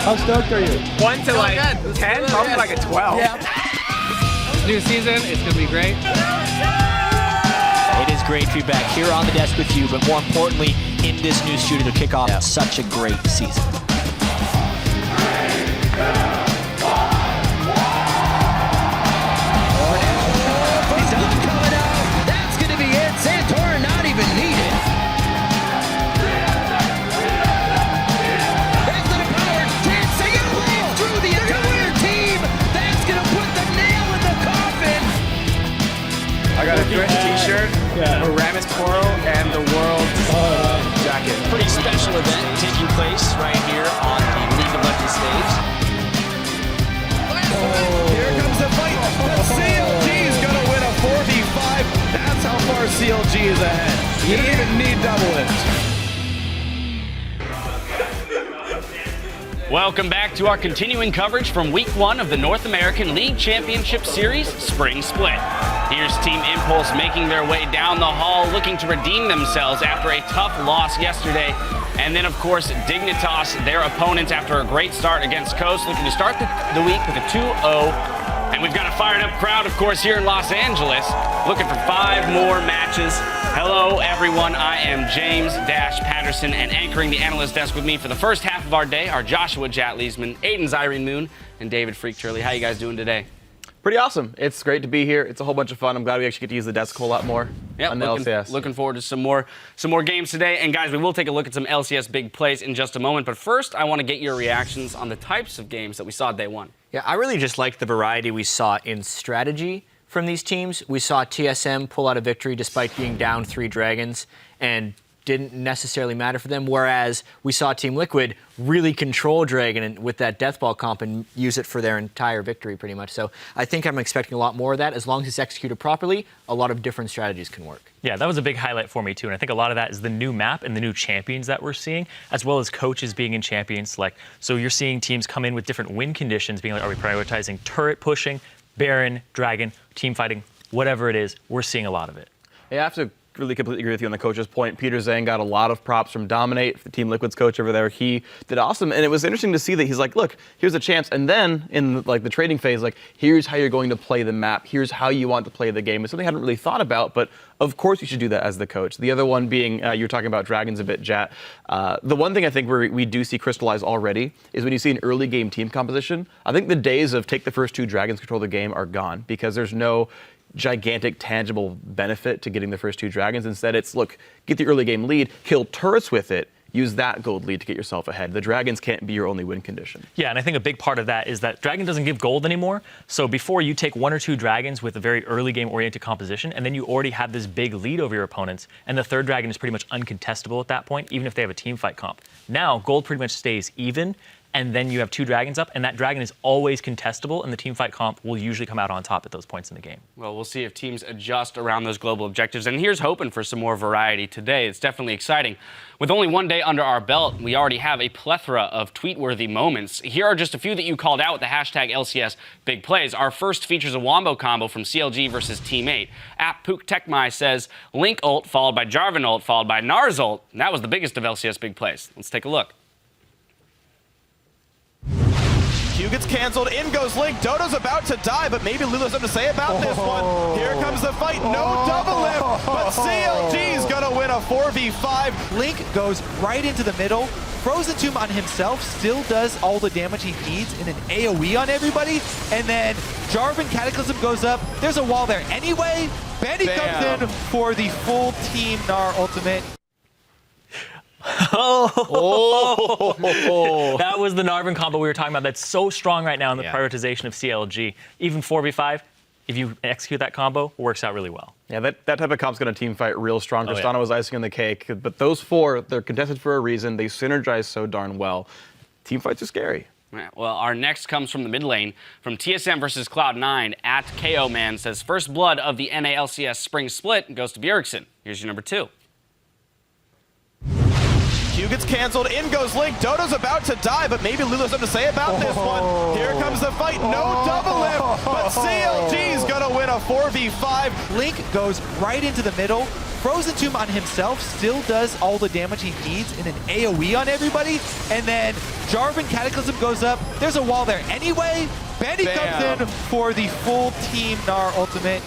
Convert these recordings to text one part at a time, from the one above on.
How stoked are you? 1 to like 10, probably like a 12. Yeah. New season, it's gonna be great. It is great to be back here on the desk with you, but more importantly, in this new studio to kick off such a great season. I got a Thresh t-shirt, a Ramis Coral, and the world jacket. Pretty special event taking place right here on the League of Legends stage. Here comes the fight. The CLG is going to win a 4v5. That's how far CLG is ahead. You don't even need double lift. Welcome back to our continuing coverage from Week 1 of the North American League Championship Series Spring Split. Here's Team Impulse making their way down the hall, looking to redeem themselves after a tough loss yesterday. And then, of course, Dignitas, their opponents, after a great start against Coast, looking to start the week with a 2-0. And we've got a fired up crowd, of course, here in Los Angeles, looking for 5 more matches. Hello, everyone. I am James Patterson, and anchoring the analyst desk with me for the first half of our day are Joshua Jat-Leesman, Aiden Zyrene Moon, and David Freak Turley. How you guys doing today? Pretty awesome. It's great to be here. It's a whole bunch of fun. I'm glad we actually get to use the desk a whole lot more on the LCS. Looking forward to some more games today. And guys, we will take a look at some LCS big plays in just a moment. But first, I want to get your reactions on the types of games that we saw day one. Yeah, I really just liked the variety we saw in strategy from these teams. We saw TSM pull out a victory despite being down 3 dragons and didn't necessarily matter for them, whereas we saw Team Liquid really control Dragon with that Deathball comp and use it for their entire victory pretty much. So I think I'm expecting a lot more of that. As long as it's executed properly, a lot of different strategies can work. Yeah, that was a big highlight for me too, and I think a lot of that is the new map and the new champions that we're seeing, as well as coaches being in champion select. So you're seeing teams come in with different win conditions, being like, are we prioritizing turret pushing, Baron, Dragon, team fighting, whatever it is, we're seeing a lot of it. Yeah, I have to really completely agree with you on the coach's point. Peter Zhang got a lot of props from Dominate, the Team Liquid's coach over there. He did awesome, and it was interesting to see that he's like, look, here's a chance, and then in like the trading phase, like, here's how you're going to play the map, here's how you want to play the game. It's something I hadn't really thought about, but of course you should do that as the coach. The other one being, you were talking about Dragons a bit, Jat. The one thing I think we do see crystallize already is when you see an early game team composition, I think the days of take the first 2 Dragons, control the game are gone, because there's no gigantic tangible benefit to getting the first 2 dragons. Instead, it's, look, get the early game lead, kill turrets with it, use that gold lead to get yourself ahead. The dragons can't be your only win condition. Yeah, and I think a big part of that is that Dragon doesn't give gold anymore. So before, you take 1 or 2 dragons with a very early game oriented composition, and then you already have this big lead over your opponents, and the 3rd dragon is pretty much uncontestable at that point, even if they have a team fight comp. Now, gold pretty much stays even, and then you have 2 dragons up, and that dragon is always contestable, and the team fight comp will usually come out on top at those points in the game. Well, we'll see if teams adjust around those global objectives, and here's hoping for some more variety today. It's definitely exciting. With only 1 day under our belt, we already have a plethora of tweet-worthy moments. Here are just a few that you called out with the hashtag LCS Big Plays. Our first features a wombo combo from CLG versus Team 8. Pook Tekmai says, Link ult followed by Jarvan ult followed by Nars ult. And that was the biggest of LCS Big Plays. Let's take a look. Q gets canceled, in goes Link. Dodo's about to die, but maybe Lulu has something to say about this one. Here comes the fight, no double lift, but CLG's gonna win a 4v5. Link goes right into the middle. Frozen Tomb on himself still does all the damage he needs in an AoE on everybody, and then Jarvan Cataclysm goes up. There's a wall there anyway. Benny comes in for the full team Gnar ultimate. That was the Narvan combo we were talking about. That's so strong right now in the prioritization of CLG. Even 4v5, if you execute that combo, works out really well. Yeah, that type of comp's going to team fight real strong. Tristana was icing on the cake, but those 4, they're contested for a reason. They synergize so darn well. Team fights are scary. Well, our next comes from the mid lane, from TSM versus Cloud9. @KO Man says, first blood of the NALCS Spring Split goes to Bjergsen. Here's your number 2. Q gets canceled, in goes Link. Dodo's about to die, but maybe Lulu has something to say about this one. Here comes the fight, no double lift, but CLG's gonna win a 4v5. Link goes right into the middle. Frozen Tomb on himself still does all the damage he needs in an AoE on everybody, and then Jarvan Cataclysm goes up. There's a wall there anyway. Benny comes in for the full Team Gnar ultimate.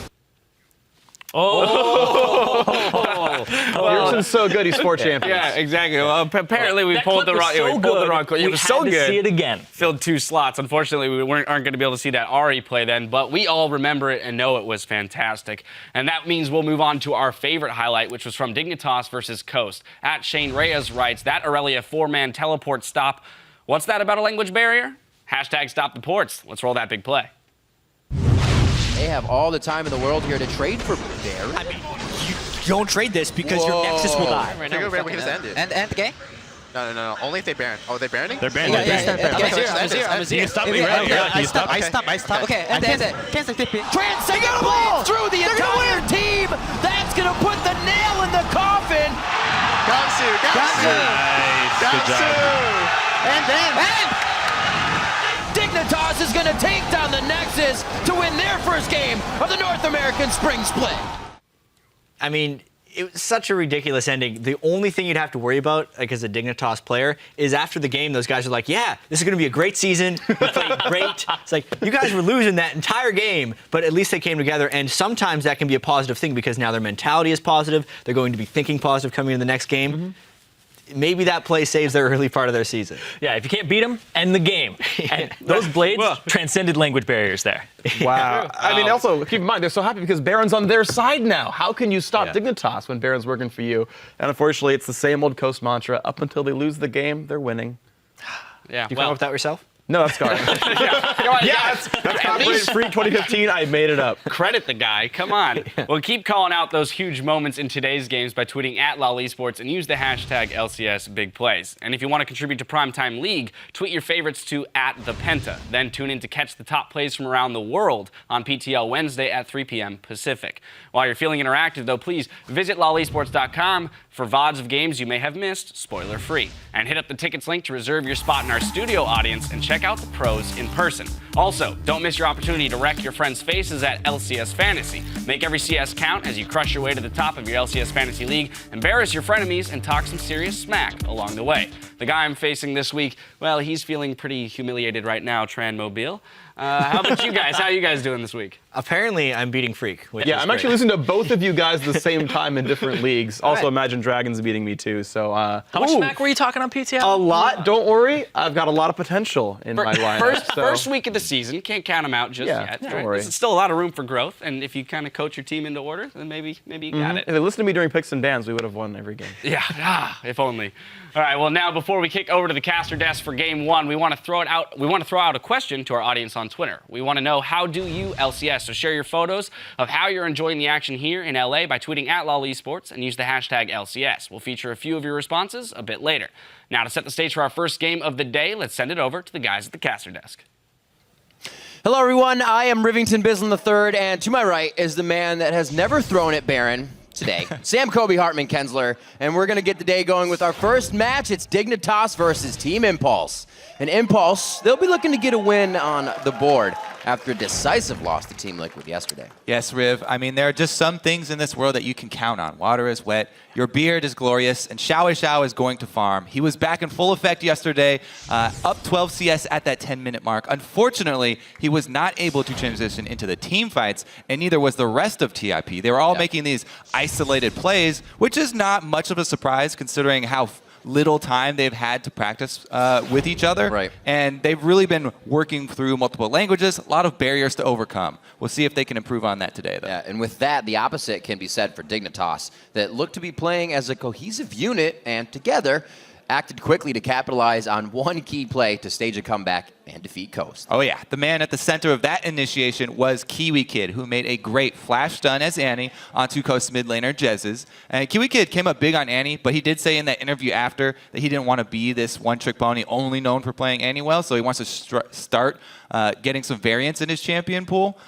Yerson's so good, he's 4 champions. Yeah, exactly. Well, apparently we pulled the wrong. We pulled the wrong. It was so good. good. See it again. Filled 2 slots. Unfortunately, we aren't going to be able to see that Ari play then, but we all remember it and know it was fantastic. And that means we'll move on to our favorite highlight, which was from Dignitas versus Coast. At Shane Reyes writes, that Aurelia 4-man teleport stop. What's that about a language barrier? Hashtag stop the ports. Let's roll that big play. They have all the time in the world here to trade for Baron. I mean, you don't trade this because your Nexus will die. Right now, we can just end it. And the game? No. Only if they Baron. Oh, they Baroning? They're banning. I'm a zero. Stop me right here. I stop. Okay, and cancel. Transcendent Blade through the entire team. That's going to put the nail in the coffin. Gatsu. Good job. And Dignitas is going to take down the Nexus to win their first game of the North American Spring Split. I mean, it was such a ridiculous ending. The only thing you'd have to worry about, like as a Dignitas player, is after the game, those guys are like, yeah, this is going to be a great season. We played great. It's like, you guys were losing that entire game, but at least they came together. And sometimes that can be a positive thing because now their mentality is positive. They're going to be thinking positive coming into the next game. Mm-hmm. Maybe that play saves their early part of their season. Yeah, if you can't beat them, end the game. And those blades transcended language barriers there. Wow. I mean, also, keep in mind, they're so happy because Baron's on their side now. How can you stop Dignitas when Baron's working for you? And unfortunately, it's the same old Coast mantra. Up until they lose the game, they're winning. Yeah. You come up with that yourself? No, that's Scar. That's Copyright Free 2015. I made it up. Credit the guy. Come on. Well, keep calling out those huge moments in today's games by tweeting at LOL Esports and use the hashtag LCS Big Plays. And if you want to contribute to Primetime League, tweet your favorites to @ThePenta. Then tune in to catch the top plays from around the world on PTL Wednesday at 3 p.m. Pacific. While you're feeling interactive, though, please visit lolesports.com for VODs of games you may have missed, spoiler-free. And hit up the tickets link to reserve your spot in our studio audience and check out the pros in person. Also, don't miss your opportunity to wreck your friends' faces at LCS Fantasy. Make every CS count as you crush your way to the top of your LCS Fantasy League, embarrass your frenemies, and talk some serious smack along the way. The guy I'm facing this week, well, he's feeling pretty humiliated right now, Tran Mobile. How about you guys? How are you guys doing this week? Apparently, I'm beating Freak. I'm actually losing to both of you guys at the same time in different leagues. Also, Imagine Dragons beating me too. So, how much smack were you talking on PTL? A lot. Don't worry. I've got a lot of potential in my lineup. First week of the season. Can't count them out just yet. Don't worry. There's still a lot of room for growth. And if you kind of coach your team into order, then maybe you got it. If they listened to me during picks and bans, we would have won every game. Yeah, if only. All right, well, now before we kick over to the caster desk for game one, we want to throw out a question to our audience on Twitter. We want to know, how do you LCS? So share your photos of how you're enjoying the action here in LA by tweeting at LOL Esports and use the hashtag LCS. We'll feature a few of your responses a bit later. Now, to set the stage for our first game of the day, let's send it over to the guys at the caster desk. Hello, everyone. I am Rivington Bislin III, and to my right is the man that has never thrown at Baron today, Sam Kobe Hartman Kensler, and we're going to get the day going with our first match. It's Dignitas versus Team Impulse. And Impulse, they'll be looking to get a win on the board after a decisive loss to Team Liquid yesterday. Yes, Riv. I mean, there are just some things in this world that you can count on. Water is wet, your beard is glorious, and Xiao Xiao is going to farm. He was back in full effect yesterday, up 12 CS at that 10-minute mark. Unfortunately, he was not able to transition into the team fights, and neither was the rest of TIP. They were all making these isolated plays, which is not much of a surprise considering how little time they've had to practice with each other. Right. And they've really been working through multiple languages, a lot of barriers to overcome. We'll see if they can improve on that today, though. Yeah, and with that, the opposite can be said for Dignitas, that look to be playing as a cohesive unit and together acted quickly to capitalize on one key play to stage a comeback and defeat Coast. Oh yeah, the man at the center of that initiation was Kiwi Kid, who made a great flash stun as Annie onto Coast mid laner Jezzes. And Kiwi Kid came up big on Annie, but he did say in that interview after that he didn't want to be this one-trick pony only known for playing Annie well, so he wants to start getting some variance in his champion pool.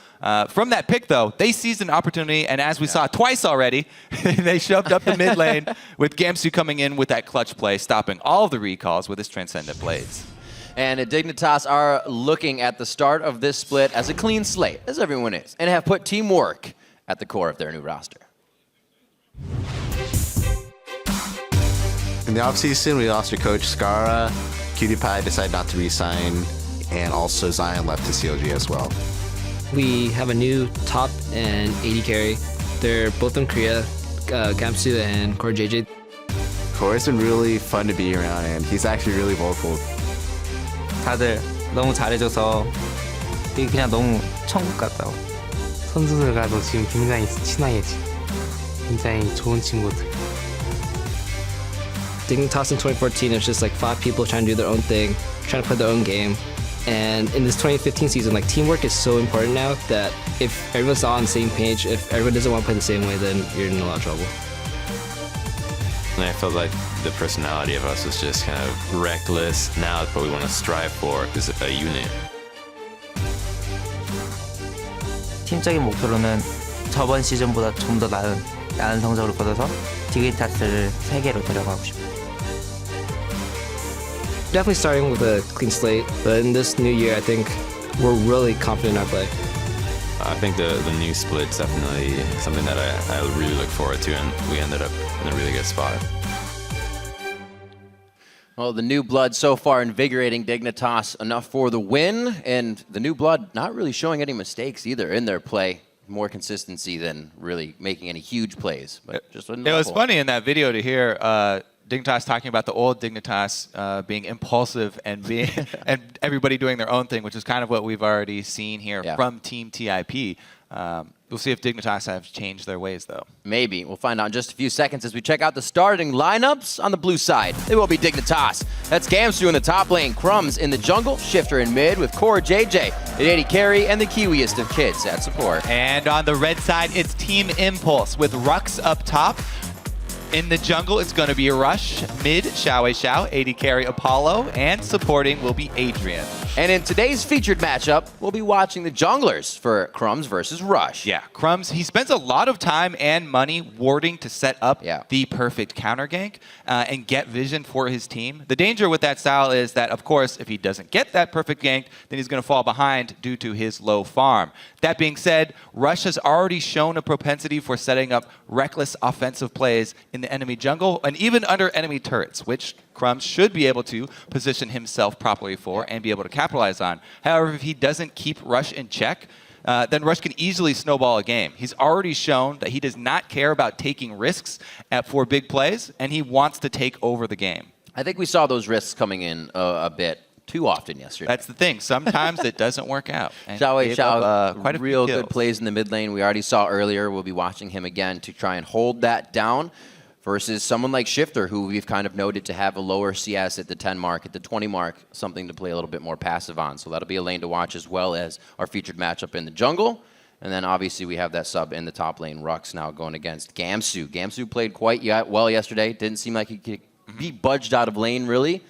From that pick, though, they seized an opportunity, and as we saw twice already, they shoved up the mid lane with Gamsu coming in with that clutch play, stopping all of the recalls with his Transcendent Blades. And Dignitas are looking at the start of this split as a clean slate, as everyone is, and have put teamwork at the core of their new roster. In the offseason, we lost our coach, Skara. Cutie Pie decided not to re-sign, and also Zion left to CLG as well. We have a new top and AD carry. They're both from Korea, Gamsu and Core JJ. Core's been really fun to be around, and he's actually really vocal. 다들 너무 잘해줘서 이게 그냥 너무 천국 같다고. 선수들과도 지금 굉장히 친하게 굉장히 좋은 친구들. Dignitas in 2014, it was just like 5 people trying to do their own thing, trying to play their own game. And in this 2015 season, like teamwork is so important now that if everyone's not on the same page, if everyone doesn't want to play the same way, then you're in a lot of trouble. And I felt like the personality of us was just kind of reckless. Now what we want to strive for is a unit. 팀적인 목표로는 저번 시즌보다 좀 더 나은 성적을 거둬서 디그니타스를 세계로 데려가고 싶어요. Definitely starting with a clean slate, but in this new year, I think we're really confident in our play. I think the new split's definitely something that I really look forward to, and we ended up in a really good spot. Well, the new blood so far invigorating Dignitas enough for the win, and the new blood not really showing any mistakes either in their play. More consistency than really making any huge plays. But just it was funny in that video to hear Dignitas talking about the old Dignitas being impulsive and being and everybody doing their own thing, which is kind of what we've already seen here from Team TIP. We'll see if Dignitas have changed their ways, though. Maybe. We'll find out in just a few seconds as we check out the starting lineups on the blue side. It will be Dignitas. That's Gamsu in the top lane, Crumbs in the jungle, Shifter in mid with Core JJ, the AD carry, and the Kiwiest of kids at support. And on the red side, it's Team Impulse with Rux up top. In the jungle, it's going to be a Rush. Mid, Xiao, AD carry Apollo, and supporting will be Adrian. And in today's featured matchup, we'll be watching the junglers for Crumbs versus Rush. Yeah, Crumbs, he spends a lot of time and money warding to set up the perfect counter gank and get vision for his team. The danger with that style is that, of course, if he doesn't get that perfect gank, then he's going to fall behind due to his low farm. That being said, Rush has already shown a propensity for setting up reckless offensive plays in the enemy jungle and even under enemy turrets, which Crumbs should be able to position himself properly for and be able to capitalize on. However, if he doesn't keep Rush in check, then Rush can easily snowball a game. He's already shown that he does not care about taking risks for big plays, and he wants to take over the game. I think we saw those risks coming in a bit too often yesterday. That's the thing. Sometimes it doesn't work out. Xiao, quite a real few good plays in the mid lane. We already saw earlier. We'll be watching him again to try and hold that down versus someone like Shifter, who we've kind of noted to have a lower CS at the 10 mark, at the 20 mark, something to play a little bit more passive on. So that'll be a lane to watch, as well as our featured matchup in the jungle. And then obviously we have that sub in the top lane, Rux, now going against Gamsu. Gamsu played quite well yesterday. Didn't seem like he could be budged out of lane, really.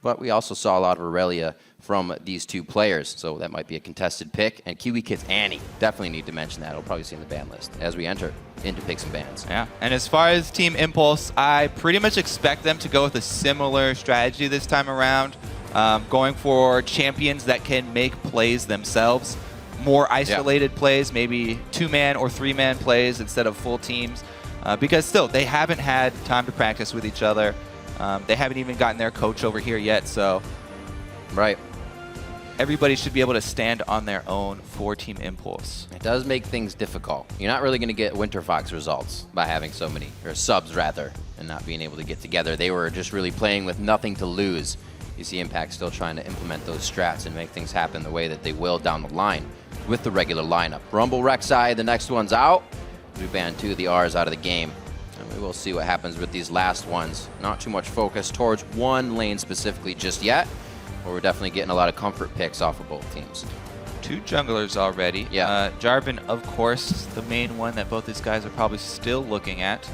But we also saw a lot of Aurelia from these two players, so that might be a contested pick. And Kiwi Kids Annie, definitely need to mention that. I'll probably see in the ban list as we enter into picks and bans. Yeah, and as far as Team Impulse, I pretty much expect them to go with a similar strategy this time around, going for champions that can make plays themselves, more isolated plays, maybe 2-man or 3-man plays instead of full teams, because still, they haven't had time to practice with each other. They haven't even gotten their coach over here yet, so everybody should be able to stand on their own for Team Impulse. It does make things difficult. You're not really going to get Winter Fox results by having so many, or subs rather, and not being able to get together. They were just really playing with nothing to lose. You see Impact still trying to implement those strats and make things happen the way that they will down the line with the regular lineup. Rumble Rek'Sai, the next one's out. We banned 2 of the R's out of the game. And we will see what happens with these last ones. Not too much focus towards one lane specifically just yet, but we're definitely getting a lot of comfort picks off of both teams. 2 junglers already. Jarvan, of course, the main one that both these guys are probably still looking at.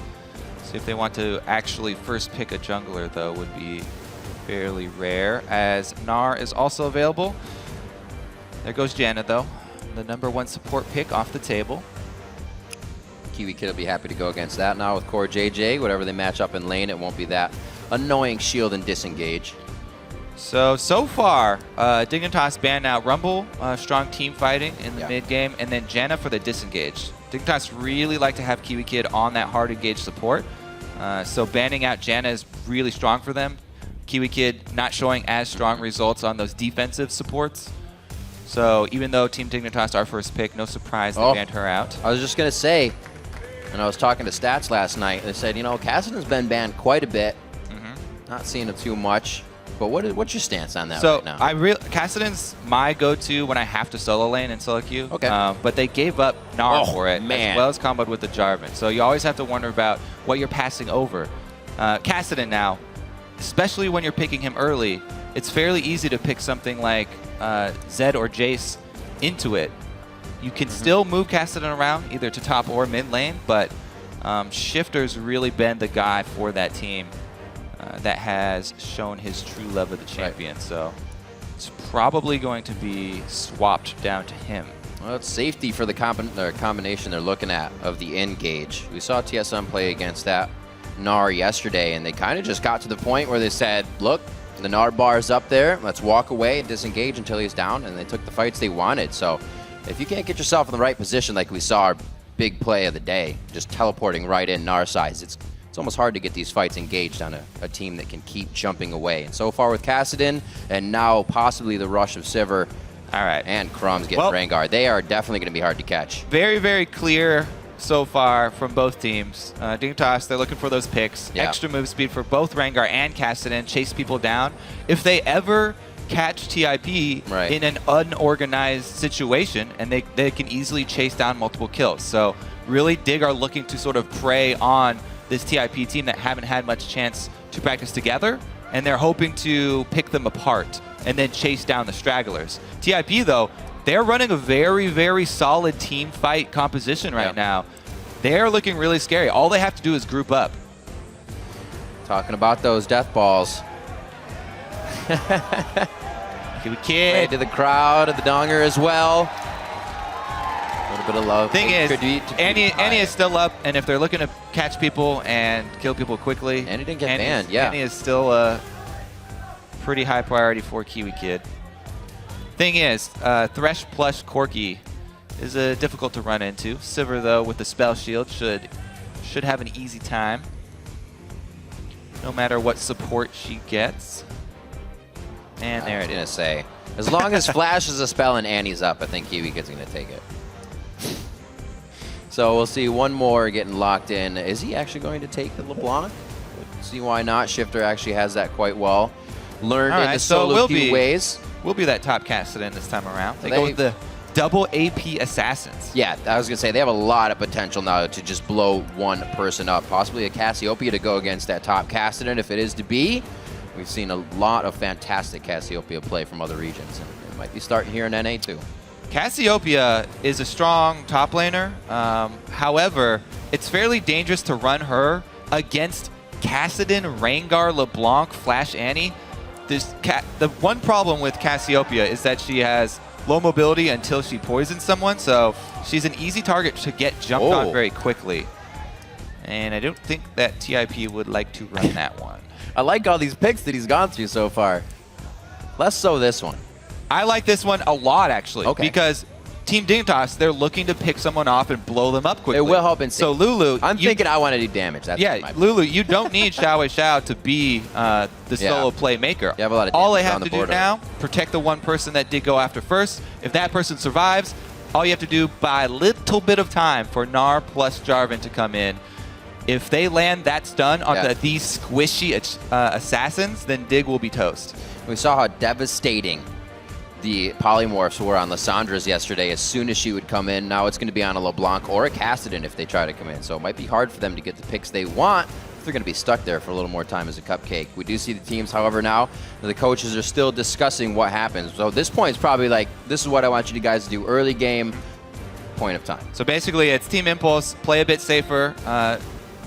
See if they want to actually first pick a jungler, though, would be fairly rare, as Gnar is also available. There goes Janna, though. The #1 support pick off the table. Kiwi Kid will be happy to go against that now with Core JJ. Whatever they match up in lane, it won't be that annoying shield and disengage. So far, Dignitas banned out Rumble, strong team fighting in the mid game, and then Janna for the disengage. Dignitas really like to have Kiwi Kid on that hard engage support. So banning out Janna is really strong for them. Kiwi Kid not showing as strong results on those defensive supports. So even though Team Dignitas our first pick, no surprise they banned her out. I was just going to say, and I was talking to Stats last night, they said, you know, Cassidy's been banned quite a bit. Not seeing it too much. But what's your stance on that right now? Kassadin's my go-to when I have to solo lane in solo queue. Okay. But they gave up Gnar for it, as well as comboed with the Jarvan. So you always have to wonder about what you're passing over. Kassadin now, especially when you're picking him early, it's fairly easy to pick something like Zed or Jace into it. You can still move Kassadin around, either to top or mid lane, but Shifter's really been the guy for that team. That has shown his true love of the champion. So it's probably going to be swapped down to him. Well, it's safety for the combination they're looking at of the engage. We saw TSM play against that Gnar yesterday, and they kind of just got to the point where they said, look, the Gnar bar is up there. Let's walk away and disengage until he's down, and they took the fights they wanted. So if you can't get yourself in the right position like we saw our big play of the day, just teleporting right in Gnar size, it's almost hard to get these fights engaged on a team that can keep jumping away. And so far with Kassadin, and now possibly the rush of Sivir and Crumbs getting Rengar, they are definitely going to be hard to catch. Very, very clear so far from both teams. Dignitas, they're looking for those picks. Extra move speed for both Rengar and Kassadin, chase people down. If they ever catch TIP in an unorganized situation, and they can easily chase down multiple kills. So really Dig are looking to sort of prey on this TIP team that haven't had much chance to practice together, and they're hoping to pick them apart and then chase down the stragglers. TIP, though, they're running a very, very solid team fight composition right now. They're looking really scary. All they have to do is group up. Talking about those death balls. Kiwi Kid. Right to the crowd, the donger as well. A little bit of love. Thing is, Annie is still up, and if they're looking to catch people and kill people quickly, Annie didn't get banned, Annie is still a pretty high priority for Kiwi Kid. Thing is, Thresh plus Corki is difficult to run into. Sivir, though, with the spell shield, should have an easy time, no matter what support she gets. And there it is. As long as Flash is a spell and Annie's up, I think Kiwi Kid's going to take it. So we'll see one more getting locked in. Is he actually going to take the LeBlanc? See why not. Shifter actually has that quite well. Learned in the solo queue ways. We'll be that top Kassadin this time around. They go with the double AP assassins. Yeah, I was going to say, they have a lot of potential now to just blow one person up. Possibly a Cassiopeia to go against that top Kassadin if it is to be. We've seen a lot of fantastic Cassiopeia play from other regions, and it might be starting here in NA too. Cassiopeia is a strong top laner. However, it's fairly dangerous to run her against Kassadin, Rengar, LeBlanc, Flash Annie. The one problem with Cassiopeia is that she has low mobility until she poisons someone, so she's an easy target to get jumped on very quickly. And I don't think that TIP would like to run that one. I like all these picks that he's gone through so far. Less so this one. I like this one a lot, actually, because Team Dignitas, they're looking to pick someone off and blow them up quickly. It will help in So Lulu, I'm thinking I want to do damage. That's Lulu, you don't need Xiao to be the solo playmaker. You have a lot of all they damage have on to the do board now, protect the one person that did go after first. If that person survives, all you have to do, buy a little bit of time for Gnar plus Jarvan to come in. If they land that stun on these squishy assassins, then Dig will be toast. We saw how devastating the polymorphs were on Lyssandra's yesterday. As soon as she would come in, now it's going to be on a LeBlanc or a Kassadin if they try to come in. So it might be hard for them to get the picks they want if they're going to be stuck there for a little more time as a cupcake. We do see the teams, however, now the coaches are still discussing what happens. So this point is probably like, this is what I want you guys to do early game, point of time. So basically it's Team Impulse, play a bit safer,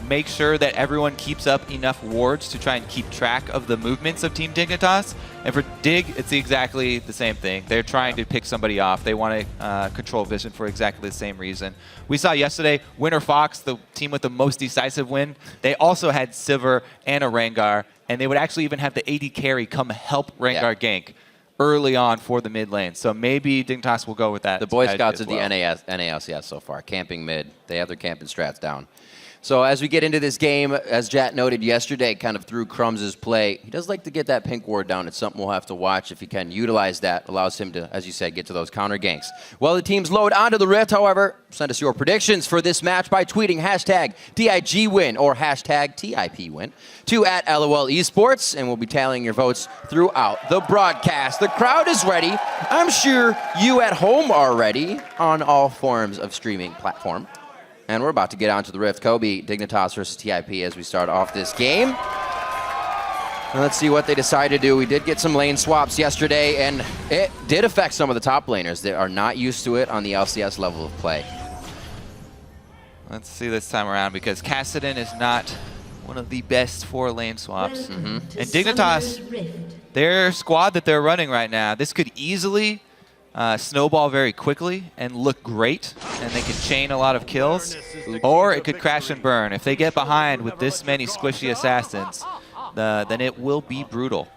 make sure that everyone keeps up enough wards to try and keep track of the movements of Team Dignitas. And for Dig, it's exactly the same thing. They're trying to pick somebody off. They want to control vision for exactly the same reason. We saw yesterday, Winter Fox, the team with the most decisive win, they also had Sivir and a Rengar, and they would actually even have the AD carry come help Rengar gank early on for the mid lane. So maybe Dignitas will go with that. The Boy Scouts of the NALCS so far, camping mid. They have their camping strats down. So as we get into this game, as Jat noted yesterday, kind of through Crumbs' play, he does like to get that pink ward down. It's something we'll have to watch if he can utilize that. Allows him to, as you said, get to those counter ganks. Well, the teams load onto the Rift, however, send us your predictions for this match by tweeting hashtag DIGWin or hashtag TIPWin to @LOL Esports, and we'll be tallying your votes throughout the broadcast. The crowd is ready. I'm sure you at home are ready on all forms of streaming platform. And we're about to get on to the Rift. Kobe, Dignitas versus TIP as we start off this game. And let's see what they decide to do. We did get some lane swaps yesterday, and it did affect some of the top laners. They are not used to it on the LCS level of play. Let's see this time around, because Kassadin is not one of the best 4 lane swaps. And Dignitas, their squad that they're running right now, this could easily snowball very quickly and look great, and they can chain a lot of kills, or it could crash and burn. If they get behind with this many squishy assassins, then it will be brutal.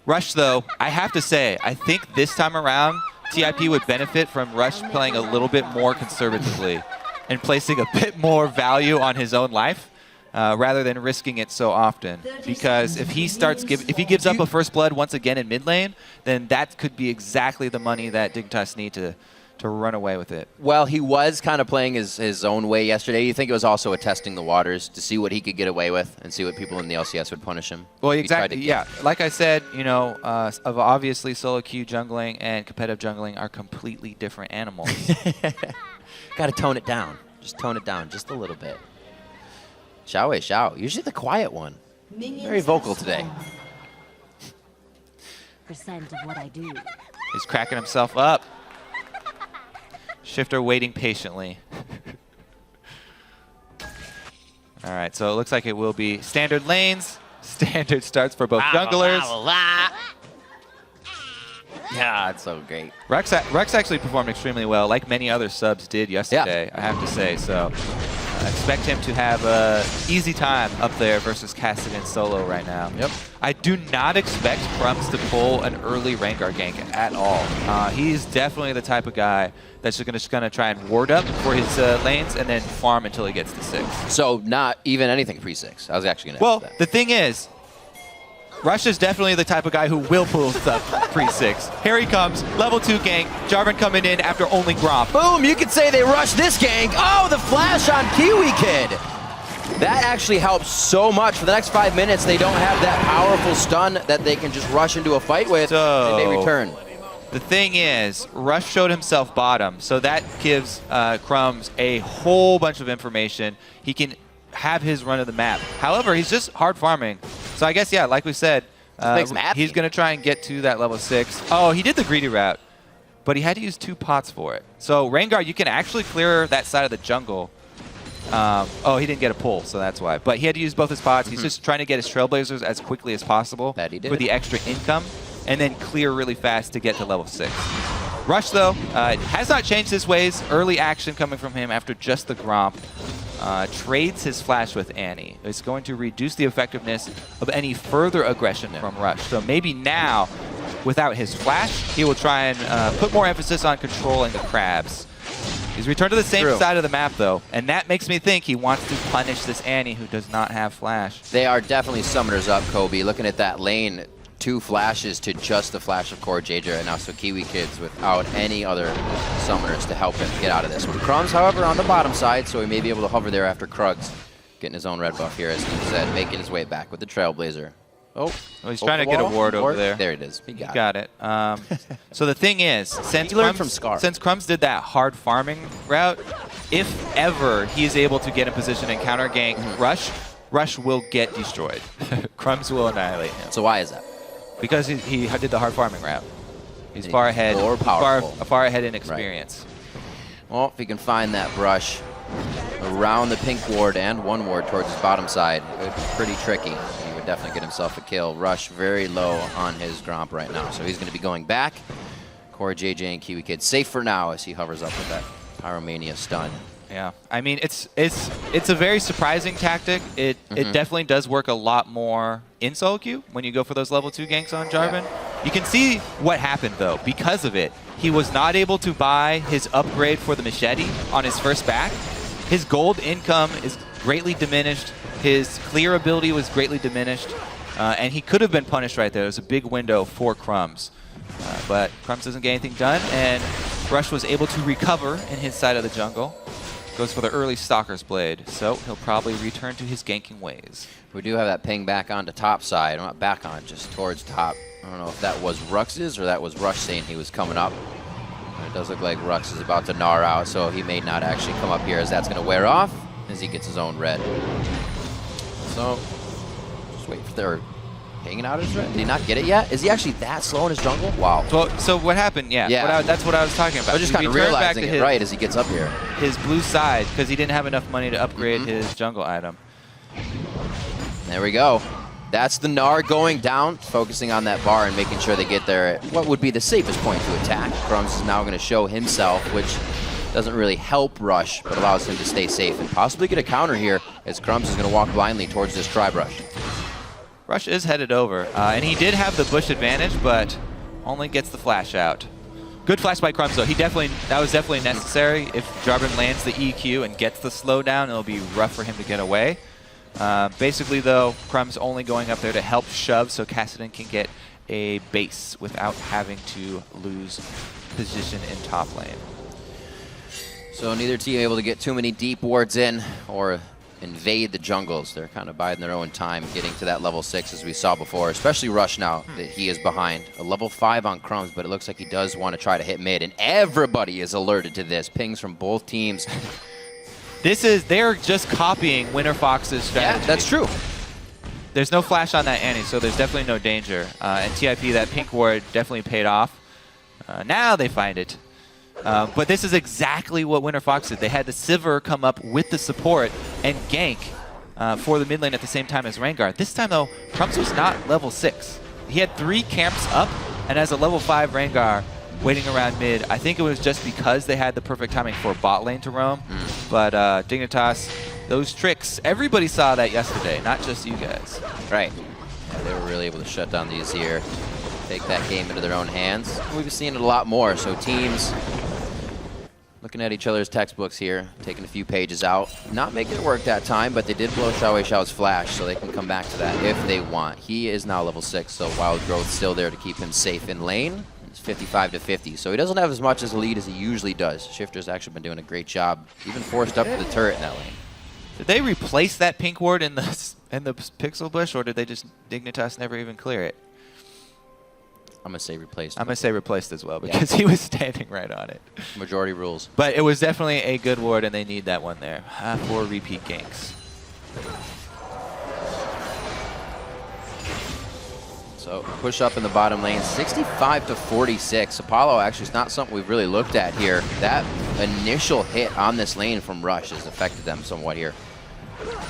Rush, though, I have to say, I think this time around, TIP would benefit from Rush playing a little bit more conservatively and placing a bit more value on his own life. Rather than risking it so often, because if he gives up a first blood once again in mid lane, then that could be exactly the money that Dignitas need to run away with it. Well, he was kind of playing his own way yesterday. You think it was also a testing the waters to see what he could get away with and see what people in the LCS would punish him? Well, exactly. Yeah, like I said, you know, obviously solo queue jungling and competitive jungling are completely different animals. Got to tone it down. Just tone it down just a little bit. Xiao, usually the quiet one. Very vocal today. Percent of what I do. He's cracking himself up. Shifter waiting patiently. All right, so it looks like it will be standard lanes. Standard starts for both junglers. Yeah, it's so great. Rex actually performed extremely well, like many other subs did yesterday, I have to say. So expect him to have an easy time up there versus Kassadin solo right now. Yep. I do not expect Crumbs to pull an early Rengar gank at all. He's definitely the type of guy that's just going to try and ward up for his lanes and then farm until he gets to 6. So not even anything pre-6. I was actually going to Well, the thing is, Rush is definitely the type of guy who will pull stuff pre-6. Here he comes, level 2 gank, Jarvan coming in after only Gromp. Boom, you could say they rushed this gank. Oh, the flash on Kiwi Kid. That actually helps so much. For the next 5 minutes, they don't have that powerful stun that they can just rush into a fight with, and they return. The thing is, Rush showed himself bottom, so that gives Crumbs a whole bunch of information. He can have his run of the map. However, he's just hard farming. So I guess, yeah, like we said, he's going to try and get to that level 6. Oh, he did the greedy route, but he had to use 2 pots for it. So Rengar, you can actually clear that side of the jungle. Oh, he didn't get a pull, so that's why. But he had to use both his pots. He's just trying to get his Trailblazers as quickly as possible for the extra income, and then clear really fast to get to level 6. Rush, though, has not changed his ways. Early action coming from him after just the Gromp. Trades his flash with Annie. It's going to reduce the effectiveness of any further aggression from Rush. So maybe now, without his flash, he will try and put more emphasis on controlling the crabs. He's returned to the same side of the map, though, and that makes me think he wants to punish this Annie who does not have flash. They are definitely summoners up, Kobe. Looking at that lane, 2 flashes to just the flash of Core JJ, and also Kiwi Kids without any other summoners to help him get out of this one. Crumbs, however, on the bottom side, so he may be able to hover there after Krugs. Getting his own red buff here, as he said, making his way back with the Trailblazer. Oh, he's trying to get a ward over there. There it is. He got it. So the thing is, since Crumbs did that hard farming route, if ever he is able to get in position and counter gank Rush will get destroyed. Crumbs will annihilate him. So why is that? Because he did the hard farming route. He's far ahead, far ahead in experience. Right. Well, if he can find that brush around the pink ward and 1 ward towards his bottom side, it would be pretty tricky. He would definitely get himself a kill. Rush very low on his Gromp right now, so he's going to be going back. Core JJ and Kiwi Kid safe for now as he hovers up with that Pyromania stun. Yeah, I mean, it's a very surprising tactic. It definitely does work a lot more in solo queue when you go for those level 2 ganks on Jarvan. Yeah. You can see what happened, though. Because of it, he was not able to buy his upgrade for the machete on his first back. His gold income is greatly diminished. His clear ability was greatly diminished. And he could have been punished right there. It was a big window for Crumbs. But Crumbs doesn't get anything done, and Rush was able to recover in his side of the jungle. Goes for the early Stalker's Blade, so he'll probably return to his ganking ways. We do have that ping back onto top side. Not back on, just towards top. I don't know if that was Rux's or that was Rush saying he was coming up. It does look like Rux is about to gnaw out, so he may not actually come up here as that's going to wear off as he gets his own red. So, just wait for their hanging out his red. Did he not get it yet? Is he actually that slow in his jungle? Wow. So what happened? Yeah. That's what I was talking about. I was just kind of realizing it right as he gets up here. His blue side, because he didn't have enough money to upgrade his jungle item. There we go. That's the Gnar going down, focusing on that bar and making sure they get there at what would be the safest point to attack. Crumbs is now going to show himself, which doesn't really help Rush, but allows him to stay safe and possibly get a counter here as Crumbs is going to walk blindly towards this Tribe Rush. Rush is headed over, and he did have the bush advantage, but only gets the flash out. Good flash by Crumbs, though. That was definitely necessary. If Jarvan lands the EQ and gets the slowdown, it'll be rough for him to get away. Basically, though, Crumbs only going up there to help shove so Kassadin can get a base without having to lose position in top lane. So neither team able to get too many deep wards in or invade the jungles. They're kind of biding their own time getting to that level 6 as we saw before, especially Rush now that he is behind. A level 5 on Crumbs, but it looks like he does want to try to hit mid, and everybody is alerted to this. Pings from both teams. They're just copying Winter Fox's strategy. Yeah, that's true. There's no flash on that Annie, so there's definitely no danger. And TIP, that pink ward definitely paid off. Now they find it. But this is exactly what Winter Fox did. They had the Sivir come up with the support and gank for the mid lane at the same time as Rengar. This time, though, Crumbs was not level 6. He had 3 camps up, and as a level 5 Rengar waiting around mid, I think it was just because they had the perfect timing for bot lane to roam. But Dignitas, those tricks, everybody saw that yesterday, not just you guys. Right. Yeah, they were really able to shut down these here, take that game into their own hands. We've seen it a lot more, so teams looking at each other's textbooks here, taking a few pages out. Not making it work that time, but they did blow Xiao Xiao's flash, so they can come back to that if they want. He is now level 6, so Wild Growth still there to keep him safe in lane. It's 55 to 50, so he doesn't have as much as a lead as he usually does. Shifter's actually been doing a great job, even forced up to the turret in that lane. Did they replace that pink ward in the pixel bush, or did they just Dignitas never even clear it? I'm going to say replaced. I'm going to say replaced as well, because he was standing right on it. Majority rules. But it was definitely a good ward, and they need that one there. 4 repeat ganks. So push up in the bottom lane, 65 to 46. Apollo actually is not something we've really looked at here. That initial hit on this lane from Rush has affected them somewhat here.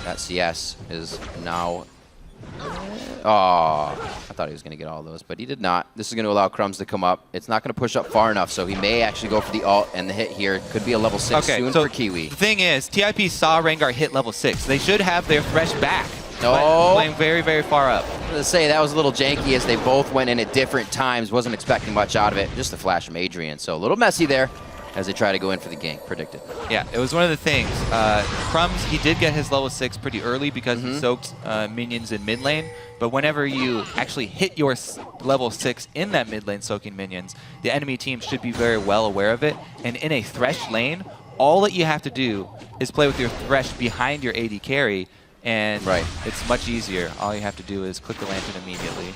That CS is now... Oh, I thought he was going to get all those, but he did not. This is going to allow Crumbs to come up. It's not going to push up far enough, so he may actually go for the ult, and the hit here could be a level 6 soon for Kiwi. The thing is, TIP saw Rengar hit level 6. They should have their Thresh back. No. Playing very, very far up. I was going to say, that was a little janky as they both went in at different times. Wasn't expecting much out of it. Just a flash from Adrian, so a little messy there as they try to go in for the gank, predicted. Yeah, it was one of the things. Crumbs, he did get his level 6 pretty early because he soaked minions in mid lane, but whenever you actually hit your level 6 in that mid lane soaking minions, the enemy team should be very well aware of it, and in a Thresh lane, all that you have to do is play with your Thresh behind your AD carry, and it's much easier. All you have to do is click the lantern immediately.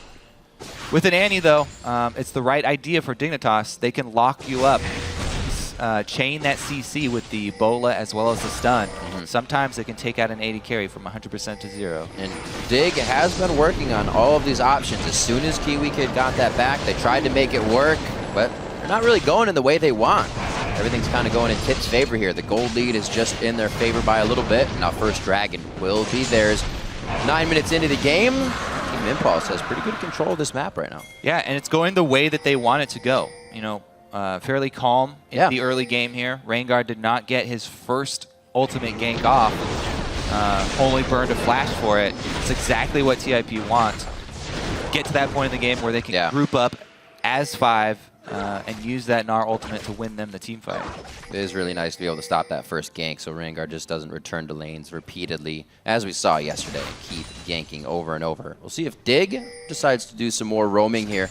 With an Annie, though, it's the right idea for Dignitas. They can lock you up. Chain that CC with the Bola as well as the stun. Sometimes they can take out an AD carry from 100% to 0. And Dig has been working on all of these options. As soon as Kiwi Kid got that back, they tried to make it work, but they're not really going in the way they want. Everything's kind of going in Tip's favor here. The gold lead is just in their favor by a little bit. Now First Dragon will be theirs. 9 minutes into the game, Team Impulse has pretty good control of this map right now. Yeah, and it's going the way that they want it to go. You know, fairly calm in the early game here. Rengar did not get his first ultimate gank off, only burned a flash for it. It's exactly what TIP wants. Get to that point in the game where they can group up as 5 and use that Gnar ultimate to win them the team fight. It is really nice to be able to stop that first gank so Rengar just doesn't return to lanes repeatedly, as we saw yesterday, keep ganking over and over. We'll see if Dig decides to do some more roaming here.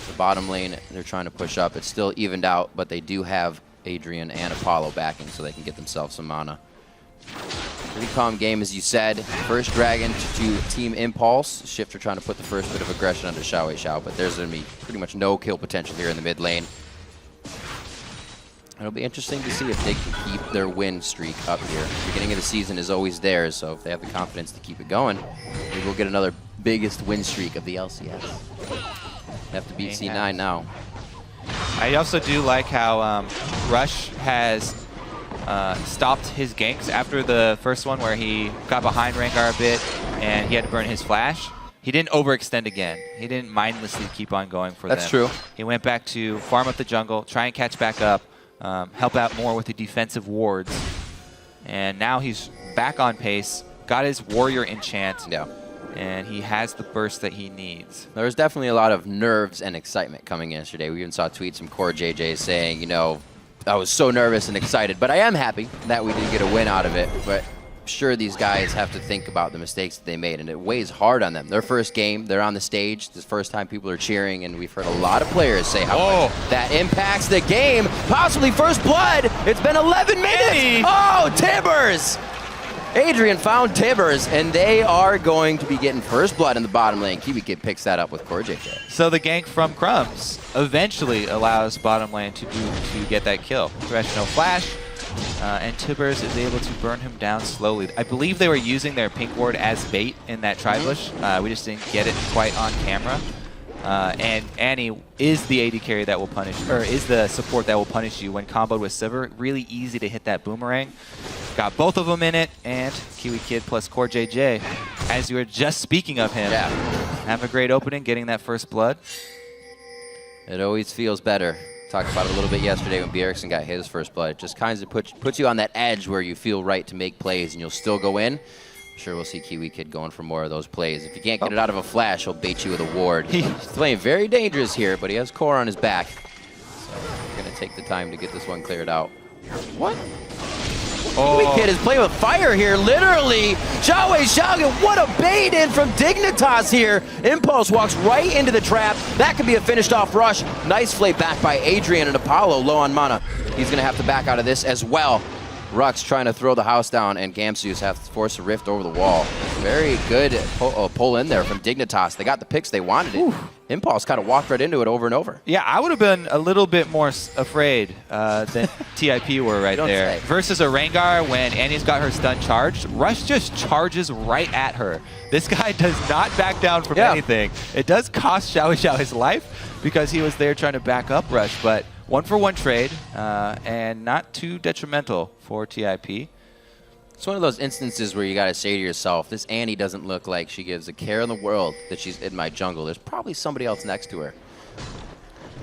The bottom lane, they're trying to push up. It's still evened out, but they do have Adrian and Apollo backing so they can get themselves some mana. Pretty calm game, as you said. First Dragon to Team Impulse. Shifter trying to put the first bit of aggression onto Xiao, but there's going to be pretty much no kill potential here in the mid lane. It'll be interesting to see if they can keep their win streak up here. The beginning of the season is always theirs, so if they have the confidence to keep it going, maybe we'll get another biggest win streak of the LCS. They have to beat C9 now. I also do like how Rush has stopped his ganks after the first one where he got behind Rengar a bit and he had to burn his flash. He didn't overextend again. He didn't mindlessly keep on going for That's true. He went back to farm up the jungle, try and catch back up, help out more with the defensive wards. And now he's back on pace, got his warrior enchant, and he has the burst that he needs. There was definitely a lot of nerves and excitement coming yesterday. We even saw tweets from Core JJ saying, you know, I was so nervous and excited, but I am happy that we did get a win out of it. But sure, these guys have to think about the mistakes that they made, and it weighs hard on them. Their first game, they're on the stage. This first time people are cheering, and we've heard a lot of players say how much that impacts the game. Possibly first blood. It's been 11 minutes. Oh, Tibbers! Adrian found Tibbers, and they are going to be getting first blood in the bottom lane. KiwiKid picks that up with Core JJ. So the gank from Crumbs eventually allows bottom lane to get that kill. Thresh no flash, and Tibbers is able to burn him down slowly. I believe they were using their pink ward as bait in that tri-bush. We just didn't get it quite on camera. And Annie is the AD carry that will punish, or is the support that will punish you when comboed with Sivir. Really easy to hit that boomerang. Got both of them in it, and KiwiKid plus Core JJ, as you were just speaking of him, have a great opening, getting that first blood. It always feels better. Talked about it a little bit yesterday when Bjergsen got his first blood. It just kind of puts you on that edge where you feel right to make plays, and you'll still go in. I'm sure we'll see KiwiKid going for more of those plays. If you can't get it out of a flash, he'll bait you with a ward. He's playing very dangerous here, but he has Core on his back. So we're going to take the time to get this one cleared out. What? KiwiKid is playing with fire here, literally. Xiao, what a bait in from Dignitas here. Impulse walks right into the trap. That could be a finished off rush. Nice play back by Adrian, and Apollo low on mana. He's going to have to back out of this as well. Rux trying to throw the house down, and Gamsus have to force a rift over the wall. Very good pull in there from Dignitas. They got the picks they wanted it. Impulse kind of walked right into it over and over. Yeah, I would have been a little bit more afraid than TIP were right there. Versus a Rengar, when Annie's got her stun charged, Rush just charges right at her. This guy does not back down from anything. It does cost Xiao his life because he was there trying to back up Rush, but 1-for-1 trade and not too detrimental for TIP. It's one of those instances where you got to say to yourself, this Annie doesn't look like she gives a care in the world that she's in my jungle. There's probably somebody else next to her.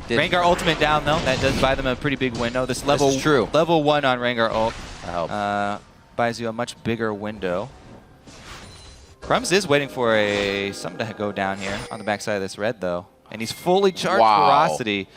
Rengar ultimate down, though. That does buy them a pretty big window. This level 1 on Rengar ult buys you a much bigger window. Crumbs is waiting for something to go down here on the backside of this red, though. And he's fully charged Ferocity.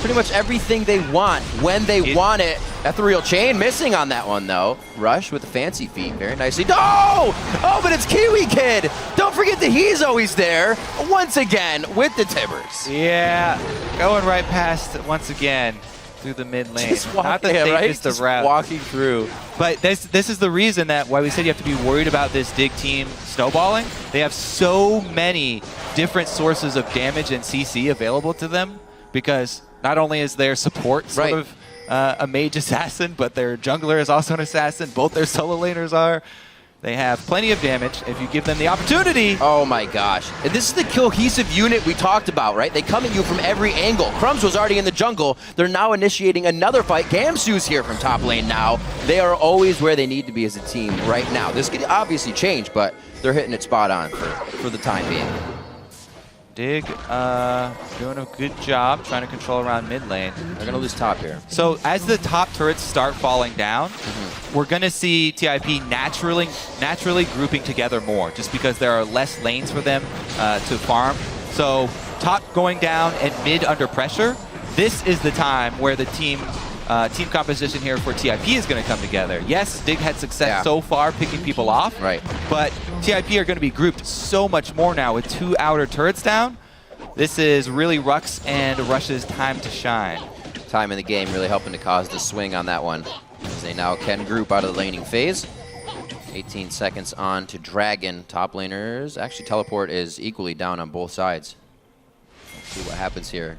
Pretty much everything they want when they want it. Ethereal Chain missing on that one, though. Rush with the fancy feet. Very nicely. Oh, but it's KiwiKid. Don't forget that he's always there. Once again with the Tibbers. Yeah, going right past once again through the mid lane. Just walking, not the safest of route. Walking through. But this is the reason that why we said you have to be worried about this Dig team snowballing. They have so many different sources of damage and CC available to them, because not only is their support sort of a mage assassin, but their jungler is also an assassin. Both their solo laners are. They have plenty of damage if you give them the opportunity. Oh my gosh. And this is the cohesive unit we talked about, right? They come at you from every angle. Crumbs was already in the jungle. They're now initiating another fight. Gamsu's here from top lane now. They are always where they need to be as a team right now. This could obviously change, but they're hitting it spot on for the time being. Dig doing a good job trying to control around mid lane. They're going to lose top here. So as the top turrets start falling down, we're going to see TIP naturally grouping together more, just because there are less lanes for them to farm. So top going down and mid under pressure, this is the time where the team composition here for TIP is going to come together. Yes, Dig had success so far picking people off, but TIP are going to be grouped so much more now with 2 outer turrets down. This is really Rux and Rush's time to shine. Time in the game really helping to cause the swing on that one, as they now can group out of the laning phase. 18 seconds on to Dragon. Top laners, actually teleport is equally down on both sides. Let's see what happens here.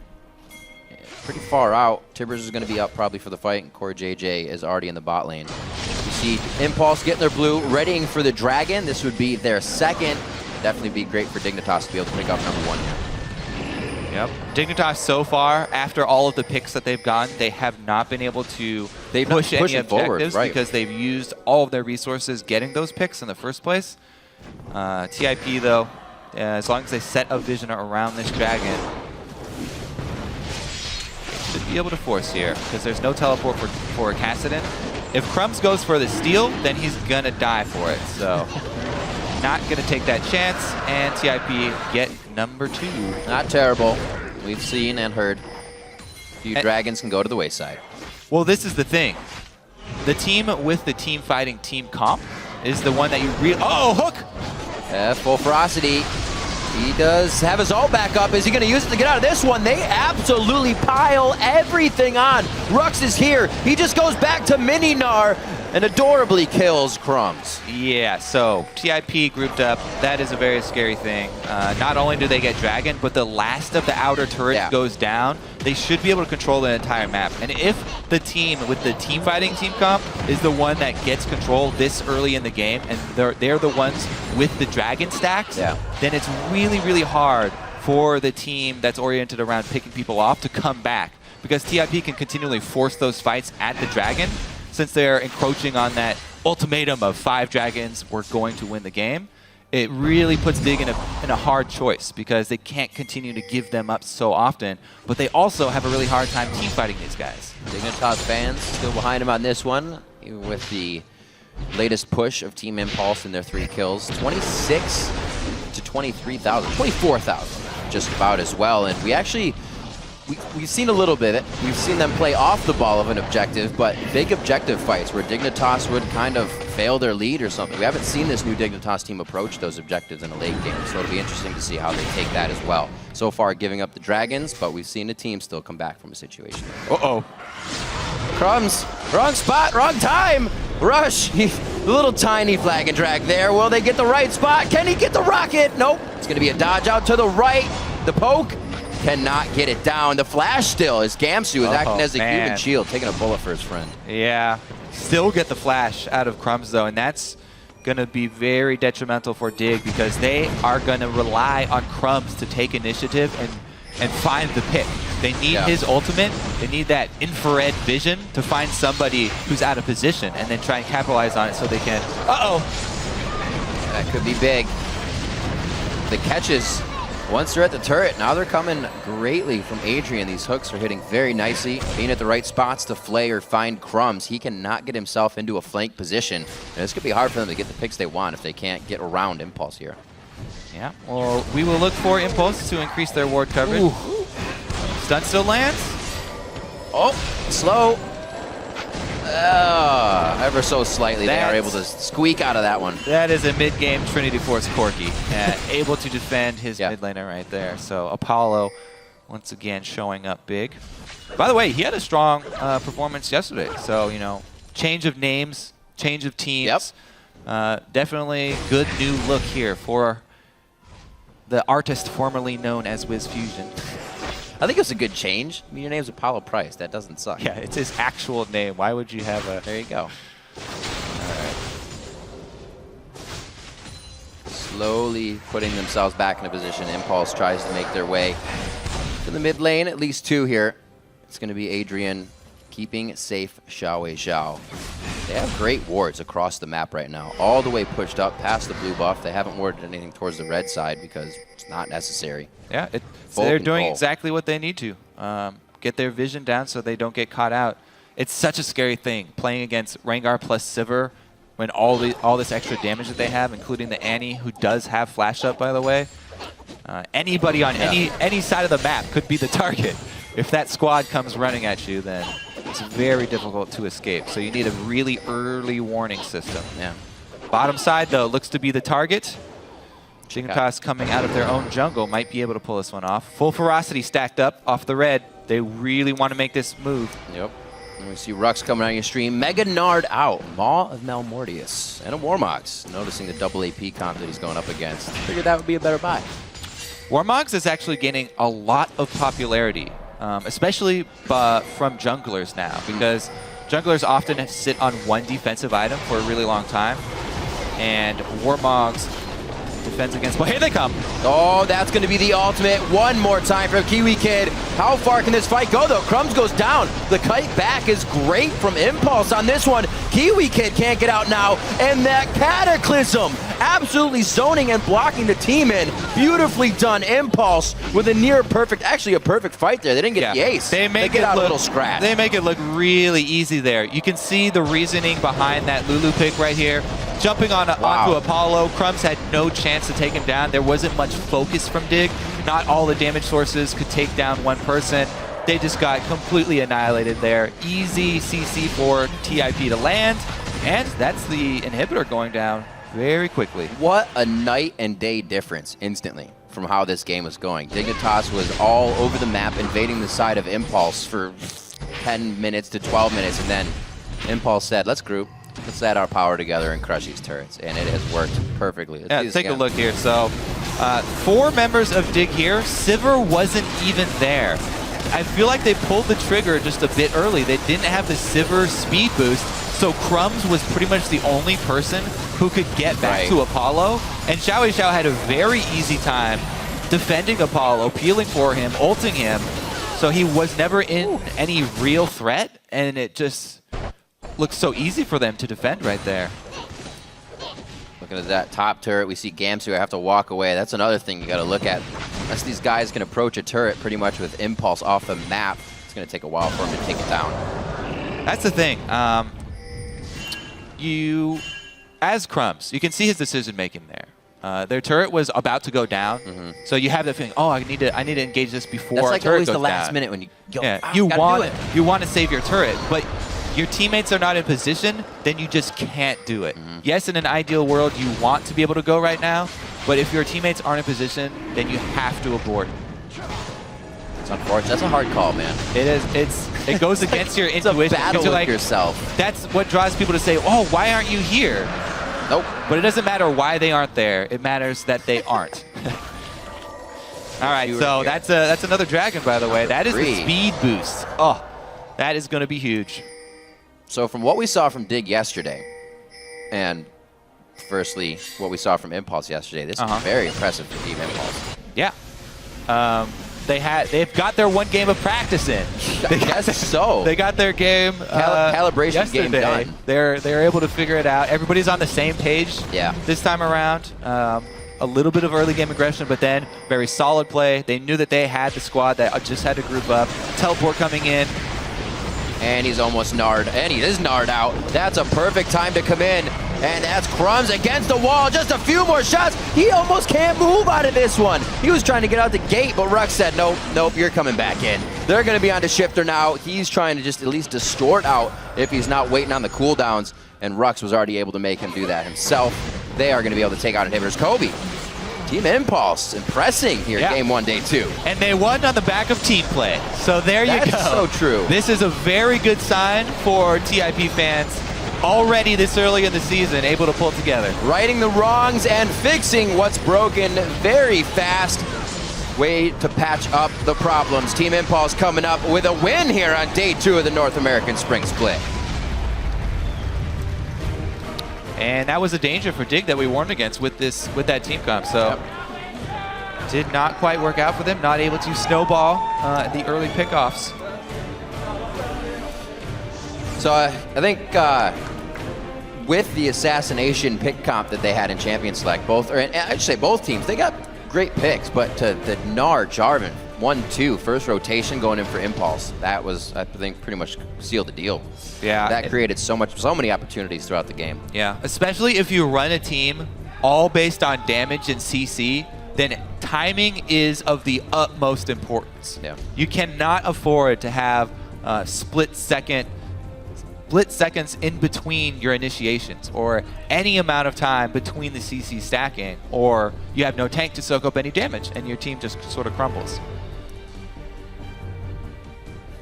Pretty far out. Tibbers is going to be up probably for the fight, and Core JJ is already in the bot lane. You see Impulse getting their blue, readying for the Dragon. This would be their second. Definitely be great for Dignitas to be able to pick up number 1 here. Yep. Dignitas so far, after all of the picks that they've gotten, they have not been able to push any objectives because they've used all of their resources getting those picks in the first place. TIP, though, as long as they set a vision around this Dragon, they should be able to force here because there's no teleport for Kassadin. If Crumbs goes for the steal, then he's going to die for it. So not going to take that chance, and TIP get number 2. Not terrible. We've seen and heard a few Dragons can go to the wayside. Well, this is the thing. The team with the team fighting team comp is the one that you really... Oh, hook! Full ferocity. He does have his ult back up. Is he going to use it to get out of this one? They absolutely pile everything on. Rux is here. He just goes back to Mininar and adorably kills Crumbs. Yeah, so TIP grouped up. That is a very scary thing. Not only do they get Dragon, but the last of the outer turrets goes down. They should be able to control the entire map. And if the team with the team fighting team comp is the one that gets control this early in the game, and they're the ones with the Dragon stacks, then it's really, really hard for the team that's oriented around picking people off to come back. Because TIP can continually force those fights at the Dragon, since they're encroaching on that ultimatum of 5 Dragons, we're going to win the game. It really puts Dig in a hard choice because they can't continue to give them up so often, but they also have a really hard time team fighting these guys. Dignitas fans still behind him on this one, even with the latest push of Team Impulse in their 3 kills. 26 to 23,000, 24,000 just about as well. And we actually... We've seen a little bit of it. We've seen them play off the ball of an objective, but big objective fights where Dignitas would kind of fail their lead or something. We haven't seen this new Dignitas team approach those objectives in a late game, so it'll be interesting to see how they take that as well. So far, giving up the Dragons, but we've seen the team still come back from a situation. Uh-oh. Crumbs, wrong spot, wrong time. Rush, a little tiny flag and drag there. Will they get the right spot? Can he get the rocket? Nope. It's going to be a dodge out to the right. The poke. Cannot get it down. The flash still is Gamsu is acting as a human shield, taking a bullet for his friend. Yeah, still get the flash out of Crumbs though, and that's going to be very detrimental for Dig because they are going to rely on Crumbs to take initiative and find the pick. They need his ultimate. They need that infrared vision to find somebody who's out of position and then try and capitalize on it so they can... Uh-oh! That could be big. The catches... Once they're at the turret, now they're coming greatly from Adrian. These hooks are hitting very nicely, being at the right spots to flay or find Crumbs. He cannot get himself into a flank position. And this could be hard for them to get the picks they want if they can't get around Impulse here. Yeah, well, we will look for Impulse to increase their ward coverage. Ooh. Stun still lands. Oh, slow. Ever so slightly, they are able to squeak out of that one. That is a mid-game Trinity Force Corki, able to defend his mid laner right there. So Apollo, once again, showing up big. By the way, he had a strong performance yesterday. So, you know, change of names, change of teams. Definitely good new look here for the artist formerly known as Wiz Fusion. I think it's a good change. I mean, your name's Apollo Price. That doesn't suck. Yeah, it's his actual name. Why would you have a... There you go. All right. Slowly putting themselves back in a position. Impulse tries to make their way to the mid lane. At least 2 here. It's going to be Adrian keeping safe Xiao Wei Xiao. They have great wards across the map right now, all the way pushed up past the blue buff. They haven't warded anything towards the red side because it's not necessary. Yeah, they're doing exactly what they need to. Get their vision down so they don't get caught out. It's such a scary thing, playing against Rengar plus Sivir when all this extra damage that they have, including the Annie, who does have flash up, by the way. Anybody on any side of the map could be the target. If that squad comes running at you, then it's very difficult to escape. So you need a really early warning system. Yeah. Bottom side, though, looks to be the target. Dignitas coming out of their own jungle might be able to pull this one off. Full ferocity stacked up off the red. They really want to make this move. Yep. And we see Rux coming on your stream. Mega Nard out. Maw of Malmortius. And a Warmox. Noticing the double AP comp that he's going up against. Figured that would be a better buy. Warmox is actually gaining a lot of popularity, especially from junglers now, because junglers often sit on one defensive item for a really long time, and Warmox defends against... Well, here they come. Oh, that's going to be the ultimate. One more time from Kiwi Kid. How far can this fight go, though? Crumbs goes down. The kite back is great from Impulse on this one. Kiwi Kid can't get out now. And that Cataclysm absolutely zoning and blocking the team in. Beautifully done. Impulse with a near perfect, actually a perfect fight there. They didn't get the ace. They get out a little scratch. They make it look really easy there. You can see the reasoning behind that Lulu pick right here. Jumping onto Apollo, Crumbs had no chance to take him down. There wasn't much focus from Dig. Not all the damage sources could take down one person. They just got completely annihilated there. Easy CC for TIP to land, and that's the inhibitor going down very quickly. What a night and day difference instantly from how this game was going. Dignitas was all over the map, invading the side of Impulse for 10 minutes to 12 minutes, and then Impulse said, let's group. Let's add our power together and crush these turrets, and it has worked perfectly. Let's take a look here. So, 4 members of Dig here. Sivir wasn't even there. I feel like they pulled the trigger just a bit early. They didn't have the Sivir speed boost, so Crumbs was pretty much the only person who could get back to Apollo, and Xiao Xiao had a very easy time defending Apollo, peeling for him, ulting him, so he was never in any real threat, and it just looks so easy for them to defend right there. Looking at that top turret, we see Gamsu have to walk away. That's another thing you got to look at. Unless these guys can approach a turret pretty much with Impulse off the map, it's going to take a while for them to take it down. That's the thing. As Crumbs, you can see his decision making there. Their turret was about to go down, so you have that feeling. Oh, I need to engage this before That's our like turret always goes the last down. minute when you go. You want to save your turret, but your teammates are not in position, then you just can't do it. Yes, in an ideal world, you want to be able to go right now, but if your teammates aren't in position, then you have to abort. It's unfortunate. That's a hard call, man. It is. It goes against your intuition. It's a battle with like, yourself. That's what draws people to say, oh, why aren't you here? Nope. But it doesn't matter why they aren't there. It matters that they aren't. All right, so that's another dragon, by the way. That is the speed boost. Oh, that is going to be huge. So from what we saw from Dig yesterday, and firstly, what we saw from Impulse yesterday, this is very impressive for Team Impulse. Yeah. They've got their one game of practice in. I guess so. They got their game calibration yesterday. game done. They're able to figure it out. Everybody's on the same page. Yeah. This time around. A little bit of early game aggression, but then very solid play. They knew that they had the squad that just had to group up. Teleport coming in. And he's almost Nard. And he is Nard out. That's a perfect time to come in. And that's Crumbs against the wall. Just a few more shots. He almost can't move out of this one. He was trying to get out the gate, but Rux said, nope, you're coming back in. They're going to be on to Shifter now. He's trying to just at least distort out if he's not waiting on the cooldowns. And Rux was already able to make him do that himself. They are going to be able to take out inhibitors. Kobe. Team Impulse impressing here game 1, day 2. And they won on the back of team play. So there you go. That's so true. This is a very good sign for TIP fans. Already this early in the season, able to pull together. Righting the wrongs and fixing what's broken very fast. Way to patch up the problems. Team Impulse coming up with a win here on day 2 of the North American Spring Split. And that was a danger for Dig that we warned against with that team comp. So did not quite work out for them. Not able to snowball the early pickoffs. So I think with the assassination pick comp that they had in Champion Select, I should say both teams, they got great picks, but to the Gnar Jarvan 1-2 first rotation going in for Impulse, that was, I think, pretty much sealed the deal. Yeah. That created so many opportunities throughout the game. Yeah, especially if you run a team all based on damage and CC, then timing is of the utmost importance. Yeah. You cannot afford to have split seconds in between your initiations, or any amount of time between the CC stacking, or you have no tank to soak up any damage and your team just sort of crumbles.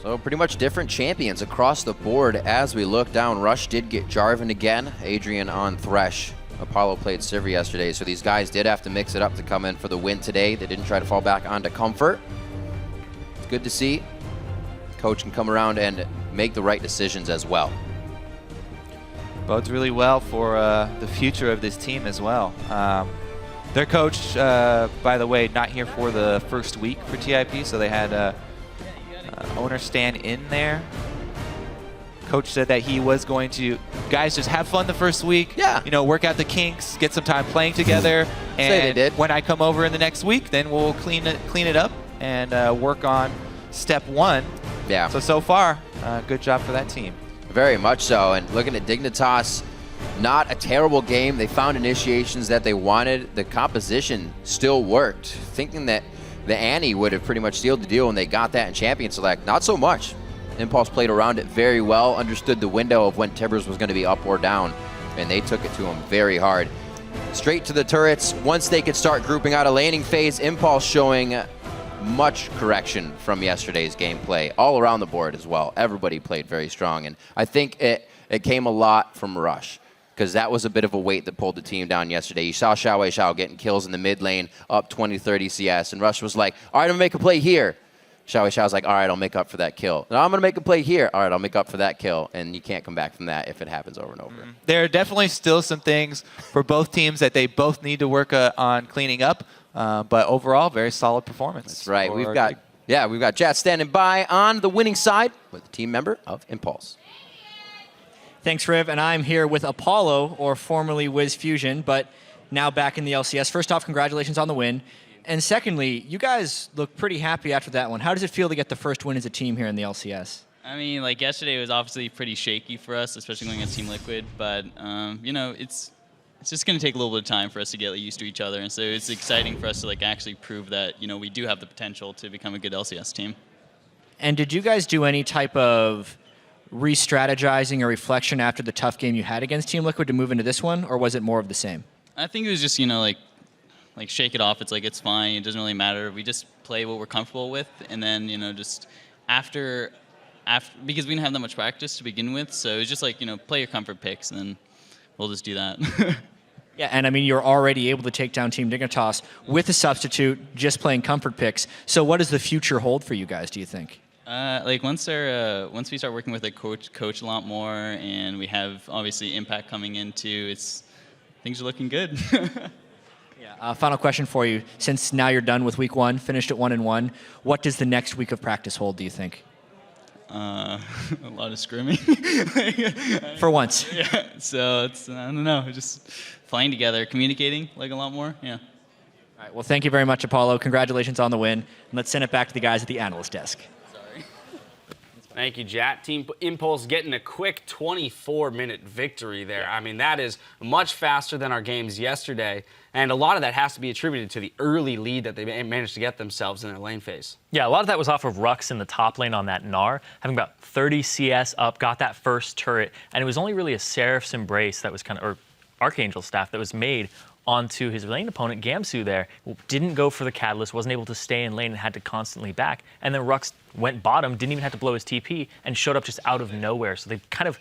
So pretty much different champions across the board as we look down. Rush did get Jarvan again, Adrian on Thresh. Apollo played Sivir yesterday, so these guys did have to mix it up to come in for the win today. They didn't try to fall back onto Comfort. It's good to see. Coach can come around and make the right decisions as well. Bodes really well for the future of this team as well. Their coach, by the way, not here for the first week for TIP, so they had owner stand in there. Coach said that he was going to, guys, just have fun the first week. Yeah. You know, work out the kinks, get some time playing together. And Say they did. when I come over in the next week, then we'll clean it up and work on step one. Yeah. So far, good job for that team. Very much so. And looking at Dignitas, not a terrible game. They found initiations that they wanted. The composition still worked. Thinking that the Annie would have pretty much sealed the deal when they got that in Champion Select. Not so much. Impulse played around it very well, understood the window of when Tibbers was going to be up or down, and they took it to him very hard. Straight to the turrets. Once they could start grouping out a laning phase, Impulse showing much correction from yesterday's gameplay all around the board as well. Everybody played very strong, and I think it came a lot from Rush, because that was a bit of a weight that pulled the team down yesterday. You saw Xiao getting kills in the mid lane, up 20-30 CS, and Rush was like, all right, I'm going to make a play here. Xiao's like, all right, I'll make up for that kill. Now I'm going to make a play here. All right, I'll make up for that kill. And you can't come back from that if it happens over and over. There are definitely still some things for both teams that they both need to work on cleaning up. But overall, very solid performance. That's right. We've got Jat standing by on the winning side with a team member of Impulse. Thanks, Riv. And I'm here with Apollo, or formerly Wiz Fusion, but now back in the LCS. First off, congratulations on the win. And secondly, you guys look pretty happy after that one. How does it feel to get the first win as a team here in the LCS? I mean, like, yesterday was obviously pretty shaky for us, especially going against Team Liquid. But, you know, it's just going to take a little bit of time for us to get used to each other. And so it's exciting for us to, actually prove that, you know, we do have the potential to become a good LCS team. And did you guys do any type of re-strategizing or reflection after the tough game you had against Team Liquid to move into this one, or was it more of the same? I think it was just, you know, like shake it off. It's it's fine. It doesn't really matter. We just play what we're comfortable with, and then, you know, just after because we didn't have that much practice to begin with, so it's just you know, play your comfort picks, and then we'll just do that. Yeah, and I mean, you're already able to take down Team Dignitas with a substitute, just playing comfort picks. So what does the future hold for you guys, do you think? Once we start working with a coach a lot more, and we have obviously Impact coming in too, things are looking good. Final question for you. Since now you're done with week one, finished at 1-1, what does the next week of practice hold, do you think? A lot of scrimming. For once. Yeah, so it's, I don't know, just playing together, communicating a lot more, yeah. All right, well, thank you very much, Apollo. Congratulations on the win. And let's send it back to the guys at the analyst desk. Thank you, Jat. Team Impulse getting a quick 24-minute victory there. I mean, that is much faster than our games yesterday, and a lot of that has to be attributed to the early lead that they managed to get themselves in their lane phase. Yeah, a lot of that was off of Rux in the top lane on that Gnar, having about 30 CS up, got that first turret, and it was only really a Seraph's Embrace that was or Archangel Staff that was made onto his lane opponent, Gamsu there. Didn't go for the Catalyst, wasn't able to stay in lane and had to constantly back. And then Rux went bottom, didn't even have to blow his TP, and showed up just out of nowhere. So they kind of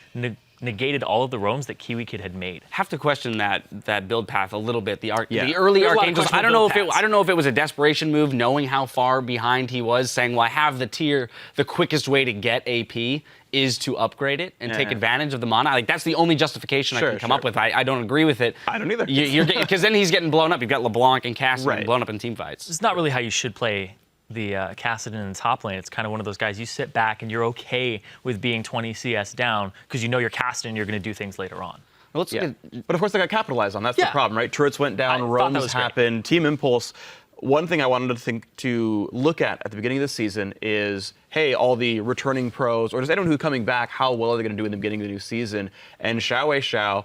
negated all of the roams that Kiwi Kid had made. Have to question that build path a little bit. The early There's Archangels. I don't know if it was a desperation move, knowing how far behind he was, saying, well, I have the tier. The quickest way to get AP is to upgrade it and take advantage of the mana. That's the only justification I can come up with. I don't agree with it. I don't either. Because then he's getting blown up. You've got LeBlanc and Cassidy getting blown up in team fights. It's not really how you should play the Cassidy in the top lane. It's kind of one of those guys, you sit back and you're okay with being 20 CS down because you know you're Cassidy and you're going to do things later on. Let's But of course, they got capitalized on. That's the problem, right? Turrets went down, I thought that roams was great. happened, Team Impulse. One thing I wanted to look at the beginning of the season is, hey, all the returning pros, or just anyone who's coming back, how well are they going to do in the beginning of the new season? And Xiao,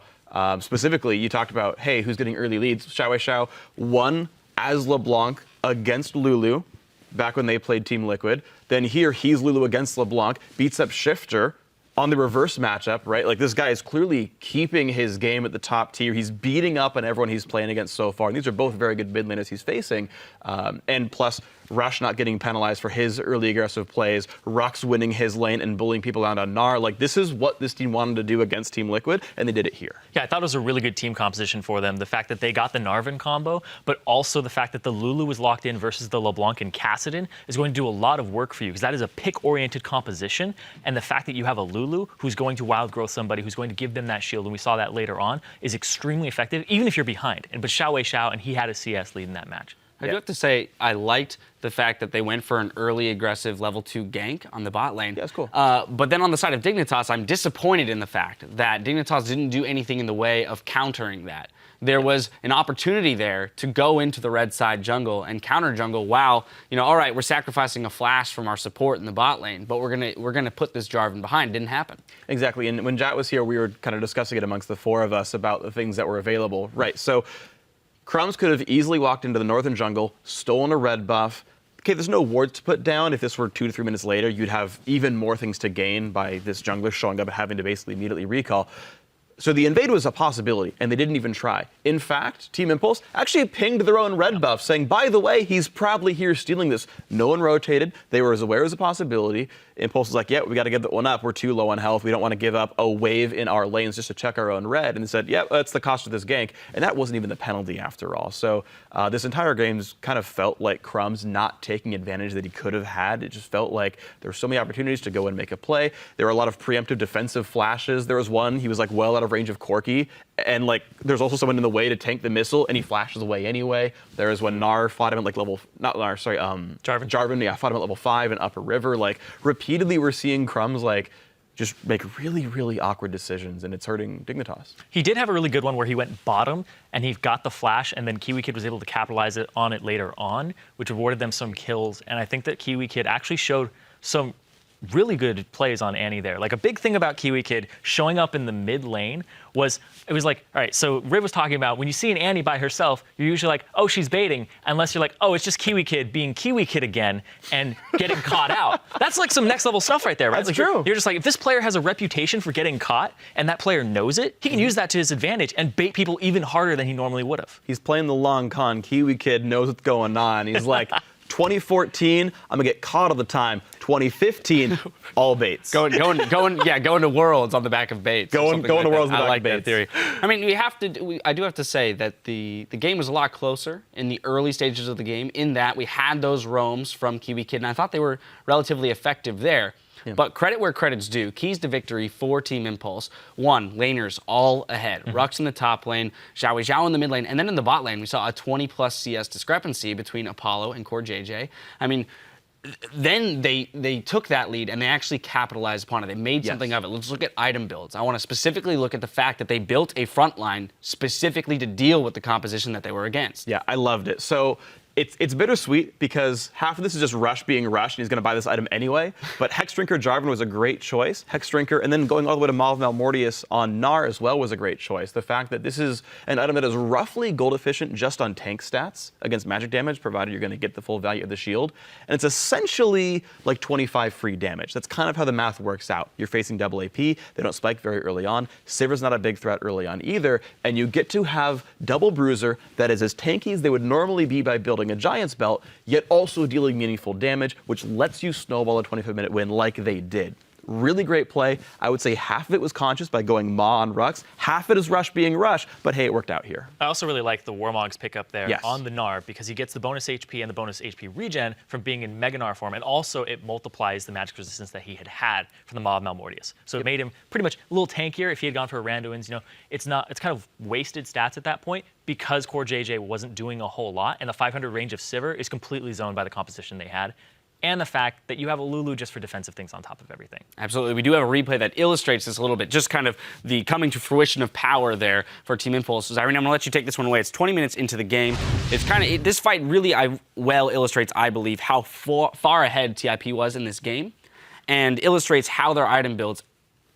specifically, you talked about, hey, who's getting early leads? Xiao won as LeBlanc against Lulu back when they played Team Liquid. Then here, he's Lulu against LeBlanc, beats up Shifter on the reverse matchup, right? Like, this guy is clearly keeping his game at the top tier. He's beating up on everyone he's playing against so far. And these are both very good mid laners he's facing. And plus, Rush not getting penalized for his early aggressive plays, Rux winning his lane and bullying people around on Gnar. Like, this is what this team wanted to do against Team Liquid, and they did it here. Yeah, I thought it was a really good team composition for them. The fact that they got the Narvin combo, but also the fact that the Lulu was locked in versus the LeBlanc and Kassadin is going to do a lot of work for you, because that is a pick-oriented composition. And the fact that you have a Lulu who's going to wild growth somebody, who's going to give them that shield, and we saw that later on, is extremely effective, even if you're behind. But Xiao, and he had a CS lead in that match. I do have to say, I liked the fact that they went for an early aggressive level 2 gank on the bot lane. Yeah, that's cool. But then on the side of Dignitas, I'm disappointed in the fact that Dignitas didn't do anything in the way of countering that. There was an opportunity there to go into the red side jungle and counter jungle while, all right, we're sacrificing a flash from our support in the bot lane, but we're gonna put this Jarvan behind. Didn't happen. Exactly, and when Jat was here, we were kind of discussing it amongst the four of us about the things that were available. Right, so Crumbs could have easily walked into the northern jungle, stolen a red buff. Okay, there's no wards to put down. If this were 2 to 3 minutes later, you'd have even more things to gain by this jungler showing up and having to basically immediately recall. So the invade was a possibility, and they didn't even try. In fact, Team Impulse actually pinged their own red buff, saying, by the way, he's probably here stealing this. No one rotated. They were as aware as a possibility. Impulse was like, yeah, we got to give that one up. We're too low on health. We don't want to give up a wave in our lanes just to check our own red. And they said, yeah, that's the cost of this gank. And that wasn't even the penalty after all. So this entire game kind of felt like Crumbs not taking advantage that he could have had. It just felt like there were so many opportunities to go and make a play. There were a lot of preemptive defensive flashes. There was one, he was like well out of range of Corki. And like, there's also someone in the way to tank the missile, and he flashes away anyway. There was when Gnar fought him at like Jarvan, yeah, fought him at level 5 in Upper River. Like, repeatedly we're seeing Crumbs like just make really, really awkward decisions, and it's hurting Dignitas. He did have a really good one where he went bottom, and he got the flash, and then Kiwi Kid was able to capitalize on it later on, which rewarded them some kills. And I think that Kiwi Kid actually showed some really good plays on Annie there. Like, a big thing about Kiwi Kid showing up in the mid lane was, it was like, all right, so Riv was talking about when you see an Annie by herself, you're usually like, oh, she's baiting, unless you're like, oh, it's just Kiwi Kid being Kiwi Kid again and getting caught out. That's like some next level stuff right there, right? That's like, true. You're just like, if this player has a reputation for getting caught and that player knows it, he can use that to his advantage and bait people even harder than he normally would have. He's playing the long con. Kiwi Kid knows what's going on. He's like, 2014, I'm gonna get caught all the time. 2015, all baits. Going to Worlds on the back of baits. Going to Worlds on the back I like of baits. that theory. I mean, I do have to say that the game was a lot closer in the early stages of the game, in that we had those roams from Kiwi Kid, and I thought they were relatively effective there. Yeah. But credit where credit's due. Keys to victory for Team Impulse. One, laners all ahead. Rux in the top lane, Xiao in the mid lane, and then in the bot lane, we saw a 20+ CS discrepancy between Apollo and Core JJ. I mean, then they took that lead and they actually capitalized upon it. They made something of it. Let's look at item builds. I want to specifically look at the fact that they built a front line specifically to deal with the composition that they were against. Yeah, I loved it. So it's bittersweet because half of this is just Rush being Rush, and he's going to buy this item anyway. But Hex Drinker Jarvan was a great choice. Hex Drinker, and then going all the way to Maw of Malmortius on Gnar as well was a great choice. The fact that this is an item that is roughly gold efficient just on tank stats against magic damage, provided you're going to get the full value of the shield. And it's essentially like 25 free damage. That's kind of how the math works out. You're facing double AP. They don't spike very early on. Sivir's not a big threat early on either. And you get to have double Bruiser that is as tanky as they would normally be by building a Giant's Belt, yet also dealing meaningful damage, which lets you snowball a 25-minute win like they did. Really great play. I would say half of it was conscious by going Maw on Rux. Half of it is Rush being Rush, but hey, it worked out here. I also really like the Warmog's pickup there Yes. on the Gnar, because he gets the bonus HP and the bonus HP regen from being in Mega Gnar form, and also it multiplies the magic resistance that he had from the Maw of Malmortius. So it made him pretty much a little tankier. If he had gone for Randuin's, it's kind of wasted stats at that point because Core JJ wasn't doing a whole lot, and the 500 range of Sivir is completely zoned by the composition they had. and the fact that you have a Lulu just for defensive things on top of everything. Absolutely. We do have a replay that illustrates this a little bit, just kind of the coming to fruition of power there for Team Impulse. Irene, I'm going to let you take this one away. It's 20 minutes into the game. It's kind of, this fight really well illustrates, I believe, how far ahead TIP was in this game, and illustrates how their item builds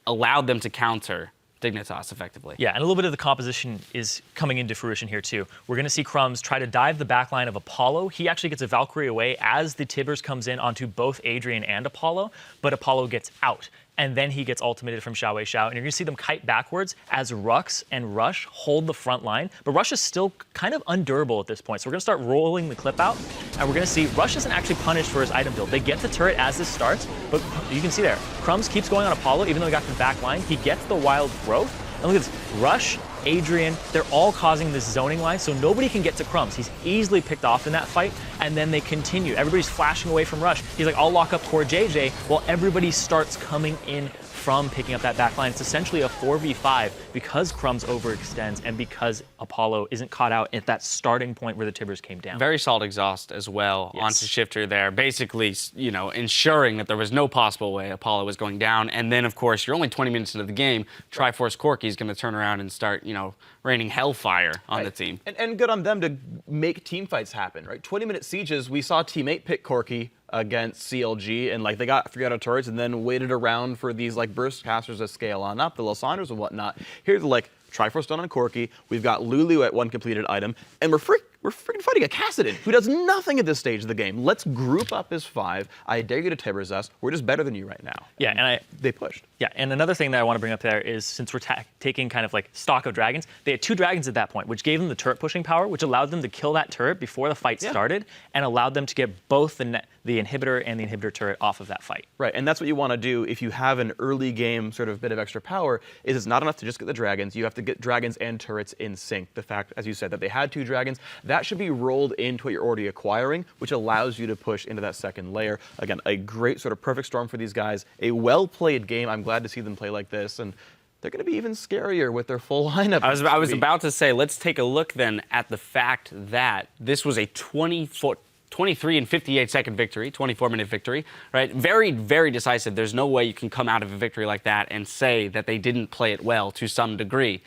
allowed them to counter Dignitas effectively. Yeah, and a little bit of the composition is coming into fruition here too. We're going to see Crumbs try to dive the backline of Apollo. He actually gets a Valkyrie away as the Tibbers comes in onto both Adrian and Apollo, but Apollo gets out. And then he gets ultimated from Xiao Wei Xiao, and you're going to see them kite backwards as Rux and Rush hold the front line. But Rush is still kind of undurable at this point, so we're going to start rolling the clip out, and we're going to see Rush isn't actually punished for his item build. They get the turret as this starts, but you can see there, Crumbs keeps going on Apollo, even though he got the back line. He gets the wild growth, and look at this, Rush, Adrian, they're all causing this zoning line, so nobody can get to Crumbs. He's easily picked off in that fight, and then they continue. Everybody's flashing away from Rush. He's like, I'll lock up toward JJ, while everybody starts coming in from picking up that back line. It's essentially a 4v5 because Crumbs overextends and because Apollo isn't caught out at that starting point where the Tibbers came down. Very solid exhaust as well onto Shifter there, basically, you know, ensuring that there was no possible way Apollo was going down. And then, of course, you're only 20 minutes into the game. Triforce Corky's going to turn around and start, you know, raining hellfire on the team. And good on them to make team fights happen, right? 20-minute sieges, we saw Team 8 pick Corky against CLG, and like they got 3 out of turrets and then waited around for these like burst casters to scale on up, the Lysandros and whatnot. Here's like Triforce done on Corky, we've got Lulu at 1 completed item, and we're freaking fighting a Kassadin who does nothing at this stage of the game. Let's group up as 5. I dare you to Tibbers us. We're just better than you right now. Yeah, and they pushed. Yeah, and another thing that I want to bring up there is since we're taking kind of like stock of dragons, they had 2 dragons at that point, which gave them the turret pushing power, which allowed them to kill that turret before the fight started, and allowed them to get both the inhibitor and the inhibitor turret off of that fight. Right, and that's what you want to do if you have an early game sort of bit of extra power, is it's not enough to just get the dragons, you have to get dragons and turrets in sync. The fact, as you said, that they had 2 dragons, that should be rolled into what you're already acquiring, which allows you to push into that second layer. Again, a great sort of perfect storm for these guys, a well-played game. I'm glad to see them play like this, and they're going to be even scarier with their full lineup. I was about to say, let's take a look then at the fact that this was a 23 and 58 second victory, 24-minute victory, right? Very, very decisive. There's no way you can come out of a victory like that and say that they didn't play it well to some degree.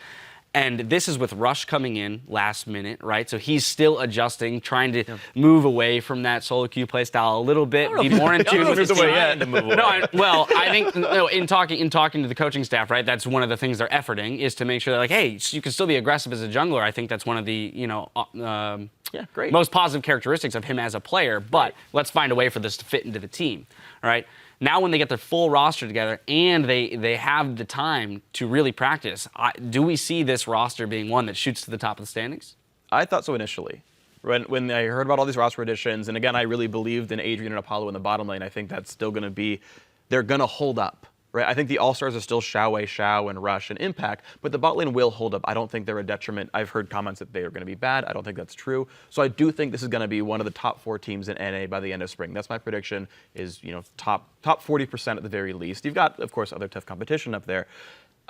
And this is with Rush coming in last minute, right? So he's still adjusting, trying to move away from that solo queue play style a little bit, be more in tune with his team. I think in talking to the coaching staff, right? That's one of the things they're efforting is to make sure that like, hey, you can still be aggressive as a jungler. I think that's one of the most positive characteristics of him as a player. But let's find a way for this to fit into the team, all right? Now when they get their full roster together and they have the time to really practice, do we see this roster being one that shoots to the top of the standings? I thought so initially. When I heard about all these roster additions, and again, I really believed in Adrian and Apollo in the bottom lane, I think that's still going to be, they're going to hold up. Right? I think the All-Stars are still Xiao Wei Xiao and Rush and Impact, but the bot lane will hold up. I don't think they're a detriment. I've heard comments that they are going to be bad. I don't think that's true. So I do think this is going to be one of the top 4 teams in NA by the end of spring. That's my prediction, is top 40% at the very least. You've got, of course, other tough competition up there.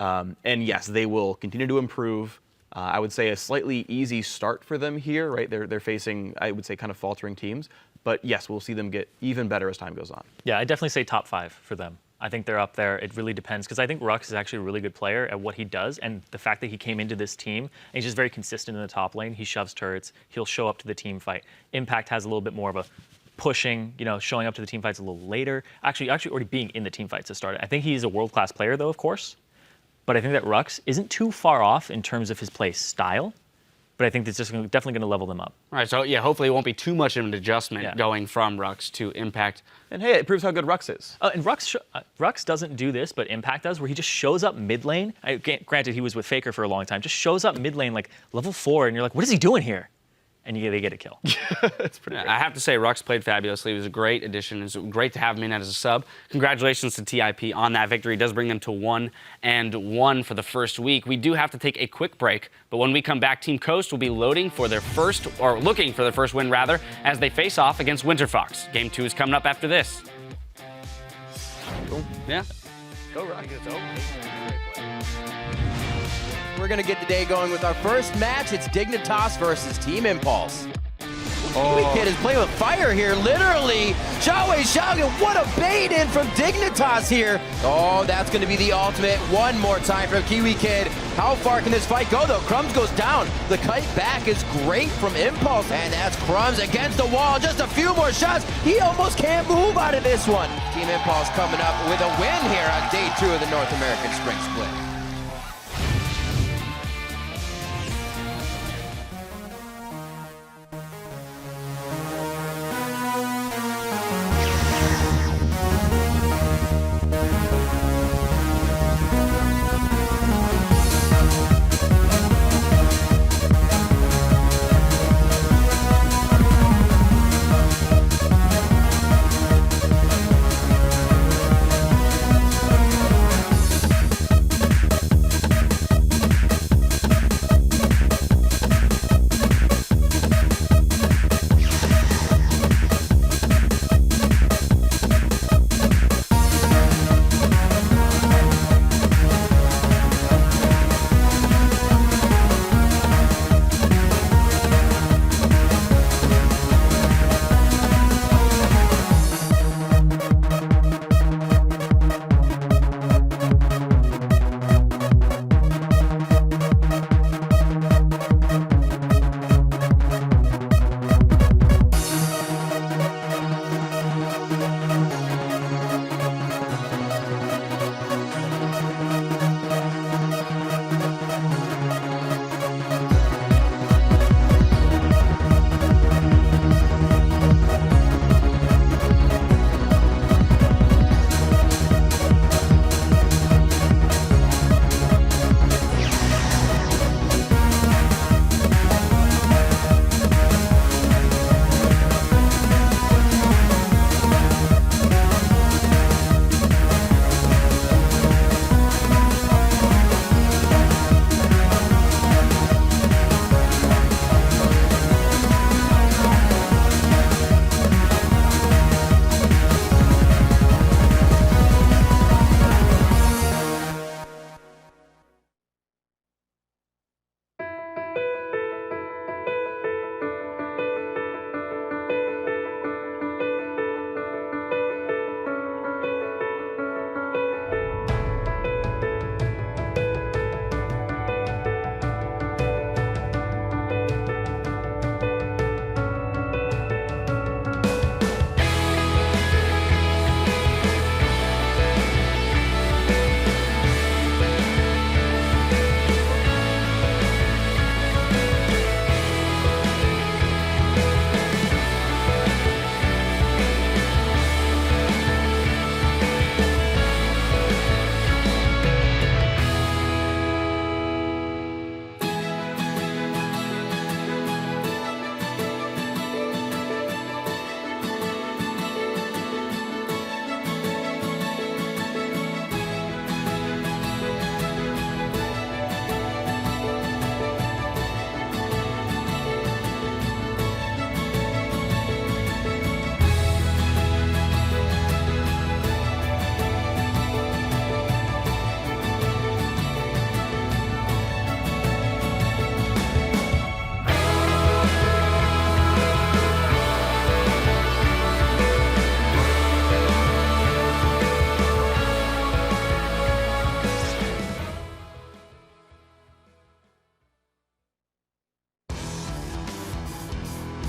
And yes, they will continue to improve. I would say a slightly easy start for them here, right? They're facing, I would say, kind of faltering teams. But yes, we'll see them get even better as time goes on. Yeah, I definitely say top 5 for them. I think they're up there. It really depends, because I think Rux is actually a really good player at what he does, and the fact that he came into this team, and he's just very consistent in the top lane. He shoves turrets. He'll show up to the team fight. Impact has a little bit more of a pushing, showing up to the team fights a little later. Actually already being in the team fights to start. I think he's a world-class player, though, of course. But I think that Rux isn't too far off in terms of his play style. But I think that's just definitely going to level them up. All right, so yeah, hopefully it won't be too much of an adjustment going from Rux to Impact. And hey, it proves how good Rux is. And Rux doesn't do this, but Impact does, where he just shows up mid lane. Granted, he was with FLICKR for a long time. Just shows up mid lane like level 4, and you're like, what is he doing here? And they get a kill. It's pretty great. I have to say, Rux played fabulously. He was a great addition. It was great to have him in as a sub. Congratulations to TIP on that victory. It does bring them to 1-1 for the first week. We do have to take a quick break, but when we come back, Team Coast will be looking for their first win, rather, as they face off against Winterfox. Game 2 is coming up after this. Cool. Yeah. Go Rux. We're going to get the day going with our first match. It's Dignitas versus Team Impulse. Kiwi Kid is playing with fire here, literally. Xiaowei Xiaogan, what a bait in from Dignitas here. Oh, that's going to be the ultimate. One more time from Kiwi Kid. How far can this fight go, though? Crumbs goes down. The kite back is great from Impulse, and that's Crumbs against the wall. Just a few more shots. He almost can't move out of this one. Team Impulse coming up with a win here on day 2 of the North American Spring Split.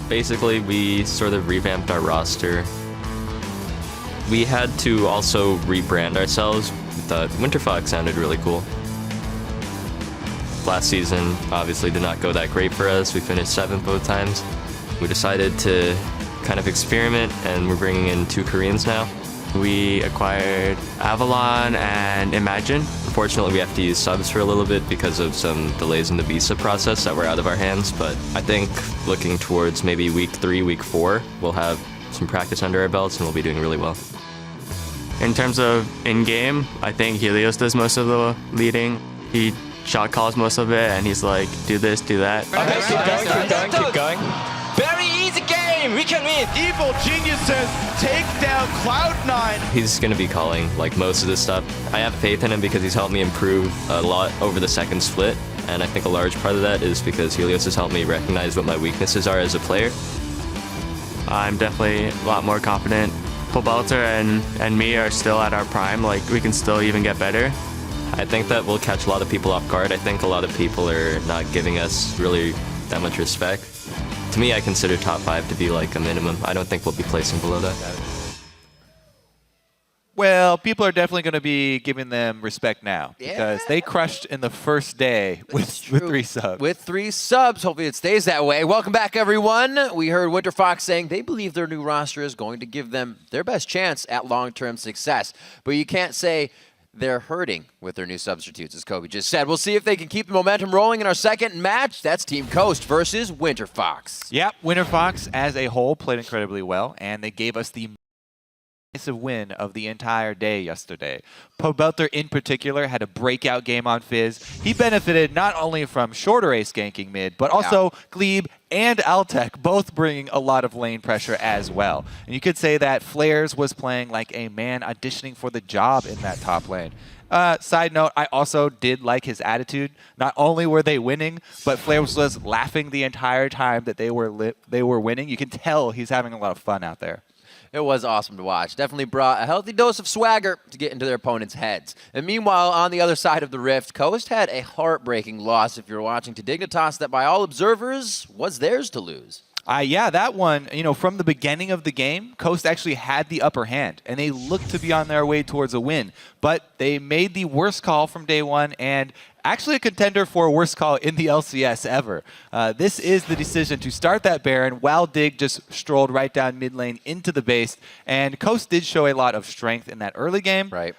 Basically, we sort of revamped our roster. We had to also rebrand ourselves. We thought Winterfox sounded really cool. Last season obviously did not go that great for us. We finished 7th both times. We decided to kind of experiment, and we're bringing in 2 Koreans now. We acquired Avalon and Imagine. Unfortunately, we have to use subs for a little bit because of some delays in the visa process that were out of our hands, but I think looking towards maybe week 3, week 4, we'll have some practice under our belts and we'll be doing really well. In terms of in-game, I think Helios does most of the leading. He shot calls most of it, and he's like, do this, do that. Okay, keep going. Very easy game, we can win. Evil Geniuses take down Cloud9. He's going to be calling like most of this stuff. I have faith in him because he's helped me improve a lot over the second split, and I think a large part of that is because Helios has helped me recognize what my weaknesses are as a player. I'm definitely a lot more confident. Pobelter and me are still at our prime. Like, we can still even get better. I think that we'll catch a lot of people off guard. I think a lot of people are not giving us really that much respect. To me, I consider top 5 to be like a minimum. I don't think we'll be placing below that. Well, people are definitely going to be giving them respect now because they crushed in the first day with 3 subs. With 3 subs. Hopefully it stays that way. Welcome back, everyone. We heard Winter Fox saying they believe their new roster is going to give them their best chance at long-term success. But you can't say they're hurting with their new substitutes, as Kobe just said. We'll see if they can keep the momentum rolling in our second match. That's Team Coast versus Winter Fox. Yep, Winter Fox as a whole played incredibly well, and they gave us the massive win of the entire day yesterday. Pobelter in particular had a breakout game on Fizz. He benefited not only from shorter ace ganking mid, but also Glebe and Altec both bringing a lot of lane pressure as well. And you could say that Flares was playing like a man auditioning for the job in that top lane. Side note, I also did like his attitude. Not only were they winning, but Flares was laughing the entire time that they were winning. You can tell he's having a lot of fun out there. It was awesome to watch. Definitely brought a healthy dose of swagger to get into their opponents' heads. And meanwhile, on the other side of the rift, Coast had a heartbreaking loss, if you're watching, to Dignitas that by all observers was theirs to lose. Yeah, that one, from the beginning of the game, Coast actually had the upper hand, and they looked to be on their way towards a win. But they made the worst call from day one, and actually a contender for a worst call in the LCS ever. This is the decision to start that Baron while Dig just strolled right down mid lane into the base. And Coast did show a lot of strength in that early game. Right.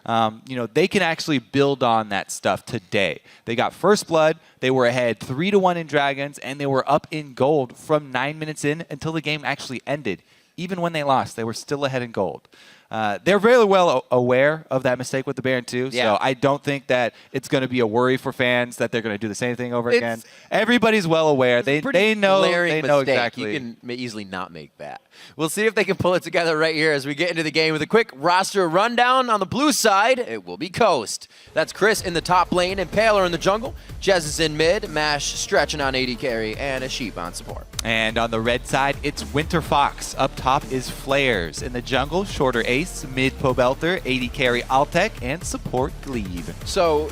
They can actually build on that stuff today. They got first blood. They were ahead 3-1 in Dragons, and they were up in gold from 9 minutes in until the game actually ended. Even when they lost, they were still ahead in gold. They're very well aware of that mistake with the Baron too, so I don't think that it's going to be a worry for fans that they're going to do the same thing over again. Everybody's well aware. They know exactly. You can easily not make that. We'll see if they can pull it together right here as we get into the game with a quick roster rundown. On the blue side, it will be Coast. That's Chris in the top lane and Paler in the jungle. Jez is in mid, Mash stretching on AD carry, and a Sheep on support. And on the red side, it's Winter Fox. Up top is Flares. In the jungle, Shorter Ace, mid Pobelter, AD carry Altec, and support Glebe. So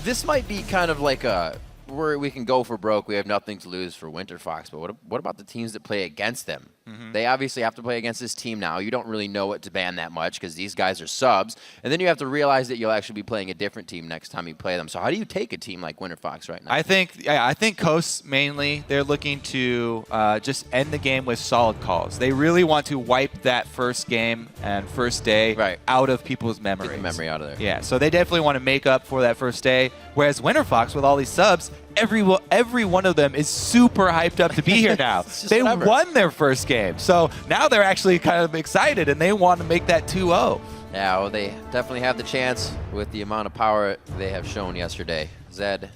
this might be kind of like where we can go for broke. We have nothing to lose for Winter Fox, but what about the teams that play against them? They obviously have to play against this team now. You don't really know what to ban that much because these guys are subs. And then you have to realize that you'll actually be playing a different team next time you play them. So how do you take a team like Winter Fox right now? I think Coast mainly, they're looking to just end the game with solid calls. They really want to wipe that first game and first day out of people's memories. Get the memory out of there. Yeah, so they definitely want to make up for that first day. Whereas Winter Fox, with all these subs, every one of them is super hyped up to be here now. They won their first game. So now they're actually kind of excited, and they want to make that 2-0. Yeah, well, they definitely have the chance with the amount of power they have shown yesterday. Zed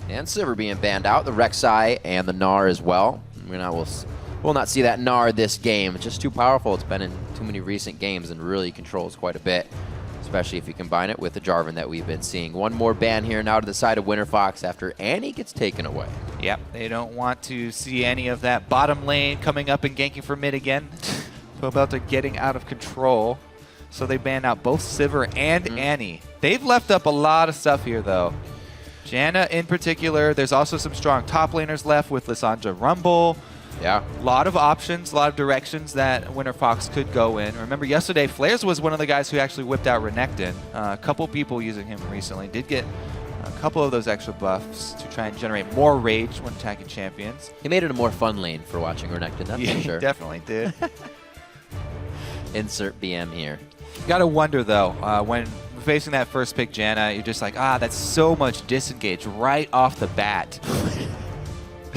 and Sivir being banned out, the Rek'Sai and the Gnar as well. We'll not see that Gnar this game. It's just too powerful. It's been in too many recent games and really controls quite a bit, especially if you combine it with the Jarvan that we've been seeing. One more ban here now to the side of Winter Fox after Annie gets taken away. Yep, they don't want to see any of that bottom lane coming up and ganking for mid again. Pobelter getting out of control. So they ban out both Sivir and Annie. They've left up a lot of stuff here, though. Janna in particular. There's also some strong top laners left with Lissandra Rumble. Yeah. A lot of options, a lot of directions that Winter Fox could go in. Remember, yesterday, Flares was one of the guys who actually whipped out Renekton. A couple people using him recently did get a couple of those extra buffs to try and generate more rage when attacking champions. He made it a more fun lane for watching Renekton, that's for sure. He definitely did. Insert BM here. You gotta wonder, though, when facing that first pick Janna, you're just like, that's so much disengage right off the bat.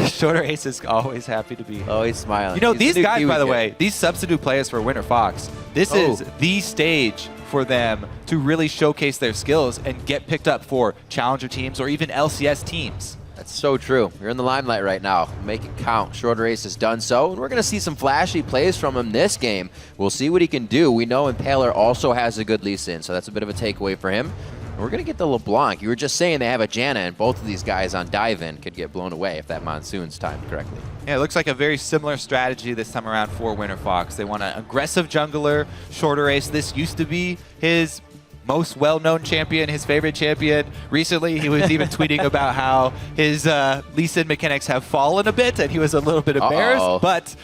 Shorter Ace is always happy to be. Always smiling. You know, these guys, by the way, these substitute players for Winter Fox, this is the stage for them to really showcase their skills and get picked up for challenger teams or even LCS teams. That's so true. You're in the limelight right now. Make it count. Shorter Ace has done so, and we're going to see some flashy plays from him this game. We'll see what he can do. We know Impaler also has a good Lee Sin, so that's a bit of a takeaway for him. We're going to get the LeBlanc. You were just saying they have a Janna, and both of these guys on dive-in could get blown away if that Monsoon's timed correctly. Yeah, it looks like a very similar strategy this time around for Winter Fox. They want an aggressive jungler, shorter ace. This used to be his most well-known champion, his favorite champion. Recently, he was even tweeting about how his Lee Sin mechanics have fallen a bit, and he was a little bit embarrassed. But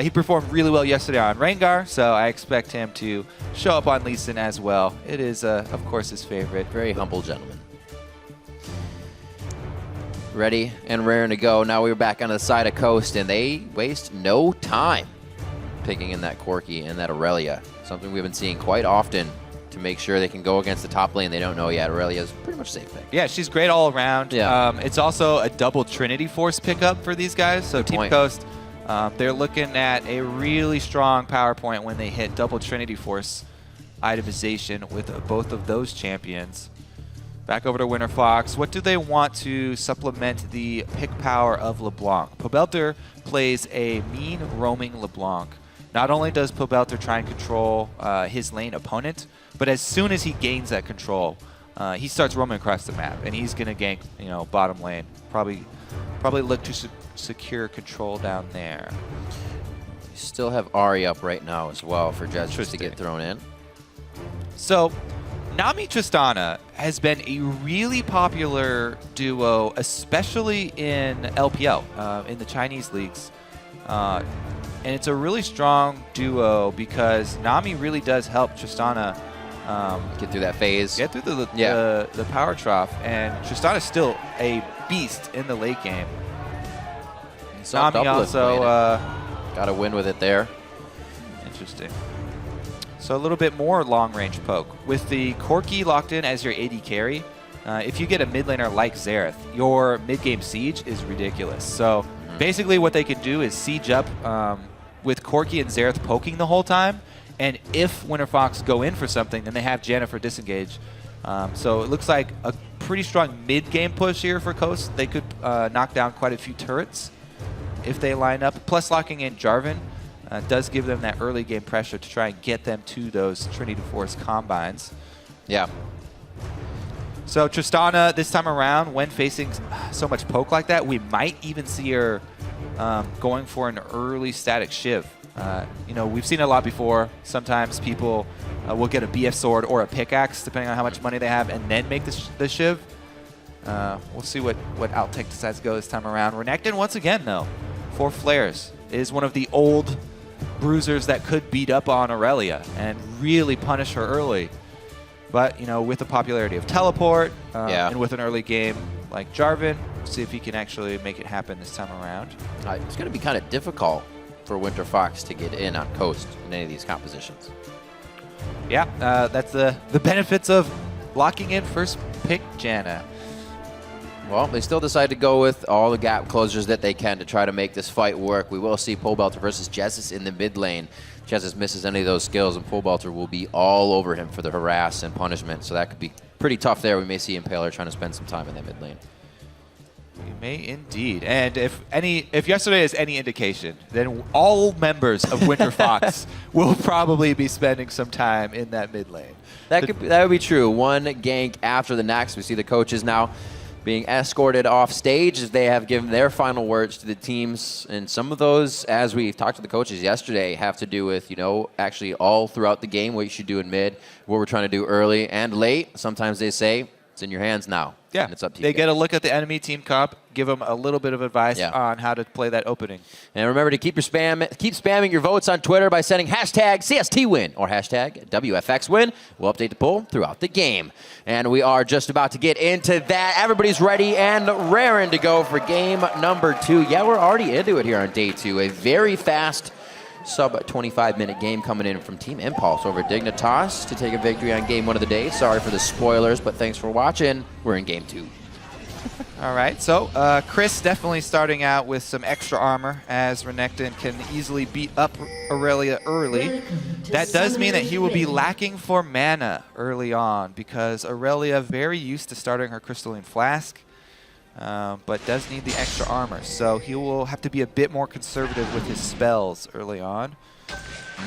he performed really well yesterday on Rengar, so I expect him to show up on Lee Sin as well. It is, of course, his favorite. Very humble gentleman. Ready and raring to go. Now we're back on the side of Coast, and they waste no time picking in that Corki and that Aurelia, something we've been seeing quite often to make sure they can go against the top lane they don't know yet. Aurelia's pretty much safe pick. Yeah, she's great all around. Yeah. It's also a double Trinity Force pickup for these guys. So Team Coast, they're looking at a really strong power point when they hit double Trinity Force itemization with both of those champions. Back over to Winter Fox. What do they want to supplement the pick power of LeBlanc? Pobelter plays a mean roaming LeBlanc. Not only does Pobelter try and control his lane opponent, but as soon as he gains that control, he starts roaming across the map, and he's going to gank, bottom lane. Probably look to secure control down there. You still have Ahri up right now as well for Judges to get thrown in. So, Nami Tristana has been a really popular duo, especially in LPL, in the Chinese leagues. And it's a really strong duo because Nami really does help Tristana get through that phase. Get through the power trough. And Tristana's still a beast in the late game. Nami also got a win with it there. Interesting. So a little bit more long-range poke. With the Corki locked in as your AD carry, if you get a mid laner like Xerath, your mid-game siege is ridiculous. So basically what they can do is siege up with Corki and Xerath poking the whole time, and if Winter Fox go in for something, then they have Janna for disengage. So it looks like a pretty strong mid-game push here for Coast. They could knock down quite a few turrets if they line up. Plus locking in Jarvan does give them that early game pressure to try and get them to those Trinity Force combines. Yeah. So Tristana, this time around, when facing so much poke like that, we might even see her going for an early static Shiv. We've seen it a lot before. Sometimes people will get a BF sword or a pickaxe, depending on how much money they have, and then make the Shiv. We'll see what Outtech decides to go this time around. Renekton, once again, though, 4 flares, is one of the old bruisers that could beat up on Aurelia and really punish her early. But, with the popularity of Teleport and with an early game like Jarvan, see if he can actually make it happen this time around. It's going to be kind of difficult for Winter Fox to get in on Coast in any of these compositions. Yeah, that's the benefits of locking in first pick Janna. Well, they still decide to go with all the gap closures that they can to try to make this fight work. We will see Pobelter versus Jesus in the mid lane. Jesus misses any of those skills, and Pobelter will be all over him for the harass and punishment. So that could be pretty tough there. We may see Impaler trying to spend some time in that mid lane. We may indeed. And if yesterday is any indication, then all members of Winter Fox will probably be spending some time in that mid lane. That would be true. One gank after the next. We see the coaches now being escorted off stage as they have given their final words to the teams. And some of those, as we talked to the coaches yesterday, have to do with, actually all throughout the game, what you should do in mid, what we're trying to do early and late. Sometimes they say, it's in your hands now. Yeah, and it's up to you. They get a look at the enemy team comp, give them a little bit of advice on how to play that opening. And remember to keep spamming your votes on Twitter by sending hashtag CSTWin or hashtag WFXWin. We'll update the poll throughout the game. And we are just about to get into that. Everybody's ready and raring to go for game number 2. Yeah, we're already into it here on day 2. A very fast sub-25-minute game coming in from Team Impulse over Dignitas to take a victory on game 1 of the day. Sorry for the spoilers, but thanks for watching. We're in game 2. All right, so Chris definitely starting out with some extra armor as Renekton can easily beat up Aurelia early. That does mean that he will be lacking for mana early on because Aurelia very used to starting her Crystalline Flask, but does need the extra armor. So he will have to be a bit more conservative with his spells early on.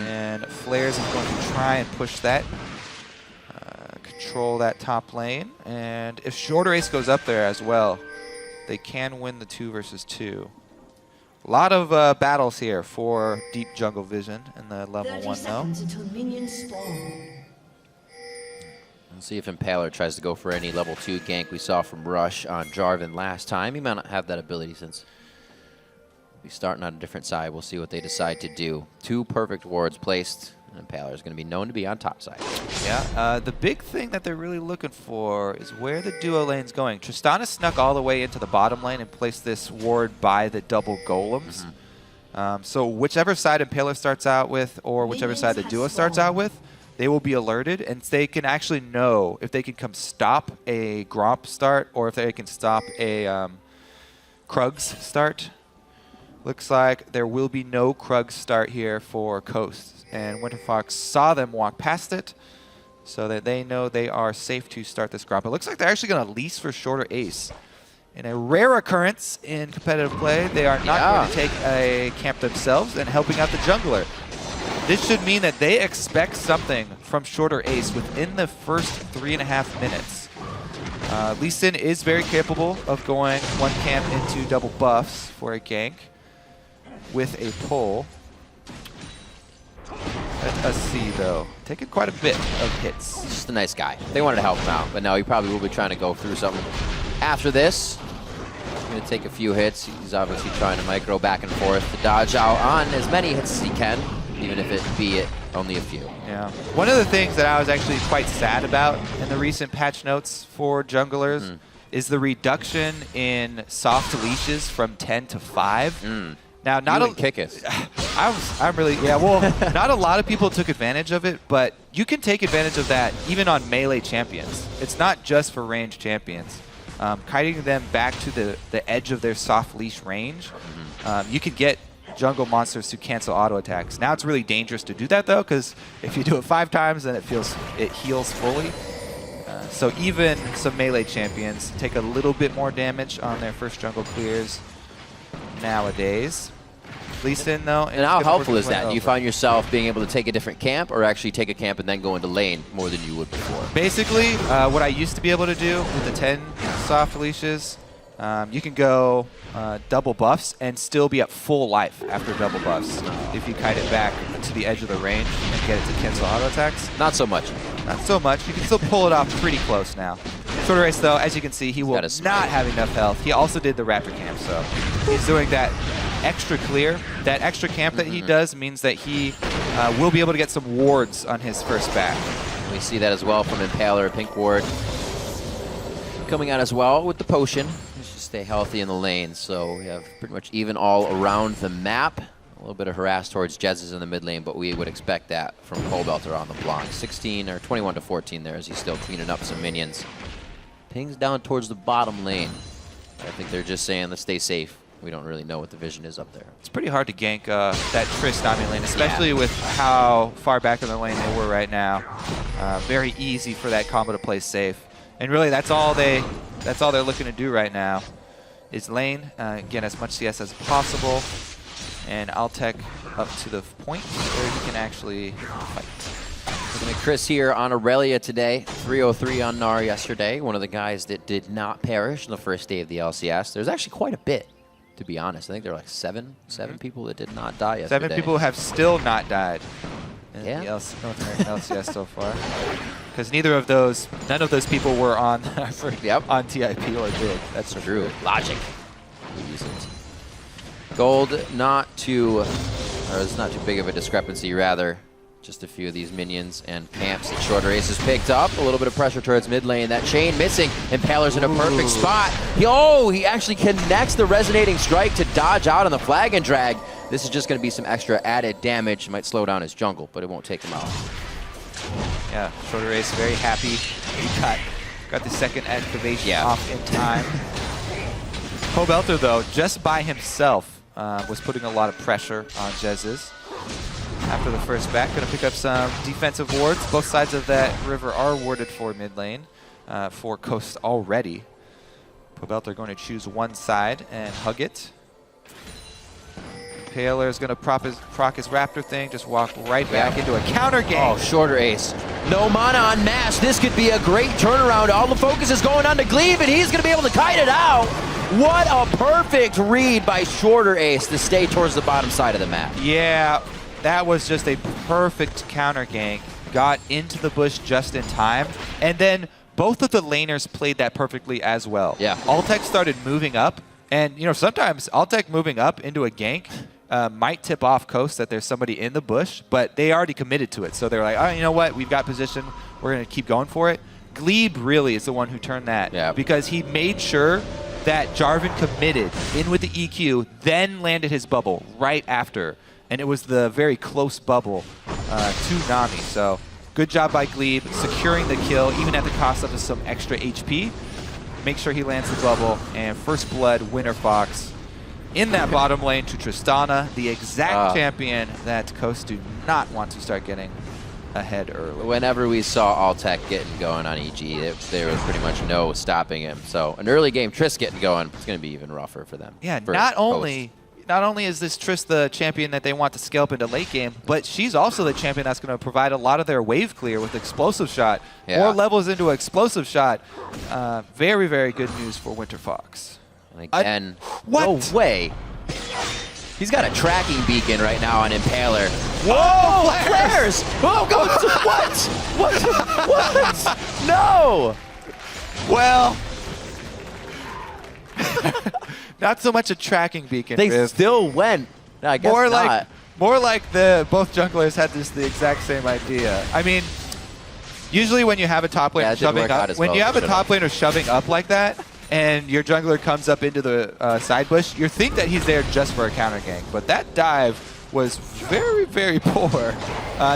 And Flares is going to try and push that. control that top lane. And if Shorter Ace goes up there as well, they can win the 2 versus 2. A lot of battles here for deep jungle vision in the level 1 though. Until minions spawn. Let's see if Impaler tries to go for any level 2 gank we saw from Rush on Jarvan last time. He might not have that ability since we're starting on a different side. We'll see what they decide to do. 2 perfect wards placed. And Impaler is going to be known to be on top side. Yeah, the big thing that they're really looking for is where the duo lane's going. Tristana snuck all the way into the bottom lane and placed this ward by the double golems. So whichever side Impaler starts out with or whichever side the duo starts out with, they will be alerted, and they can actually know if they can come stop a Gromp start or if they can stop a Krugs start. Looks like there will be no Krugs start here for Coast. And Winterfox saw them walk past it so that they know they are safe to start this Gromp. It looks like they're actually going to lease for Shorter Ace. In a rare occurrence in competitive play, they are not going to take a camp themselves and helping out the jungler. This should mean that they expect something from Shorter Ace within the first 3.5 minutes. Lee Sin is very capable of going 1 camp into double buffs for a gank with a pull. Let us see, though. Taking quite a bit of hits. Just a nice guy. They wanted to help him out, but no, he probably will be trying to go through something. After this, he's going to take a few hits. He's obviously trying to micro back and forth to dodge out on as many hits as he can, even if it be only a few. Yeah. One of the things that I was actually quite sad about in the recent patch notes for junglers is the reduction in soft leashes from 10 to 5. Now, not a kick it. I'm really, yeah, well, not a lot of people took advantage of it, but you can take advantage of that even on melee champions. It's not just for ranged champions. Kiting them back to the edge of their soft leash range, you could get jungle monsters to cancel auto attacks. Now it's really dangerous to do that though, because if you do it 5 times, then it heals fully. So even some melee champions take a little bit more damage on their first jungle clears nowadays. Lee Sin though, and how helpful is that? Do you find yourself being able to take a different camp, or actually take a camp and then go into lane more than you would before? Basically, what I used to be able to do with the 10 soft leashes, you can go double buffs and still be at full life after double buffs if you kite it back to the edge of the range and get it to cancel auto attacks. Not so much. Not so much. You can still pull it off pretty close now. Shorter Ace though, as you can see, he will not have enough health. He also did the Raptor camp, so he's doing that extra clear. That extra camp that he does means that he will be able to get some wards on his first back. We see that as well from Impaler. Pink ward coming out as well with the potion. Just stay healthy in the lane. So we have pretty much even all around the map. A little bit of harass towards Jez's in the mid lane, but we would expect that from Coldbelter on the block. 16 or 21 to 14 there as he's still cleaning up some minions. Pings down towards the bottom lane. I think they're just saying, let's stay safe. We don't really know what the vision is up there. It's pretty hard to gank that Tristana lane, especially with how far back in the lane they were right now. Very easy for that combo to play safe. And really, that's all they're looking to do right now is lane, get as much CS as possible, and Altec up to the point where he can actually fight. Looking at Chris here on Aurelia today. 303 on Gnar yesterday. One of the guys that did not perish on the first day of the LCS. There's actually quite a bit, to be honest. I think there are like seven people that did not die yesterday. 7 people have still not died in the North American LCS so far. Because none of those people were on on TIP or bid. That's true. Logic. We use it. Gold, it's not too big of a discrepancy, rather. Just a few of these minions and camps that Shorter Ace has picked up. A little bit of pressure towards mid lane. That chain missing. Impaler's in a perfect spot. He actually connects the resonating strike to dodge out on the flag and drag. This is just going to be some extra added damage. Might slow down his jungle, but it won't take him out. Yeah, Shorter Ace very happy. He got the second activation off in time. Coldbelter, though, just by himself, was putting a lot of pressure on Jez's. After the first back, going to pick up some defensive wards. Both sides of that river are warded for mid lane for Coast already. Coldbelter going to choose one side and hug it. Impaler is going to proc his Raptor thing, just walk right back into a counter game. Oh, shorter ace. No mana on Nash. This could be a great turnaround. All the focus is going on to Glebe, and he's going to be able to kite it out. What a perfect read by shorter ace to stay towards the bottom side of the map. Yeah, that was just a perfect counter gank. Got into the bush just in time, and then both of the laners played that perfectly as well. Yeah. Altec started moving up, and sometimes Altec moving up into a gank might tip off Coast that there's somebody in the bush, but they already committed to it. So they're like, oh, you know what? We've got position. We're going to keep going for it. Glebe really is the one who turned that because he made sure that Jarvan committed in with the EQ, then landed his bubble right after. And it was the very close bubble to Nami. So good job by Glebe, securing the kill, even at the cost of some extra HP. Make sure he lands the bubble. And first blood, Winter Fox in that bottom lane to Tristana, the exact champion that Coast do not want to start getting ahead early. Whenever we saw Altec getting going on EG, there was pretty much no stopping him. So an early game Triss getting going, it's going to be even rougher for them. Yeah, not only is this Triss the champion that they want to scale up into late game, but she's also the champion that's going to provide a lot of their wave clear with explosive shot. More levels into explosive shot. Very, very good news for Winter Fox. Again, what? No way. He's got a tracking beacon right now on Impaler. Whoa, flares! Oh, go! What? What? No! Well, not so much a tracking beacon. They still went. No, I guess more like both junglers had the exact same idea. I mean, usually when you have a top laner shoving up like that, and your jungler comes up into the side bush, you think that he's there just for a counter gank. But that dive was very, very poor.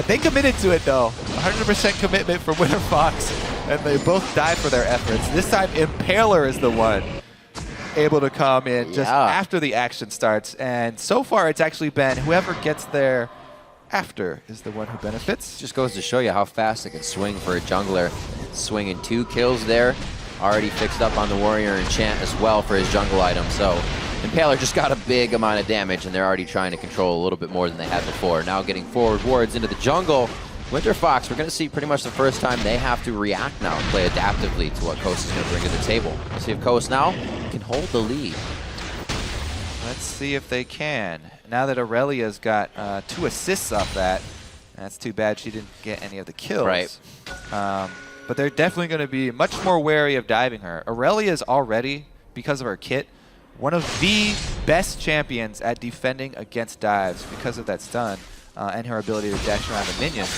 They committed to it, though. 100% commitment from Winter Fox, and they both died for their efforts. This time, Impaler is the one able to come in just after the action starts. And so far, it's actually been whoever gets there after is the one who benefits. Just goes to show you how fast it can swing for a jungler. Swinging 2 kills there. Already fixed up on the Warrior Enchant as well for his jungle item. So Impaler just got a big amount of damage, and they're already trying to control a little bit more than they had before. Now getting forward wards into the jungle. Winter Fox, we're going to see pretty much the first time they have to react now and play adaptively to what Coast is going to bring to the table. Let's see if Coast now can hold the lead. Let's see if they can. Now that Aurelia's got 2 assists off that, that's too bad she didn't get any of the kills. Right. But they're definitely going to be much more wary of diving her. Aurelia is already, because of her kit, one of the best champions at defending against dives because of that stun and her ability to dash around the minions.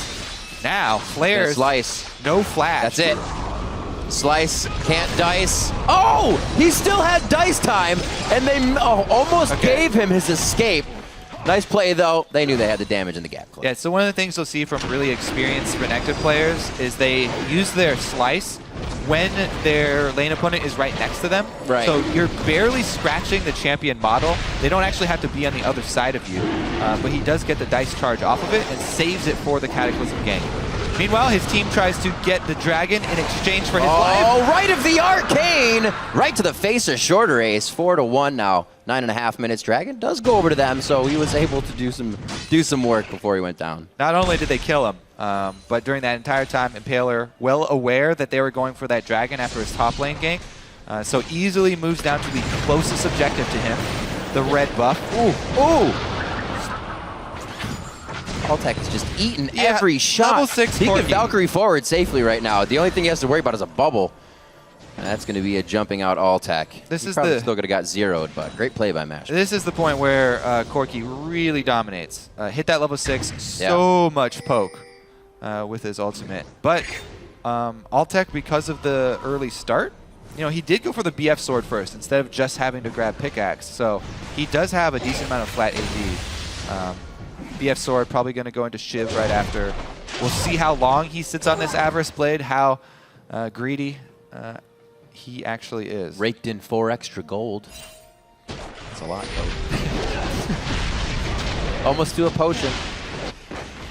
Now, flares, Slice. no flash. That's it. Slice can't dice. Oh! He still had dice time, and they almost gave him his escape. Nice play, though. They knew they had the damage in the gap close. Yeah, so one of the things you'll see from really experienced Renekton players is they use their slice when their lane opponent is right next to them. Right. So you're barely scratching the champion model. They don't actually have to be on the other side of you. But he does get the dice charge off of it and saves it for the Cataclysm gank. Meanwhile, his team tries to get the dragon in exchange for his life. Oh, right of the arcane! Right to the face of shorter ace. 4-1 now. 9.5 minutes. Dragon does go over to them, so he was able to do some work before he went down. Not only did they kill him, but during that entire time, Impaler, well aware that they were going for that dragon after his top lane gank, so easily moves down to the closest objective to him, the red buff. Ooh! Altec is just eating every shot. Level 6 he can Corki. Valkyrie forward safely right now. The only thing he has to worry about is a bubble. And that's going to be a jumping out Altec. This he is probably the still could have got zeroed, but great play by Mash. This is the point where Corki really dominates. Hit that level 6, so much poke with his ultimate. But Altec, because of the early start, he did go for the BF sword first instead of just having to grab pickaxe. So he does have a decent amount of flat AD. BF sword probably going to go into Shiv right after. We'll see how long he sits on this Avarice Blade, how greedy he actually is. Raked in 4 extra gold. That's a lot, though. Almost to a potion.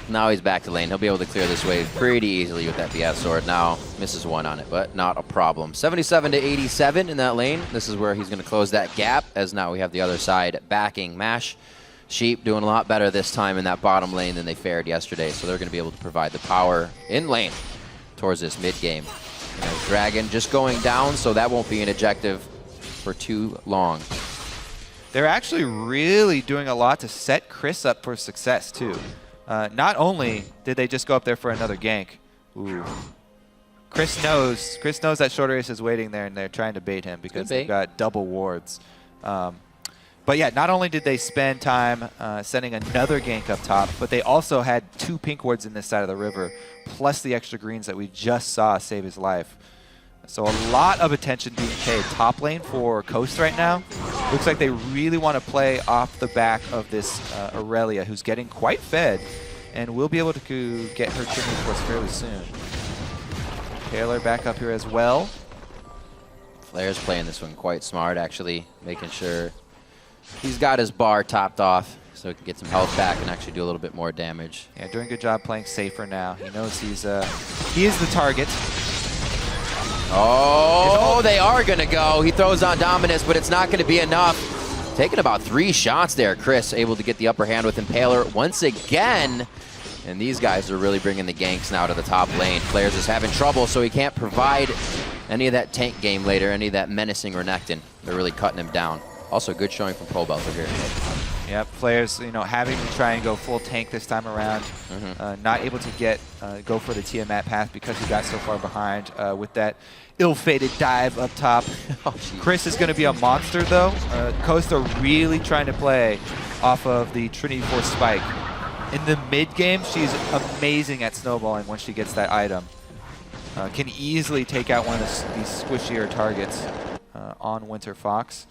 Now he's back to lane. He'll be able to clear this wave pretty easily with that BF sword. Now misses 1 on it, but not a problem. 77-87 in that lane. This is where he's going to close that gap, as now we have the other side backing Mash. Sheep doing a lot better this time in that bottom lane than they fared yesterday, so they're going to be able to provide the power in lane towards this mid game. You know, Dragon just going down, so that won't be an objective for too long. They're actually really doing a lot to set Chris up for success, too. Not only did they just go up there for another gank. Ooh. Chris knows that short race is waiting there, and they're trying to bait him because they've got double wards. But yeah, not only did they spend time sending another gank up top, but they also had 2 pink wards in this side of the river, plus the extra greens that we just saw save his life. So a lot of attention being paid top lane for Coast right now. Looks like they really want to play off the back of this Aurelia, who's getting quite fed, and will be able to get her Trinity Force fairly soon. Taylor back up here as well. FLICKR's playing this one quite smart, actually, making sure he's got his bar topped off so he can get some health back and actually do a little bit more damage. Yeah, doing a good job playing safer now. He knows he is the target. Oh, they are going to go. He throws on Dominus, but it's not going to be enough. Taking about 3 shots there. Chris able to get the upper hand with Impaler once again. And these guys are really bringing the ganks now to the top lane. FLICKR's is having trouble, so he can't provide any of that tank game later, any of that menacing Renekton. They're really cutting him down. Also, good showing from ProBelter here. Yep, FLICKR's, you know, having to try and go full tank this time around. Not able to go for the Tiamat path because he got so far behind with that ill-fated dive up top. Chris is going to be a monster, though. Costa really trying to play off of the Trinity Force spike. In the mid game, she's amazing at snowballing once she gets that item. Can easily take out one of these squishier targets on Winter Fox.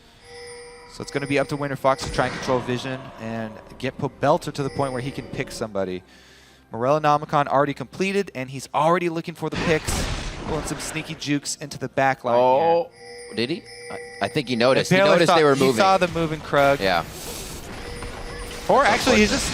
So it's going to be up to Winter Fox to try and control vision and get Belter to the point where he can pick somebody. Morella Nomicon already completed, and he's already looking for the picks. Pulling some sneaky jukes into the back line. Oh, here. Did he? I think he noticed. He noticed they were moving. He saw the moving Krug. Yeah. Or actually, he's just...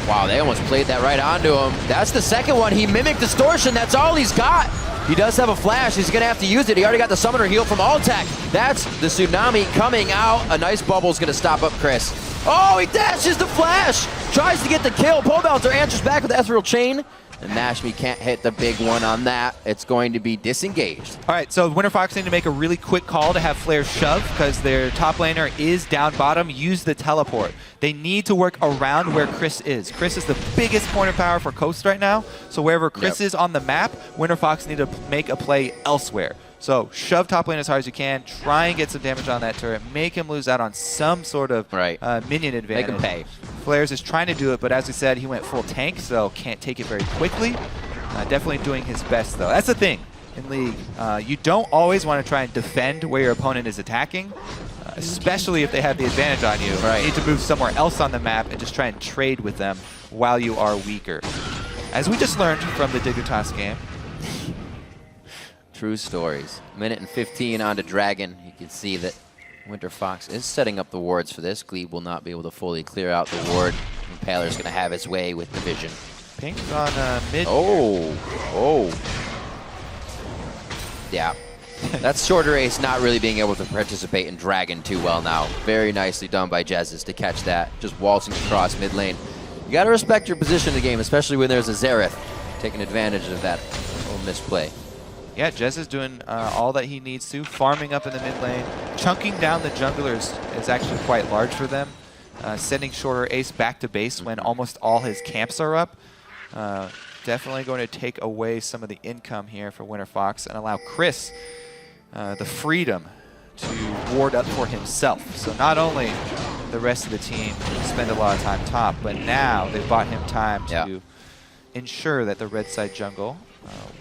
Wow, they almost played that right onto him. That's the second one. He mimicked Distortion. That's all he's got. He does have a flash. He's going to have to use it. He already got the Summoner heal from Altec. That's the Tsunami coming out. A nice bubble is going to stop up Chris. Oh, he dashes the flash. Tries to get the kill. ProBelter answers back with the Ethereal Chain. And Nashmi can't hit the big one on that. It's going to be disengaged. All right, so Winter Fox need to make a really quick call to have FLICKR shove because their top laner is down bottom. Use the teleport. They need to work around where Chris is. Chris is the biggest point of power for Coast right now. So wherever Chris is on the map, Winter Fox need to make a play elsewhere. So shove top lane as hard as you can. Try and get some damage on that turret. Make him lose out on some sort of minion advantage. Make him pay. FLICKR's is trying to do it, but as we said, he went full tank, so can't take it very quickly. Definitely doing his best, though. That's the thing in League. You don't always want to try and defend where your opponent is attacking, especially if they have the advantage on you. You need to move somewhere else on the map and just try and trade with them while you are weaker. As we just learned from the Dignitas game. True stories. Minute and 15 onto Dragon. You can see that Winter Fox is setting up the wards for this. Glebe will not be able to fully clear out the ward. Impaler's going to have his way with the vision. Pink on mid. Oh. Yeah. That's Shorter Ace not really being able to participate in Dragon too well now. Very nicely done by Jezus to catch that. Just waltzing across mid lane. You got to respect your position in the game, especially when there's a Xerath taking advantage of that little misplay. Yeah, Jez is doing all that he needs to, farming up in the mid lane. Chunking down the junglers is actually quite large for them. Sending Shorter Ace back to base when almost all his camps are up. Definitely going to take away some of the income here for Winter Fox and allow Chris the freedom to ward up for himself. So not only the rest of the team spend a lot of time top, but now they've bought him time to ensure that the red side jungle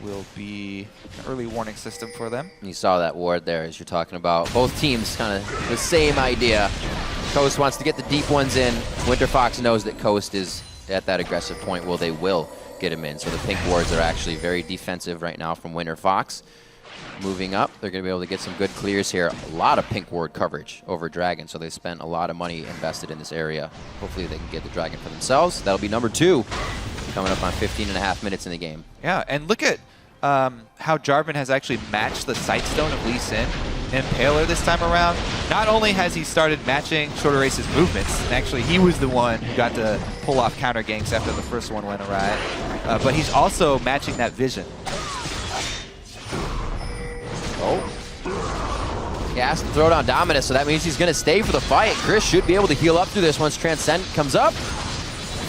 will be an early warning system for them. You saw that ward there as you're talking about. Both teams kind of the same idea. Coast wants to get the deep ones in. Winter Fox knows that Coast is at that aggressive point. Well, they will get him in. So the pink wards are actually very defensive right now from Winter Fox. Moving up, they're going to be able to get some good clears here. A lot of pink ward coverage over Dragon, so they spent a lot of money invested in this area. Hopefully they can get the Dragon for themselves. That'll be number 2, coming up on 15.5 minutes in the game. Yeah, and look at how Jarvan has actually matched the Sightstone of Lee Sin. Impaler this time around. Not only has he started matching Shorter Ace's movements, and actually he was the one who got to pull off counter ganks after the first one went awry, but he's also matching that vision. Oh. He has to throw down Dominus, so that means he's going to stay for the fight. Chris should be able to heal up through this once Transcendent comes up.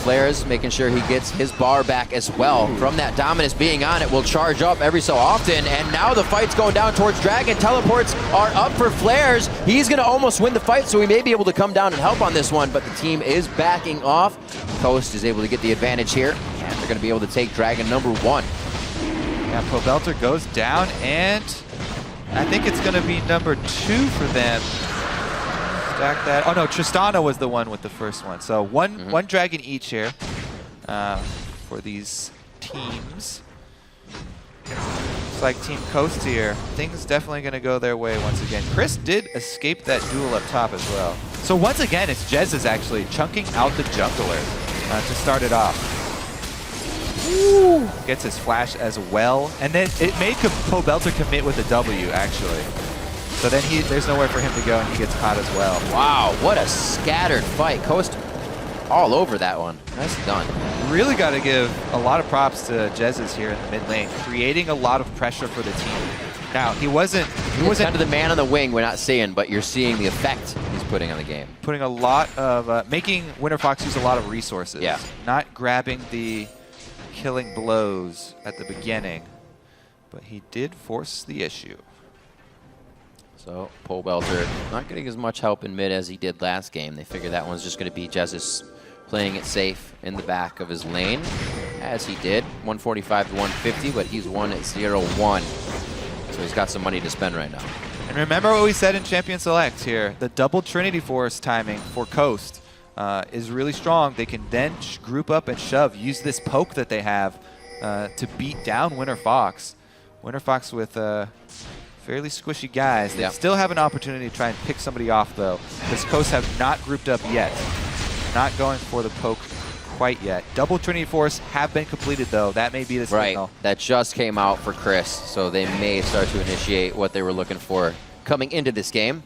FLICKR's making sure he gets his bar back as well. From that Dominus being on, it will charge up every so often, and now the fight's going down towards Dragon. Teleports are up for FLICKR's. He's going to almost win the fight, so he may be able to come down and help on this one, but the team is backing off. Coast is able to get the advantage here, and they're going to be able to take Dragon number 1. Yeah, Pobelter goes down, and I think it's going to be number 2 for them. Stack that. Oh no, Tristana was the one with the first one. So one Dragon each here for these teams. Looks like Team Coast here. Things definitely going to go their way once again. Chris did escape that duel up top as well. So once again, it's Jez is actually chunking out the jungler to start it off. Ooh. Gets his flash as well, and then it made Pobelter commit with a W actually. So then there's nowhere for him to go, and he gets caught as well. Wow, what a scattered fight. Coast all over that one. Nice done. Really got to give a lot of props to Jez's here in the mid lane, creating a lot of pressure for the team. Now he wasn't kind of the man on the wing we're not seeing, but you're seeing the effect he's putting on the game. Putting a lot of making WinterFox use a lot of resources. Yeah. Not grabbing the killing blows at the beginning, but he did force the issue. So Pobelter not getting as much help in mid as he did last game. They figure that one's just going to be Jesus playing it safe in the back of his lane, as he did. 145 to 150, but he's won at 0-1. So he's got some money to spend right now. And remember what we said in Champion Select here. The double Trinity Force timing for Coast is really strong. They can then group up and shove, use this poke that they have to beat down WinterFox. WinterFox with fairly squishy guys. They still have an opportunity to try and pick somebody off, though, because Coast have not grouped up yet. Not going for the poke quite yet. Double Trinity Force have been completed, though. That may be the signal. Right, that just came out for Chris, so they may start to initiate what they were looking for coming into this game.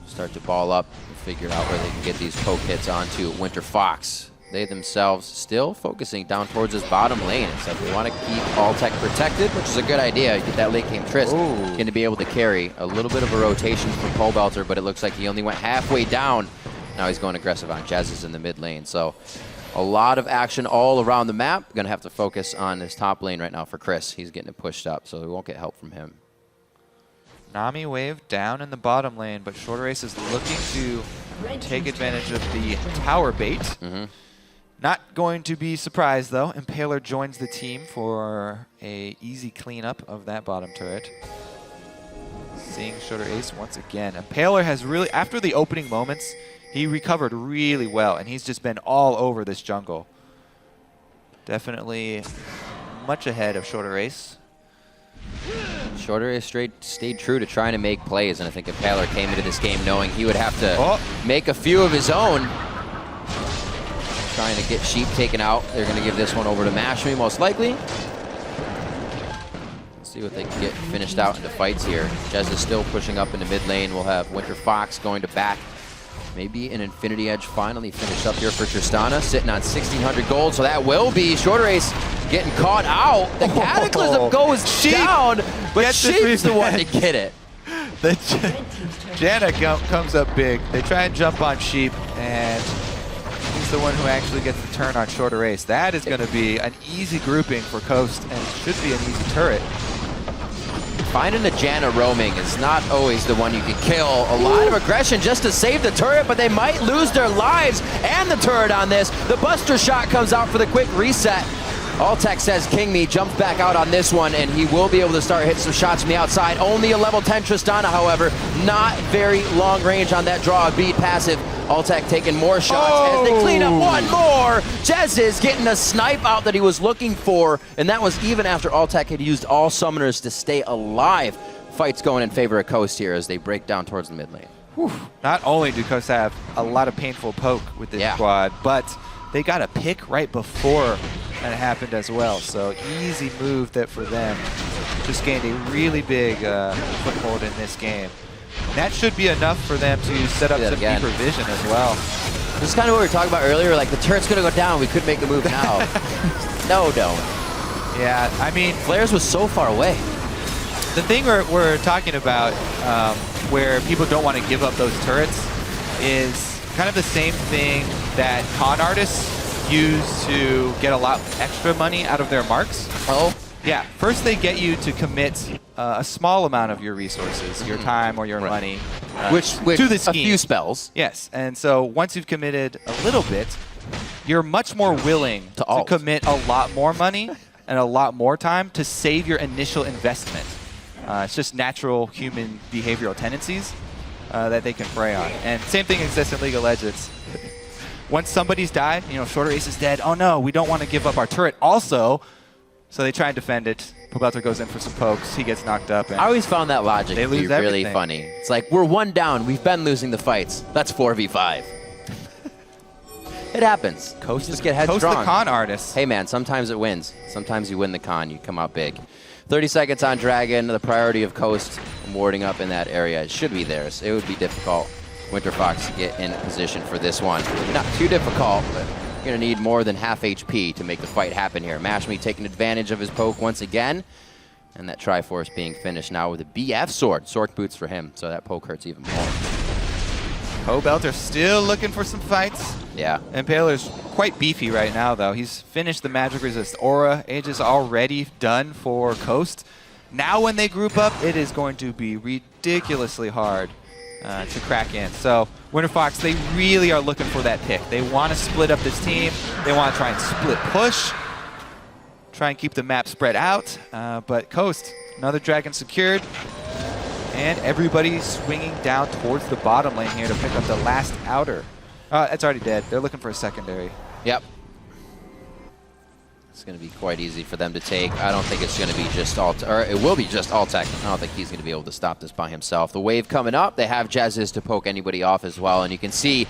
Start to ball up and figure out where they can get these poke hits onto WinterFox. They themselves still focusing down towards his bottom lane. It's like they want to keep Altec protected, which is a good idea. You get that late game Trist, going to be able to carry a little bit of a rotation from Pobelter, but it looks like he only went halfway down. Now he's going aggressive on Jazz in the mid lane. So a lot of action all around the map. Going to have to focus on his top lane right now for Chris. He's getting it pushed up, so we won't get help from him. Nami wave down in the bottom lane, but Shorter Ace is looking to take advantage of the tower bait. Not going to be surprised, though. Impaler joins the team for a easy cleanup of that bottom turret. Seeing Shorter Ace once again. Impaler has really, after the opening moments, he recovered really well, and he's just been all over this jungle. Definitely much ahead of Shorter Ace. Shorter Ace stayed true to trying to make plays, and I think Impaler came into this game knowing he would have to make a few of his own. Trying to get Sheep taken out. They're going to give this one over to Mashmi, most likely. Let's see what they can get finished out into fights here. Jez is still pushing up into mid lane. We'll have WinterFox going to back. Maybe an Infinity Edge finally finished up here for Tristana, sitting on 1,600 gold, so that will be Shorter Ace getting caught out. The Cataclysm goes down, but Sheep's the one to get it. Janna comes up big. They try and jump on Sheep, and he's the one who actually gets the turn on Shorter Ace. That is going to be an easy grouping for Coast, and should be an easy turret. Finding the Janna roaming is not always the one you can kill. A lot of aggression just to save the turret, but they might lose their lives and the turret on this. The Buster Shot comes out for the quick reset. Altec says King Me jumps back out on this one, and he will be able to start hitting some shots from the outside. Only a level 10 Tristana, however, not very long range on that draw of bead passive. Altec taking more shots as they clean up one more. Jez is getting a snipe out that he was looking for, and that was even after Altec had used all summoners to stay alive. Fight's going in favor of Coast here as they break down towards the mid lane. Whew. Not only do Coast have a lot of painful poke with this squad, but they got a pick right before that happened as well. So easy move that for them. Just gained a really big foothold in this game. That should be enough for them to set up some deeper vision as well. This is kind of what we were talking about earlier, like the turret's going to go down, we could make the move now. No, don't. Yeah, I mean... FLICKR was so far away. The thing we're talking about where people don't want to give up those turrets is kind of the same thing that con artists use to get a lot extra money out of their marks. Oh? Yeah, first they get you to commit a small amount of your resources, your time or your money, which to the scheme. A few spells. Yes, and so once you've committed a little bit, you're much more willing to commit a lot more money and a lot more time to save your initial investment. It's just natural human behavioral tendencies that they can prey on. And same thing exists in League of Legends. Once somebody's died, you know, Shorter Ace is dead. Oh no, we don't want to give up our turret also. So they try and defend it. Pobelter goes in for some pokes. He gets knocked up. And I always found that logic to be really funny. It's like, we're 1 down. We've been losing the fights. That's 4v5. It happens. Coast just get headstrong. Coast the con artist. Hey, man, sometimes it wins. Sometimes you win the con. You come out big. 30 seconds on Dragon. The priority of Coast warding up in that area. It should be theirs. It would be difficult, WinterFox, to get in position for this one. Not too difficult, but you're going to need more than half HP to make the fight happen here. Mashme taking advantage of his poke once again. And that Triforce being finished now with a BF sword. Sork boots for him, so that poke hurts even more. Pobelter still looking for some fights. Yeah. Impaler's quite beefy right now, though. He's finished the Magic Resist Aura. Age is already done for Coast. Now when they group up, it is going to be ridiculously hard to crack in. So WinterFox, they really are looking for that pick. They want to split up this team. They want to try and split push. Try and keep the map spread out. But Coast, another Dragon secured. And everybody's swinging down towards the bottom lane here to pick up the last outer. It's already dead. They're looking for a secondary. Yep. It's going to be quite easy for them to take. I don't think it's going to be just or it will be just Altec. I don't think he's going to be able to stop this by himself. The wave coming up. They have Jazzes to poke anybody off as well. And you can see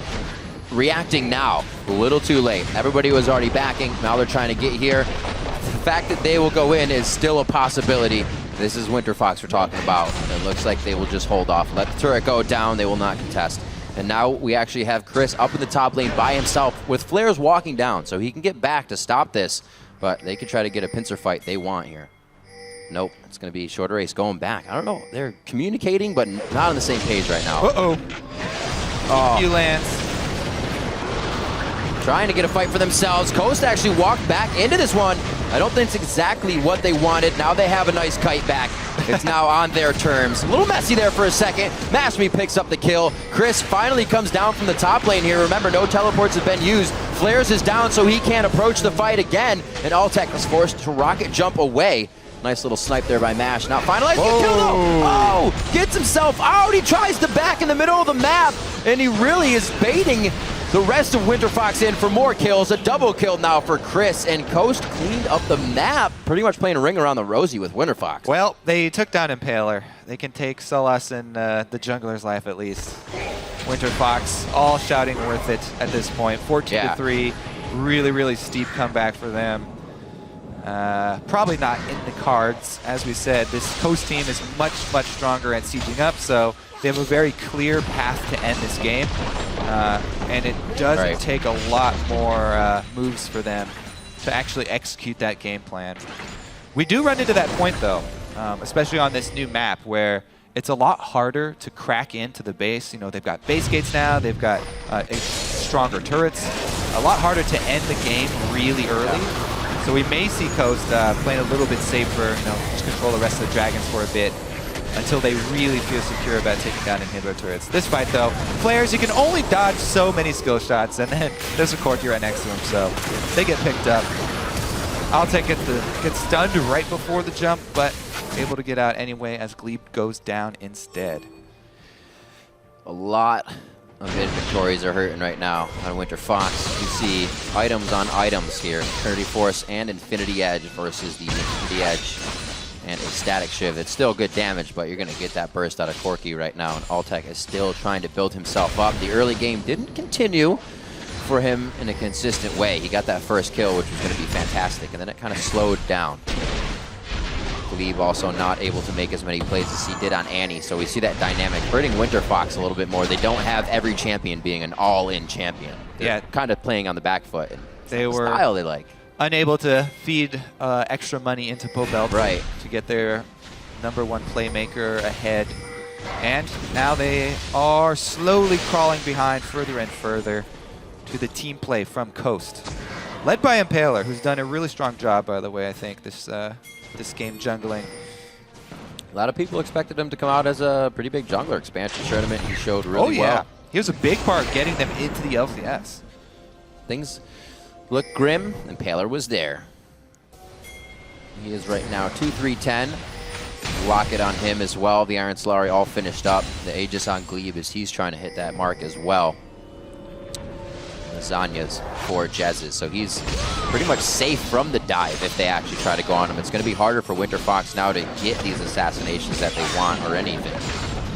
reacting now, a little too late. Everybody was already backing. Now they're trying to get here. The fact that they will go in is still a possibility. This is WinterFox we're talking about. It looks like they will just hold off. Let the turret go down. They will not contest. And now we actually have Chris up in the top lane by himself with flares walking down. So he can get back to stop this. But they could try to get a pincer fight they want here. Nope. It's going to be Shorter Ace going back. I don't know. They're communicating, but not on the same page right now. Uh-oh. Oh. Lance. Trying to get a fight for themselves. Coast actually walked back into this one. I don't think it's exactly what they wanted. Now they have a nice kite back. It's now on their terms. A little messy there for a second. Mashme picks up the kill. Chris finally comes down from the top lane here. Remember, no teleports have been used. Flares is down, so he can't approach the fight again. And Altec was forced to rocket jump away. Nice little snipe there by Mash. Not finalized the kill though. Oh, gets himself out. He tries to back in the middle of the map, and he really is baiting the rest of WinterFox in for more kills. A double kill now for Chris, and Coast cleaned up the map. Pretty much playing a ring around the rosy with WinterFox. Well, they took down Impaler. They can take Solas and the jungler's life at least. WinterFox all shouting worth it at this point. 14-3, really, really steep comeback for them. Probably not in the cards. As we said, this Coast team is much, much stronger at sieging up, so they have a very clear path to end this game. And it doesn't take a lot more moves for them to actually execute that game plan. We do run into that point, though, especially on this new map, where it's a lot harder to crack into the base. You know, they've got base gates now, they've got stronger turrets. A lot harder to end the game really early. So we may see Coast playing a little bit safer, you know, just control the rest of the Dragons for a bit until they really feel secure about taking down inhibitor turrets. This fight, though, players, you can only dodge so many skill shots, and then there's a Corki right next to him, so they get picked up. Altec gets stunned right before the jump, but able to get out anyway as Gleep goes down instead. A lot of inventories are hurting right now on WinterFox. You see items on items here. Eternity Force and Infinity Edge versus the Infinity Edge and a Static Shiv. It's still good damage, but you're going to get that burst out of Corki right now, and Altec is still trying to build himself up. The early game didn't continue for him in a consistent way. He got that first kill, which was going to be fantastic, and then it kind of slowed down. Glebe also not able to make as many plays as he did on Annie, so we see that dynamic hurting Winter Fox a little bit more. They don't have every champion being an all-in champion. They're kind of playing on the back foot. And they were style they like. Unable to feed extra money into Pobelter to get their #1 playmaker ahead. And now they are slowly crawling behind further and further to the team play from Coast. Led by Impaler, who's done a really strong job, by the way, I think, this game jungling. A lot of people expected him to come out as a pretty big jungler expansion tournament. He showed really well. He was a big part getting them into the LCS. Things look grim. Impaler was there. He is right now 2-3-10. Rocket on him as well. The Iron Solari all finished up. The Aegis on Glebe as he's trying to hit that mark as well. Zanya's for Jez's, so he's pretty much safe from the dive if they actually try to go on him. It's going to be harder for Winter Fox now to get these assassinations that they want or anything.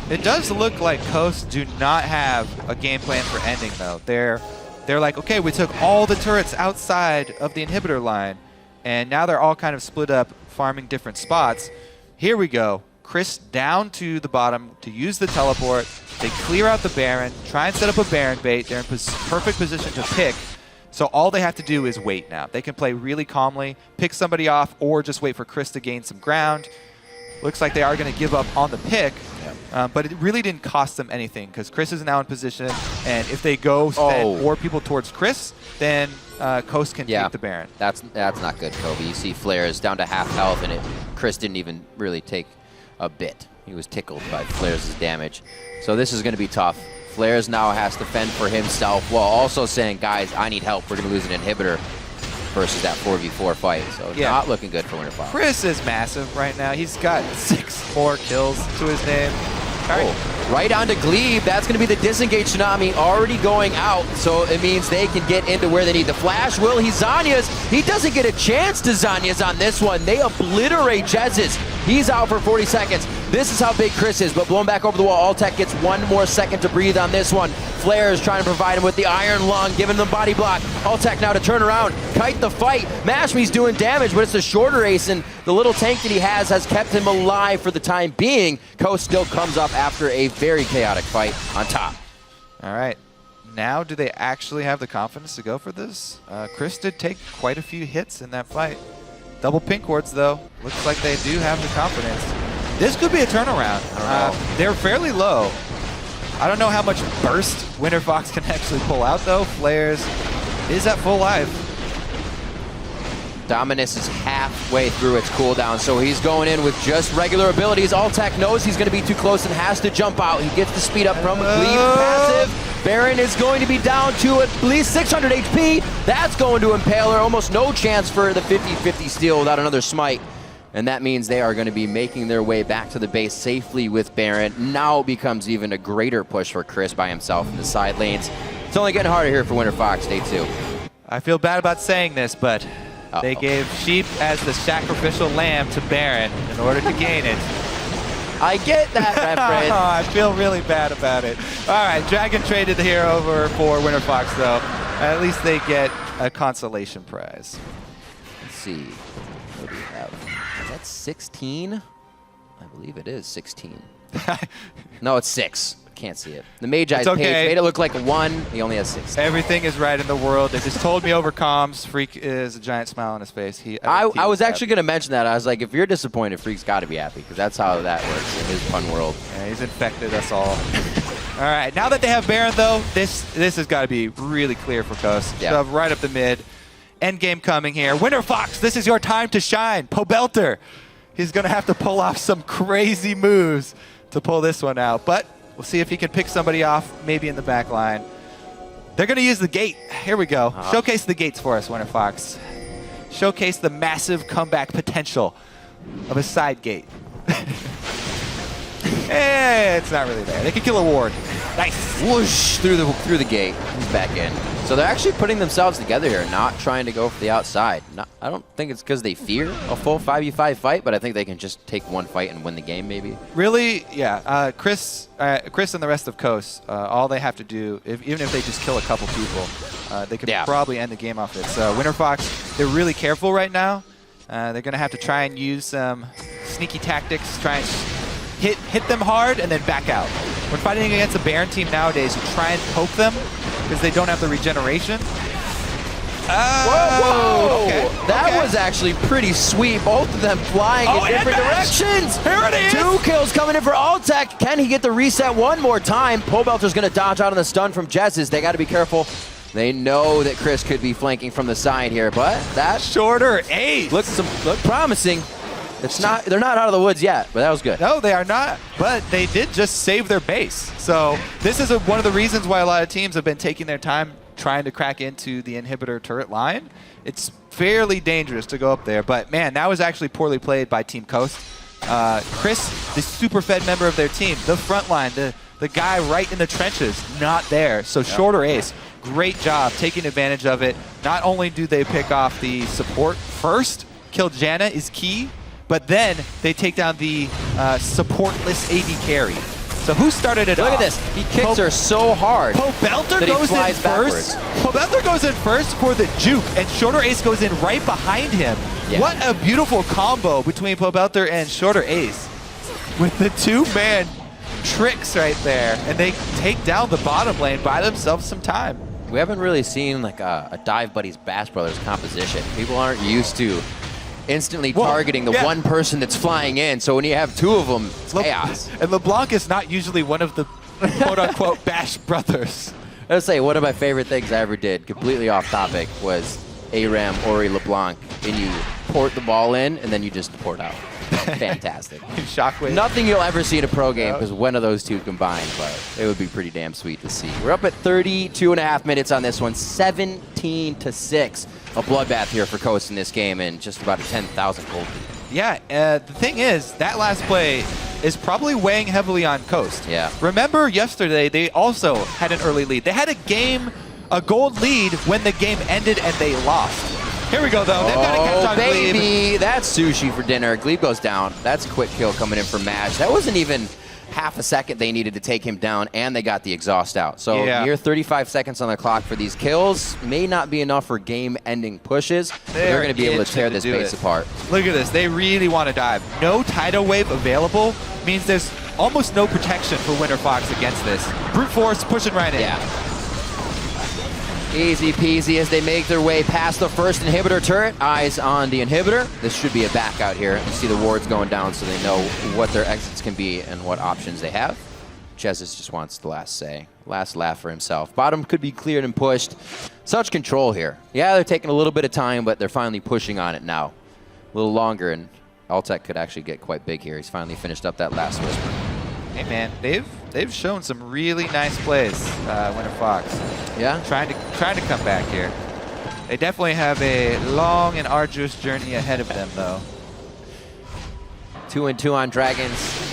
It does look like Coast do not have a game plan for ending, though. They're like, okay, we took all the turrets outside of the inhibitor line, and now they're all kind of split up, farming different spots. Here we go. Chris down to the bottom to use the teleport. They clear out the Baron, try and set up a Baron bait. They're in perfect position to pick. So all they have to do is wait now. They can play really calmly, pick somebody off, or just wait for Chris to gain some ground. Looks like they are going to give up on the pick, but it really didn't cost them anything because Chris is now in position, and if they go send more people towards Chris, then Coast can take the Baron. That's not good, Kobe. You see Flair is down to half health, and Chris didn't even really take a bit. He was tickled by Flair's damage. So this is going to be tough. Flair's now has to fend for himself while also saying, guys, I need help. We're going to lose an inhibitor versus that 4v4 fight. So not looking good for Winter Fox. Chris is massive right now. He's got 6 more kills to his name. Right onto Glebe. That's going to be the disengage tsunami already going out. So it means they can get into where they need the flash. Will he Zanya's? He doesn't get a chance to Zanya's on this one. They obliterate Jez's. He's out for 40 seconds. This is how big Chris is, but blown back over the wall. Altec gets 1 more second to breathe on this one. Flair is trying to provide him with the Iron Lung, giving them body block. Altec now to turn around, kite the fight. Mashmi's doing damage, but it's a shorter ace, and the little tank that he has kept him alive for the time being. Coast still comes up after a very chaotic fight on top. All right. Now, do they actually have the confidence to go for this? Chris did take quite a few hits in that fight. Double pink wards, though. Looks like they do have the confidence. This could be a turnaround. They're fairly low. I don't know how much burst Winter Fox can actually pull out, though. Flares is at full life. Dominus is halfway through its cooldown, so he's going in with just regular abilities. Altec knows he's going to be too close and has to jump out. He gets the speed up from Glebe passive. Baron is going to be down to at least 600 HP. That's going to Impaler. Almost no chance for the 50-50 steal without another smite. And that means they are going to be making their way back to the base safely with Baron. Now it becomes even a greater push for Chris by himself in the side lanes. It's only getting harder here for Winter Fox, day 2. I feel bad about saying this, but they gave Sheep as the sacrificial lamb to Baron in order to gain it. I get that, reference. I feel really bad about it. All right, Dragon traded here over for Winter Fox, though. At least they get a consolation prize. Let's see. What do we have? Is that 16? I believe it is 16. No, it's 6. Can't see it. The Magi's page made it look like a 1. He only has 6. Everything is right in the world. They just told me over comms. Freak is a giant smile on his face. I was actually going to mention that. I was like, if you're disappointed, Freak's got to be happy because that's how that works in his fun world. Yeah, he's infected us all. All right, now that they have Baron, though, this has got to be really clear for Coast. Yeah. Right up the mid. End game coming here. Winter Fox, this is your time to shine. Pobelter, he's going to have to pull off some crazy moves to pull this one out. But we'll see if he can pick somebody off, maybe in the back line. They're going to use the gate. Here we go. Showcase the gates for us, Winter Fox. Showcase the massive comeback potential of a side gate. It's not really there. They can kill a ward. Nice. Whoosh through the gate. He's back in. So they're actually putting themselves together here, not trying to go for the outside. I don't think it's because they fear a full 5v5 fight, but I think they can just take one fight and win the game, maybe. Really? Yeah. Chris and the rest of Coast, all they have to do, even if they just kill a couple people, they could probably end the game off it. So Winter Fox, they're really careful right now. They're going to have to try and use some sneaky tactics, try and hit them hard, and then back out. When fighting against a Baron team nowadays, you try and poke them because they don't have the regeneration. Whoa! Okay, That was actually pretty sweet. Both of them flying in different directions. Here it is! 2 kills coming in for Altec. Can he get the reset one more time? Pobelter's going to dodge out on the stun from Jez's. They got to be careful. They know that Chris could be flanking from the side here, but that shorter ace look promising. It's not. They're not out of the woods yet, but that was good. No, they are not. But they did just save their base. So this is one of the reasons why a lot of teams have been taking their time trying to crack into the inhibitor turret line. It's fairly dangerous to go up there, but man, that was actually poorly played by Team Coast. Chris, the super fed member of their team, the front line, the guy right in the trenches, not there. So shorter ace, great job taking advantage of it. Not only do they pick off the support first, kill Janna is key, but then they take down the supportless AD carry. So who started it off? Look at this. He kicks her so hard. Pobelter goes in first. Pobelter goes in first for the juke, and Shorter Ace goes in right behind him. Yeah. What a beautiful combo between Pobelter and Shorter Ace. With the 2-man tricks right there. And they take down the bottom lane, buy themselves some time. We haven't really seen like a Dive Buddies Bash Brothers composition. People aren't used to instantly targeting the one person that's flying in. So when you have 2 of them, it's chaos. And LeBlanc is not usually one of the quote-unquote Bash Brothers. I would say one of my favorite things I ever did, completely off topic, was ARAM, Ori, LeBlanc, and you port the ball in, and then you just port out. Fantastic. Shockwave. Nothing you'll ever see in a pro game because one of those 2 combined, but it would be pretty damn sweet to see. We're up at 32.5 minutes on this one, 17-6. A bloodbath here for Coast in this game and just about a 10,000 gold. Yeah, the thing is, that last play is probably weighing heavily on Coast. Yeah. Remember yesterday, they also had an early lead. They had a gold lead when the game ended and they lost. Here we go, though. They've got to catch on baby, Glebe. That's sushi for dinner. Glebe goes down. That's a quick kill coming in for Madge. That wasn't even half a second they needed to take him down, and they got the exhaust out. So near 35 seconds on the clock for these kills may not be enough for game-ending pushes. They're going to be able to tear this base apart. Look at this. They really want to dive. No tidal wave available means there's almost no protection for Winter Fox against this. Brute force pushing right in. Yeah. Easy peasy as they make their way past the first inhibitor turret. Eyes on the inhibitor. This should be a back out here. You see the wards going down so they know what their exits can be and what options they have. Jesus just wants the last say. Last laugh for himself. Bottom could be cleared and pushed. Such control here. Yeah, they're taking a little bit of time, but they're finally pushing on it now. A little longer, and Altec could actually get quite big here. He's finally finished up that last whisper. Hey man, they've shown some really nice plays, Winter Fox. Yeah, trying to come back here. They definitely have a long and arduous journey ahead of them, though. 2-2 on Dragons.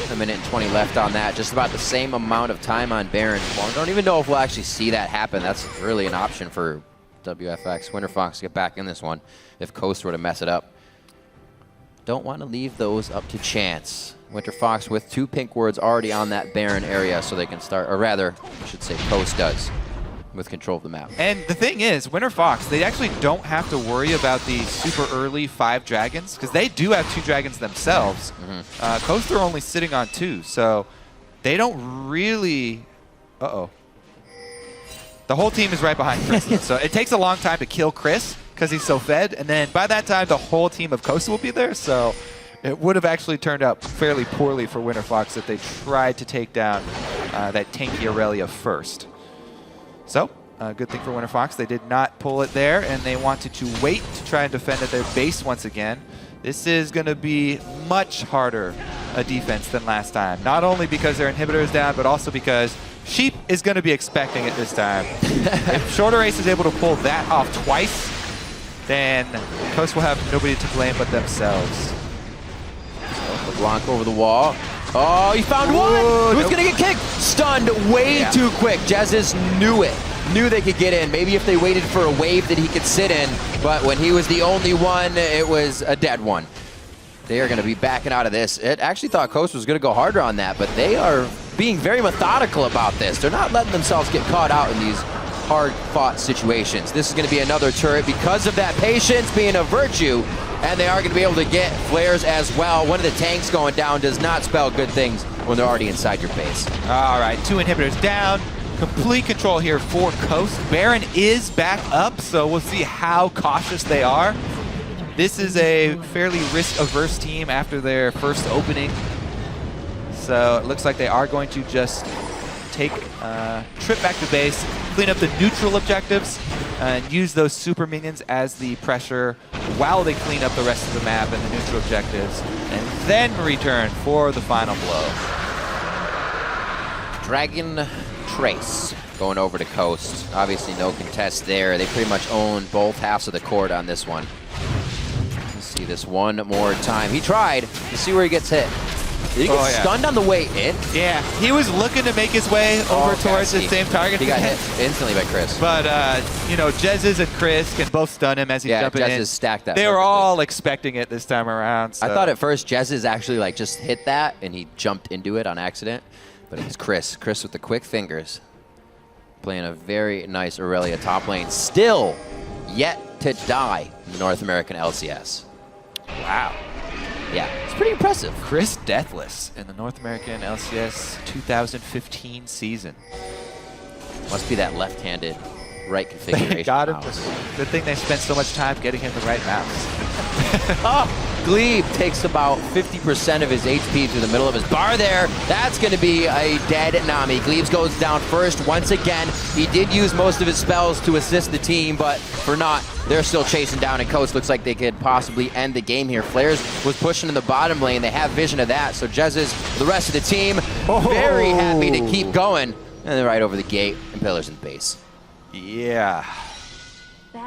1 minute and 20 left on that. Just about the same amount of time on Baron. Well, I don't even know if we'll actually see that happen. That's really an option for WFX. Winter Fox to get back in this one if Coast were to mess it up. Don't want to leave those up to chance. Winter Fox with 2 pink wards already on that Baron area so they can start, or rather, I should say Coast does, with control of the map. And the thing is, Winter Fox, they actually don't have to worry about the super early 5 dragons, because they do have 2 dragons themselves. Coast are only sitting on 2, so they don't really... Uh-oh. The whole team is right behind Chris, so it takes a long time to kill Chris, because he's so fed, and then by that time, the whole team of Coast will be there, so... It would have actually turned out fairly poorly for Winter Fox if they tried to take down that tanky Aurelia first. So, good thing for Winter Fox. They did not pull it there, and they wanted to wait to try and defend at their base once again. This is going to be much harder a defense than last time. Not only because their inhibitor is down, but also because Sheep is going to be expecting it this time. If Shorter Ace is able to pull that off twice, then Coast will have nobody to blame but themselves. LeBlanc over the wall. Oh, he found one! Who's gonna get kicked? Stunned way too quick. Jez's knew it. Knew they could get in. Maybe if they waited for a wave that he could sit in, but when he was the only one, it was a dead one. They are gonna be backing out of this. It actually thought Coast was gonna go harder on that, but they are being very methodical about this. They're not letting themselves get caught out in these hard-fought situations. This is gonna be another turret because of that patience being a virtue. and they are going to be able to get flares as well. One of the tanks going down does not spell good things when they're already inside your base. All right, 2 inhibitors down. Complete control here for Coast. Baron is back up, so we'll see how cautious they are. This is a fairly risk-averse team after their first opening. So it looks like they are going to just take a trip back to base, clean up the neutral objectives, and use those super minions as the pressure while they clean up the rest of the map and the neutral objectives, and then return for the final blow. Dragon Trace going over to Coast. Obviously no contest there. They pretty much own both halves of the court on this one. Let's see this one more time. He tried to see where he gets hit. Did he get stunned on the way in? Yeah, he was looking to make his way over towards the same target. He got hit instantly by Chris. But, you know, Jez's and Chris can both stun him as he's jumping in. Jez stacked that They were perfectly. all expecting it this time around. So. I thought at first Jez's actually like just hit that and he jumped into it on accident. But it was Chris. Chris with the quick fingers. Playing a very nice Aurelia top lane. Still yet to die in the North American LCS. Wow. Yeah, it's pretty impressive. Chris Deathless in the North American LCS 2015 season. Must be that left-handed right configuration. They got him. mouse. Good thing they spent so much time getting him the right mouse. Glebe takes about 50% of his HP through the middle of his bar there. That's going to be a dead Nami. Glebe goes down first once again. He did use most of his spells to assist the team, but for not, they're still chasing down, and Coast looks like they could possibly end the game here. Flares was pushing in the bottom lane. They have vision of that, so Jez's, the rest of the team, very happy to keep going. And they're right over the gate, and Pillars in base. Yeah.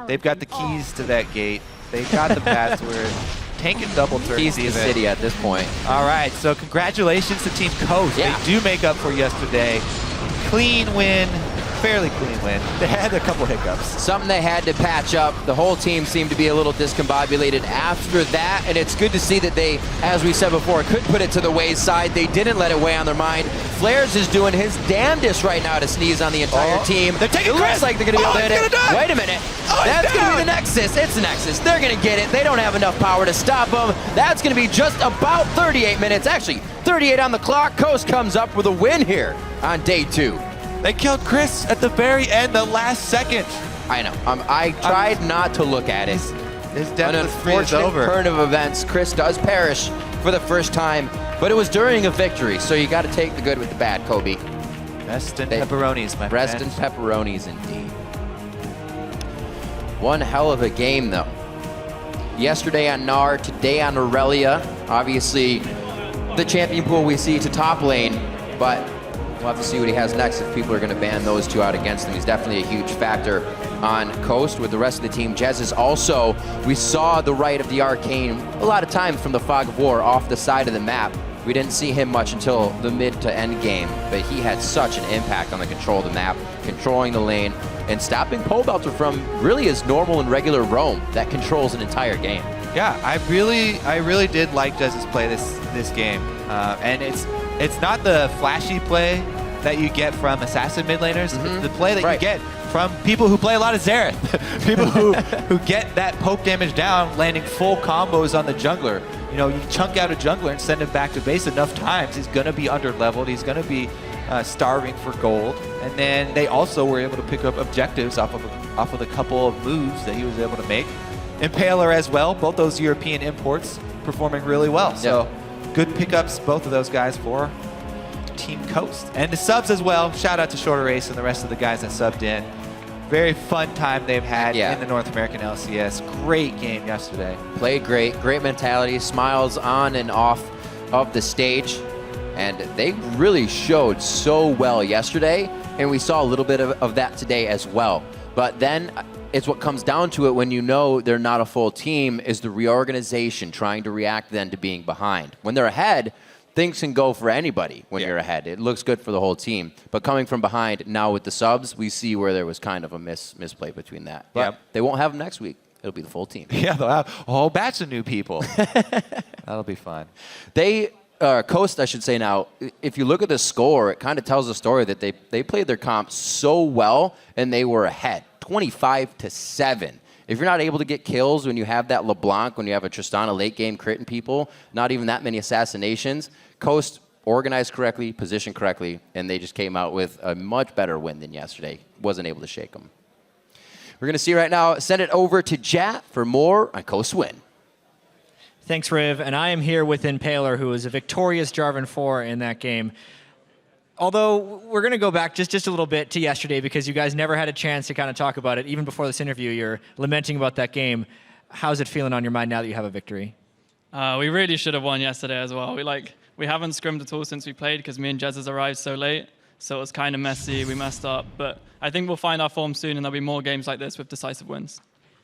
They've got the keys to that gate. They got the password. Tank and double turn. Keys to the city at this point. All right, so congratulations to Team Coast. Yeah. They do make up for yesterday. Clean win, fairly clean win. They had a couple hiccups. Something they had to patch up. The whole team seemed to be a little discombobulated after that, and it's good to see that they, as we said before, could put it to the wayside. They didn't let it weigh on their mind. Flares is doing his damnedest right now to sneeze on the entire team. They're taking It Chris. looks like they're going to be able to hit it. Wait a minute. That's going to be the Nexus. It's the Nexus. They're going to get it. They don't have enough power to stop them. That's going to be just about 38 minutes. Actually, 38 on the clock. Coast comes up with a win here on day 2. They killed Chris at the very end, the last second. I know. I tried not to look at it. His An death was unfortunate over. turn of events. Chris does perish for the first time, but it was during a victory, so you got to take the good with the bad, Kobe. Rest in pepperonis, my Rest friend. in pepperonis, indeed. One hell of a game, though. Yesterday on Gnar, today on Aurelia. Obviously, the champion pool we see to top lane, but we'll have to see what he has next if people are going to ban those two out against him. He's definitely a huge factor on Coast with the rest of the team. Jez is also, we saw the right of the Arcane a lot of times from the Fog of War off the side of the map. We didn't see him much until the mid to end game, but he had such an impact on the control of the map, controlling the lane, and stopping Pole Belter from really his normal and regular roam that controls an entire game. Yeah, I really did like Jez's play this game, and it's not the flashy play that you get from assassin mid laners. It's the play that you get from people who play a lot of Xerath, people who get that poke damage down, landing full combos on the jungler. You know, you chunk out a jungler and send him back to base enough times, he's gonna be under leveled. He's gonna be starving for gold, and then they also were able to pick up objectives off of the couple of moves that he was able to make. Impaler as well, both those European imports performing really well. So good pickups, both of those guys for Team Coast. And the subs as well. Shout out to Shorter Ace and the rest of the guys that subbed in. Very fun time they've had in the North American LCS. Great game yesterday. Played great, great mentality, smiles on and off of the stage. And they really showed so well yesterday, and we saw a little bit of that today as well. But then it's what comes down to it when you know they're not a full team is the reorganization, trying to react then to being behind. When they're ahead, things can go for anybody when you're ahead. It looks good for the whole team. But coming from behind, now with the subs, we see where there was kind of a misplay between that. But they won't have them next week. It'll be the full team. Yeah, they'll have a whole batch of new people. That'll be fun. Coast, I should say now, if you look at the score, it kind of tells the story that they played their comp so well and they were ahead, 25-7. If you're not able to get kills when you have that LeBlanc, when you have a Tristana late game critting people, not even that many assassinations, Coast organized correctly, positioned correctly, and they just came out with a much better win than yesterday. Wasn't able to shake them. We're going to see right now, send it over to Jat for more on Coast win. Thanks, Riv. And I am here with Impaler, who was a victorious Jarvan 4 in that game. Although we're going to go back just a little bit to yesterday because you guys never had a chance to kind of talk about it. Even before this interview, you're lamenting about that game. How's it feeling on your mind now that you have a victory? We really should have won yesterday as well. We haven't scrimmed at all since we played because me and Jez has arrived so late. So it was kind of messy. We messed up. But I think we'll find our form soon and there'll be more games like this with decisive wins.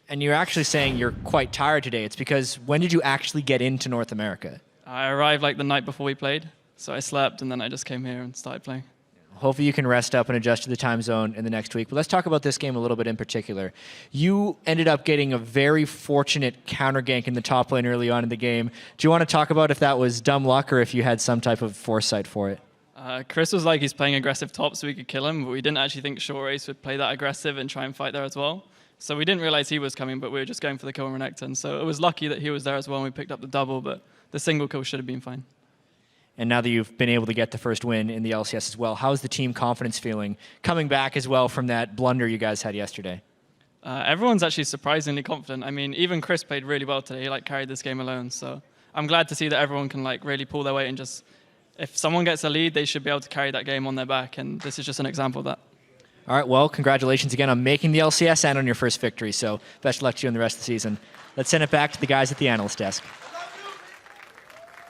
And you're actually saying you're quite tired today. It's because when did you actually get into North America? I arrived like the night before we played. So I slept and then I just came here and started playing. Hopefully you can rest up and adjust to the time zone in the next week. But let's talk about this game a little bit in particular. You ended up getting a very fortunate counter gank in the top lane early on in the game. Do you want to talk about if that was dumb luck or if you had some type of foresight for it? Chris was like he's playing aggressive top so we could kill him, but we didn't actually think Short Race would play that aggressive and try and fight there as well. So we didn't realize he was coming, but we were just going for the kill on Renekton. So it was lucky that he was there as well and we picked up the double, but the single kill should have been fine. And now that you've been able to get the first win in the LCS as well, how's the team confidence feeling coming back as well from that blunder you guys had yesterday? Everyone's actually surprisingly confident. I mean, even Chris played really well today. He carried this game alone. So I'm glad to see that everyone can really pull their weight and just, if someone gets a lead, they should be able to carry that game on their back. And this is just an example of that. All right, well, congratulations again on making the LCS and on your first victory. So best of luck to you in the rest of the season. Let's send it back to the guys at the analyst desk.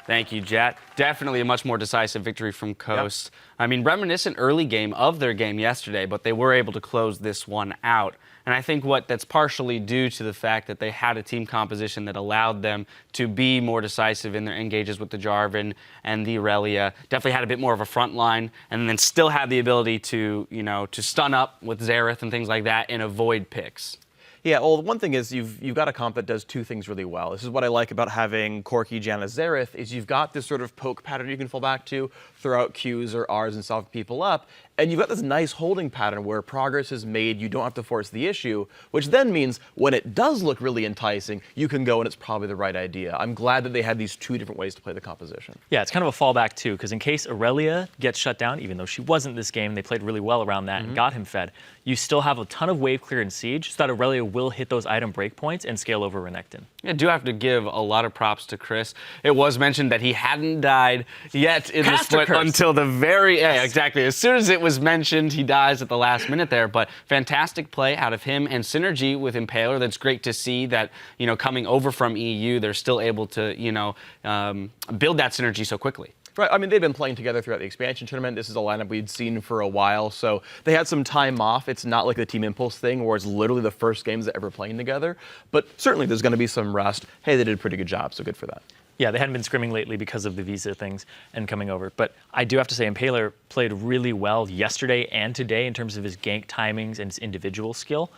Thank you, Jet. Definitely a much more decisive victory from Coast. Yep. I mean, reminiscent early game of their game yesterday, but they were able to close this one out. And I think that's partially due to the fact that they had a team composition that allowed them to be more decisive in their engages with the Jarvan and the Irelia. Definitely had a bit more of a front line, and then still had the ability to, to stun up with Xerath and things like that and avoid picks. Yeah, well, one thing is you've got a comp that does two things really well. This is what I like about having Corki, Janna, Xerath, is you've got this sort of poke pattern you can fall back to, throw out Qs or Rs and solve people up, and you've got this nice holding pattern where progress is made, you don't have to force the issue, which then means when it does look really enticing, you can go and it's probably the right idea. I'm glad that they had these two different ways to play the composition. Yeah, it's kind of a fallback too, because in case Irelia gets shut down, even though she wasn't this game, they played really well around that and got him fed, you still have a ton of wave clear and siege, so that Irelia will hit those item breakpoints and scale over Renekton. I do have to give a lot of props to Chris. It was mentioned that he hadn't died yet in the split until the very end. Yeah, exactly. As soon as it was mentioned, he dies at the last minute there. But fantastic play out of him and synergy with Impaler. That's great to see that, coming over from EU, they're still able to, build that synergy so quickly. Right, I mean, they've been playing together throughout the expansion tournament. This is a lineup we'd seen for a while, so they had some time off. It's not like the Team Impulse thing where it's literally the first games they're ever playing together, but certainly there's going to be some rust. Hey, they did a pretty good job, so good for that. Yeah, they hadn't been scrimming lately because of the visa things and coming over. But I do have to say, Impaler played really well yesterday and today in terms of his gank timings and his individual skill.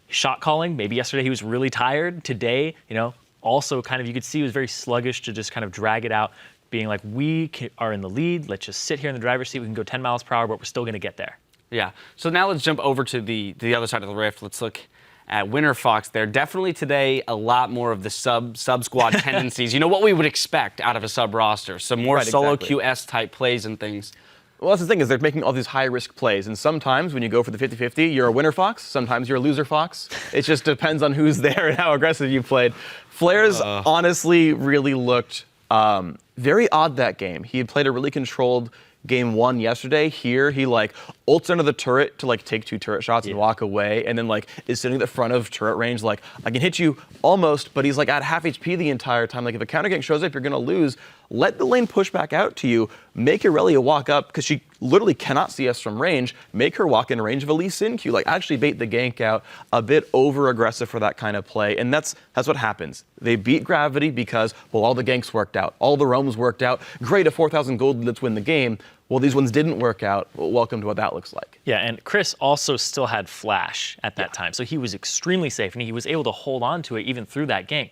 Shot calling, maybe yesterday he was really tired. Today, also kind of, you could see he was very sluggish to just kind of drag it out, being like, we are in the lead, let's just sit here in the driver's seat, we can go 10 miles per hour, but we're still going to get there. Yeah, so now let's jump over to the other side of the rift. Let's look at Winter Fox there. Definitely today a lot more of the sub-squad tendencies. What we would expect out of a sub-roster. Some more solo QS type plays and things. Well, that's the thing, is they're making all these high-risk plays, and sometimes when you go for the 50-50, you're a winner fox, sometimes you're a loser fox. It just depends on who's there and how aggressive you played. Flair's honestly really looked very odd that game. He had played a really controlled game one yesterday. Here, he ults under the turret to take 2 turret shots and walk away, and then is sitting at the front of turret range I can hit you almost, but he's at half HP the entire time. If a counter gank shows up, you're gonna lose. Let the lane push back out to you. Make Irelia walk up, because she literally cannot see us from range. Make her walk in range of a Lee Sin Q. Actually bait the gank out. A bit over-aggressive for that kind of play, and that's what happens. They beat Gravity because, all the ganks worked out. All the roams worked out. Great, a 4,000 gold, let's win the game. Well, these ones didn't work out. Well, welcome to what that looks like. Yeah, and Chris also still had Flash at that time, so he was extremely safe, and he was able to hold on to it even through that gank.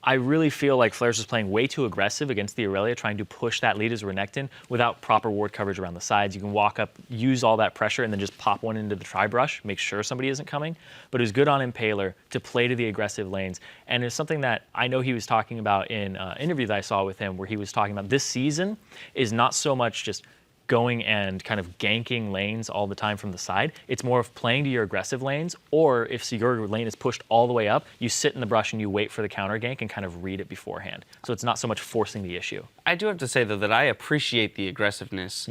I really feel like FLICKR was playing way too aggressive against the Aurelia, trying to push that lead as Renekton without proper ward coverage around the sides. You can walk up, use all that pressure, and then just pop one into the tri-brush, make sure somebody isn't coming. But it was good on Impaler to play to the aggressive lanes. And it's something that I know he was talking about in an interview that I saw with him, where he was talking about this season is not so much just going and kind of ganking lanes all the time from the side. It's more of playing to your aggressive lanes, or if your lane is pushed all the way up, you sit in the brush and you wait for the counter gank and kind of read it beforehand. So it's not so much forcing the issue. I do have to say, though, that I appreciate the aggressiveness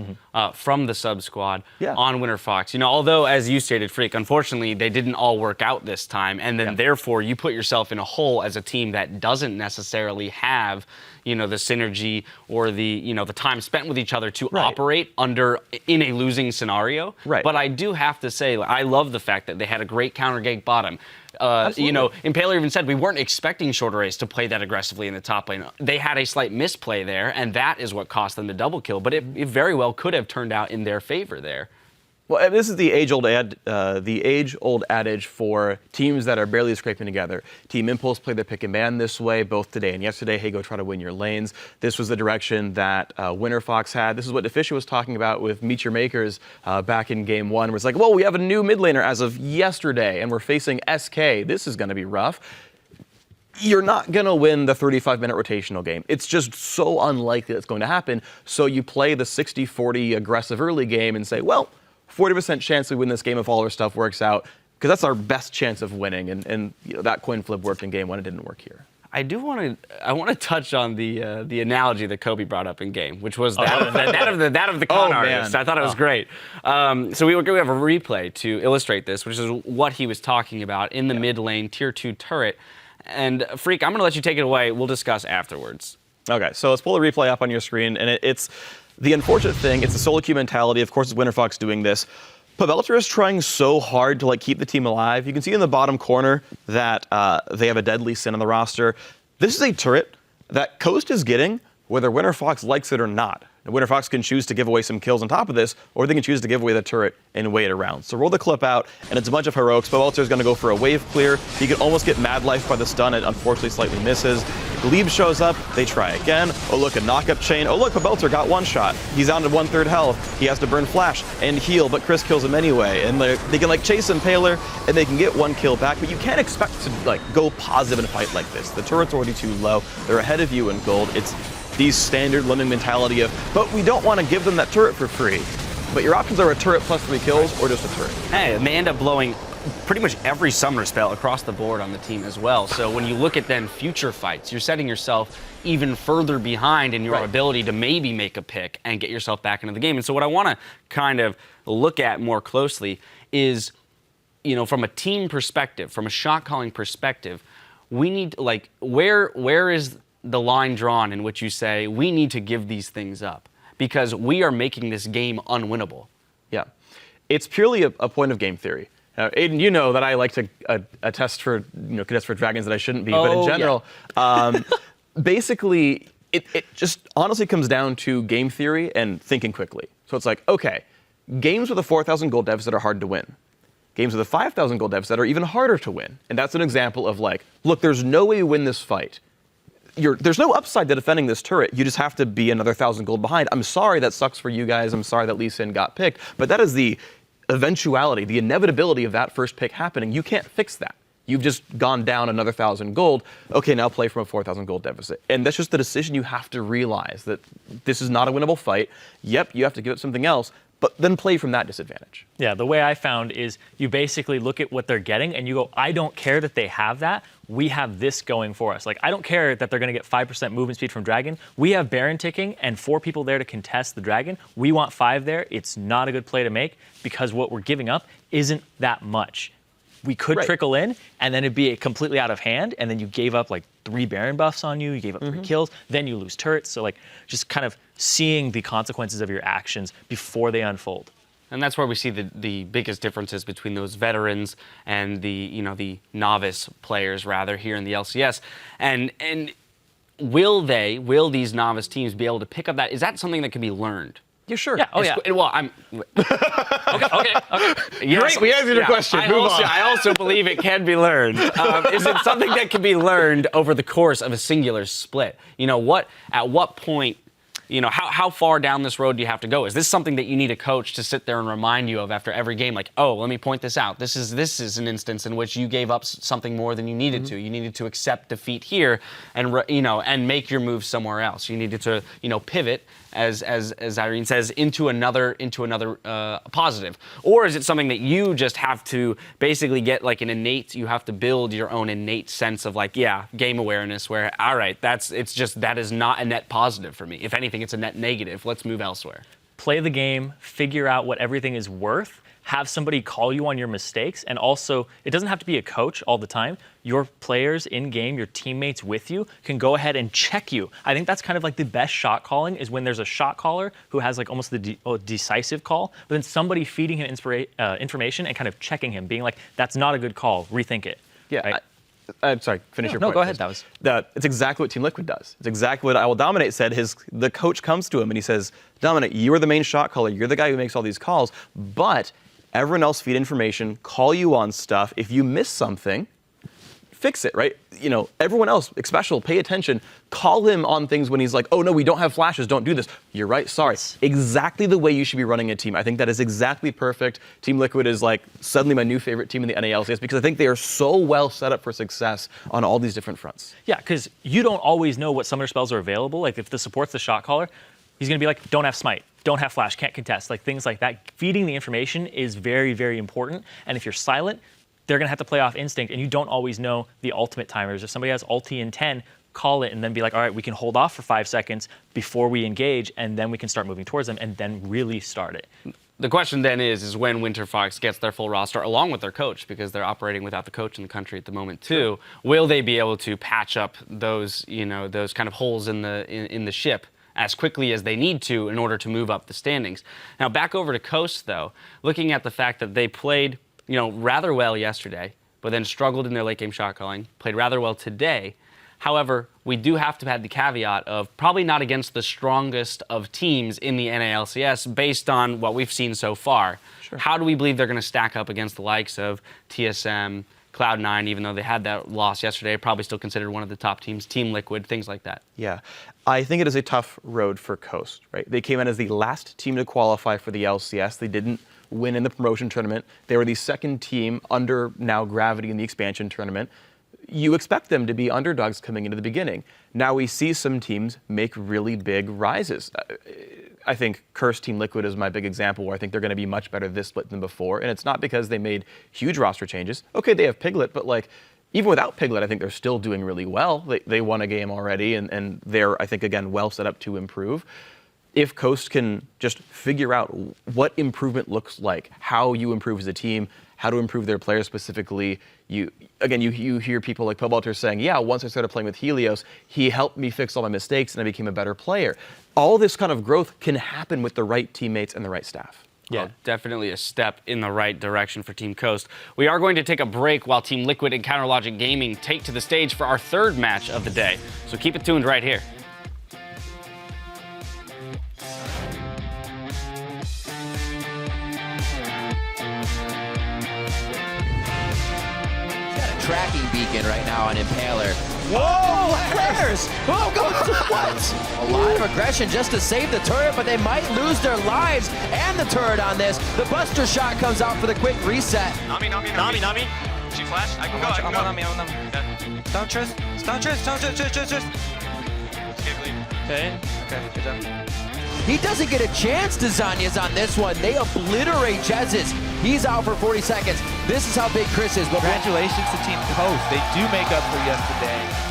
from the sub squad on Winter Fox. You know, although, as you stated, Freak, unfortunately, they didn't all work out this time, and then therefore you put yourself in a hole as a team that doesn't necessarily have, you know, the synergy or the, you know, the time spent with each other to operate in a losing scenario. But I do have to say, I love the fact that they had a great counter gank bottom. You know, Impaler even said we weren't expecting Shorter Ace to play that aggressively in the top lane. They had a slight misplay there, and that is what cost them the double kill. But it very well could have turned out in their favor there. Well, this is the age-old adage for teams that are barely scraping together. Team Impulse played their pick and ban this way both today and yesterday. Hey, go try to win your lanes. This was the direction that Winter Fox had. This is what Deficia was talking about with Meet Your Makers back in Game 1, where it's like, well, we have a new mid laner as of yesterday, and we're facing SK. This is going to be rough. You're not going to win the 35-minute rotational game. It's just so unlikely it's going to happen. So you play the 60-40 aggressive early game and say, well, 40% chance we win this game if all our stuff works out, because that's our best chance of winning. And you know, that coin flip worked in Game 1. It didn't work here. I want to touch on the analogy that Kobe brought up in game, which was that of the con artist. I thought it was great. So we have a replay to illustrate this, which is what he was talking about in the mid lane tier 2 turret. And Freak, I'm going to let you take it away. We'll discuss afterwards. Okay, so let's pull the replay up on your screen, and it's the unfortunate thing. It's a solo queue mentality. Of course, it's Winter Fox doing this. Pabelter is trying so hard to keep the team alive. You can see in the bottom corner that they have a Deadly Sin on the roster. This is a turret that Coast is getting whether Winter Fox likes it or not. And Winter Fox can choose to give away some kills on top of this, or they can choose to give away the turret and wait around. So roll the clip out, and it's a bunch of heroics. Pabelter is going to go for a wave clear. He can almost get Mad Life by the stun. It unfortunately slightly misses. Glebe shows up. They try again. Oh, look, a knock-up chain. Oh, look, Pabelter got one shot. He's down to 1/3 health. He has to burn flash and heal, but Chris kills him anyway. And they can chase Impaler, and they can get one kill back, but you can't expect to go positive in a fight like this. The turret's already too low. They're ahead of you in gold. It's the standard lemming mentality of, but we don't want to give them that turret for free. But your options are a turret plus 3 kills or just a turret. Hey, and they end up blowing pretty much every summoner spell across the board on the team as well. So when you look at then future fights, you're setting yourself even further behind in your ability to maybe make a pick and get yourself back into the game. And so what I want to kind of look at more closely is, you know, from a team perspective, from a shot calling perspective, we need where is the line drawn in which you say we need to give these things up because we are making this game unwinnable? Yeah, it's purely a point of game theory. Now, Aiden, you know that I like to contest for dragons that I shouldn't be, but in general, basically, it just honestly comes down to game theory and thinking quickly. So it's like, okay, games with a 4,000 gold deficit are hard to win. Games with a 5,000 gold deficit are even harder to win. And that's an example of look, there's no way you win this fight. There's no upside to defending this turret. You just have to be another 1,000 gold behind. I'm sorry that sucks for you guys. I'm sorry that Lee Sin got picked. But that is the eventuality, the inevitability of that first pick happening. You can't fix that. You've just gone down another 1,000 gold. Okay, now play from a 4,000 gold deficit. And that's just the decision you have to realize, that this is not a winnable fight. Yep, you have to give it something else, but then play from that disadvantage. Yeah, the way I found is you basically look at what they're getting and you go, I don't care that they have that. We have this going for us. I don't care that they're going to get 5% movement speed from Dragon. We have Baron ticking and 4 people there to contest the Dragon. We want 5 there. It's not a good play to make because what we're giving up isn't that much. We could trickle in, and then it'd be completely out of hand, and then you gave up 3 Baron buffs on you, you gave up 3 kills, then you lose turrets. So just kind of seeing the consequences of your actions before they unfold. And that's where we see the biggest differences between those veterans and the novice players rather here in the LCS. And will these novice teams be able to pick up that? Is that something that can be learned? Yeah, sure. Yeah. Oh, yeah. Well, I'm. Okay. Yes. Great, we answered your question. Move on. I also believe it can be learned. Is it something that can be learned over the course of a singular split? At what point, how far down this road do you have to go? Is this something that you need a coach to sit there and remind you of after every game? Like, oh, let me point this out. This is an instance in which you gave up something more than you needed to. You needed to accept defeat here and make your move somewhere else. You needed to, pivot, as Irene says, into another positive. Or is it something that you just have to basically get like you have to build your own innate sense of game awareness where, all right, that is not a net positive for me. If anything, it's a net negative. Let's move elsewhere. Play the game, figure out what everything is worth, have somebody call you on your mistakes, and also, it doesn't have to be a coach all the time. Your players in-game, your teammates with you, can go ahead and check you. I think that's kind of like the best shot calling is when there's a shot caller who has like almost the decisive call, but then somebody feeding him information and kind of checking him, being like, that's not a good call, rethink it. Yeah. Right? I'm sorry, finish your No, point. go ahead. It's exactly what Team Liquid does. It's exactly what I Will Dominate said. The coach comes to him and he says, Dominate, you are the main shot caller. You're the guy who makes all these calls, but everyone else feed information, call you on stuff. If you miss something, fix it, right? Everyone else, special, pay attention. Call him on things when he's like, oh no, we don't have flashes, don't do this. You're right, sorry. Exactly the way you should be running a team. I think that is exactly perfect. Team Liquid is like suddenly my new favorite team in the NALCS because I think they are so well set up for success on all these different fronts. Yeah, because you don't always know what summoner spells are available. Like if the support's the shot caller, he's going to be like, don't have smite, don't have flash, can't contest, like things like that. Feeding the information is very, very important. And if you're silent, they're going to have to play off instinct, and you don't always know the ultimate timers. If somebody has ulti in 10, call it and then be like, all right, we can hold off for 5 seconds before we engage, and then we can start moving towards them and then really start it. The question then is when Winter Fox gets their full roster along with their coach, because they're operating without the coach in the country at the moment too, will they be able to patch up those kind of holes in the ship as quickly as they need to in order to move up the standings? Now back over to Coast though, looking at the fact that they played rather well yesterday, but then struggled in their late game shot calling, played rather well today. However, we do have to have the caveat of probably not against the strongest of teams in the NALCS based on what we've seen so far. Sure. How do we believe they're going to stack up against the likes of TSM, Cloud9, even though they had that loss yesterday, probably still considered one of the top teams, Team Liquid, things like that? Yeah, I think it is a tough road for Coast, right? They came in as the last team to qualify for the LCS. They didn't win in the promotion tournament. They were the second team under now Gravity in the expansion tournament. You expect them to be underdogs coming into the beginning. Now we see some teams make really big rises. I think Cursed Team Liquid is my big example where I think they're going to be much better this split than before. And it's not because they made huge roster changes. Okay, they have Piglet, but even without Piglet, I think they're still doing really well. They won a game already, and they're, I think, again, well set up to improve. If Coast can just figure out what improvement looks like, how you improve as a team, how to improve their players specifically, you hear people like Pobalter saying, yeah, once I started playing with Helios, he helped me fix all my mistakes and I became a better player. All this kind of growth can happen with the right teammates and the right staff. Yeah, definitely a step in the right direction for Team Coast. We are going to take a break while Team Liquid and Counterlogic Gaming take to the stage for our third match of the day. So keep it tuned right here. Tracking beacon right now on Impaler. Whoa, flares! Oh, what? A lot of aggression just to save the turret, but they might lose their lives and the turret on this. The Buster shot comes out for the quick reset. Nami. She flashed. I can go. I'm on Nami. Stun Tris. Okay. Okay, good job. He doesn't get a chance to Zanya's on this one. They obliterate Jez's. He's out for 40 seconds. This is how big Chris is. But congratulations to Team Coast. They do make up for yesterday.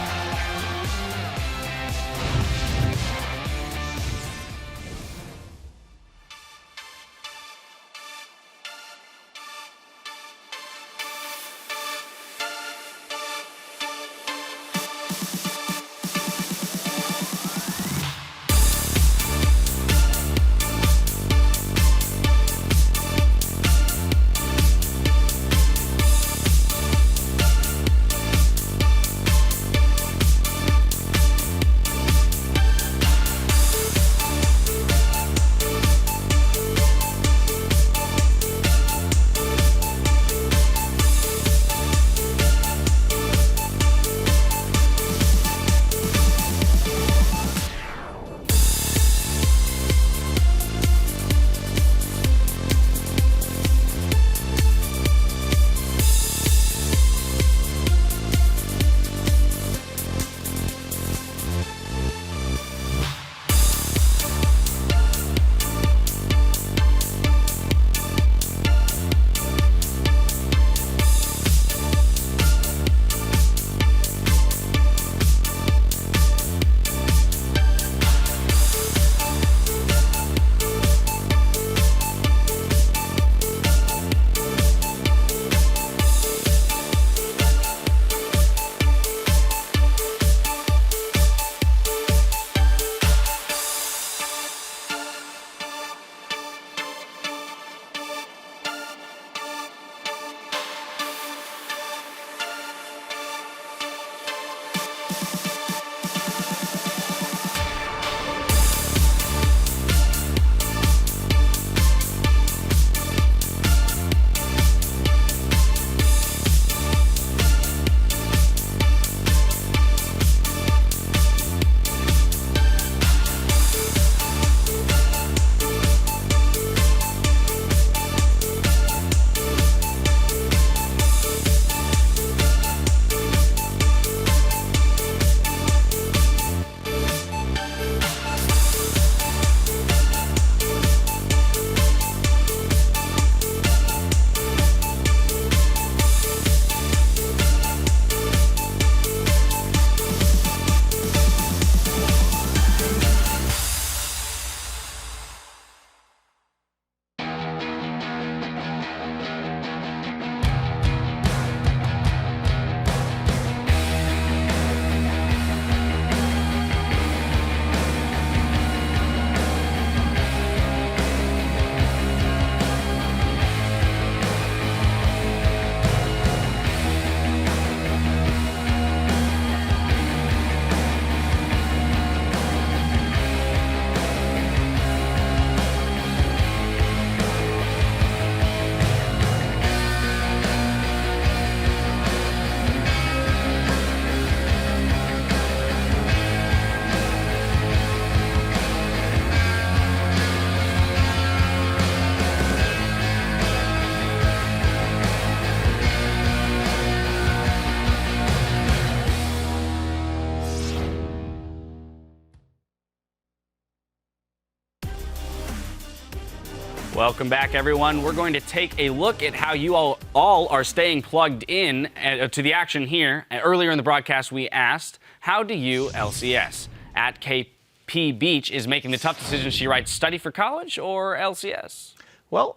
Welcome back, everyone. We're going to take a look at how you all are staying plugged in to the action here. Earlier in the broadcast, we asked, how do you LCS? At KP Beach is making the tough decision. She writes, study for college or LCS? Well,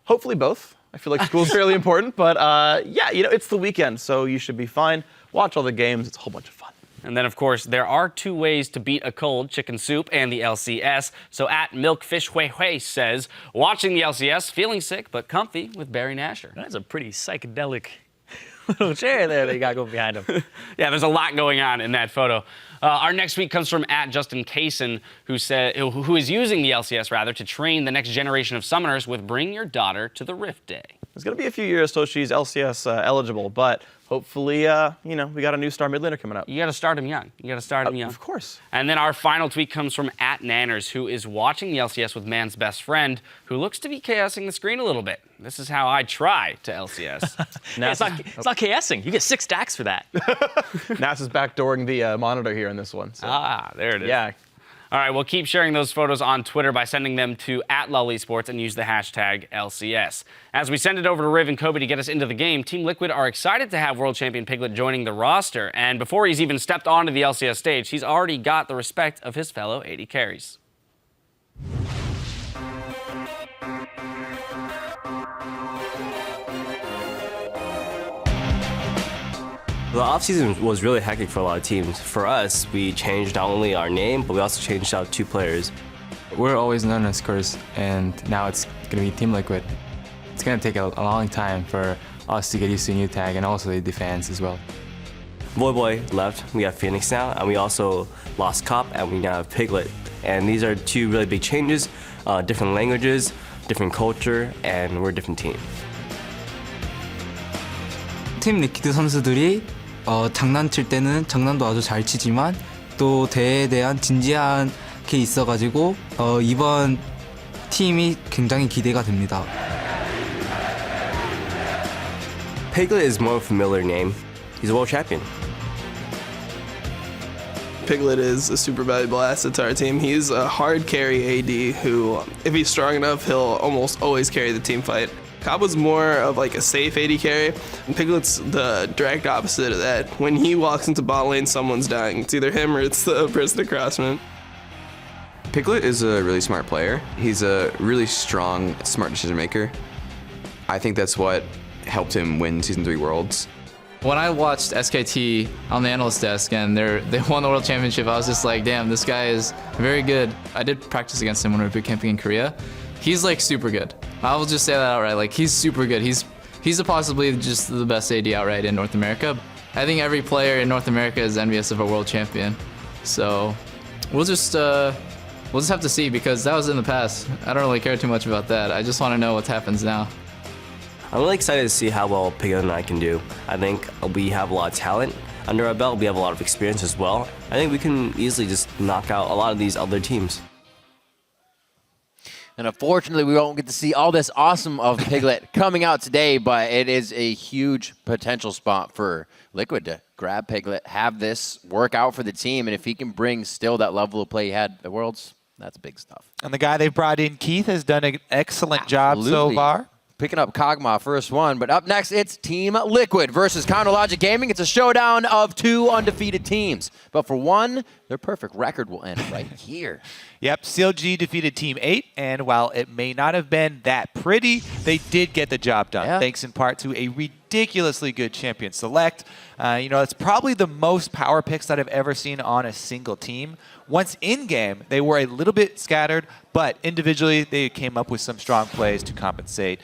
hopefully both. I feel like school's fairly important, but yeah, it's the weekend, so you should be fine. Watch all the games. It's a whole bunch of fun. And then, of course, there are 2 ways to beat a cold, chicken soup and the LCS. So at MilkFishHueHue says, watching the LCS, feeling sick but comfy with Barry Nasher. That's a pretty psychedelic little chair there that you got going behind him. Yeah, there's a lot going on in that photo. Our next tweet comes from at Justin Kaysen, who is using the LCS to train the next generation of summoners with Bring Your Daughter to the Rift Day. It's going to be a few years till she's LCS eligible, but hopefully, we got a new star mid laner coming up. You got to start him young. Of course. And then our final tweet comes from at Nanners, who is watching the LCS with man's best friend, who looks to be chaosing the screen a little bit. This is how I try to LCS. It's not chaosing. You get 6 stacks for that. NASA's backdooring the monitor here in this one. So. There it is. Yeah. All right, well, keep sharing those photos on Twitter by sending them to @LullySports and use the hashtag LCS. As we send it over to Riv and Kobe to get us into the game, Team Liquid are excited to have world champion Piglet joining the roster. And before he's even stepped onto the LCS stage, he's already got the respect of his fellow AD carries. The offseason was really hectic for a lot of teams. For us, we changed not only our name, but we also changed out 2 players. We're always known as Curse, and now it's going to be Team Liquid. It's going to take a long time for us to get used to a new tag, and also the fans as well. Voyboy left, we have Phoenix now, and we also lost Cop, and we now have Piglet. And these are 2 really big changes, different languages, different culture, and we're a different team. 팀 리퀴드 선수들이 장난칠 때는 장난도 아주 잘 치지만 또 대회에 대한 진지한 게 있어가지고 이번 팀이 굉장히 기대가 됩니다. Piglet is more familiar name. He's a world champion. Piglet is a super valuable asset to our team. He's a hard carry AD who, if he's strong enough, he'll almost always carry the team fight. Cobb was more of like a safe AD carry, and Piglet's the direct opposite of that. When he walks into bot lane, someone's dying. It's either him or it's the person across from him. Piglet is a really smart player. He's a really strong, smart decision maker. I think that's what helped him win Season 3 Worlds. When I watched SKT on the analyst desk and they won the world championship, I was just like, damn, this guy is very good. I did practice against him when we were boot camping in Korea. He's like super good. I will just say that outright. Like he's super good. He's possibly just the best AD outright in North America. I think every player in North America is envious of a world champion. So we'll just have to see, because that was in the past. I don't really care too much about that. I just want to know what happens now. I'm really excited to see how well Piglet and I can do. I think we have a lot of talent under our belt. We have a lot of experience as well. I think we can easily just knock out a lot of these other teams. And unfortunately, we won't get to see all this awesome of Piglet coming out today, but it is a huge potential spot for Liquid to grab Piglet, have this work out for the team, and if he can bring still that level of play he had at the Worlds, that's big stuff. And the guy they've brought in, Keith, has done an excellent job so far. Picking up Kog'Maw, first one. But up next, it's Team Liquid versus Counterlogic Gaming. It's a showdown of 2 undefeated teams. But for one, their perfect record will end right here. Yep, CLG defeated Team 8, and while it may not have been that pretty, they did get the job done, thanks in part to a ridiculously good champion select. It's probably the most power picks that I've ever seen on a single team. Once in-game, they were a little bit scattered, but individually, they came up with some strong plays to compensate.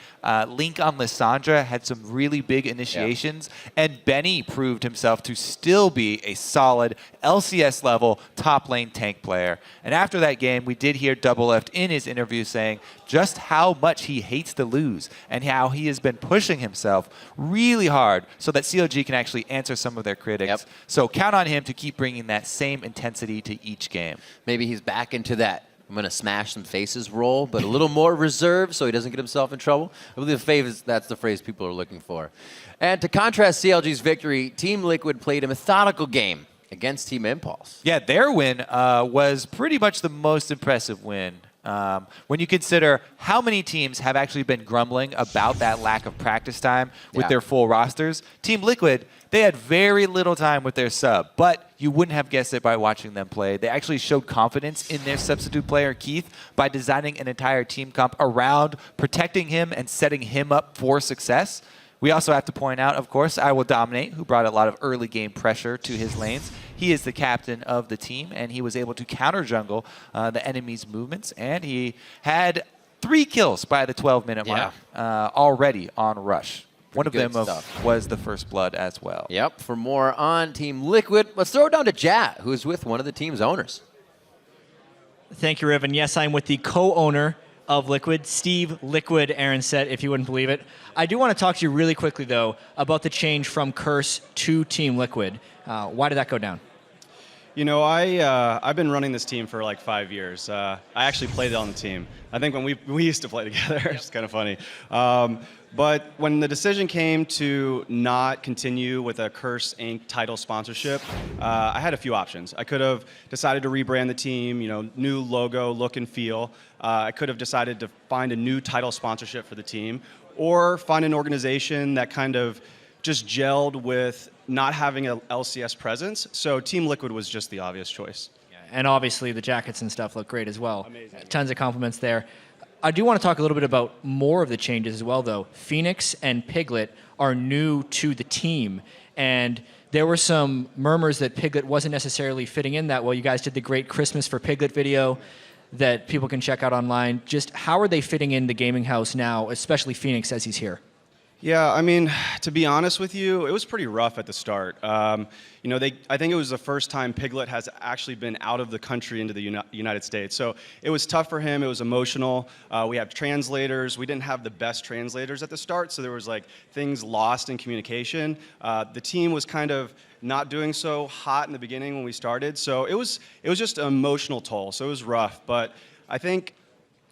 Link on Lissandra had some really big initiations, and Benny proved himself to still be a solid LCS-level top lane tank player. And after that game, we did hear Double Left in his interview saying just how much he hates to lose and how he has been pushing himself really hard so that CLG can actually answer some of their critics. So count on him to keep bringing that same intensity to each game. Maybe he's back into that I'm going to smash some faces role, but a little more reserved so he doesn't get himself in trouble. I believe that's the phrase people are looking for. And to contrast CLG's victory, Team Liquid played a methodical game against Team Impulse. Yeah, their win was pretty much the most impressive win When you consider how many teams have actually been grumbling about that lack of practice time with their full rosters, Team Liquid, they had very little time with their sub, but you wouldn't have guessed it by watching them play. They actually showed confidence in their substitute player, Keith, by designing an entire team comp around protecting him and setting him up for success. We also have to point out, of course, I Will Dominate, who brought a lot of early game pressure to his lanes. He is the captain of the team, and he was able to counter jungle the enemy's movements, and he had 3 kills by the 12-minute mark already on Rush. One of them was the first blood as well. Yep. For more on Team Liquid, let's throw it down to Jat, who's with one of the team's owners. Thank you, Riv. And yes, I'm with the co-owner of Liquid, Steve Liquid Aronset, if you wouldn't believe it. I do want to talk to you really quickly, though, about the change from Curse to Team Liquid. Why did that go down? You know, I've been running this team for like 5 years. I actually played on the team. I think when we used to play together, it's kind of funny. But when the decision came to not continue with a Curse Inc. title sponsorship, I had a few options. I could have decided to rebrand the team, you know, new logo, look and feel. I could have decided to find a new title sponsorship for the team, or find an organization that kind of just gelled with not having a LCS presence. So Team Liquid was just the obvious choice. And obviously the jackets and stuff look great as well. Amazing. Tons of compliments there. I do want to talk a little bit about more of the changes as well, though. Phoenix and Piglet are new to the team, and there were some murmurs that Piglet wasn't necessarily fitting in that well. You guys did the great Christmas for Piglet video that people can check out online. Just how are they fitting in the gaming house now, especially Phoenix as he's here? Yeah, I mean, to be honest with you, it was pretty rough at the start. You know, I think it was the first time Piglet has actually been out of the country into the United States. So it was tough for him. It was emotional. We have translators. We didn't have the best translators at the start, so there was like things lost in communication. The team was kind of not doing so hot in the beginning when we started. So it was just an emotional toll. So it was rough. But I think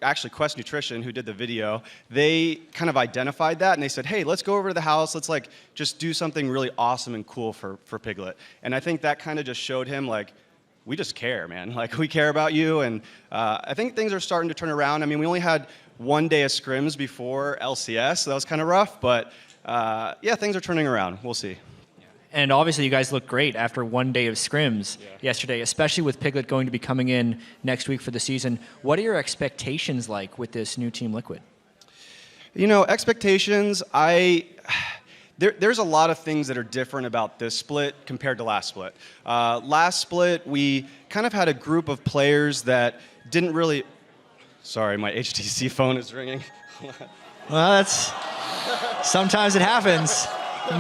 actually Quest Nutrition, who did the video, they kind of identified that and they said, hey, let's go over to the house, let's like just do something really awesome and cool for Piglet. And I think that kind of just showed him like, we just care, man. Like we care about you. And I think things are starting to turn around. I mean, we only had 1 day of scrims before LCS, so that was kind of rough, but yeah, things are turning around. We'll see. And obviously you guys look great after 1 day of scrims yesterday, especially with Piglet going to be coming in next week for the season. What are your expectations like with this new Team Liquid? You know, expectations, there's a lot of things that are different about this split compared to last split. Last split, we kind of had a group of players that didn't really... Sorry, my HTC phone is ringing. Well, that's... Sometimes it happens.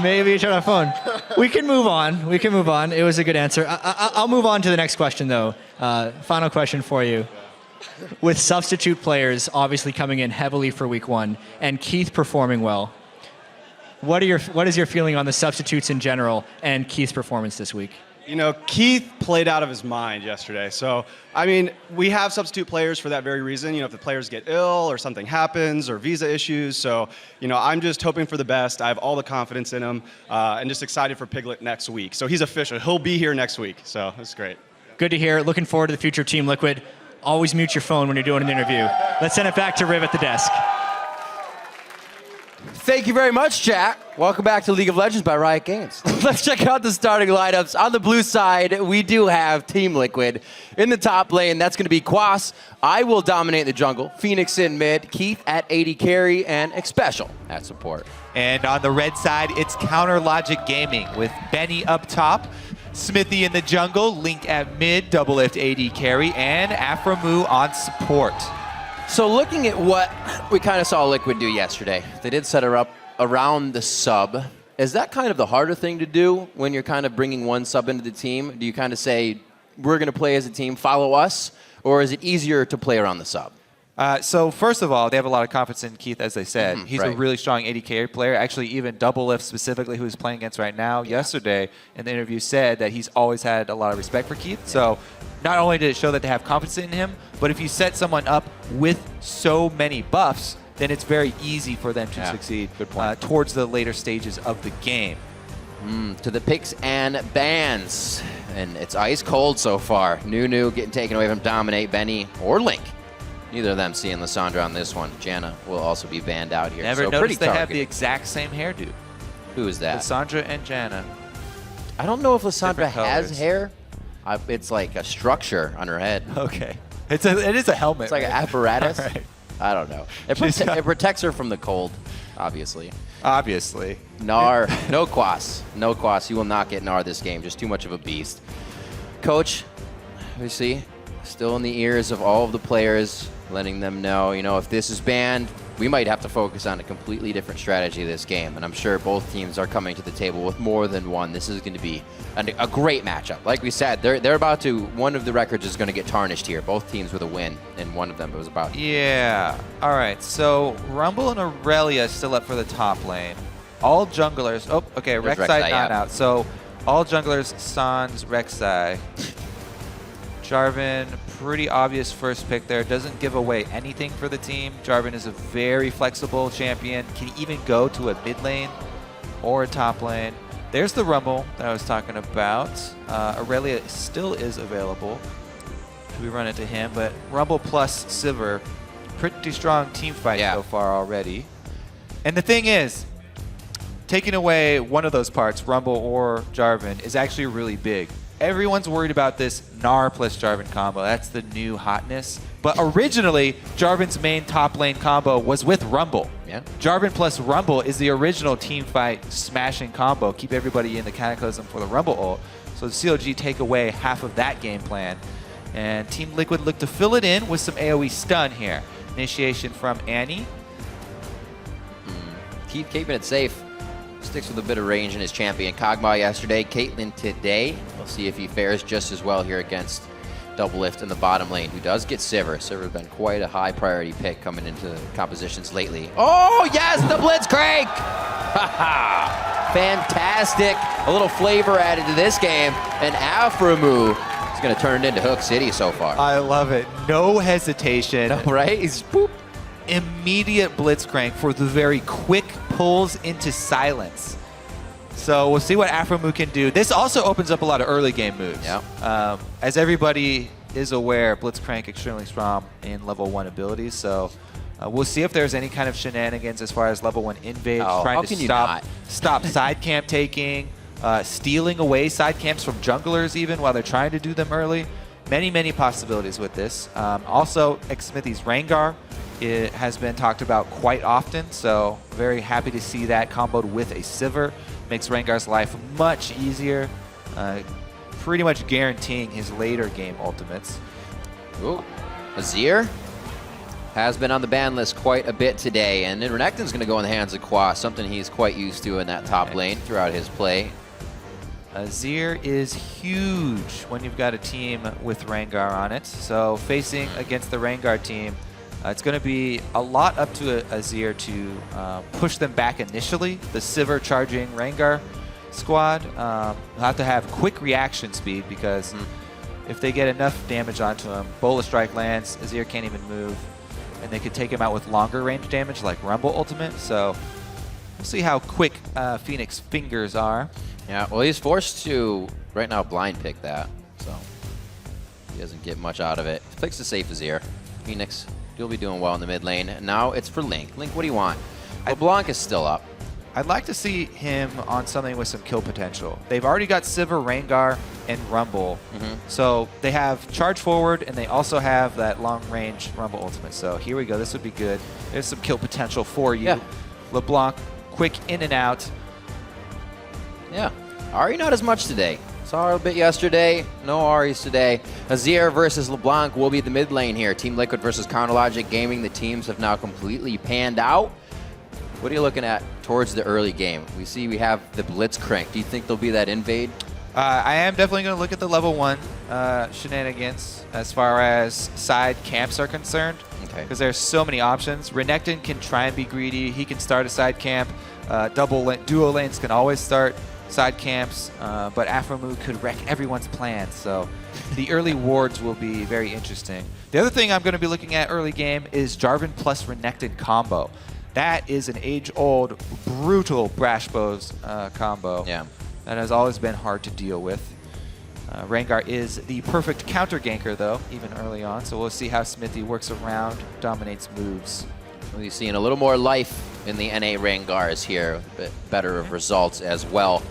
Maybe you turn on phone. We can move on. We can move on. It was a good answer. I'll move on to the next question, though. Final question for you. With substitute players obviously coming in heavily for week 1 and Keith performing well, what is your feeling on the substitutes in general and Keith's performance this week? You know, Keith played out of his mind yesterday. So, I mean, we have substitute players for that very reason. You know, if the players get ill or something happens or visa issues. So, you know, I'm just hoping for the best. I have all the confidence in him and just excited for Piglet next week. So he's official. He'll be here next week. So that's great. Good to hear. Looking forward to the future of Team Liquid. Always mute your phone when you're doing an interview. Let's send it back to Riv at the desk. Thank you very much, Jack. Welcome back to League of Legends by Riot Games. Let's check out the starting lineups. On the blue side, we do have Team Liquid. In the top lane, that's going to be Quas. I Will Dominate the jungle. Phoenix in mid. Keith at AD carry. And Xpecial at support. And on the red side, it's Counter Logic Gaming with Benny up top, Smithy in the jungle, Link at mid, Double Lift AD carry, and Aframu on support. So looking at what we kind of saw Liquid do yesterday, they did set her up around the sub. Is that kind of the harder thing to do when you're kind of bringing one sub into the team? Do you kind of say, we're going to play as a team, follow us? Or is it easier to play around the sub? So first of all, they have a lot of confidence in Keith, as they said. He's a really strong AD carry player. Actually, even Double Lift specifically, who he's playing against right now, yesterday in the interview said that he's always had a lot of respect for Keith. So not only did it show that they have confidence in him, but if you set someone up with so many buffs, then it's very easy for them to succeed towards the later stages of the game. To the picks and bans. And it's ice cold so far. Nunu getting taken away from Dominate, Benny, or Link. Neither of them seeing Lissandra on this one. Jana will also be banned out here. Never so noticed they pretty have the targeted. exact same hairdo. Who is that? Lissandra and Jana. I don't know if Lissandra Different has colors. hair. It's like a structure on her head. Okay. It is a helmet. It's like an right? apparatus. All right. I don't know. It, it protects her from the cold, obviously. Obviously. Nar, no Quas. No Quas. You will not get Nar this game. Just too much of a beast. Coach, we see, still in the ears of all of the players, letting them know, if this is banned, we might have to focus on a completely different strategy this game. And I'm sure both teams are coming to the table with more than one. This is going to be a great matchup. Like we said, they're about to, one of the records is going to get tarnished here. Both teams with a win, and one of them was about. Yeah. All right. So Rumble and Aurelia still up for the top lane. All junglers. Oh, okay. There's Rek'Sai Rek'Sai, not yeah. out. So all junglers, Sans, Rek'Sai. Jarvan, pretty obvious first pick there. Doesn't give away anything for the team. Jarvan is a very flexible champion. Can even go to a mid lane or a top lane. There's the Rumble that I was talking about. Aurelia still is available. We run into him, but Rumble plus Sivir, pretty strong team fight so far already. And the thing is, taking away one of those parts, Rumble or Jarvan, is actually really big. Everyone's worried about this Gnar plus Jarvan combo. That's the new hotness. But originally, Jarvan's main top lane combo was with Rumble. Yeah. Jarvan plus Rumble is the original team fight smashing combo. Keep everybody in the Cataclysm for the Rumble ult. So the CLG take away half of that game plan. And Team Liquid look to fill it in with some AoE stun here. Initiation from Annie. Keep keeping it safe. Sticks with a bit of range in his champion. Kog'Maw yesterday, Caitlyn today. We'll see if he fares just as well here against Double Lift in the bottom lane, who does get Sivir. Sivir's been quite a high priority pick coming into compositions lately. Oh, yes, the Blitzcrank! Fantastic. A little flavor added to this game. And Aframu is going to turn it into Hook City so far. I love it. No hesitation. No, right? He's boop. Immediate Blitzcrank for the very quick pulls into silence. So we'll see what Aframu can do. This also opens up a lot of early game moves. Yeah. As everybody is aware, Blitzcrank extremely strong in level 1 abilities. So we'll see if there's any kind of shenanigans as far as level 1 invade, trying to stop side camp taking, stealing away side camps from junglers even while they're trying to do them early. Many, many possibilities with this. Also, Xsmithy's Rengar. It has been talked about quite often, so very happy to see that comboed with a Sivir. Makes Rengar's life much easier, pretty much guaranteeing his later game ultimates. Ooh. Azir has been on the ban list quite a bit today, and Renekton's going to go in the hands of Quas, something he's quite used to in that top lane throughout his play. Azir is huge when you've got a team with Rengar on it, so facing against the Rengar team, it's going to be a lot up to Azir to push them back initially. The Sivir charging Rengar squad will have to have quick reaction speed because if they get enough damage onto him, Bola Strike lands, Azir can't even move, and they could take him out with longer range damage like Rumble Ultimate. So we'll see how quick Phoenix fingers are. Yeah, well, he's forced to right now blind pick that, so he doesn't get much out of it. Picks the safe Azir. Phoenix, you'll be doing well in the mid lane. Now it's for Link. Link, what do you want? LeBlanc is still up. I'd like to see him on something with some kill potential. They've already got Sivir, Rengar, and Rumble. So they have charge forward, and they also have that long-range Rumble ultimate. So here we go. This would be good. There's some kill potential for you. Yeah. LeBlanc, quick in and out. Yeah. Ahri not as much today. Saw her a bit yesterday. No Ahri's today. Azir versus LeBlanc will be the mid lane here. Team Liquid versus Counterlogic Gaming. The teams have now completely panned out. What are you looking at towards the early game? We see we have the Blitzcrank. Do you think there'll be that invade? I am definitely going to look at the level 1 shenanigans as far as side camps are concerned. Okay. Because there's so many options. Renekton can try and be greedy. He can start a side camp. Duo lanes can always start side camps, but Aframu could wreck everyone's plans. So the early wards will be very interesting. The other thing I'm going to be looking at early game is Jarvan plus Renekton combo. That is an age-old, brutal Brash Bows combo. Yeah. That has always been hard to deal with. Rengar is the perfect counter ganker, though, even early on. So we'll see how Smithy works around, dominates moves. We've seen a little more life in the NA Rangars here, a bit better of results as well.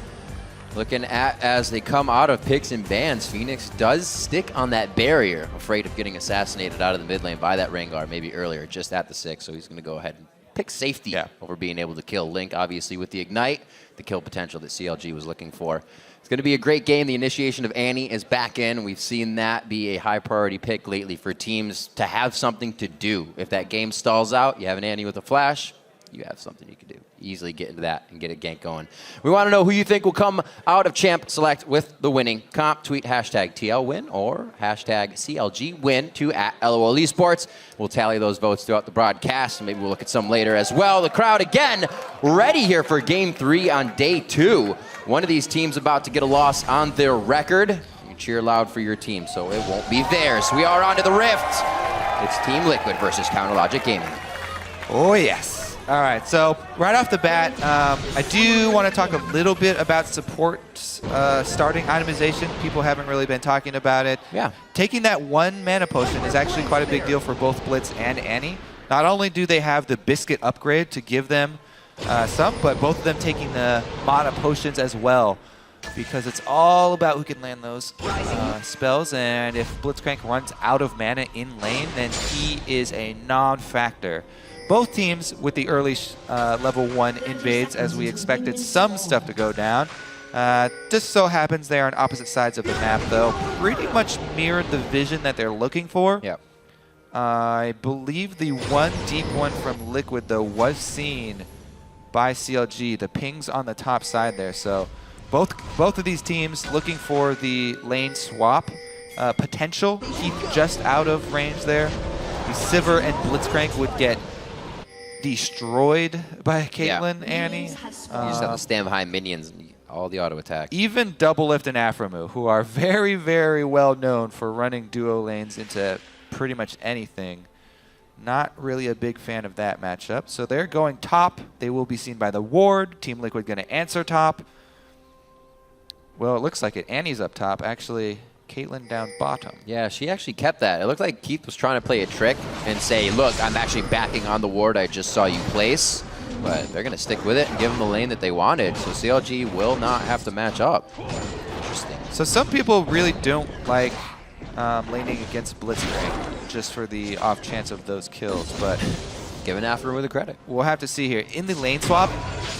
Looking at as they come out of picks and bans, Phoenix does stick on that barrier, afraid of getting assassinated out of the mid lane by that Rengar maybe earlier, just at the 6. So he's going to go ahead and pick safety over being able to kill Link, obviously with the Ignite, the kill potential that CLG was looking for. It's going to be a great game. The initiation of Annie is back in. We've seen that be a high priority pick lately for teams to have something to do. If that game stalls out, you have an Annie with a flash, you have something you can do. Easily get into that and get a gank going. We want to know who you think will come out of Champ Select with the winning comp. Tweet hashtag TLWin or hashtag CLGWin to @LOL Esports. We'll tally those votes throughout the broadcast, and maybe we'll look at some later as well. The crowd, again, ready here for Game 3 on day 2. One of these teams about to get a loss on their record. You cheer loud for your team, so it won't be theirs. We are on to the Rift. It's Team Liquid versus Counterlogic Gaming. Oh, yes. All right, so right off the bat, I do want to talk a little bit about support starting itemization. People haven't really been talking about it. Yeah. Taking that 1 mana potion is actually quite a big deal for both Blitz and Annie. Not only do they have the Biscuit upgrade to give them some, but both of them taking the mana potions as well, because it's all about who can land those spells, and if Blitzcrank runs out of mana in lane, then he is a non-factor. Both teams with the early level 1 invades, as we expected some stuff to go down. Just so happens they are on opposite sides of the map, though. Pretty much mirrored the vision that they're looking for. Yep. I believe the one deep one from Liquid, though, was seen by CLG. The ping's on the top side there, so both of these teams looking for the lane swap potential. Keep just out of range there. The Sivir and Blitzcrank would get destroyed by Caitlyn, Annie. You just have to stand behind minions and all the auto attack. Even Double Lift and Aframu, who are very, very well known for running duo lanes into pretty much anything. Not really a big fan of that matchup. So they're going top. They will be seen by the ward. Team Liquid going to answer top. Well, it looks like it. Annie's up top. Actually, Caitlyn down bottom. Yeah, she actually kept that. It looked like Keith was trying to play a trick and say, look, I'm actually backing on the ward I just saw you place. But they're going to stick with it and give them the lane that they wanted. So CLG will not have to match up. Interesting. So some people really don't like laning against Blitzcrank just for the off chance of those kills, but giving Afro with the credit. We'll have to see here. In the lane swap,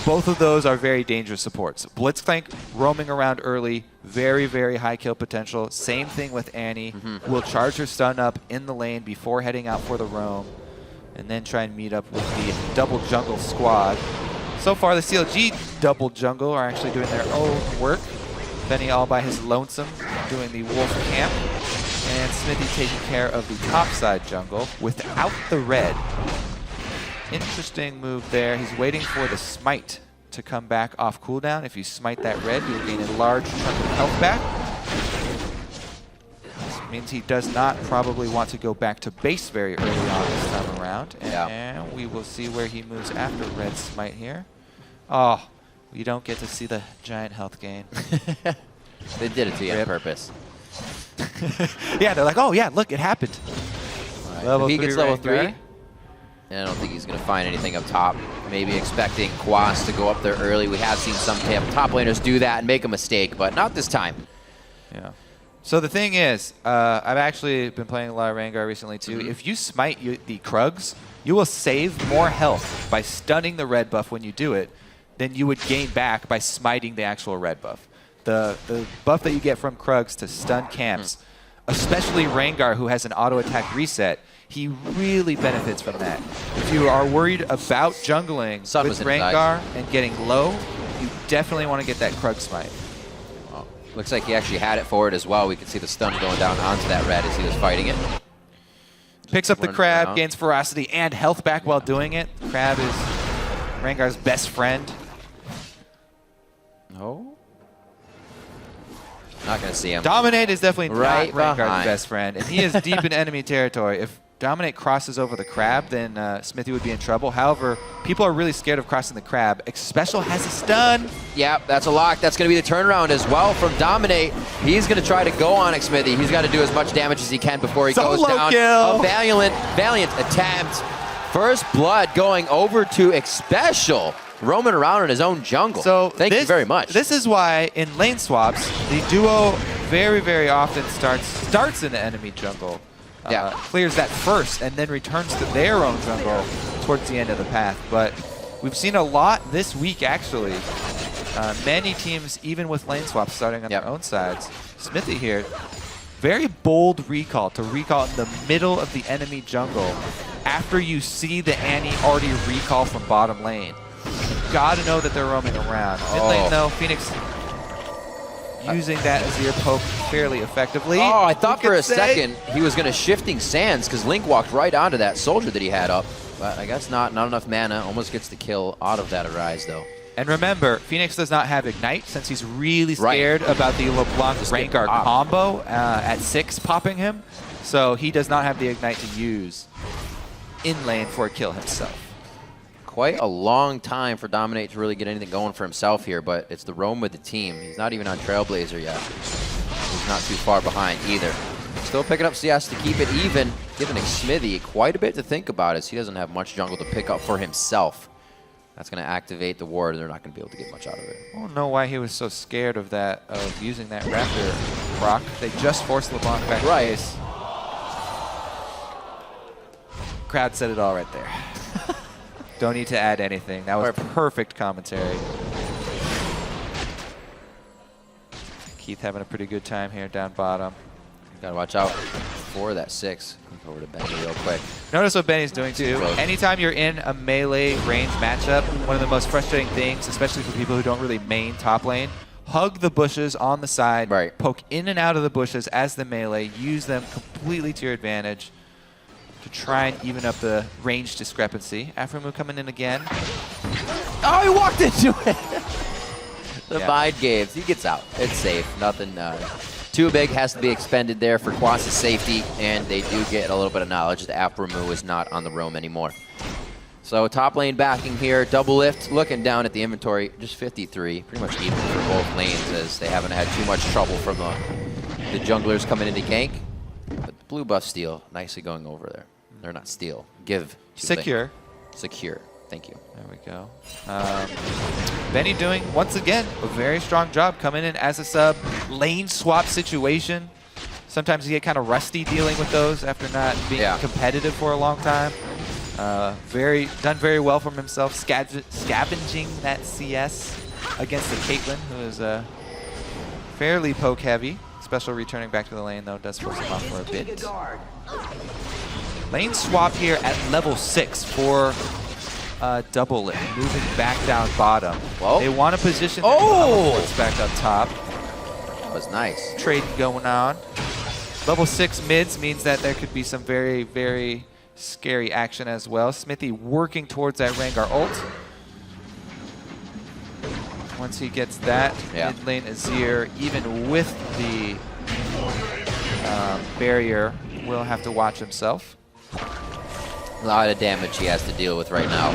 both of those are very dangerous supports. Blitzcrank roaming around early, very, very high kill potential. Same thing with Annie. Will charge her stun up in the lane before heading out for the roam, and then try and meet up with the double jungle squad. So far, the CLG double jungle are actually doing their own work. Benny all by his lonesome, doing the wolf camp. And Smithy taking care of the topside jungle without the red. Interesting move there. He's waiting for the smite to come back off cooldown. If you smite that red, you'll gain a large chunk of health back. This means he does not probably want to go back to base very early on this time around. And we will see where he moves after red smite here. Oh, you don't get to see the giant health gain. They did it to you on purpose. Yeah, they're like, oh yeah, look, it happened. Right. If he gets level 3, and I don't think he's going to find anything up top. Maybe expecting Quas to go up there early. We have seen some top laners do that and make a mistake, but not this time. Yeah. So the thing is, I've actually been playing a lot of Rengar recently too. If you smite the Krugs, you will save more health by stunning the red buff when you do it than you would gain back by smiting the actual red buff. The buff that you get from Krugs to stun camps, especially Rengar, who has an auto attack reset, he really benefits from that. If you are worried about jungling with Rengar and getting low, you definitely want to get that Krug smite. Well, looks like he actually had it forward as well. We can see the stun going down onto that red as he was fighting it. Picks up the crab, gains ferocity and health back while doing it. Crab is Rengar's best friend. Oh. Not going to see him. Dominate is definitely right not Rengar's behind. best friend, and he is deep in enemy territory. If Dominate crosses over the crab, then Smithy would be in trouble. However, people are really scared of crossing the crab. Special has a stun. Yeah, that's a lock. That's going to be the turnaround as well from Dominate. He's going to try to go on Smithy. He's got to do as much damage as he can before he goes down. Kill. A valiant attempt. First blood going over to Special, roaming around in his own jungle. So thank you very much. This is why in lane swaps, the duo very, very often starts in the enemy jungle. Clears that first and then returns to their own jungle towards the end of the path. But we've seen a lot this week, actually. Many teams, even with lane swaps, starting on their own sides. Smithy here, very bold recall to recall in the middle of the enemy jungle after you see the Annie already recall from bottom lane. You gotta know that they're roaming around. Mid lane, though, Phoenix using that as your poke fairly effectively. Oh, I thought for a second he was going to shifting sands because Link walked right onto that soldier that he had up. But I guess not enough mana. Almost gets the kill out of that Arise, though. And remember, Phoenix does not have Ignite since he's really scared about the LeBlanc Rengar combo at 6 popping him. So he does not have the Ignite to use in lane for a kill himself. Quite a long time for Dominate to really get anything going for himself here, but it's the roam with the team. He's not even on Trailblazer yet. He's not too far behind either. Still picking up CS to keep it even, giving Smithy quite a bit to think about as he doesn't have much jungle to pick up for himself. That's going to activate the ward. They're not going to be able to get much out of it. I don't know why he was so scared of that, of using that Raptor proc. They just forced LeBlanc back to base. Crowd said it all right there. Don't need to add anything. That was perfect commentary. Keith having a pretty good time here down bottom. Gotta watch out for that 6. Over to Benny real quick. Notice what Benny's doing too. Anytime you're in a melee range matchup, one of the most frustrating things, especially for people who don't really main top lane, hug the bushes on the side, poke in and out of the bushes as the melee, use them completely to your advantage to try and even up the range discrepancy. Aframu coming in again. Oh, he walked into it! The Vide games. He gets out. It's safe. Nothing too big has to be expended there for Quas's safety, and they do get a little bit of knowledge that Aframu is not on the roam anymore. So top lane backing here, double lift, looking down at the inventory, just 53, pretty much even for both lanes as they haven't had too much trouble from the junglers coming into gank. But the blue buff steal, nicely going over there. They're not steal, give. Secure. Secure, thank you. There we go. Benny doing, once again, a very strong job coming in as a sub. Lane swap situation. Sometimes you get kind of rusty dealing with those after not being competitive for a long time. Done very well from himself, scavenging that CS against the Caitlyn, who is fairly poke heavy. Special returning back to the lane though does force him off for a bit. Lane swap here at level 6 for double it, moving back down bottom. Whoa. They want to position their back up top. That was nice. Trading going on. Level 6 mids means that there could be some very, very scary action as well. Smithy working towards that Rengar ult. Once he gets that, mid lane Azir, even with the barrier, will have to watch himself. A lot of damage he has to deal with right now.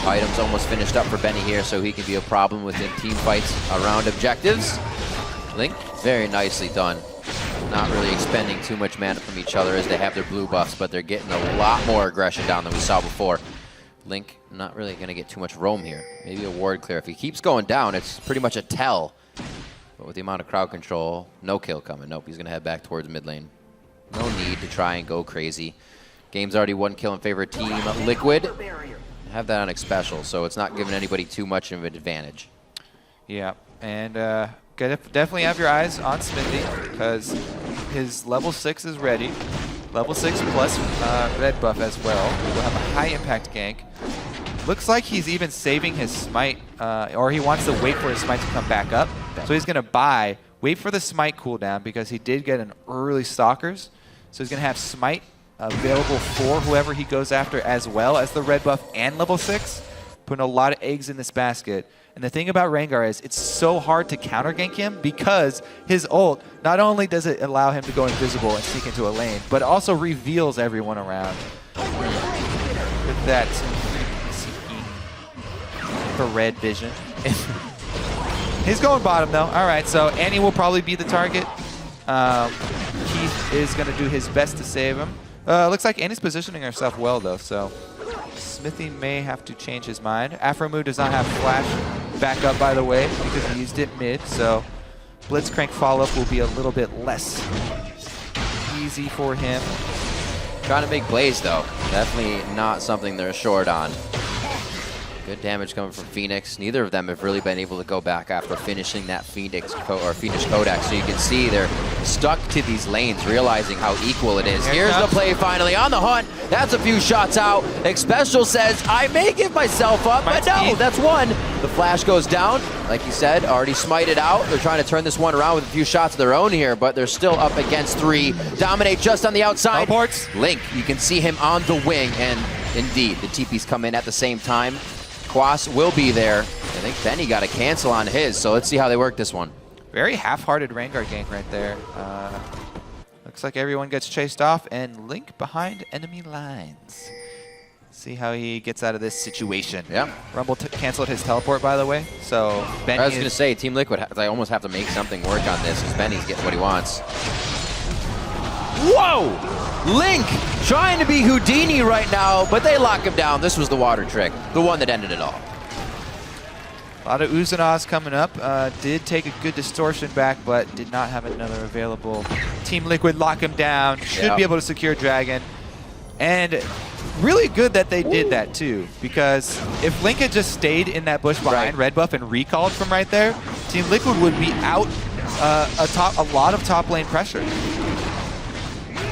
Items almost finished up for Benny here, so he can be a problem within team fights around objectives. Link, very nicely done. Not really expending too much mana from each other as they have their blue buffs, but they're getting a lot more aggression down than we saw before. Link not really going to get too much roam here. Maybe a ward clear. If he keeps going down, it's pretty much a tell. But with the amount of crowd control, no kill coming. Nope, he's going to head back towards mid lane. No need to try and go crazy. Game's already 1 kill in favor of Team Liquid. Have that on Special, so it's not giving anybody too much of an advantage. Yeah, and definitely have your eyes on Smithy because his level 6 is ready. Level 6 plus red buff as well. He will have a high impact gank. Looks like he's even saving his smite, or he wants to wait for his smite to come back up. So he's going to wait for the smite cooldown because he did get an early stalkers. So he's going to have smite available for whoever he goes after as well as the red buff and level 6. putting a lot of eggs in this basket. And the thing about Rengar is it's so hard to counter gank him because his ult, not only does it allow him to go invisible and sneak into a lane, but also reveals everyone around. With that infrared vision. He's going bottom though. All right, so Annie will probably be the target. Keith is going to do his best to save him. Looks like Annie's positioning herself well though, so Smithy may have to change his mind. Afromu does not have flash back up, by the way, because he used it mid, so Blitzcrank follow-up will be a little bit less easy for him. Trying to make plays, though. Definitely not something they're short on. Good damage coming from Phoenix. Neither of them have really been able to go back after finishing that Phoenix Codex. So you can see they're stuck to these lanes, realizing how equal it is. Here's the play finally on the hunt. That's a few shots out. Xpecial says, I may give myself up, but no, that's one. The flash goes down. Like you said, already smited out. They're trying to turn this one around with a few shots of their own here, but they're still up against 3. Dominate just on the outside. Teleports. Link, you can see him on the wing, and indeed, the TPs come in at the same time. Quas will be there. I think Benny got a cancel on his, so let's see how they work this one. Very half-hearted Rengar gank right there. Looks like everyone gets chased off, and Link behind enemy lines. See how he gets out of this situation. Yeah. Rumble canceled his teleport, by the way, so Benny I was going to say, Team Liquid, I almost have to make something work on this, because Benny's getting what he wants. Whoa! Link trying to be Houdini right now, but they lock him down. This was the water trick, the one that ended it all. A lot of oohs and ahs coming up. Did take a good distortion back, but did not have another available. Team Liquid lock him down. Should be able to secure Dragon. And really good that they did that too, because if Link had just stayed in that bush behind red buff and recalled from right there, Team Liquid would be out a lot of top lane pressure.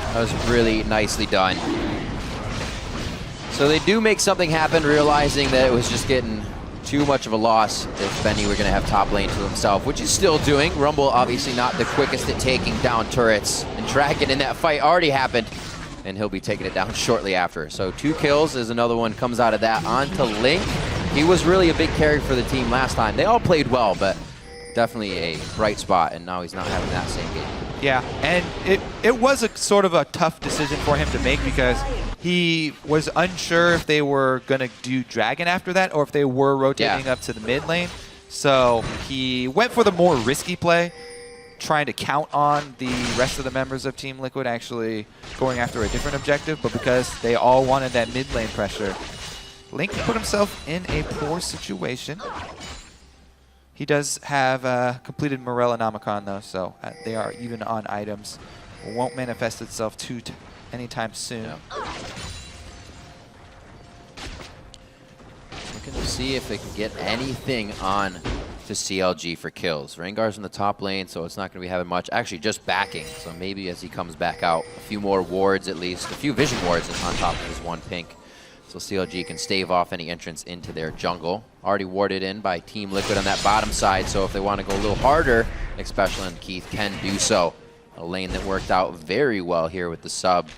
That was really nicely done. So they do make something happen, realizing that it was just getting too much of a loss if Benny were going to have top lane to himself, which he's still doing. Rumble obviously not the quickest at taking down turrets, and Dragon in that fight already happened, and he'll be taking it down shortly after. So 2 kills as another one comes out of that onto Link. He was really a big carry for the team last time. They all played well, but definitely a bright spot, and now he's not having that same game. Yeah, and it was a sort of a tough decision for him to make because he was unsure if they were going to do Dragon after that or if they were rotating up to the mid lane. So he went for the more risky play, trying to count on the rest of the members of Team Liquid actually going after a different objective, but because they all wanted that mid lane pressure, Link put himself in a poor situation. He does have completed Morellonomicon though, so they are even on items. Won't manifest itself anytime soon. Looking to see if they can get anything on to CLG for kills. Rengar's in the top lane, so it's not going to be having much. Actually, just backing, so maybe as he comes back out, a few more wards at least, a few vision wards on top of his 1 pink. So CLG can stave off any entrance into their jungle. Already warded in by Team Liquid on that bottom side, so if they want to go a little harder, Xpecial and Keith can do so. A lane that worked out very well here with the sub.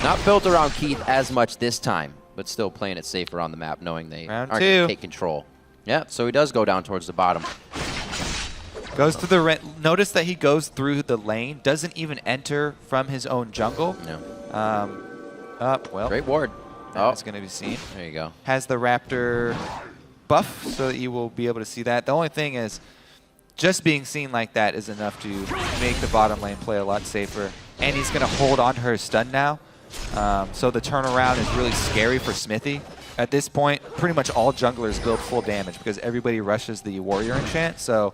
Not built around Keith as much this time, but still playing it safer on the map, knowing they aren't going to take control. Yeah, so he does go down towards the bottom. Goes to the notice that he goes through the lane, doesn't even enter from his own jungle. No. Well. Great ward. It's going to be seen. There you go. Has the Raptor buff so that you will be able to see that. The only thing is just being seen like that is enough to make the bottom lane play a lot safer. And he's going to hold on to her stun now. So the turnaround is really scary for Smithy. At this point, pretty much all junglers build full damage because everybody rushes the warrior enchant. So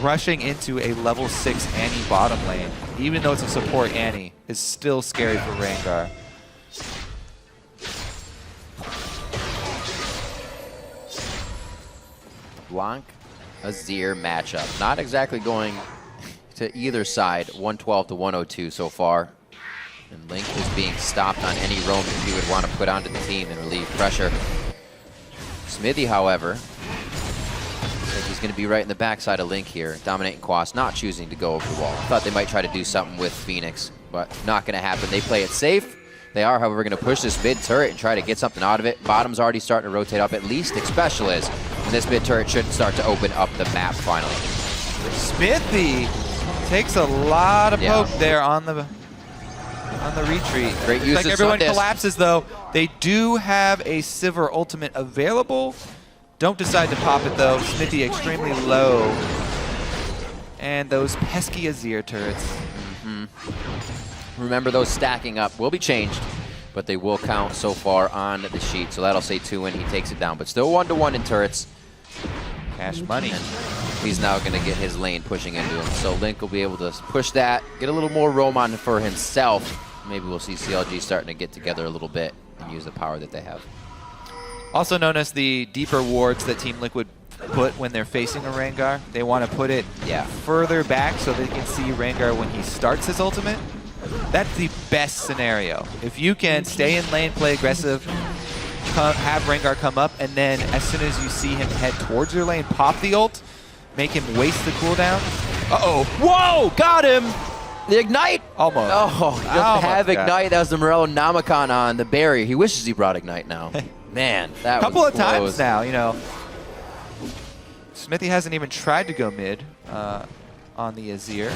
rushing into a level 6 Annie bottom lane, even though it's a support Annie, is still scary for Rengar. Blanc Azir matchup. Not exactly going to either side. 112 to 102 so far. And Link is being stopped on any roam that he would want to put onto the team and relieve pressure. Smithy, however, looks like he's going to be right in the backside of Link here. Dominating Quas, not choosing to go over the wall. Thought they might try to do something with Phoenix, but not going to happen. They play it safe. They are, however, going to push this mid turret and try to get something out of it. Bottom's already starting to rotate up, at least its special is. And this mid turret should start to open up the map finally. Smithy takes a lot of poke there on the retreat. Great use Looks like of everyone Sundisk. collapses though. They do have a Sivir ultimate available. Don't decide to pop it though. Smithy extremely low. And those pesky Azir turrets. Remember, those stacking up will be changed, but they will count so far on the sheet. So that'll say 2 when he takes it down, but still 1-to-1 in turrets. Cash money. And he's now going to get his lane pushing into him. So Link will be able to push that, get a little more roam on for himself. Maybe we'll see CLG starting to get together a little bit and use the power that they have. Also known as the deeper wards that Team Liquid put when they're facing a Rengar. They want to put it further back so they can see Rengar when he starts his ultimate. That's the best scenario. If you can stay in lane, play aggressive, have Rengar come up, and then as soon as you see him head towards your lane, pop the ult, make him waste the cooldown. Uh-oh. Whoa! Got him! The Ignite! Almost. Oh, doesn't have Ignite. That was the Morello Namicon on the barrier. He wishes he brought Ignite now. Man, that was couple of close. times now, you know. Smithy hasn't even tried to go mid on the Azir.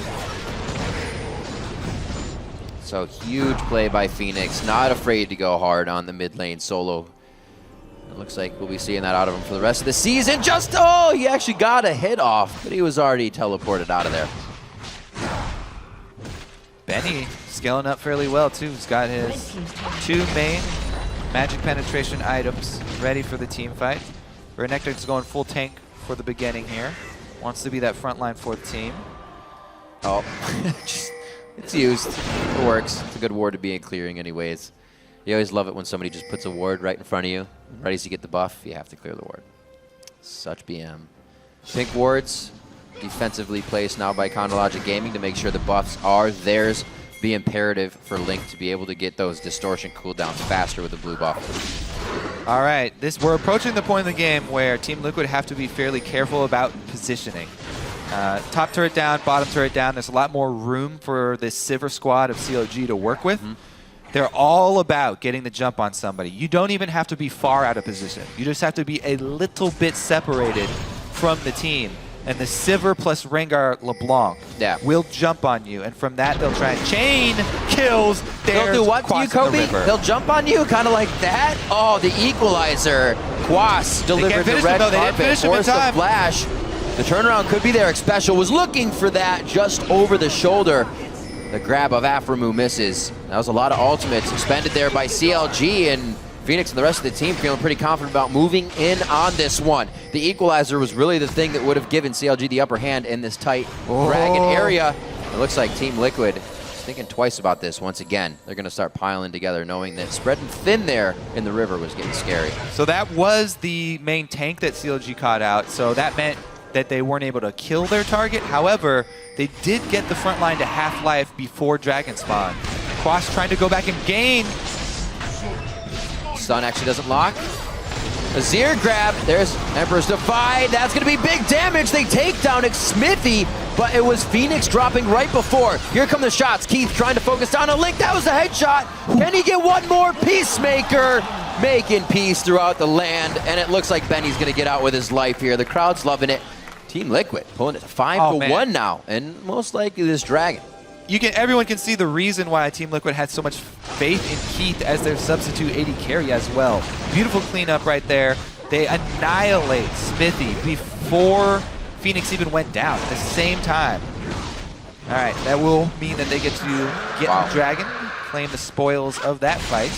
So huge play by Phoenix. Not afraid to go hard on the mid lane solo. It looks like we'll be seeing that out of him for the rest of the season. Just, oh, he actually got a hit off, but he was already teleported out of there. Benny scaling up fairly well too. He's got his 2 main magic penetration items ready for the team fight. Renekton's going full tank for the beginning here. Wants to be that front line for the team. Oh, it's used. It works. It's a good ward to be in clearing anyways. You always love it when somebody just puts a ward right in front of you. Right as you get the buff, you have to clear the ward. Such BM. Pink wards, defensively placed now by Chronologic Gaming to make sure the buffs are theirs. Be imperative for Link to be able to get those distortion cooldowns faster with the blue buff. All right, we're approaching the point in the game where Team Liquid have to be fairly careful about positioning. Top turret down, bottom turret down. There's a lot more room for this Sivir squad of CLG to work with. They're all about getting the jump on somebody. You don't even have to be far out of position. You just have to be a little bit separated from the team. And the Sivir plus Rengar LeBlanc will jump on you. And from that, they'll try and chain kills. They'll do what to you, Kobe? They'll jump on you, kind of like that? Oh, the equalizer. Quas delivered the red carpet, forced the flash. The turnaround could be there. Xpecial was looking for that just over the shoulder. The grab of Aframu misses. That was a lot of ultimates expended there by CLG, and Phoenix and the rest of the team feeling pretty confident about moving in on this one. The equalizer was really the thing that would have given CLG the upper hand in this tight Dragon area. It looks like Team Liquid is thinking twice about this once again. They're going to start piling together, knowing that spreading thin there in the river was getting scary. So that was the main tank that CLG caught out. So that meant that they weren't able to kill their target. However, they did get the front line to half-life before Dragon spawn. Quas trying to go back and gain. Stun actually doesn't lock. Azir grab. There's Emperor's Divide. That's going to be big damage. They take down Smithy, but it was Phoenix dropping right before. Here come the shots. Keith trying to focus down on Link. That was the headshot. Can he get one more? Peacemaker making peace throughout the land, and it looks like Benny's going to get out with his life here. The crowd's loving it. Team Liquid pulling it to 5-1 now, and most likely this Dragon. Everyone can see the reason why Team Liquid had so much faith in Keith as their substitute AD carry as well. Beautiful cleanup right there. They annihilate Smithy before Phoenix even went down at the same time. All right, that will mean that they get to get the Dragon, claim the spoils of that fight,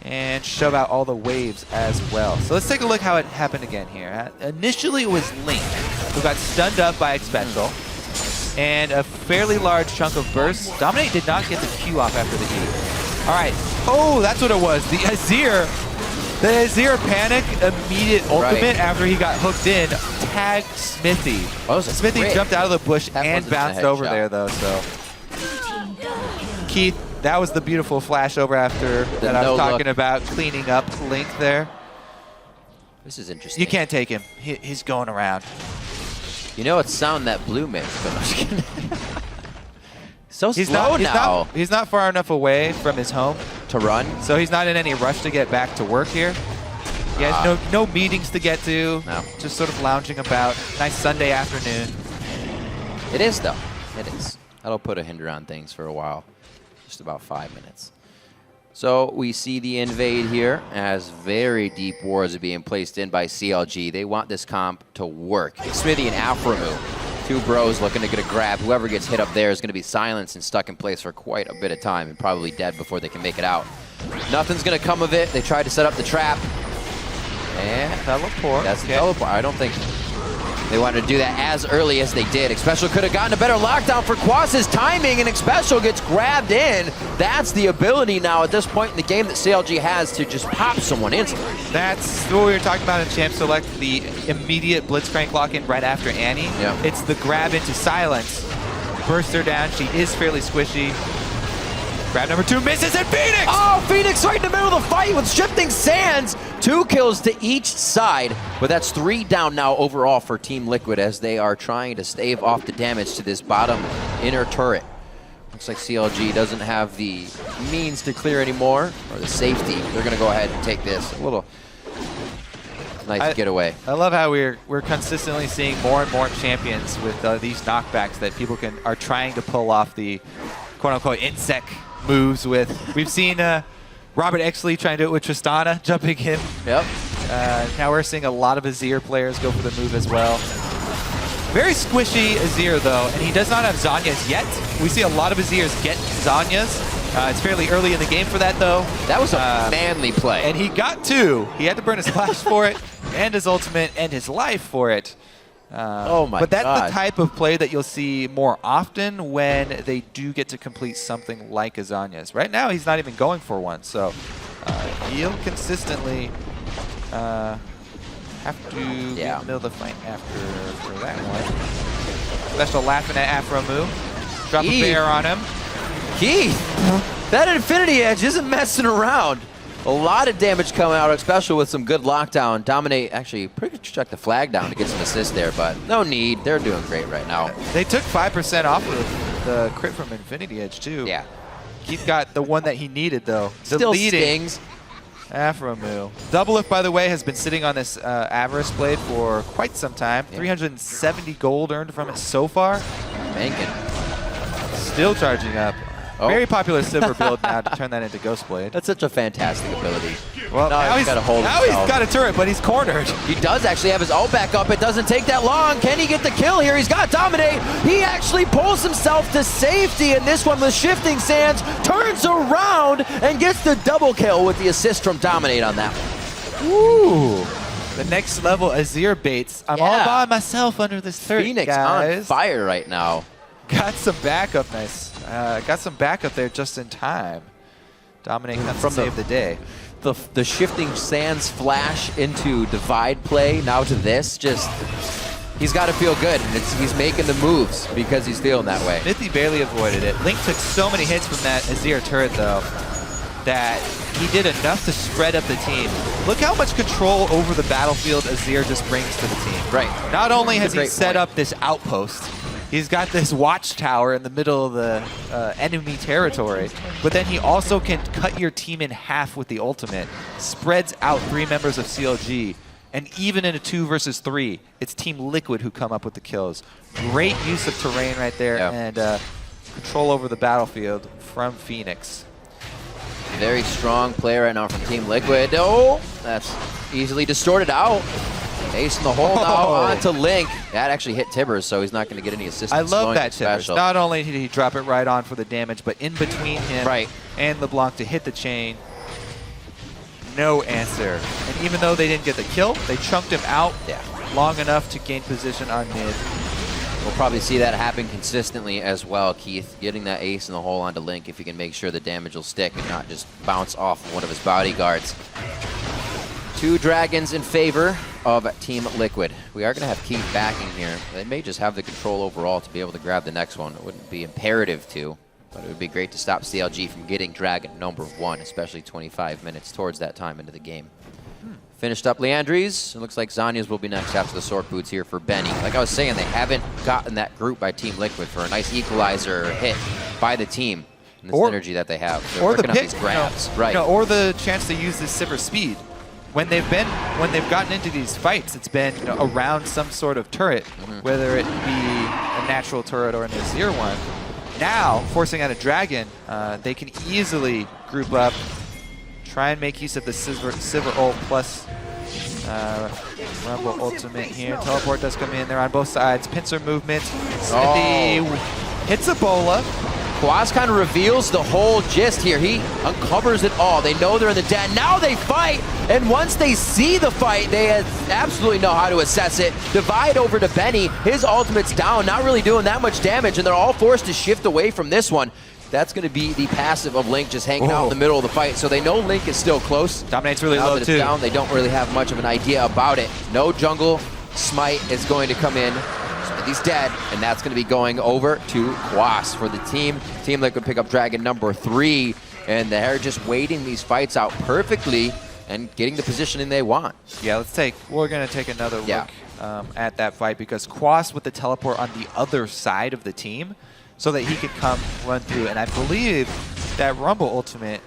and shove out all the waves as well. So let's take a look how it happened again here. Initially, it was Link, who got stunned up by Xpecial, and a fairly large chunk of burst. Dominate did not get the Q off after the E. All right. Oh, that's what it was. The Azir panic, immediate ultimate after he got hooked in, tagged Smithy. Smithy jumped out of the bush and bounced over there, though. So Keith, that was the beautiful flash over after that I was talking about, cleaning up Link there. This is interesting. You can't take him. He's going around. You know it's sound that blue mix, but I'm just kidding. So slow now. He's not far enough away from his home to run. So he's not in any rush to get back to work here. He has no meetings to get to. No. Just sort of lounging about. Nice Sunday afternoon. It is, though. It is. That'll put a hinder on things for a while. Just about 5 minutes. So we see the invade here as very deep wards are being placed in by CLG. They want this comp to work. Smithy and Aframu, 2 bros looking to get a grab. Whoever gets hit up there is going to be silenced and stuck in place for quite a bit of time and probably dead before they can make it out. Nothing's going to come of it. They tried to set up the trap. And teleport. That's the teleport. I don't think they wanted to do that as early as they did. Xpecial could have gotten a better lockdown for Quas's timing, and Xpecial gets grabbed in. That's the ability now at this point in the game that CLG has to just pop someone instantly. That's what we were talking about in Champ Select, the immediate Blitzcrank lock-in right after Annie. Yep. It's the grab into silence. Bursts her down. She is fairly squishy. Grab number 2 misses, and Phoenix! Oh, Phoenix right in the middle of the fight with shifting sands. 2 kills to each side, but that's 3 down now overall for Team Liquid as they are trying to stave off the damage to this bottom inner turret. Looks like CLG doesn't have the means to clear anymore, or the safety. They're gonna go ahead and take this. A little nice getaway. I love how we're consistently seeing more and more champions with these knockbacks that people are trying to pull off the quote-unquote insect moves with. We've seen Robert Exley trying to do it with Tristana, jumping in. Yep. Now we're seeing a lot of Azir players go for the move as well. Very squishy Azir though, and he does not have Zhonya's yet. We see a lot of Azirs get Zhonya's. It's fairly early in the game for that though. That was a manly play. And he got 2. He had to burn his flash for it, and his ultimate, and his life for it. Oh my god. But that's the type of play that you'll see more often when they do get to complete something like Azanya's. Right now, he's not even going for one, so he'll consistently have to be in the middle of the fight after for that one. Special laughing at Aframu. Drop a bear on him. Keith, that Infinity Edge isn't messing around. A lot of damage coming out, especially with some good lockdown. Dominate actually pretty much struck the flag down to get some assist there, but no need. They're doing great right now. They took 5% off of the crit from Infinity Edge too. Yeah. Keith got the one that he needed though. Still stings. Aframu. Double Lift, by the way, has been sitting on this Avarice Blade for quite some time. 370 gold earned from it so far. Banking. Still charging up. Very popular silver build now to turn that into Ghost Blade. That's such a fantastic ability. Well, now he's got a turret, but he's cornered. He does actually have his ult back up. It doesn't take that long. Can he get the kill here? He's got Dominate. He actually pulls himself to safety, and this one with Shifting Sands turns around and gets the double kill with the assist from Dominate on that one. Ooh. The next level Azir baits. I'm all by myself under this turret, Phoenix guys. on fire right now. Got some backup, nice. Got some backup there just in time. Dominate comes to save the day. The Shifting Sands flash into Divide play, now to this, just, he's got to feel good. And he's making the moves because he's feeling that way. Smithy barely avoided it. Link took so many hits from that Azir turret, though, that he did enough to spread up the team. Look how much control over the battlefield Azir just brings to the team. Right. Not only has he set up this outpost, he's got this watchtower in the middle of the enemy territory, but then he also can cut your team in half with the ultimate, spreads out 3 members of CLG, and even in a 2 versus 3, it's Team Liquid who come up with the kills. Great use of terrain right there, and control over the battlefield from Phoenix. Very strong player right now from Team Liquid. Oh, that's easily distorted out. Ace in the hole now onto Link. That actually hit Tibbers, so he's not going to get any assistance. I love that Tibbers. Tibbers. Not only did he drop it right on for the damage, but in between him and LeBlanc to hit the chain. No answer. And even though they didn't get the kill, they chunked him out long enough to gain position on mid. We'll probably see that happen consistently as well, Keith. Getting that ace in the hole onto Link if you can make sure the damage will stick and not just bounce off of one of his bodyguards. 2 dragons in favor of Team Liquid. We are going to have Keith backing here. They may just have the control overall to be able to grab the next one. It wouldn't be imperative to, but it would be great to stop CLG from getting dragon number 1, especially 25 minutes towards that time into the game. Finished up Leandries. It looks like Zanya's will be next after the Sword Boots here for Benny. Like I was saying, they haven't gotten that group by Team Liquid for a nice equalizer hit by the team. and the synergy that they have. They're Or the working on pick, these grabs. right? Or the chance to use this Sivir speed. When they've gotten into these fights, it's been around some sort of turret, whether it be a natural turret or an Azir one. Now, forcing out a dragon, they can easily group up, try and make use of the Sivir ult plus Rumble ultimate here. Teleport does come in. They're on both sides. Pincer movement. Smithy hits a bola. Quas kind of reveals the whole gist here. He uncovers it all. They know they're in the den. Now they fight, and once they see the fight, they absolutely know how to assess it. Divide over to Benny. His ultimate's down, not really doing that much damage, and they're all forced to shift away from this one. That's going to be the passive of Link just hanging out in the middle of the fight. So they know Link is still close. Dominate's really now low, that it's too. down, they don't really have much of an idea about it. No jungle. Smite is going to come in. He's dead, and that's going to be going over to Quas for the team. Team Liquid pick up Dragon number 3, and they're just waiting these fights out perfectly and getting the positioning they want. Yeah, we're going to take another look at that fight, because Quas with the teleport on the other side of the team so that he could come run through. And I believe that Rumble ultimate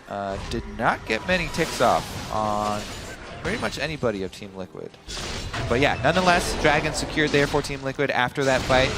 did not get many ticks off on pretty much anybody of Team Liquid. But yeah, nonetheless, Dragon secured there for Team Liquid after that fight.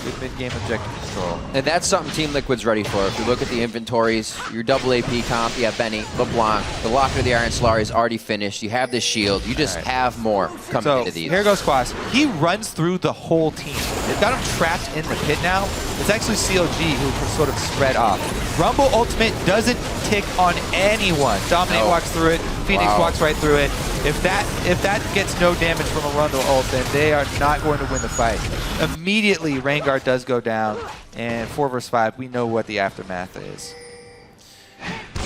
Good mid-game objective control. And that's something Team Liquid's ready for. If you look at the inventories, your double AP comp, you have Benny, LeBlanc, the Locker of the Iron Solari is already finished. You have this shield. You just have more coming into these. Here goes Quas. He runs through the whole team. They've got him trapped in the pit now. It's actually CLG who sort of spread off. Rumble ultimate doesn't tick on anyone. Dominate walks through it. Phoenix walks right through it. If that gets no damage from a Rumble ult, then they are not going to win the fight. Immediately, Rengar does go down, and 4 versus 5, we know what the aftermath is.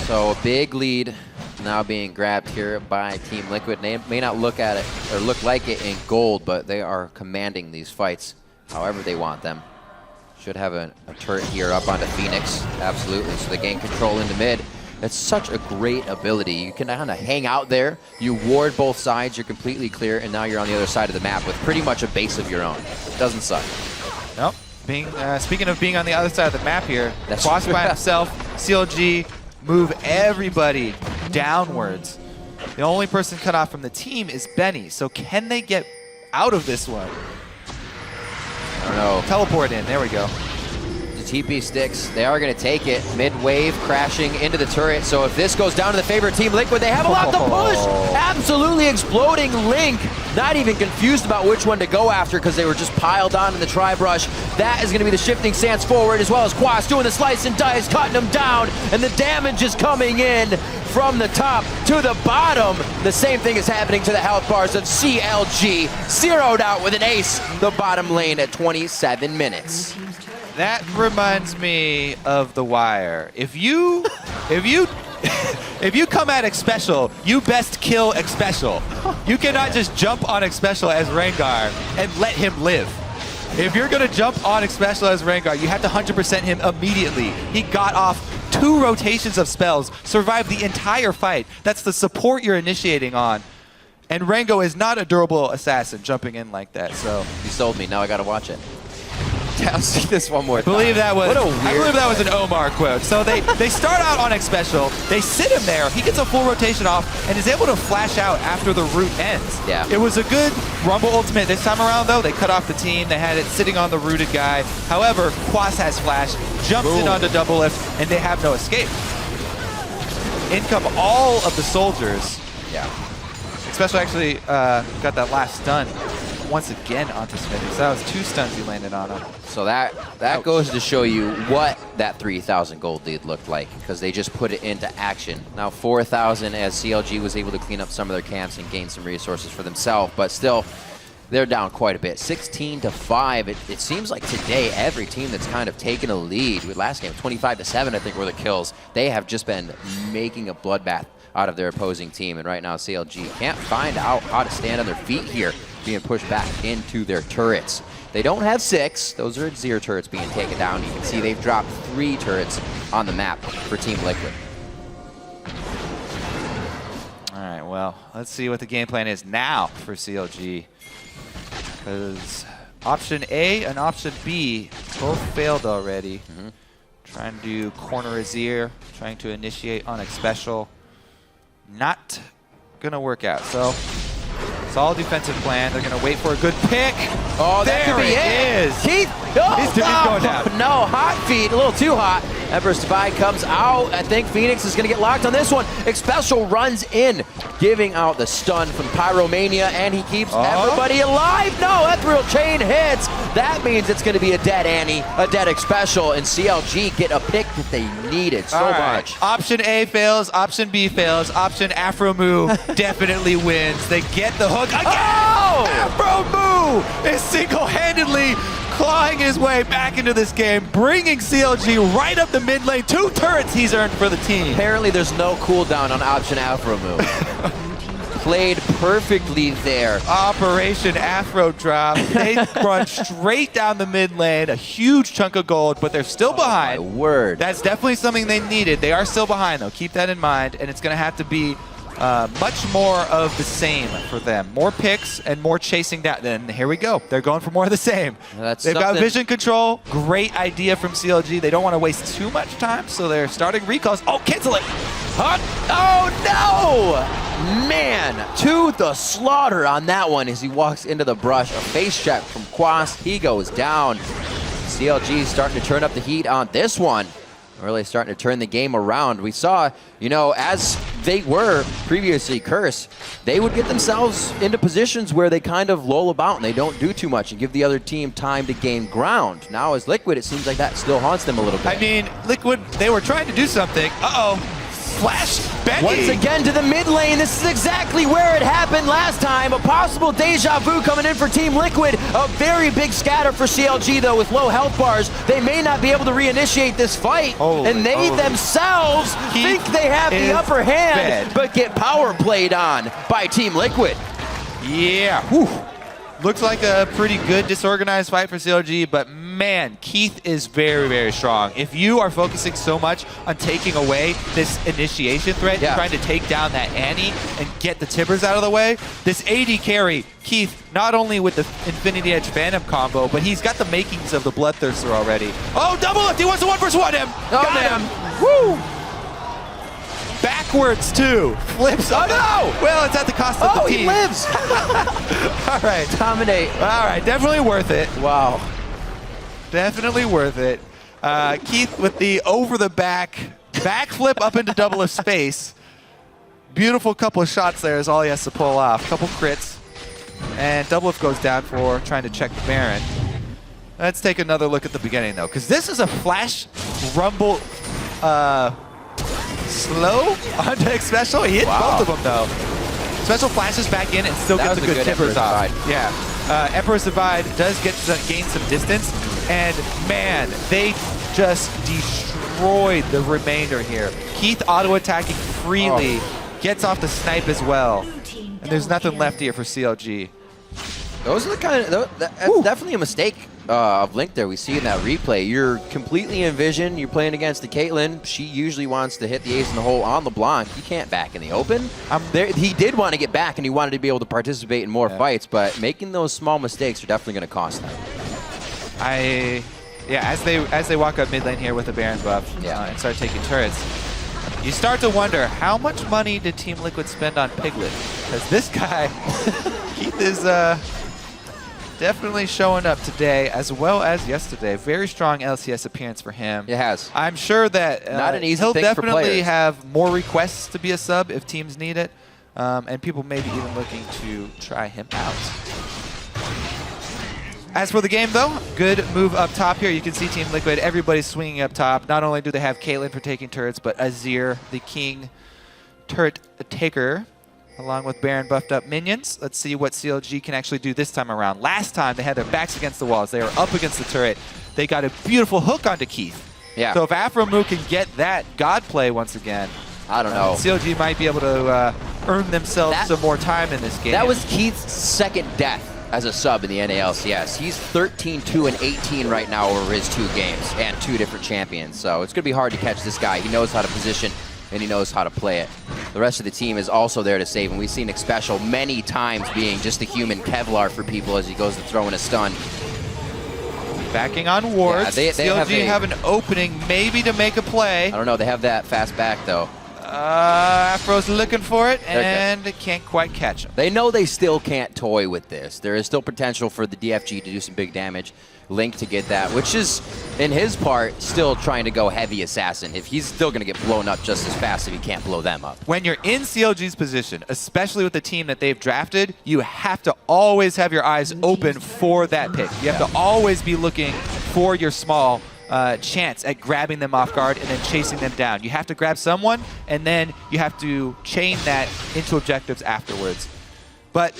So a big lead now being grabbed here by Team Liquid. They may not look at it or look like it in gold, but they are commanding these fights however they want them. Should have a turret here up onto Phoenix, absolutely. So they gain control into mid. It's such a great ability. You can kind of hang out there, you ward both sides, you're completely clear, and now you're on the other side of the map with pretty much a base of your own. Doesn't suck. Nope. Speaking of being on the other side of the map here, Quas by himself, CLG, move everybody downwards. The only person cut off from the team is Benny. So can they get out of this one? I don't know. Teleport in. There we go. The TP sticks. They are going to take it. Mid-wave crashing into the turret. So if this goes down to the favorite Team Liquid, they have a lot to push. Absolutely exploding Link. Not even confused about which one to go after because they were just piled on in the tri-brush. That is going to be the shifting stance forward, as well as Quas doing the slice and dice, cutting them down, and the damage is coming in from the top to the bottom. The same thing is happening to the health bars of CLG. Zeroed out with an ace. The bottom lane at 27 minutes. That reminds me of The Wire. If you come at Xpecial, you best kill Xpecial. You cannot just jump on Xpecial as Rengar and let him live. If you're gonna jump on Xpecial as Rengar, you have to 100% him immediately. He got off 2 rotations of spells, survived the entire fight. That's the support you're initiating on. And Rengo is not a durable assassin jumping in like that, so. You sold me, now I gotta watch it. I'll see this one more time. I believe that was an Omar quote. So they start out on Xpecial, they sit him there, he gets a full rotation off, and is able to flash out after the root ends. Yeah. It was a good Rumble ultimate. This time around, though, they cut off the team. They had it sitting on the rooted guy. However, Quas has flash, jumps in onto double lift, and they have no escape. In come all of the soldiers. Yeah. Xpecial actually got that last stun once again onto Smithy. So that was 2 stuns he landed on him. So that goes to show you what that 3,000 gold lead looked like, because they just put it into action. Now 4,000 as CLG was able to clean up some of their camps and gain some resources for themselves, but still, they're down quite a bit. 16-5. It seems like today every team that's kind of taken a lead, with last game 25-7 I think were the kills, they have just been making a bloodbath out of their opposing team, and right now CLG can't find out how to stand on their feet here, being pushed back into their turrets. They don't have 6. Those are Azir turrets being taken down. You can see they've dropped 3 turrets on the map for Team Liquid. All right, well, let's see what the game plan is now for CLG. Because option A and option B both failed already. Trying to do corner Azir, trying to initiate Onyx special. Not gonna work out. So solid defensive plan. They're gonna wait for a good pick. Oh, that could be it. Keith, He's going down. No, hot feet, a little too hot. Empress Divide comes out. I think Phoenix is going to get locked on this one. Xpecial runs in, giving out the stun from Pyromania, and he keeps everybody alive. No, that real chain hits. That means it's going to be a dead Annie, a dead Xpecial, and CLG get a pick that they needed so much. Option A fails, option B fails, option Afromoo definitely wins. They get the hook again. Afromoo is single-handedly clawing his way back into this game, bringing CLG right up the mid lane. 2 turrets he's earned for the team. Apparently there's no cooldown on option Afromoo. Played perfectly there. Operation Afro Drop. They run straight down the mid lane, a huge chunk of gold, but they're still behind. My word. That's definitely something they needed. They are still behind, though. Keep that in mind, and it's going to have to be much more of the same for them. More picks and more chasing down. Then here we go. They're going for more of the same. They've got vision control. Great idea from CLG. They don't want to waste too much time, so they're starting recalls. Oh, cancel it. Oh, no! Man, to the slaughter on that one as he walks into the brush. A face check from Quas. He goes down. CLG starting to turn up the heat on this one. Really starting to turn the game around. We saw, you know, as they were previously cursed, they would get themselves into positions where they kind of lull about and they don't do too much and give the other team time to gain ground. Now as Liquid, it seems like that still haunts them a little bit. I mean, Liquid, they were trying to do something. Uh-oh. Flash Benny. Once again to the mid lane. This is exactly where it happened last time. A possible deja vu coming in for Team Liquid. A very big scatter for CLG, though, with low health bars. They may not be able to reinitiate this fight. And they themselves think they have the upper hand, but get power played on by Team Liquid. Yeah. Whew. Looks like a pretty good disorganized fight for CLG, but man, Keith is very, very strong. If you are focusing so much on taking away this initiation threat, trying to take down that Annie and get the Tibbers out of the way, this AD carry, Keith, not only with the Infinity Edge Phantom combo, but he's got the makings of the Bloodthirster already. Oh, double lift! He wants to 1v1 him! Got him! Woo! Backwards, too. Flips. Oh, no! Well, it's at the cost of the team. He lives! All right. Dominate. All right, definitely worth it. Wow. Definitely worth it. Keith with the over-the-back backflip up into double of space. Beautiful couple of shots there is all he has to pull off. Couple crits. And double goes down for trying to check the Baron. Let's take another look at the beginning, though, because this is a flash rumble slow onto Xpecial. He hit both of them, though. Special flashes back in and still gets a good Tibbers off. Yeah. Emperor's Divide does gain some distance. And, man, they just destroyed the remainder here. Keith auto-attacking freely. Gets off the snipe as well. And there's nothing left here for CLG. Those are the kind of, that's definitely a mistake of Link there we see in that replay. You're completely in vision. You're playing against the Caitlyn. She usually wants to hit the ace in the hole on the block. You can't back in the open. He did want to get back, and he wanted to be able to participate in more fights, but making those small mistakes are definitely going to cost them. As they walk up mid lane here with the Baron buff and start taking turrets, you start to wonder, how much money did Team Liquid spend on Piglet? Because this guy, Keith, is definitely showing up today as well as yesterday. Very strong LCS appearance for him. It has. I'm sure that not an easy he'll thing for definitely players. have more requests to be a sub if teams need it. And people may be even looking to try him out. As for the game, though, good move up top here. You can see Team Liquid, everybody's swinging up top. Not only do they have Caitlyn for taking turrets, but Azir, the king turret taker, along with Baron buffed up minions. Let's see what CLG can actually do this time around. Last time, they had their backs against the walls. They were up against the turret. They got a beautiful hook onto Keith. Yeah. So if Afromoo can get that God play once again, I don't know. CLG might be able to earn themselves some more time in this game. That was Keith's second death as a sub in the NALCS. He's 13-2 and 18 right now over his 2 games and 2 different champions. So it's going to be hard to catch this guy. He knows how to position and he knows how to play it. The rest of the team is also there to save him. We've seen Xpecial many times being just a human Kevlar for people as he goes to throw in a stun. Backing on wards. Yeah, they CLG have an opening maybe to make a play. I don't know. They have that fast back, though. Afro's looking for it, and can't quite catch him. They know they still can't toy with this. There is still potential for the DFG to do some big damage. Link to get that, which is, in his part, still trying to go heavy assassin. If he's still going to get blown up just as fast if he can't blow them up. When you're in CLG's position, especially with the team that they've drafted, you have to always have your eyes open for that pick. You have to always be looking for your small chance at grabbing them off guard and then chasing them down. You have to grab someone, and then you have to chain that into objectives afterwards. But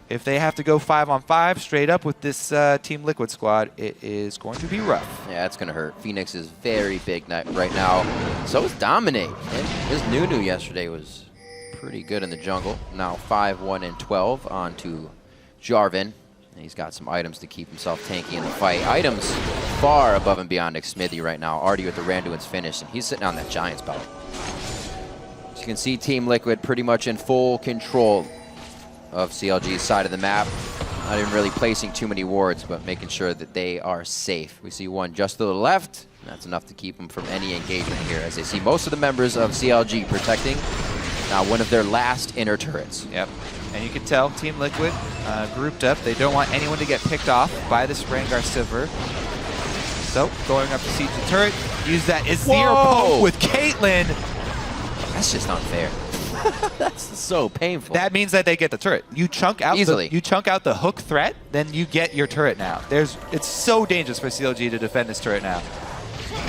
if they have to go 5-on-5 straight up with this Team Liquid squad, it is going to be rough. Yeah, it's going to hurt. Phoenix is very big right now. So is Dominate. And his Nunu yesterday was pretty good in the jungle. Now 5-1-12 on to Jarvan. And he's got some items to keep himself tanky in the fight. Items far above and beyond Smithy right now. Already with the Randuin's finish, and he's sitting on that Giants belt. As you can see, Team Liquid pretty much in full control of CLG's side of the map. Not even really placing too many wards, but making sure that they are safe. We see one just to the left, and that's enough to keep them from any engagement here, as they see most of the members of CLG protecting now one of their last inner turrets. Yep. And you can tell Team Liquid grouped up. They don't want anyone to get picked off by this Rengar Sivir. So going up to siege the turret, use that Azir poke with Caitlyn. That's just unfair. That's so painful. That means that they get the turret. You chunk out easily. You chunk out the hook threat, then you get your turret now. It's so dangerous for CLG to defend this turret now.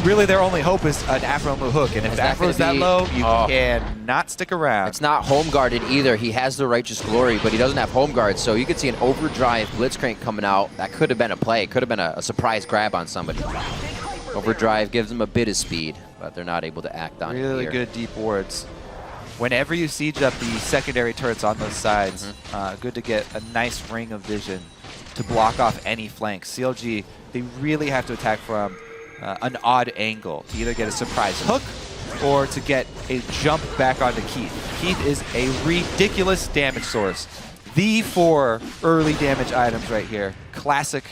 Really, their only hope is an Afro move hook, and if Afro is that low, you cannot stick around. It's not home guarded either. He has the Righteous Glory, but he doesn't have home guard, so you could see an overdrive Blitzcrank coming out. That could have been a play. It could have been a surprise grab on somebody. Overdrive gives them a bit of speed, but they're not able to act on it here. Really good deep wards. Whenever you siege up the secondary turrets on those sides, good to get a nice ring of vision to block off any flanks. CLG, they really have to attack from an odd angle to either get a surprise hook or to get a jump back onto Keith. Keith is a ridiculous damage source. The 4 early damage items right here. Classic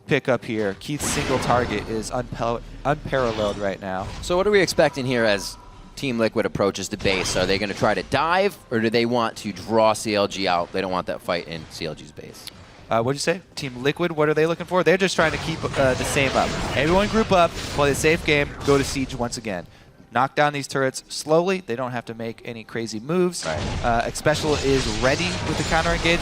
pickup here. Keith's single target is unparalleled right now. So what are we expecting here as Team Liquid approaches the base? Are they going to try to dive, or do they want to draw CLG out? They don't want that fight in CLG's base. What'd you say? Team Liquid, what are they looking for? They're just trying to keep the same up. Everyone group up, play the safe game, go to siege once again. Knock down these turrets slowly. They don't have to make any crazy moves. Xpecial is ready with the counter engage.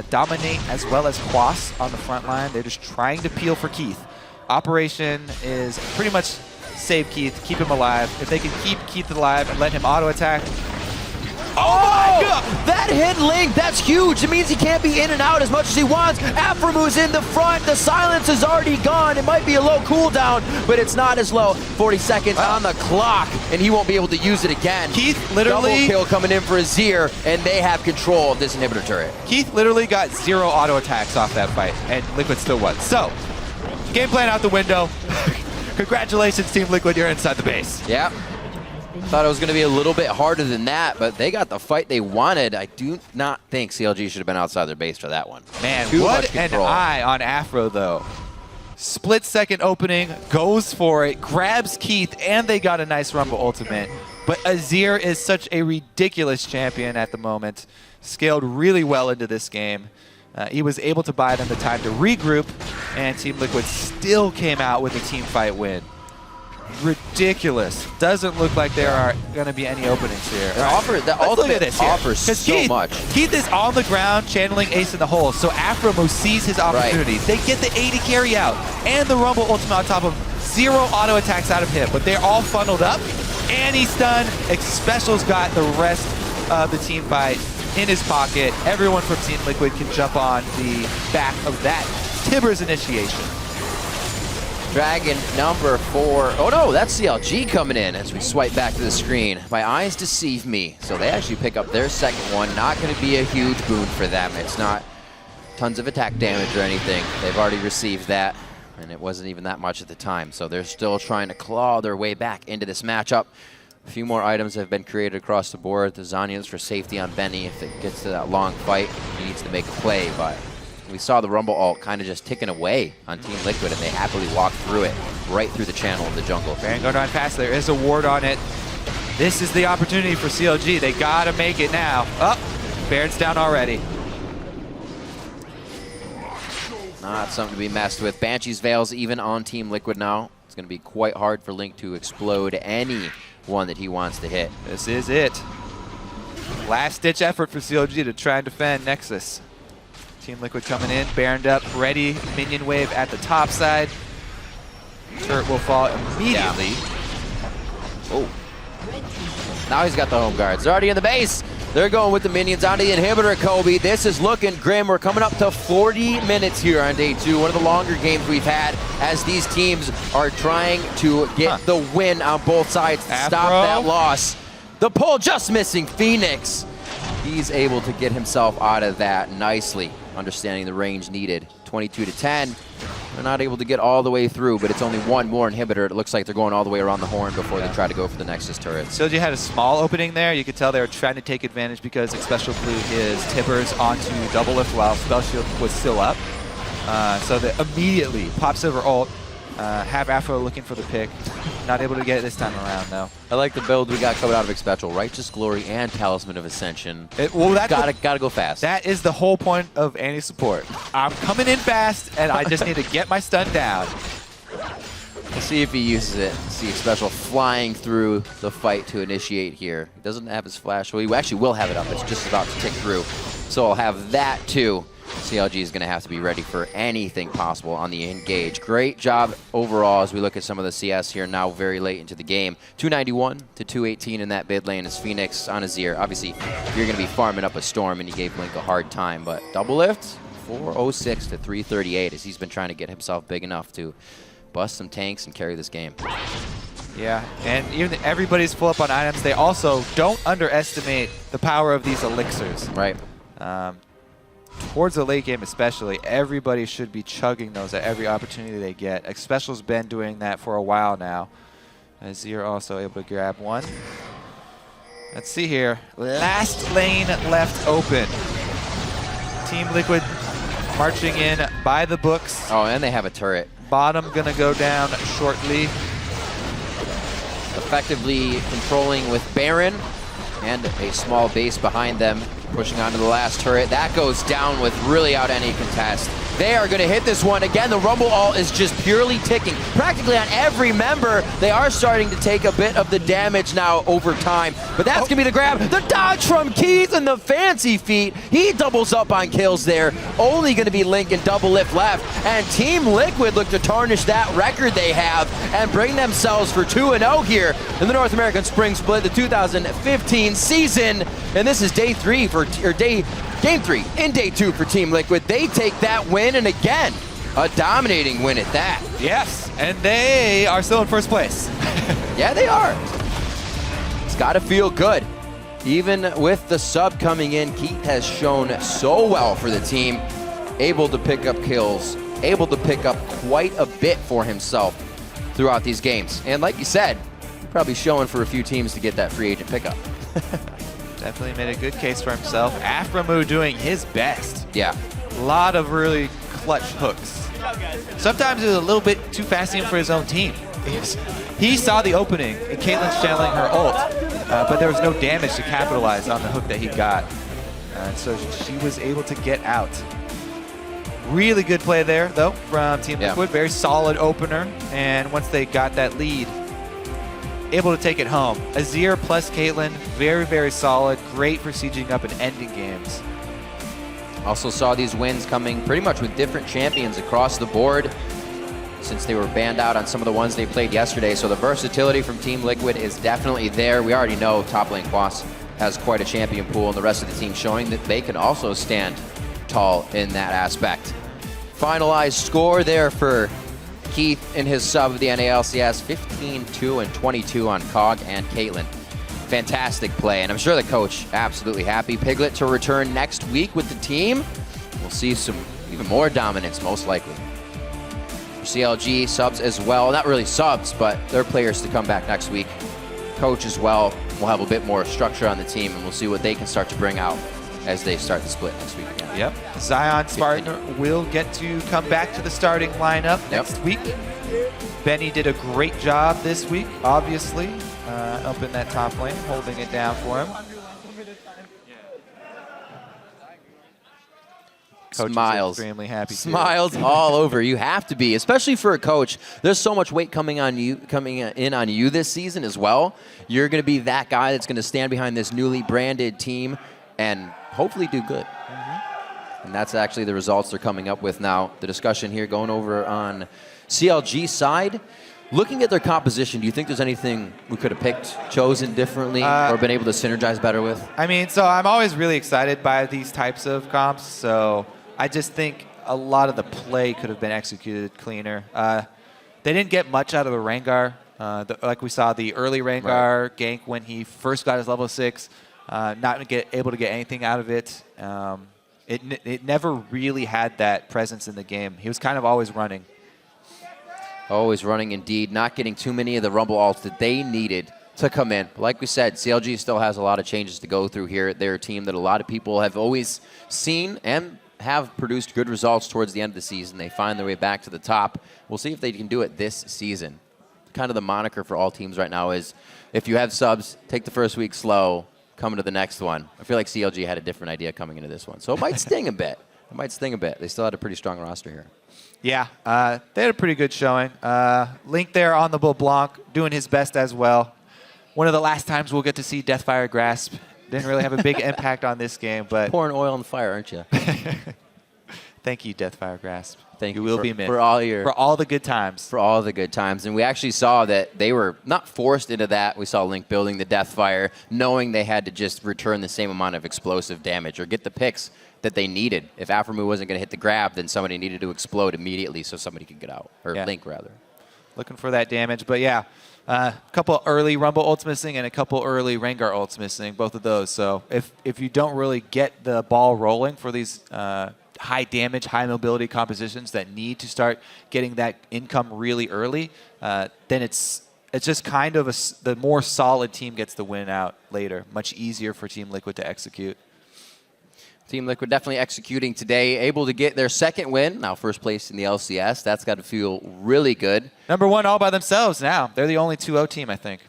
Dominate as well as Quas on the front line. They're just trying to peel for Keith. Operation is pretty much save Keith, keep him alive. If they can keep Keith alive and let him auto-attack. Oh my God! That hit Link, that's huge. It means he can't be in and out as much as he wants. Aframu's in the front. The silence is already gone. It might be a low cooldown, but it's not as low. 40 seconds on the clock, and he won't be able to use it again. Keith literally... Double kill coming in for Azir, and they have control of this inhibitor turret. Keith literally got 0 auto attacks off that fight, and Liquid still won. So, game plan out the window. Congratulations, Team Liquid, you're inside the base. Yep. Thought it was going to be a little bit harder than that, but they got the fight they wanted. I do not think CLG should have been outside their base for that one. Man, Too what much control. an eye on Afro, though. Split-second opening, goes for it, grabs Keith, and they got a nice Rumble ultimate. But Azir is such a ridiculous champion at the moment. Scaled really well into this game. He was able to buy them the time to regroup, and Team Liquid still came out with a team fight win. Ridiculous. Doesn't look like there are going to be any openings here. The ultimate offers so much. Keith is on the ground channeling Ace in the hole, so Aframo sees his opportunity. They get the 80 carry out and the Rumble ultimate on top of 0 auto attacks out of him, but they're all funneled up, and he's done. Xpecial's got the rest of the team fight in his pocket. Everyone from Team Liquid can jump on the back of that Tibbers initiation. Dragon number 4. Oh no, that's CLG coming in as we swipe back to the screen. My eyes deceive me. So they actually pick up their second one. Not going to be a huge boon for them. It's not tons of attack damage or anything. They've already received that, and it wasn't even that much at the time. So they're still trying to claw their way back into this matchup. A few more items have been created across the board. The Zhonya's for safety on Benny. If it gets to that long fight, he needs to make a play, but We saw the Rumble ult kind of just ticking away on Team Liquid, and they happily walked through it, right through the channel of the jungle. Baron going on fast. There is a ward on it. This is the opportunity for CLG. They gotta make it now. Oh, Baron's down already. Not something to be messed with. Banshee's Veil's even on Team Liquid now. It's going to be quite hard for Link to explode any one that he wants to hit. This is it. Last-ditch effort for CLG to try and defend Nexus. Team Liquid coming in, Baroned up, ready. Minion wave at the top side. Turret will fall immediately. Oh. Now he's got the home guards. They're already in the base. They're going with the minions onto the inhibitor, Kobe. This is looking grim. We're coming up to 40 minutes here on day 2. One of the longer games we've had as these teams are trying to get the win on both sides to stop that loss. The pull just missing Phoenix. He's able to get himself out of that nicely, understanding the range needed. 22-10. They're not able to get all the way through, but it's only one more inhibitor. It looks like they're going all the way around the horn before they try to go for the Nexus turret. CLG had a small opening there. You could tell they were trying to take advantage because Special blew his tippers onto double lift while Spell Shield was still up. So they immediately pop Silver ult. Have Afro looking for the pick. Not able to get it this time around, though. I like the build we got coming out of Expectral. Righteous Glory and Talisman of Ascension. Gotta go fast. That is the whole point of anti-support. I'm coming in fast, and I just need to get my stun down. We'll see if he uses it. See Special flying through the fight to initiate here. He doesn't have his flash. Well, he actually will have it up. It's just about to tick through. So I'll have that, too. CLG is going to have to be ready for anything possible on the engage. Great job overall as we look at some of the CS here now very late into the game. 291 to 218 in that mid lane is Phoenix on Azir. Obviously, you're going to be farming up a Storm, and he gave Blink a hard time. But double lift, 406 to 338 as he's been trying to get himself big enough to bust some tanks and carry this game. Yeah, and even everybody's full up on items. They also don't underestimate the power of these elixirs. Right. Towards the late game especially, everybody should be chugging those at every opportunity they get. Special's been doing that for a while now. Azir also able to grab one. Let's see here. Last lane left open. Team Liquid marching in by the books. Oh, and they have a turret. Bottom gonna go down shortly. Effectively controlling with Baron and a small base behind them. Pushing onto the last turret. That goes down with really out any contest. They are going to hit this one. Again, the Rumble ult is just purely ticking. Practically on every member, they are starting to take a bit of the damage now over time. But that's going to be the grab. The dodge from Keith and the fancy feet. He doubles up on kills there. Only going to be Link and double lift left. And Team Liquid look to tarnish that record they have and bring themselves for 2-0 here in the North American Spring Split, the 2015 season. And this is day 3 for, or game 3 in day 2 for Team Liquid. They take that win, and again, a dominating win at that. Yes, and they are still in first place. Yeah, they are. It's got to feel good. Even with the sub coming in, Keith has shown so well for the team. Able to pick up kills, able to pick up quite a bit for himself throughout these games. And like you said, probably showing for a few teams to get that free agent pickup. Definitely made a good case for himself. Aframu doing his best. Yeah. A lot of really clutch hooks. Sometimes it was a little bit too fast even for his own team. He saw the opening, and Caitlyn's channeling her ult, but there was no damage to capitalize on the hook that he got. So she was able to get out. Really good play there, though, from Team Liquid. Very solid opener, and once they got that lead, able to take it home. Azir plus Caitlyn, very, very solid. Great for sieging up and ending games. Also saw these wins coming pretty much with different champions across the board since they were banned out on some of the ones they played yesterday. So the versatility from Team Liquid is definitely there. We already know top lane Quas has quite a champion pool, and the rest of the team showing that they can also stand tall in that aspect. Finalized score there for Keith in his sub of the NALCS, 15-2 and 22 on COG and Caitlyn. Fantastic play, and I'm sure the coach absolutely happy. Piglet to return next week with the team. We'll see some even more dominance, most likely. For CLG, subs as well. Not really subs, but their players to come back next week. Coach as well. We'll have a bit more structure on the team, and we'll see what they can start to bring out as they start the split next week again. Yep. Zion Spartan will get to come back to the starting lineup next week. Benny did a great job this week, obviously, up in that top lane, holding it down for him. Coach Smiles. extremely happy. Smiles all over. You have to be, especially for a coach. There's so much weight coming in on you this season as well. You're going to be that guy that's going to stand behind this newly branded team and hopefully do good. And that's actually the results they're coming up with now. The discussion here going over on CLG's side. Looking at their composition, do you think there's anything we could have picked, chosen differently, or been able to synergize better with? I mean, so I'm always really excited by these types of comps. So I just think a lot of the play could have been executed cleaner. They didn't get much out of the Rengar. Like we saw the early Rengar gank when he first got his level 6, not able to get anything out of it. It never really had that presence in the game. He was kind of always running. Always running indeed, not getting too many of the Rumble ults that they needed to come in. Like we said, CLG still has a lot of changes to go through here. They're a team that a lot of people have always seen and have produced good results towards the end of the season. They find their way back to the top. We'll see if they can do it this season. Kind of the moniker for all teams right now is if you have subs, take the first week slow, come into the next one. I feel like CLG had a different idea coming into this one. So it might sting a bit. It might sting a bit. They still had a pretty strong roster here. Yeah, they had a pretty good showing. Link there on the Blanc, doing his best as well. One of the last times we'll get to see Deathfire Grasp. Didn't really have a big impact on this game, but pouring oil on the fire, aren't you? Thank you, Deathfire Grasp. Thank you. You will be missed. For all the good times. For all the good times. And we actually saw that they were not forced into that. We saw Link building the Deathfire, knowing they had to just return the same amount of explosive damage or get the picks that they needed. If Aphromoo wasn't going to hit the grab, then somebody needed to explode immediately so somebody could get out. Or Link, rather. Looking for that damage. But yeah, a couple early Rumble ults missing and a couple early Rengar ults missing, both of those. So if you don't really get the ball rolling for these high damage, high mobility compositions that need to start getting that income really early, then it's just kind of the more solid team gets the win out later. Much easier for Team Liquid to execute. Team Liquid definitely executing today, able to get their second win, now first place in the LCS. That's got to feel really good. Number 1 all by themselves now. They're the only 2-0 team, I think.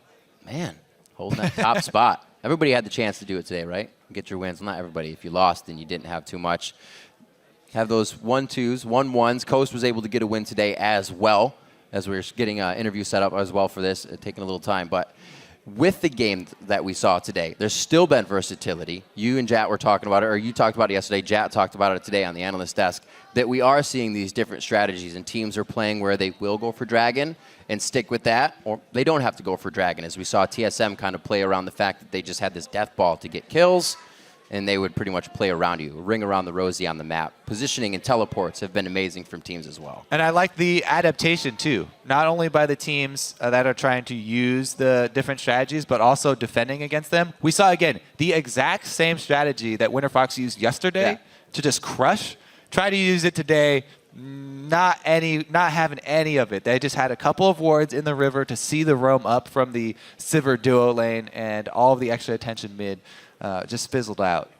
Man, holding that top spot. Everybody had the chance to do it today, right? Get your wins. Well, not everybody. If you lost, then you didn't have too much. Have those 1-2s, 1-1s. Coast was able to get a win today as well, as we were getting an interview set up as well for this, taking a little time. But with the game that we saw today, there's still been versatility. You and Jat were talking about it, or you talked about it yesterday. Jat talked about it today on the analyst desk, that we are seeing these different strategies, and teams are playing where they will go for Dragon and stick with that, or they don't have to go for Dragon, as we saw TSM kind of play around the fact that they just had this death ball to get kills, and they would pretty much play around you, ring around the rosy on the map. Positioning and teleports have been amazing from teams as well. And I like the adaptation, too. Not only by the teams that are trying to use the different strategies, but also defending against them. We saw, again, the exact same strategy that Winter Fox used yesterday to just crush. Try to use it today, not having any of it. They just had a couple of wards in the river to see the roam up from the Sivir duo lane, and all of the extra attention mid just fizzled out.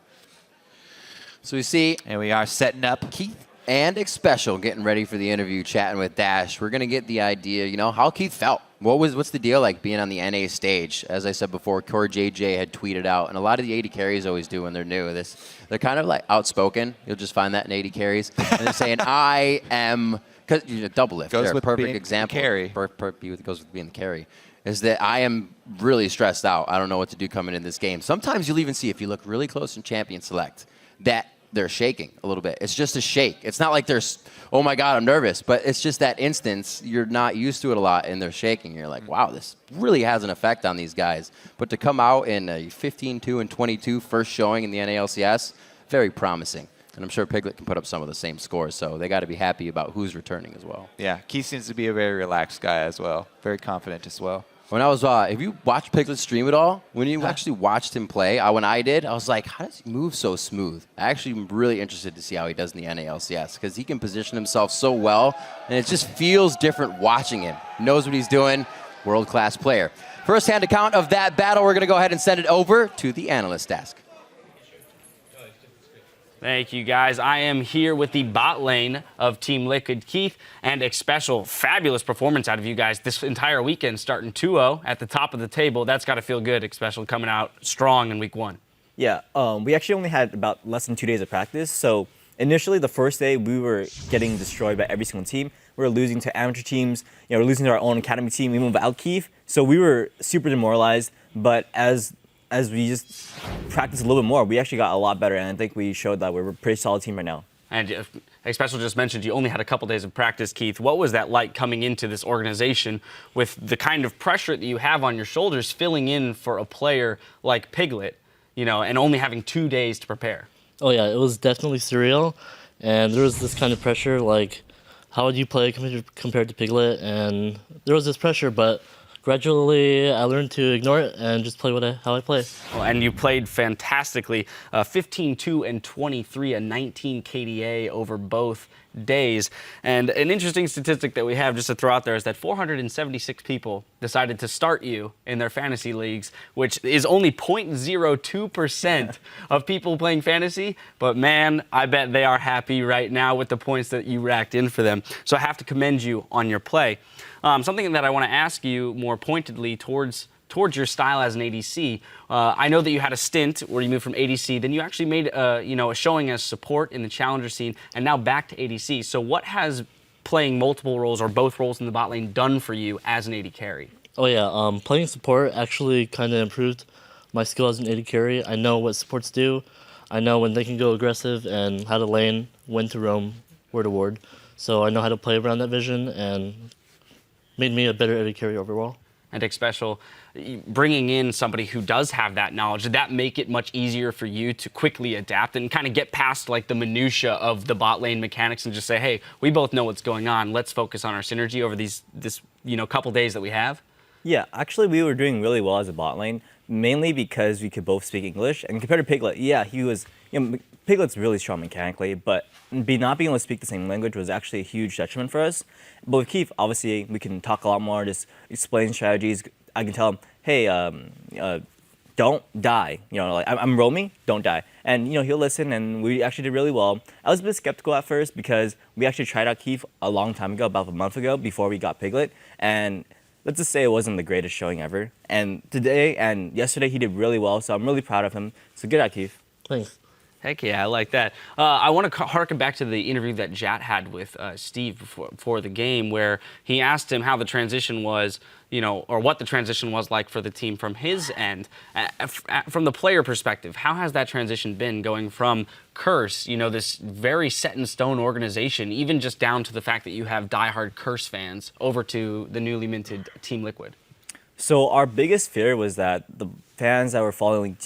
So we see, and we are setting up Keith and Xpecial getting ready for the interview, chatting with Dash. We're gonna get the idea, how Keith felt. What's the deal like being on the NA stage? As I said before, Core JJ had tweeted out, and a lot of the 80 carries always do when they're new. They're kind of like outspoken. You'll just find that in 80 carries, and they're saying, "I am," because double lift. Goes they're with a perfect being example. the carry. Goes with being the carry. Is that I am really stressed out. I don't know what to do coming in this game. Sometimes you'll even see, if you look really close in Champion Select, that they're shaking a little bit. It's just a shake. It's not like they're, oh my God, I'm nervous. But it's just that instance. You're not used to it a lot, and they're shaking. You're like, wow, this really has an effect on these guys. But to come out in a 15-2 and 22 first showing in the NALCS, very promising. And I'm sure Piglet can put up some of the same scores, so they got to be happy about who's returning as well. Yeah, Keith seems to be a very relaxed guy as well. Very confident as well. When I was, have you watched Piglet stream at all? When you actually watched him play, when I did, I was like, how does he move so smooth? I actually am really interested to see how he does in the NALCS, because he can position himself so well, and it just feels different watching him. He knows what he's doing. World-class player. First-hand account of that battle, we're going to go ahead and send it over to the analyst desk. Thank you, guys. I am here with the bot lane of Team Liquid, Keith, and a special, fabulous performance out of you guys this entire weekend, starting 2-0 at the top of the table. That's got to feel good, especially coming out strong in week 1. Yeah, we actually only had about less than 2 days of practice. So initially, the first day, we were getting destroyed by every single team. We were losing to amateur teams. You know, we're losing to our own academy team, even without Keith. So we were super demoralized. But as we just practiced a little bit more, we actually got a lot better, and I think we showed that we're a pretty solid team right now. And Special just mentioned you only had a couple days of practice, Keith. What was that like coming into this organization with the kind of pressure that you have on your shoulders, filling in for a player like Piglet, you know, and only having 2 days to prepare? Oh yeah, it was definitely surreal, and there was this kind of pressure, like, how would you play compared to Piglet? And there was this pressure, but gradually, I learned to ignore it and just play how I play. Well, and you played fantastically. 15-2 and 23, a 19 KDA over both days. And an interesting statistic that we have just to throw out there is that 476 people decided to start you in their fantasy leagues, which is only 0.02% of people playing fantasy. But man, I bet they are happy right now with the points that you racked in for them. So I have to commend you on your play. Something that I want to ask you more pointedly towards your style as an ADC. I know that you had a stint where you moved from ADC, then you actually made a showing as support in the challenger scene, and now back to ADC. So what has playing multiple roles or both roles in the bot lane done for you as an AD carry? Oh yeah, playing support actually kind of improved my skill as an AD carry. I know what supports do. I know when they can go aggressive and how to lane, when to roam, where to ward. So I know how to play around that vision, and made me a better AD carry overall. And Special, bringing in somebody who does have that knowledge, did that make it much easier for you to quickly adapt and kind of get past like the minutia of the bot lane mechanics and just say, hey, we both know what's going on. Let's focus on our synergy over this couple days that we have? Yeah, actually, we were doing really well as a bot lane, mainly because we could both speak English. And compared to Piglet, yeah, he was, Piglet's really strong mechanically, but not being able to speak the same language was actually a huge detriment for us. But with Keith, obviously, we can talk a lot more, just explain strategies. I can tell him, hey, don't die. Like I'm roaming, don't die. And he'll listen, and we actually did really well. I was a bit skeptical at first because we actually tried out Keith a long time ago, about a month ago, before we got Piglet, and let's just say it wasn't the greatest showing ever. And today and yesterday he did really well, so I'm really proud of him. So good at Keith. Thanks. Heck yeah, I like that. I want to harken back to the interview that Jat had with Steve before the game, where he asked him how the transition was, or what the transition was like for the team from his end. From the player perspective, how has that transition been going from Curse, this very set-in-stone organization, even just down to the fact that you have diehard Curse fans, over to the newly minted Team Liquid? So our biggest fear was that the fans that were following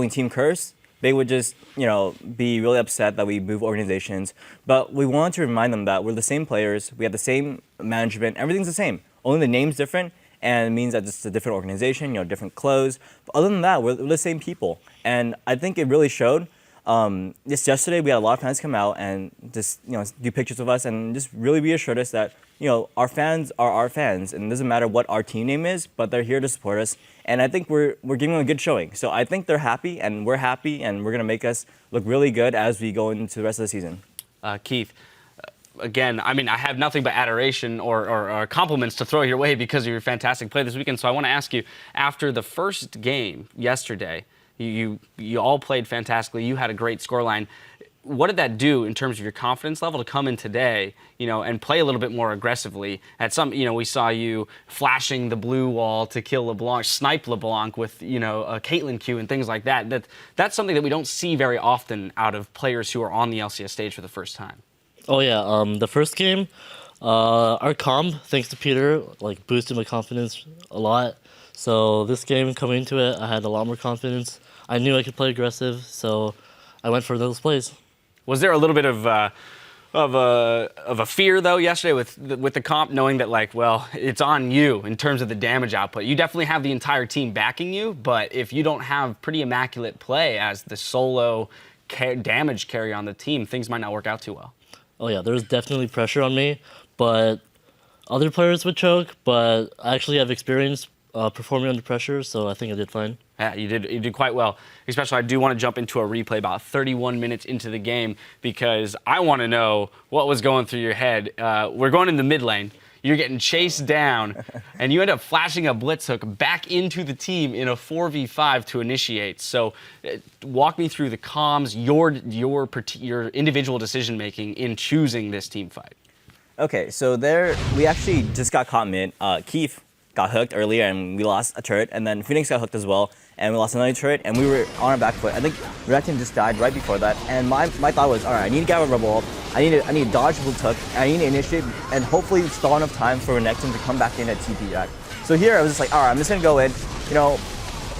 Team Curse, they would just, be really upset that we move organizations. But we wanted to remind them that we're the same players, we have the same management, everything's the same. Only the name's different, and it means that it's a different organization, different clothes. But other than that, we're the same people. And I think it really showed. Just yesterday, we had a lot of fans come out and just, do pictures of us and just really reassured us that, our fans are our fans, and it doesn't matter what our team name is, but they're here to support us. And I think we're giving them a good showing. So I think they're happy, and we're happy, and we're going to make us look really good as we go into the rest of the season. Keith, again, I have nothing but adoration or compliments to throw your way because of your fantastic play this weekend. So I want to ask you, after the first game yesterday, you all played fantastically. You had a great scoreline. What did that do in terms of your confidence level to come in today, and play a little bit more aggressively? At some, we saw you flashing the blue wall to kill LeBlanc, snipe LeBlanc with, a Caitlyn Q and things like that. That's something that we don't see very often out of players who are on the LCS stage for the first time. Oh yeah, the first game, our comp, thanks to Peter, boosted my confidence a lot. So this game, coming into it, I had a lot more confidence. I knew I could play aggressive, so I went for those plays. Was there a little bit of a fear though yesterday with the comp, knowing that it's on you in terms of the damage output? You definitely have the entire team backing you, but if you don't have pretty immaculate play as the solo damage carry on the team, things might not work out too well. Oh yeah, there's definitely pressure on me, but other players would choke, but I actually have experience performing under pressure, so I think I did fine. Yeah, you did quite well. Especially, I do want to jump into a replay about 31 minutes into the game because I want to know what was going through your head. We're going in the mid lane. You're getting chased down, and you end up flashing a blitz hook back into the team in a 4v5 to initiate. So walk me through the comms, your individual decision-making in choosing this team fight. Okay, so we actually just got caught mid. Keith got hooked earlier, and we lost a turret, and then Phoenix got hooked as well, and we lost another turret, and we were on our back foot. I think Red Team just died right before that, and my thought was, all right, I need to get a rebel up, I need to dodge blitz hook, and I need to initiate, and hopefully stall enough time for Renekton to come back in at TP Jack. So here I was just like, all right, I'm just gonna go in,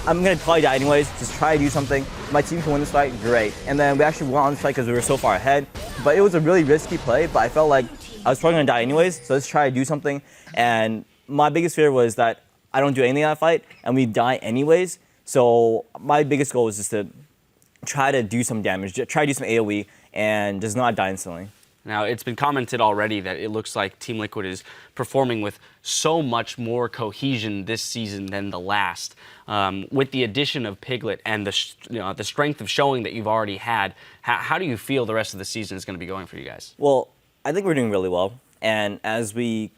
I'm gonna probably die anyways, just try to do something. My team can win this fight, great. And then we actually won on this fight because we were so far ahead, but it was a really risky play, but I felt like I was probably gonna die anyways, so let's try to do something. And my biggest fear was that I don't do anything in that fight, and we die anyways. So my biggest goal was just to try to do some damage, try to do some AoE, and just not die instantly. Now, it's been commented already that it looks like Team Liquid is performing with so much more cohesion this season than the last. With the addition of Piglet and the strength of showing that you've already had, how do you feel the rest of the season is going to be going for you guys? Well, I think we're doing really well, and as we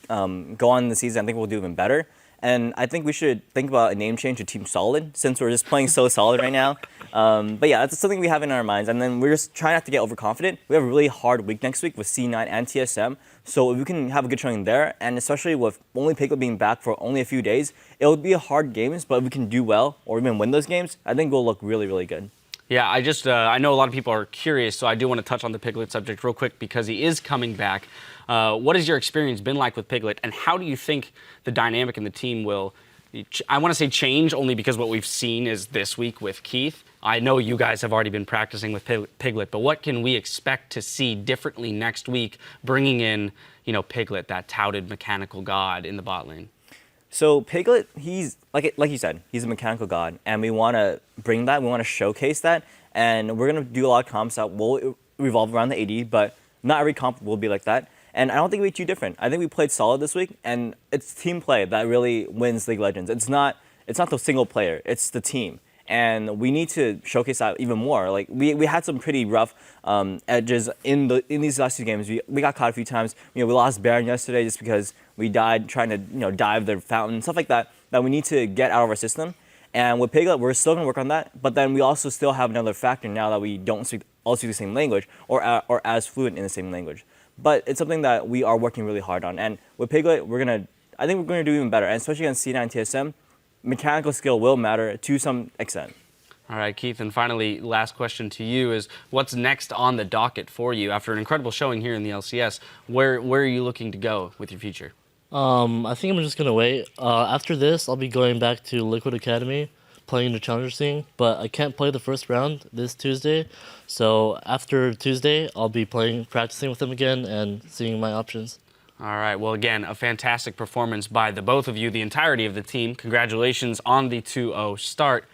go on in the season, I think we'll do even better. And I think we should think about a name change to Team Solid, since we're just playing so solid right now. But yeah, that's something we have in our minds. And then we're just trying not to get overconfident. We have a really hard week next week with C9 and TSM. So if we can have a good showing there, and especially with only Piglet being back for only a few days, it'll be a hard games, but if we can do well or even win those games, I think we'll look really, really good. Yeah, I know a lot of people are curious, so I do want to touch on the Piglet subject real quick because he is coming back. What has your experience been like with Piglet, and how do you think the dynamic in the team will, I want to say change only because what we've seen is this week with Keith. I know you guys have already been practicing with Piglet, but what can we expect to see differently next week, bringing in, Piglet, that touted mechanical god in the bot lane? So Piglet, he's, like you said, he's a mechanical god, and we want to bring that, we want to showcase that, and we're going to do a lot of comps that will revolve around the AD, but not every comp will be like that. And I don't think we'll be too different. I think we played solid this week, and it's team play that really wins League of Legends. It's not the single player, it's the team. And we need to showcase that even more. Like we had some pretty rough edges in these last two games. We got caught a few times. We lost Baron yesterday just because we died trying to dive the fountain, stuff like that we need to get out of our system. And with Piglet, we're still gonna work on that. But then we also still have another factor now that we don't all speak the same language or as fluent in the same language. But it's something that we are working really hard on. And with Piglet, I think we're gonna do even better. And especially against C9 TSM, mechanical skill will matter to some extent. All right, Keith, and finally, last question to you is, what's next on the docket for you? After an incredible showing here in the LCS, where are you looking to go with your future? I think I'm just going to wait. After this, I'll be going back to Liquid Academy, playing the Challenger scene, but I can't play the first round this Tuesday. So after Tuesday, I'll be practicing with them again and seeing my options. All right, well, again, a fantastic performance by the both of you, the entirety of the team. Congratulations on the 2-0 start.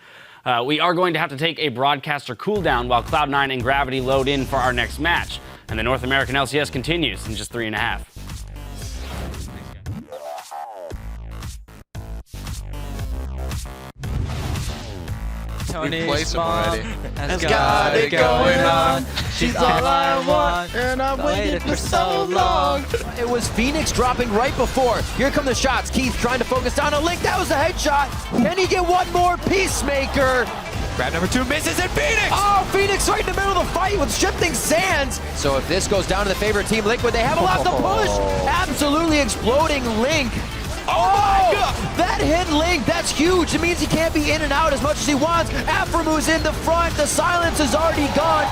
We are going to have to take a broadcaster cooldown while Cloud9 and Gravity load in for our next match. And the North American LCS continues in just 3.5. Tony's mom has got it going on. She's all I want, and I've waited for so long. It was Phoenix dropping right before. Here come the shots. Keith trying to focus down a Link. That was a headshot. Can he get one more? Peacemaker. Grab number 2 misses, and Phoenix! Oh, Phoenix right in the middle of the fight with shifting sands. So if this goes down to the favorite team, Liquid, they have a lot to push. Absolutely exploding Link. Oh my God! That hit Link, that's huge. It means he can't be in and out as much as he wants. Aframu's in the front. The silence is already gone.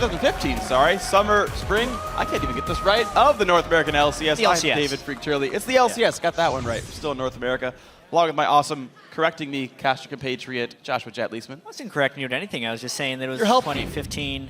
2015, sorry. Summer, spring, I can't even get this right, of the North American LCS. The LCS. I'm David Freak Turley. It's the LCS, got that one right. We're still in North America. Along with my awesome, correcting me, caster compatriot, Joshua Jet Leesman. I wasn't correcting you at anything. I was just saying that it was You're helping 2015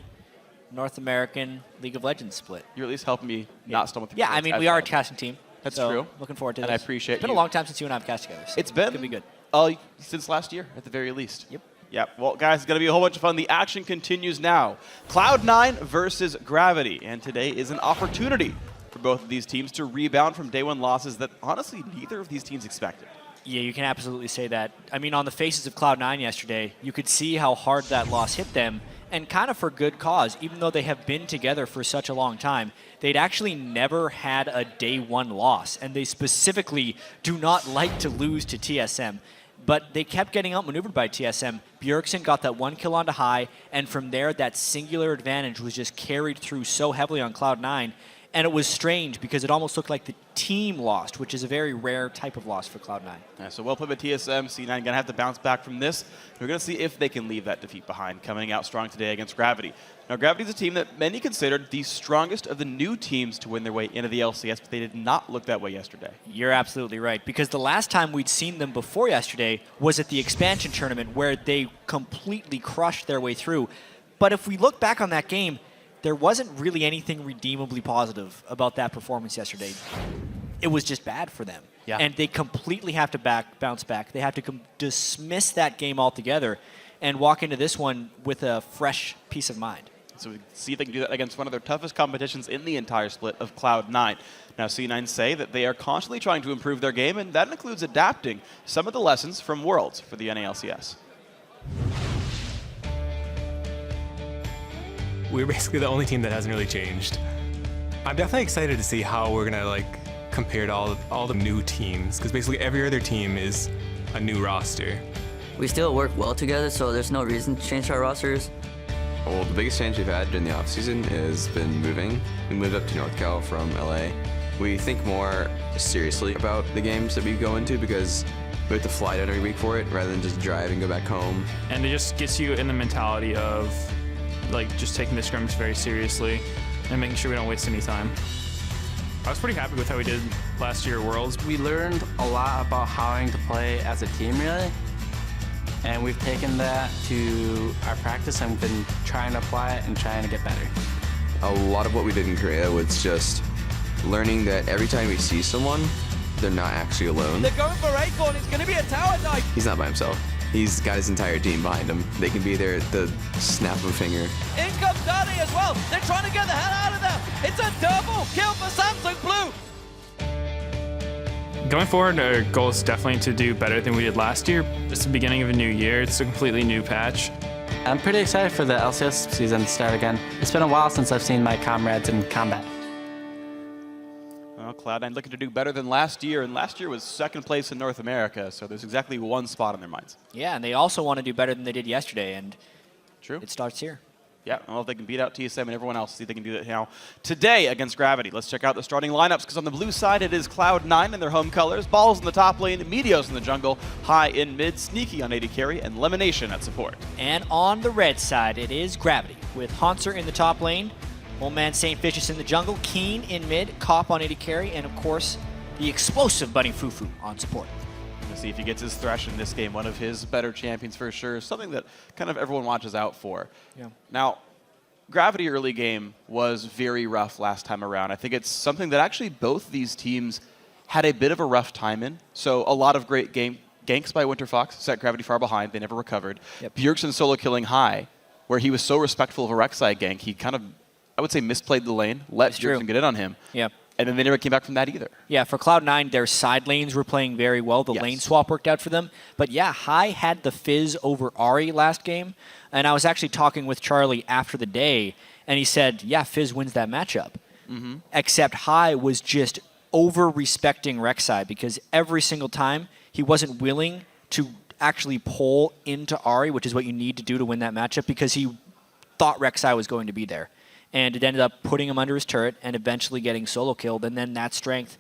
North American League of Legends split. You're at least helping me not stumble through. Yeah, I mean, we are a casting team. That's so true. Looking forward to this. And I appreciate It's been you. a long time since you and I have cast together. So It's been gonna be good. Since last year, at the very least. Yep. Yep. Well, guys, it's going to be a whole bunch of fun. The action continues now. Cloud9 versus Gravity. And today is an opportunity for both of these teams to rebound from day one losses that, honestly, neither of these teams expected. Yeah, you can absolutely say that. I mean, on the faces of Cloud9 yesterday, you could see how hard that loss hit them, and kind of for good cause. Even though they have been together for such a long time, they'd actually never had a day one loss, and they specifically do not like to lose to TSM. But they kept getting outmaneuvered by TSM. Bjergsen got that 1 kill onto High, and from there, that singular advantage was just carried through so heavily on Cloud9. And it was strange because it almost looked like the team lost, which is a very rare type of loss for Cloud9. Yeah, so well played by TSM. C9 going to have to bounce back from this. We're going to see if they can leave that defeat behind, coming out strong today against Gravity. Now, Gravity is a team that many considered the strongest of the new teams to win their way into the LCS, but they did not look that way yesterday. You're absolutely right, because the last time we'd seen them before yesterday was at the expansion tournament where they completely crushed their way through. But if we look back on that game, there wasn't really anything redeemably positive about that performance yesterday. It was just bad for them. Yeah. And they completely have to bounce back. They have to dismiss that game altogether and walk into this one with a fresh peace of mind. So we see if they can do that against one of their toughest competitions in the entire split of Cloud9. Now, C9 say that they are constantly trying to improve their game, and that includes adapting some of the lessons from Worlds for the NALCS. We're basically the only team that hasn't really changed. I'm definitely excited to see how we're gonna compare to all the new teams, because basically every other team is a new roster. We still work well together, so there's no reason to change our rosters. Well, the biggest change we've had during the offseason has been moving. We moved up to North Cal from LA. We think more seriously about the games that we go into because we have to fly down every week for it rather than just drive and go back home. And it just gets you in the mentality of just taking the scrims very seriously and making sure we don't waste any time. I was pretty happy with how we did last year at Worlds. We learned a lot about how to play as a team, really. And we've taken that to our practice and we've been trying to apply it and trying to get better. A lot of what we did in Korea was just learning that every time we see someone, they're not actually alone. They're going for Acorn. It's going to be a tower dive. He's not by himself. He's got his entire team behind him. They can be there at the snap of a finger. In comes Dani as well. They're trying to get the hell out of there. It's a double kill for Samsung Blue. Going forward, our goal is definitely to do better than we did last year. It's the beginning of a new year. It's a completely new patch. I'm pretty excited for the LCS season to start again. It's been a while since I've seen my comrades in combat. Well, Cloud9 looking to do better than last year, and last year was second place in North America, so there's exactly one spot on their minds. Yeah, and they also want to do better than they did yesterday, and True. It starts here. Yeah, well, if they can beat out TSM and everyone else, see if they can do that now today against Gravity. Let's check out the starting lineups, because on the blue side, it is Cloud9 in their home colors, Balls in the top lane, Meteos in the jungle, High in mid, Sneaky on AD carry, and Lemonation at support. And on the red side, it is Gravity, with Haunter in the top lane, Old Man St. Vicious in the jungle, Keen in mid, Cop on AD carry, and of course, the explosive Bunny Fufu on support. We'll see if he gets his Thresh in this game, one of his better champions for sure, something that kind of everyone watches out for. Yeah. Now, Gravity early game was very rough last time around. I think it's something that actually both these teams had a bit of a rough time in. So a lot of great ganks by Winterfox set Gravity far behind. They never recovered. Yep. Bjergsen solo killing High, where he was so respectful of a Rek'Sai gank, he kind of, I would say, misplayed the lane, let Bjergsen get in on him. Yep. And then they never came back from that either. Yeah, for Cloud9, their side lanes were playing very well. The lane swap worked out for them. But yeah, High had the Fizz over Ahri last game. And I was actually talking with Charlie after the day, and he said, yeah, Fizz wins that matchup. Mm-hmm. Except High was just over-respecting Rek'Sai, because every single time he wasn't willing to actually pull into Ahri, which is what you need to do to win that matchup, because he thought Rek'Sai was going to be there. And it ended up putting him under his turret and eventually getting solo killed. And then that strength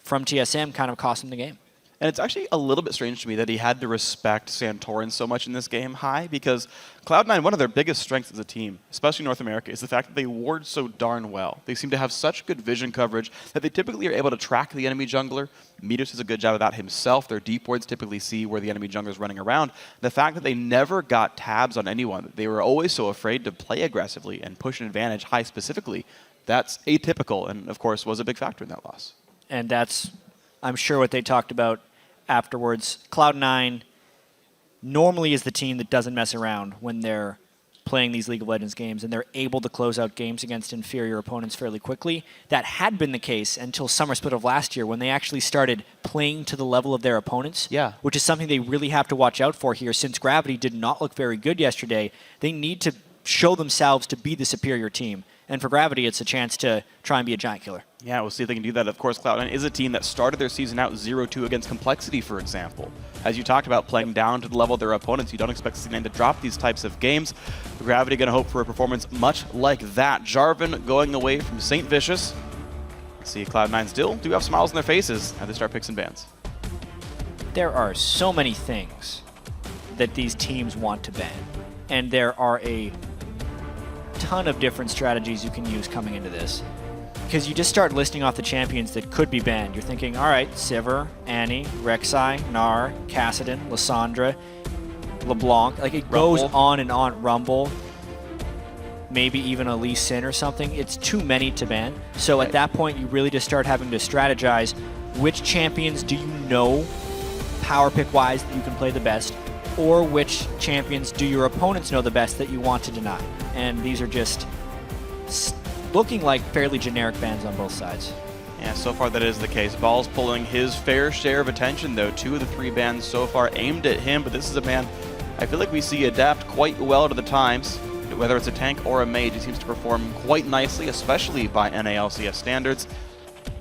from TSM kind of cost him the game. And it's actually a little bit strange to me that he had to respect Santorin so much in this game high, because Cloud9, one of their biggest strengths as a team, especially North America, is the fact that they ward so darn well. They seem to have such good vision coverage that they typically are able to track the enemy jungler. Meteos does a good job of that himself. Their deep wards typically see where the enemy jungler is running around. The fact that they never got tabs on anyone, that they were always so afraid to play aggressively and push an advantage high specifically, that's atypical and, of course, was a big factor in that loss. And that's, I'm sure, what they talked about afterwards. Cloud9 normally is the team that doesn't mess around when they're playing these League of Legends games, and they're able to close out games against inferior opponents fairly quickly. That had been the case until Summer Split of last year, when they actually started playing to the level of their opponents, which is something they really have to watch out for here. Since Gravity did not look very good yesterday, they need to show themselves to be the superior team. And for Gravity, it's a chance to try and be a giant killer. Yeah, we'll see if they can do that. Of course, Cloud9 is a team that started their season out 0-2 against Complexity, for example. As you talked about, playing down to the level of their opponents, you don't expect C9 to drop these types of games. Gravity going to hope for a performance much like that. Jarvan going away from St. Vicious. See, Cloud9 still do have smiles on their faces as they start picks and bans. There are so many things that these teams want to ban, and there are a ton of different strategies you can use coming into this. Because you just start listing off the champions that could be banned. You're thinking, all right, Sivir, Annie, Rek'Sai, Gnar, Kassadin, Lissandra, LeBlanc. Like, it goes on and on. Rumble, maybe even a Lee Sin or something. It's too many to ban. So at that point, you really just start having to strategize which champions do you know, power pick-wise, that you can play the best, or which champions do your opponents know the best that you want to deny. And these are just looking like fairly generic bans on both sides. Yeah, so far that is the case. Ball's pulling his fair share of attention, though. 2 of the 3 bans so far aimed at him, but this is a man I feel like we see adapt quite well to the times. Whether it's a tank or a mage, he seems to perform quite nicely, especially by NALCS standards.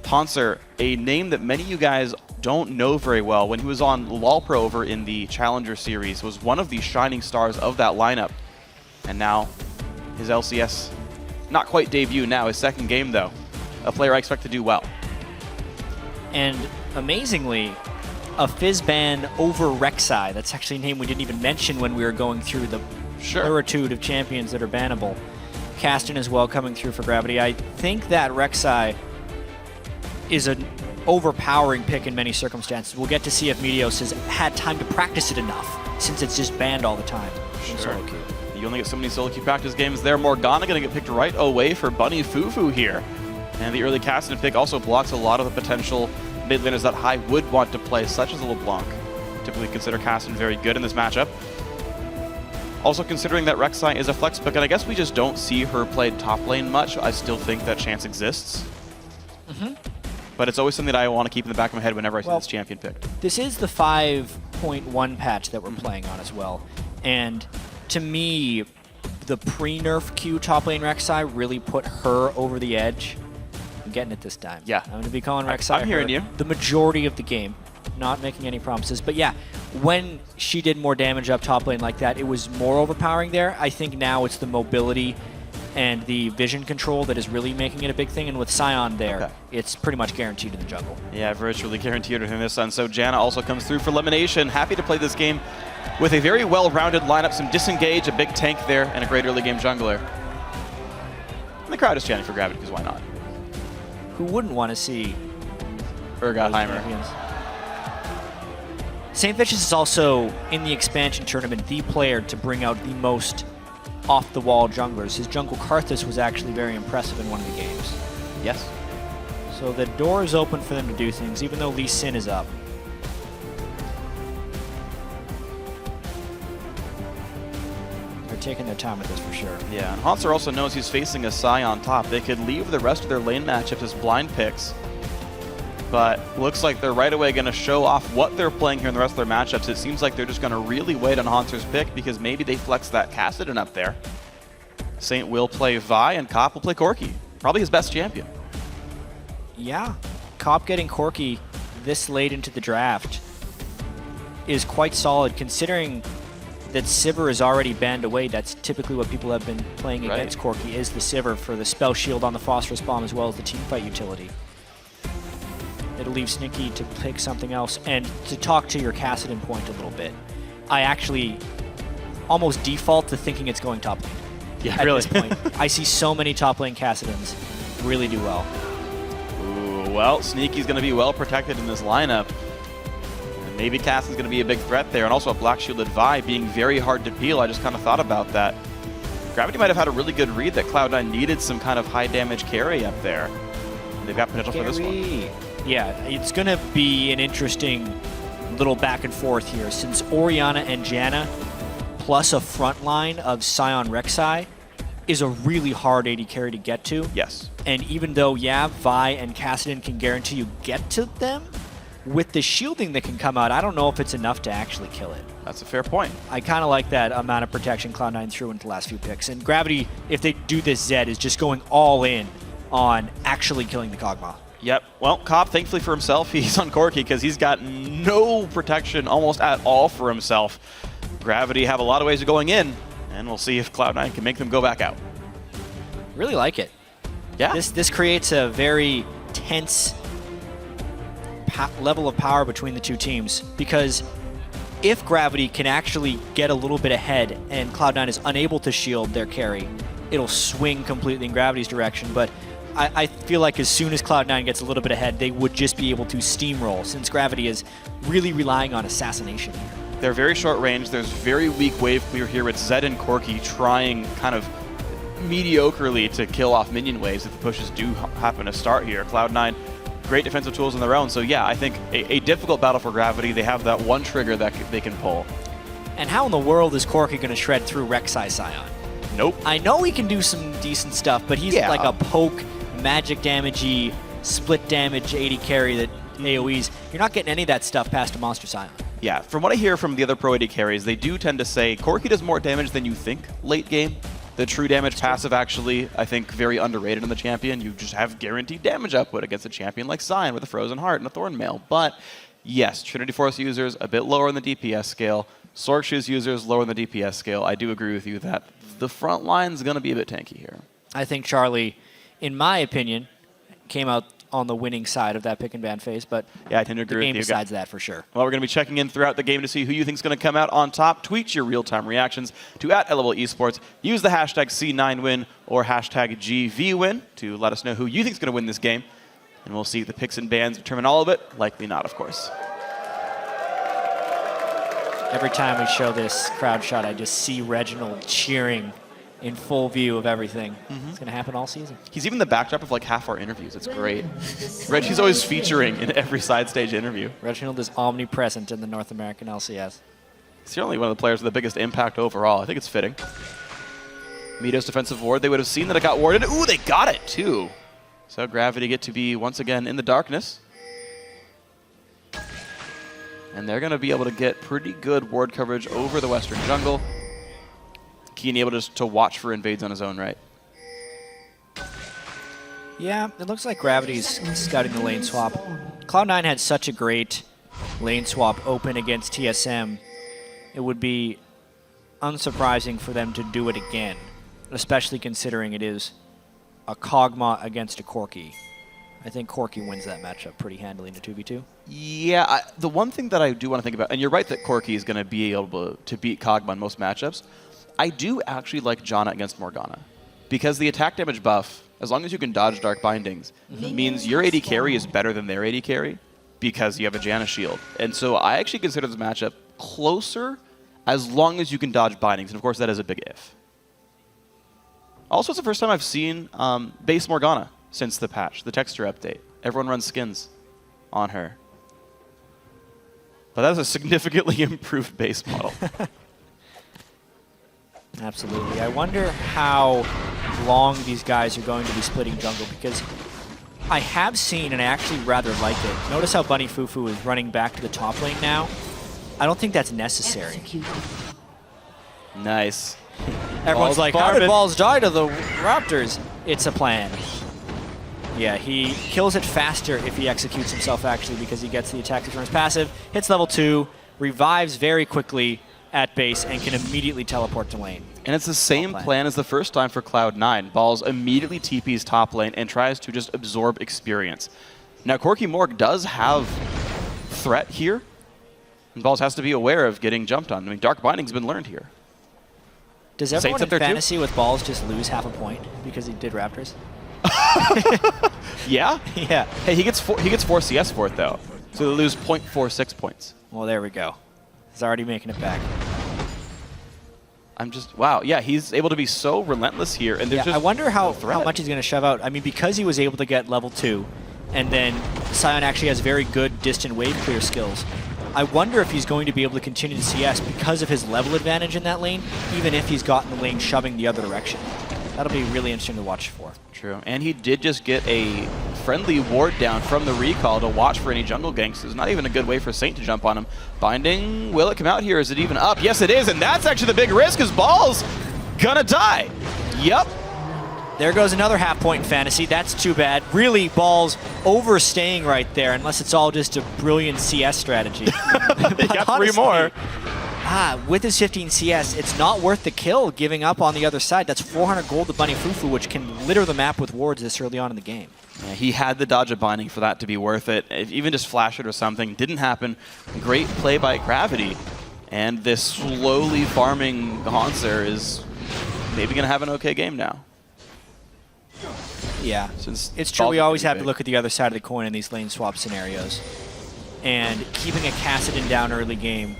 Hauntzer, a name that many of you guys don't know very well. When he was on LoL Pro over in the Challenger Series, was one of the shining stars of that lineup. And now, his LCS, not quite debut now, his second game though. A player I expect to do well. And amazingly, a Fizz ban over Rek'Sai. That's actually a name we didn't even mention when we were going through the pluritude of champions that are bannable. Kassadin as well coming through for Gravity. I think that Rek'Sai is an overpowering pick in many circumstances. We'll get to see if Meteos has had time to practice it enough, since it's just banned all the time. Sure. You only get so many solo queue practice games there. Morgana going to get picked right away for Bunny Fufu here. And the early Kassadin pick also blocks a lot of the potential mid laners that High would want to play, such as a LeBlanc. Typically consider Kassadin very good in this matchup. Also considering that Rek'Sai is a flex pick, and I guess we just don't see her played top lane much, I still think that chance exists. But it's always something that I want to keep in the back of my head whenever I see this champion picked. This is the 5.1 patch that we're playing on as well. And to me, the pre-nerf Q top lane Rek'Sai really put her over the edge. I'm getting it this time. Yeah. I'm going to be calling Rek'Sai I'm hearing you. The majority of the game. Not making any promises. But yeah, when she did more damage up top lane like that, it was more overpowering there. I think now it's the mobility and the vision control that is really making it a big thing. And with Sion there, it's pretty much guaranteed in the jungle. Yeah, virtually guaranteed in this one. So Janna also comes through for elimination. Happy to play this game with a very well-rounded lineup, some disengage, a big tank there, and a great early game jungler. And the crowd is chanting for Gravity, because why not? Who wouldn't want to see Urgotheimer? St. Vicious is also, in the expansion tournament, the player to bring out the most off-the-wall junglers. His jungle Karthus was actually very impressive in one of the games. Yes. So the door is open for them to do things, even though Lee Sin is up. They're taking their time with this for sure. Yeah, and Hauntzer also knows he's facing a Psy on top. They could leave the rest of their lane matchups as blind picks, but looks like they're right away going to show off what they're playing here in the rest of their matchups. It seems like they're just going to really wait on Hauntzer's pick, because maybe they flex that Kassadin up there. Saint will play Vi, and Cop will play Corki. Probably his best champion. Yeah, Cop getting Corki this late into the draft is quite solid, considering that Sivir is already banned away. That's typically what people have been playing against Corki, is the Sivir for the spell shield on the phosphorus bomb as well as the teamfight utility. It'll leave Sneaky to pick something else. And to talk to your Kassadin point a little bit, I actually almost default to thinking it's going top lane. Yeah, at really. this point. I see so many top lane Kassadins really do well. Ooh, well, Sneaky's going to be well protected in this lineup. And maybe Cass is going to be a big threat there. And also a Black Shielded Vi being very hard to peel. I just kind of thought about that. Gravity might have had a really good read that Cloud9 needed some kind of high damage carry up there. They've got potential for this one. Yeah, it's going to be an interesting little back and forth here since Orianna and Janna plus a front line of Sion Rek'Sai is a really hard AD carry to get to. Yes. And even though, yeah, Vi and Kassadin can guarantee you get to them, with the shielding that can come out, I don't know if it's enough to actually kill it. That's a fair point. I kind of like that amount of protection Cloud9 threw into the last few picks. And Gravity, if they do this Zed, is just going all in on actually killing the Kog'Maw. Yep. Well, Cobb, thankfully for himself, he's on Corki because he's got no protection almost at all for himself. Gravity have a lot of ways of going in, and we'll see if Cloud9 can make them go back out. Really like it. Yeah. This creates a very tense level of power between the two teams because if Gravity can actually get a little bit ahead and Cloud9 is unable to shield their carry, it'll swing completely in Gravity's direction. But I feel like as soon as Cloud9 gets a little bit ahead, they would just be able to steamroll since Gravity is really relying on assassination here. They're very short range. There's very weak wave clear here with Zed and Corki trying kind of mediocrely to kill off minion waves if the pushes do happen to start here. Cloud9, great defensive tools on their own. So yeah, I think a difficult battle for Gravity. They have that one trigger that they can pull. And how in the world is Corki going to shred through Rek'Sai Sion? Nope. I know he can do some decent stuff, but he's like a poke, magic damagey, split damage AD carry that AoEs. You're not getting any of that stuff past a Monster Sion. Yeah, from what I hear from the other pro AD carries, they do tend to say Corki does more damage than you think late game. The true damage passive actually, I think, very underrated in the champion. You just have guaranteed damage output against a champion like Sion with a Frozen Heart and a Thorn Mail. But yes, Trinity Force users a bit lower in the DPS scale. Sorc Shoes users lower in the DPS scale. I do agree with you that the front line's going to be a bit tanky here. I think Charlie, in my opinion, came out on the winning side of that pick and ban phase, but yeah, I tend to agree the game with you. Besides that, for sure. Well, we're going to be checking in throughout the game to see who you think is going to come out on top. Tweet your real-time reactions to @LOL Esports. Use the hashtag C9win or hashtag GVwin to let us know who you think is going to win this game. And we'll see the picks and bans determine all of it. Likely not, of course. Every time we show this crowd shot, I just see Reginald cheering in full view of everything. It's going to happen all season. He's even the backdrop of like half our interviews. It's great. Reggie's always featuring in every side stage interview. Reginald is omnipresent in the North American LCS. Certainly one of the players with the biggest impact overall. I think it's fitting. Mito's defensive ward, they would have seen that it got warded. Ooh, they got it too. So Gravity get to be once again in the darkness. And they're going to be able to get pretty good ward coverage over the Western jungle. Keen able to watch for invades on his own right. Yeah, it looks like Gravity's scouting the lane swap. Cloud9 had such a great lane swap open against TSM. It would be unsurprising for them to do it again, especially considering it is a Kog'Maw against a Corki. I think Corki wins that matchup pretty handily in a 2v2. Yeah, the one thing that I do want to think about, and you're right that Corki is going to be able to beat Kog'Maw in most matchups, I do actually like Janna against Morgana. Because the attack damage buff, as long as you can dodge Dark Bindings, means your AD carry is better than their AD carry because you have a Janna shield. And so I actually consider this matchup closer as long as you can dodge Bindings. And of course, that is a big if. Also, it's the first time I've seen base Morgana since the patch, the texture update. Everyone runs skins on her. But that is a significantly improved base model. Absolutely. I wonder how long these guys are going to be splitting jungle because I have seen, and I actually rather like it. Notice how Bunny Fufu is running back to the top lane now. I don't think that's necessary. Nice. Everyone's like, how did balls die to the Raptors? It's a plan. Yeah, he kills it faster if he executes himself, actually, because he gets the attack from his passive, hits level 2, revives very quickly at base, and can immediately teleport to lane. And it's the same plan as the first time for Cloud9. Balls immediately TPs top lane and tries to just absorb experience. Now, Corky Morg does have threat here. And Balls has to be aware of getting jumped on. I mean, Dark Binding's been learned here. Does everyone in fantasy with Balls just lose half a point because he did Raptors? Yeah? Yeah. Hey, he gets 4 CS for it, though. So they lose 0.46 points. Well, there we go. He's already making it back. I'm just, wow. Yeah, he's able to be so relentless here. And there's just I wonder how threat. much he's going to shove out. I mean, because he was able to get level 2, and then Sion actually has very good distant wave clear skills. I wonder if he's going to be able to continue to CS because of his level advantage in that lane, even if he's got in the lane shoving the other direction. That'll be really interesting to watch for. True. And he did just get a friendly ward down from the recall to watch for any jungle ganks. There's not even a good way for Saint to jump on him. Binding, will it come out here? Is it even up? Yes, it is. And that's actually the big risk, because Ball's gonna die. Yep. There goes another half point in fantasy. That's too bad. Really, Balls overstaying right there, unless it's all just a brilliant CS strategy. He got honestly, 3 more. With his 15 CS, it's not worth the kill giving up on the other side. That's 400 gold to Bunny Fufu, which can litter the map with wards this early on in the game. Yeah, he had the dodge of Binding for that to be worth it. If even just flash it or something. Didn't happen. Great play by Gravity. And this slowly farming Haunter is maybe going to have an okay game now. Yeah, Since it's true. We always have to look at the other side of the coin in these lane swap scenarios. And keeping a Kassadin down early game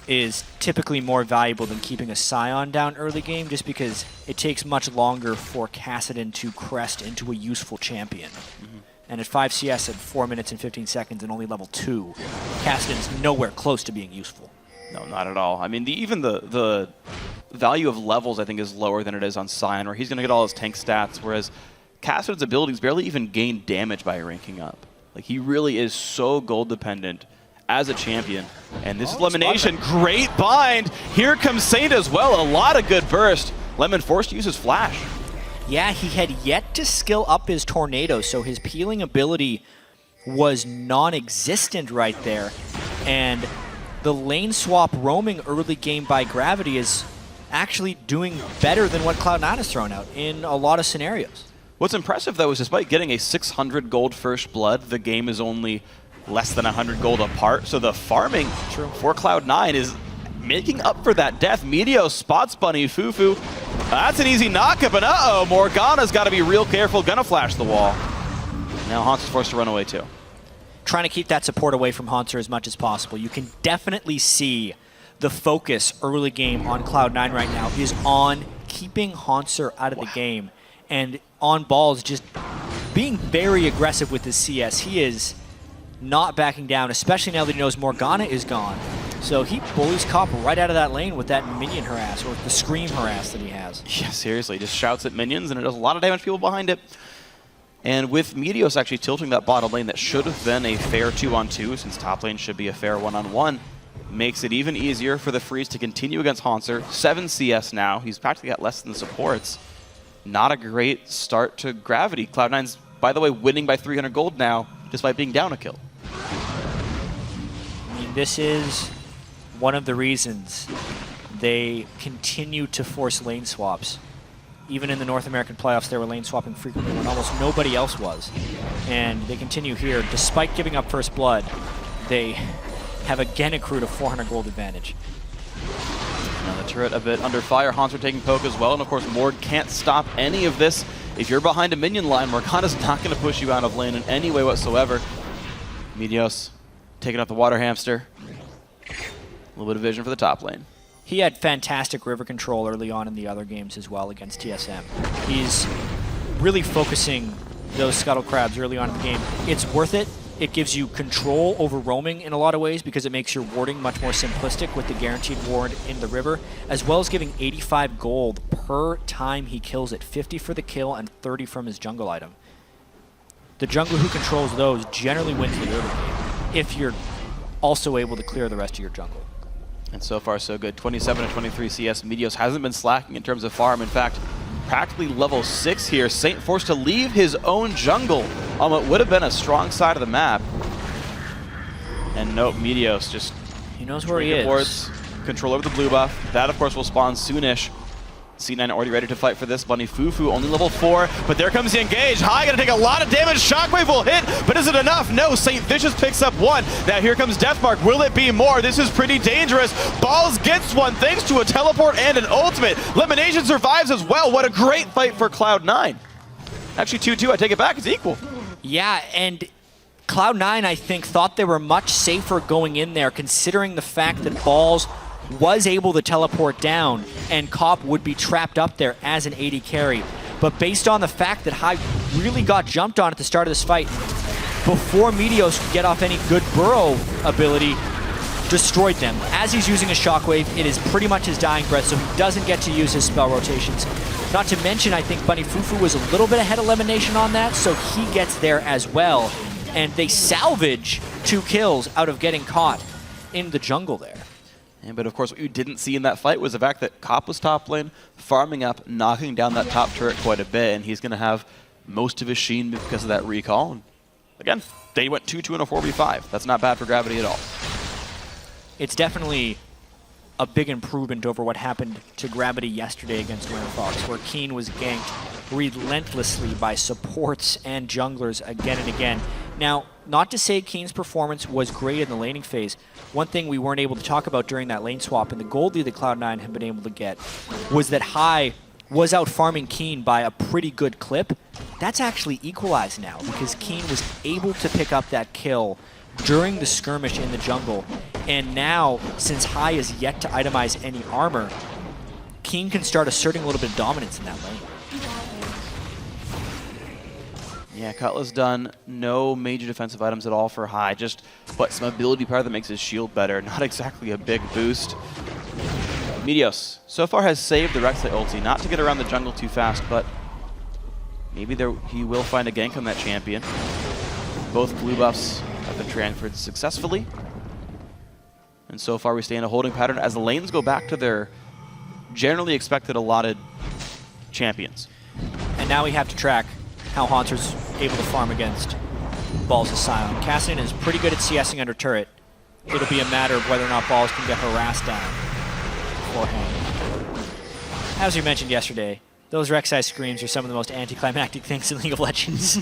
is typically more valuable than keeping a Sion down early game, just because it takes much longer for Kassadin to crest into a useful champion. And at 5 CS at 4 minutes and 15 seconds and only level 2, Kassadin's nowhere close to being useful. No, not at all. I mean, even the value of levels, I think, is lower than it is on Sion, where he's going to get all his tank stats, whereas Kassadin's abilities barely even gain damage by ranking up. Like, he really is so gold dependent as a champion. And this is elimination. Great bind. Here comes Saint as well. A lot of good burst. Lemon forced to use his flash. Yeah, he had yet to skill up his tornado, so his peeling ability was non-existent right there. And the lane swap roaming early game by Gravity is actually doing better than what Cloud9 has thrown out in a lot of scenarios. What's impressive, though, is despite getting a 600 gold first blood, the game is only less than 100 gold apart. So the farming for Cloud9 is making up for that death. Meteos spots Bunny Fufu. That's an easy knockup, and uh-oh, Morgana's got to be real careful. Gonna flash the wall. Now Haunter's forced to run away, too. Trying to keep that support away from Haunter as much as possible. You can definitely see the focus early game on Cloud9 right now is on keeping Haunter out of the game. And on Balls, just being very aggressive with his CS. He is not backing down, especially now that he knows Morgana is gone. So he bullies Cop right out of that lane with that minion harass, or the scream harass that he has. Yeah, seriously, just shouts at minions, and it does a lot of damage to people behind it. And with Meteos actually tilting that bottom lane that should have been a fair 2-on-2, since top lane should be a fair 1-on-1, makes it even easier for the Freeze to continue against Haunter. 7 CS now. He's practically got less than the supports. Not a great start to Gravity. Cloud9's, by the way, winning by 300 gold now, despite being down a kill. I mean, this is one of the reasons they continue to force lane swaps. Even in the North American playoffs, they were lane swapping frequently when almost nobody else was. And they continue here. Despite giving up first blood, they have again accrued a 400 gold advantage. Now the turret a bit under fire. Haunter taking poke as well. And of course, Morg can't stop any of this. If you're behind a minion line, Morgana's not going to push you out of lane in any way whatsoever. Meteos taking out the water hamster. A little bit of vision for the top lane. He had fantastic river control early on in the other games as well against TSM. He's really focusing those scuttle crabs early on in the game. It's worth it. It gives you control over roaming in a lot of ways because it makes your warding much more simplistic with the guaranteed ward in the river, as well as giving 85 gold per time he kills it, 50 for the kill and 30 from his jungle item. The jungler who controls those generally wins the early game if you're also able to clear the rest of your jungle. And so far, so good. 27 and 23 CS. Meteos hasn't been slacking in terms of farm. In fact, practically level 6 here. Saint forced to leave his own jungle on what would have been a strong side of the map. And nope, Meteos just... He knows where he is. Boards, control over the blue buff. That, of course, will spawn soonish. C9 already ready to fight for this. Bunny Fufu only level 4, but there comes the engage. High gonna take a lot of damage. Shockwave will hit, but is it enough? No, St. Vicious picks up 1. Now here comes Deathmark. Will it be more? This is pretty dangerous. Balls gets 1 thanks to a teleport and an ultimate. Lemonation survives as well. What a great fight for Cloud9. Actually 2-2, I take it back, it's equal. Yeah, and Cloud9, I think, thought they were much safer going in there, considering the fact that Balls was able to teleport down and Cop would be trapped up there as an AD carry. But based on the fact that High really got jumped on at the start of this fight, before Meteos could get off any good burrow ability, destroyed them. As he's using a Shockwave, it is pretty much his dying breath, so he doesn't get to use his spell rotations. Not to mention, I think Bunny Fufu was a little bit ahead of Elimination on that, so he gets there as well. And they salvage 2 kills out of getting caught in the jungle there. Yeah, but of course, what you didn't see in that fight was the fact that Cop was top lane, farming up, knocking down that top turret quite a bit, and he's going to have most of his sheen because of that recall. And again, they went 2-2 in a 4v5. That's not bad for Gravity at all. It's definitely a big improvement over what happened to Gravity yesterday against Winter Fox, where Keen was ganked relentlessly by supports and junglers again and again. Now, not to say Keen's performance was great in the laning phase. One thing we weren't able to talk about during that lane swap and the gold lead that Cloud9 had been able to get was that High was out farming Keen by a pretty good clip. That's actually equalized now because Keen was able to pick up that kill during the skirmish in the jungle. And now, since High is yet to itemize any armor, Keen can start asserting a little bit of dominance in that lane. Yeah, Cutlass done no major defensive items at all for High, just some ability power that makes his shield better. Not exactly a big boost. Meteos so far has saved the Rek'Sai ulti, not to get around the jungle too fast, but maybe he will find a gank on that champion. Both blue buffs have been transferred successfully. And so far we stay in a holding pattern as the lanes go back to their generally expected allotted champions. And now we have to track how Haunter's able to farm against Balls' Asylum. Cassian is pretty good at CSing under turret. It'll be a matter of whether or not Balls can get harassed down beforehand. As we mentioned yesterday, those Rek'Sai screams are some of the most anticlimactic things in League of Legends.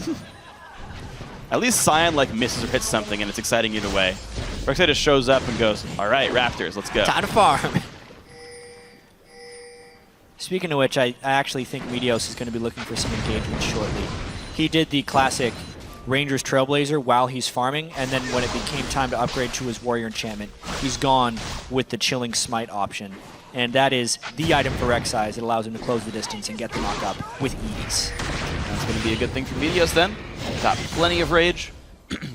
At least Sion misses or hits something and it's exciting either way. Rek'Sai just shows up and goes, all right, Raptors, let's go. Time to farm. Speaking of which, I actually think Meteos is going to be looking for some engagement shortly. He did the classic Rangers Trailblazer while he's farming, and then when it became time to upgrade to his Warrior Enchantment, he's gone with the Chilling Smite option. And that is the item for Rek'Sai. It allows him to close the distance and get the knock up with ease. That's going to be a good thing for Meteos then. Got plenty of rage.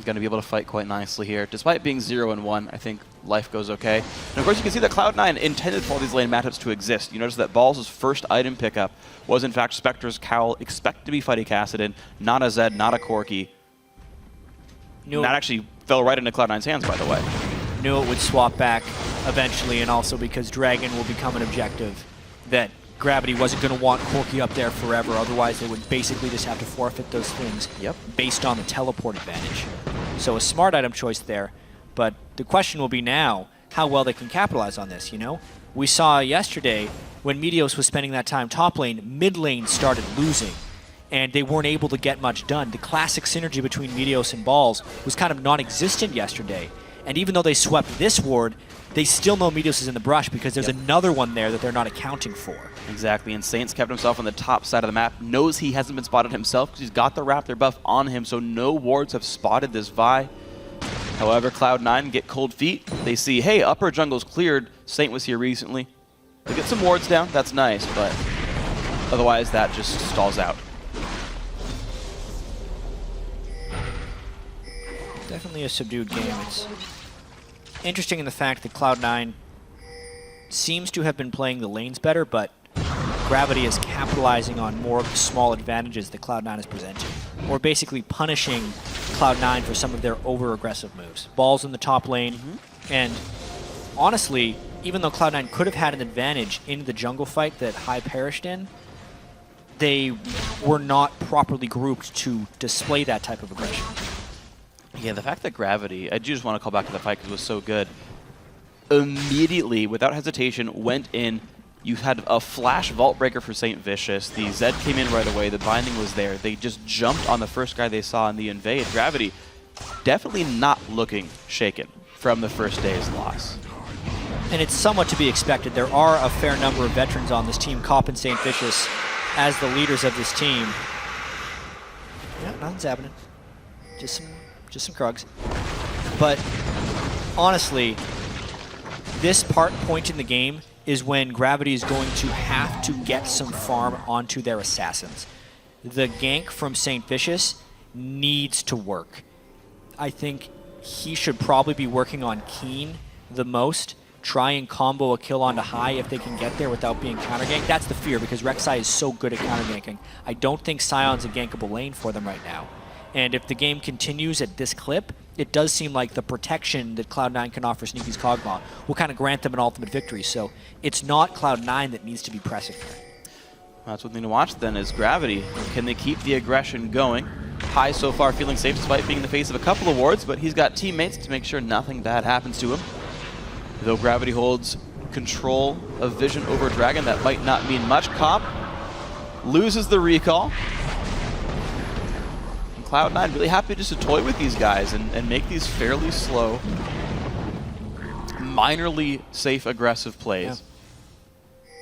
Going to be able to fight quite nicely here. Despite being 0-1, I think life goes okay. And of course you can see that Cloud9 intended for all these lane matchups to exist. You notice that Balls' first item pickup was in fact Spectre's Cowl, expect to be fighting Kassadin, not a Zed, not a Corki. Knew that actually fell right into Cloud9's hands, by the way. Knew it would swap back eventually, and also because Dragon will become an objective that Gravity wasn't going to want Corki up there forever, otherwise they would basically just have to forfeit those things based on the teleport advantage. So a smart item choice there, but the question will be now how well they can capitalize on this, you know? We saw yesterday when Meteos was spending that time top lane, mid lane started losing, and they weren't able to get much done. The classic synergy between Meteos and Balls was kind of non-existent yesterday, and even though they swept this ward, they still know Meteos is in the brush because there's another one there that they're not accounting for. Exactly, and Saints kept himself on the top side of the map, knows he hasn't been spotted himself because he's got the Raptor buff on him, so no wards have spotted this Vi. However, Cloud9 get cold feet. They see, hey, upper jungle's cleared. Saint was here recently. They get some wards down, that's nice, but otherwise that just stalls out. Definitely a subdued game. It's interesting in the fact that Cloud9 seems to have been playing the lanes better, but Gravity is capitalizing on more of the small advantages that Cloud9 is presenting, or basically punishing Cloud9 for some of their over-aggressive moves. Balls in the top lane, and honestly, even though Cloud9 could have had an advantage in the jungle fight that High perished in, they were not properly grouped to display that type of aggression. Yeah, the fact that Gravity, I do just want to call back to the fight because it was so good, immediately, without hesitation, went in, You had a flash Vault Breaker for St. Vicious. The Zed came in right away. The binding was there. They just jumped on the first guy they saw in the invade. Gravity definitely not looking shaken from the first day's loss. And it's somewhat to be expected. There are a fair number of veterans on this team, Cop and St. Vicious, as the leaders of this team. Yeah, nothing's happening. Just some Krugs. But honestly, this point in the game is when Gravity is going to have to get some farm onto their assassins. The gank from St. Vicious needs to work. I think he should probably be working on Keen the most. Try and combo a kill onto High if they can get there without being counter-ganked. That's the fear, because Rek'Sai is so good at counter-ganking. I don't think Sion's a gankable lane for them right now. And if the game continues at this clip, it does seem like the protection that Cloud9 can offer Sneaky's Kog'Maw will kind of grant them an ultimate victory. So it's not Cloud9 that needs to be pressing there. That's one thing to watch then is Gravity. Can they keep the aggression going? High so far feeling safe despite being in the face of a couple of wards, but he's got teammates to make sure nothing bad happens to him. Though Gravity holds control of vision over Dragon, that might not mean much. Cop loses the recall. And Cloud9 really happy just to toy with these guys and make these fairly slow, minorly safe, aggressive plays. Yeah.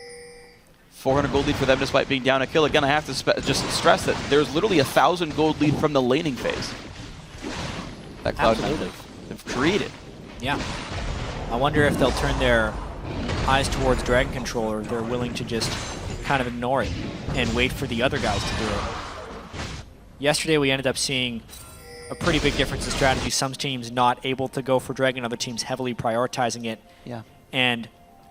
400 gold lead for them despite being down a kill. Again, I have to just stress that there's literally 1,000 gold lead from the laning phase that Cloud9 have created. Yeah. I wonder if they'll turn their eyes towards Dragon Control, or if they're willing to just kind of ignore it and wait for the other guys to do it. Yesterday we ended up seeing a pretty big difference in strategy. Some teams not able to go for Dragon, other teams heavily prioritizing it. Yeah. And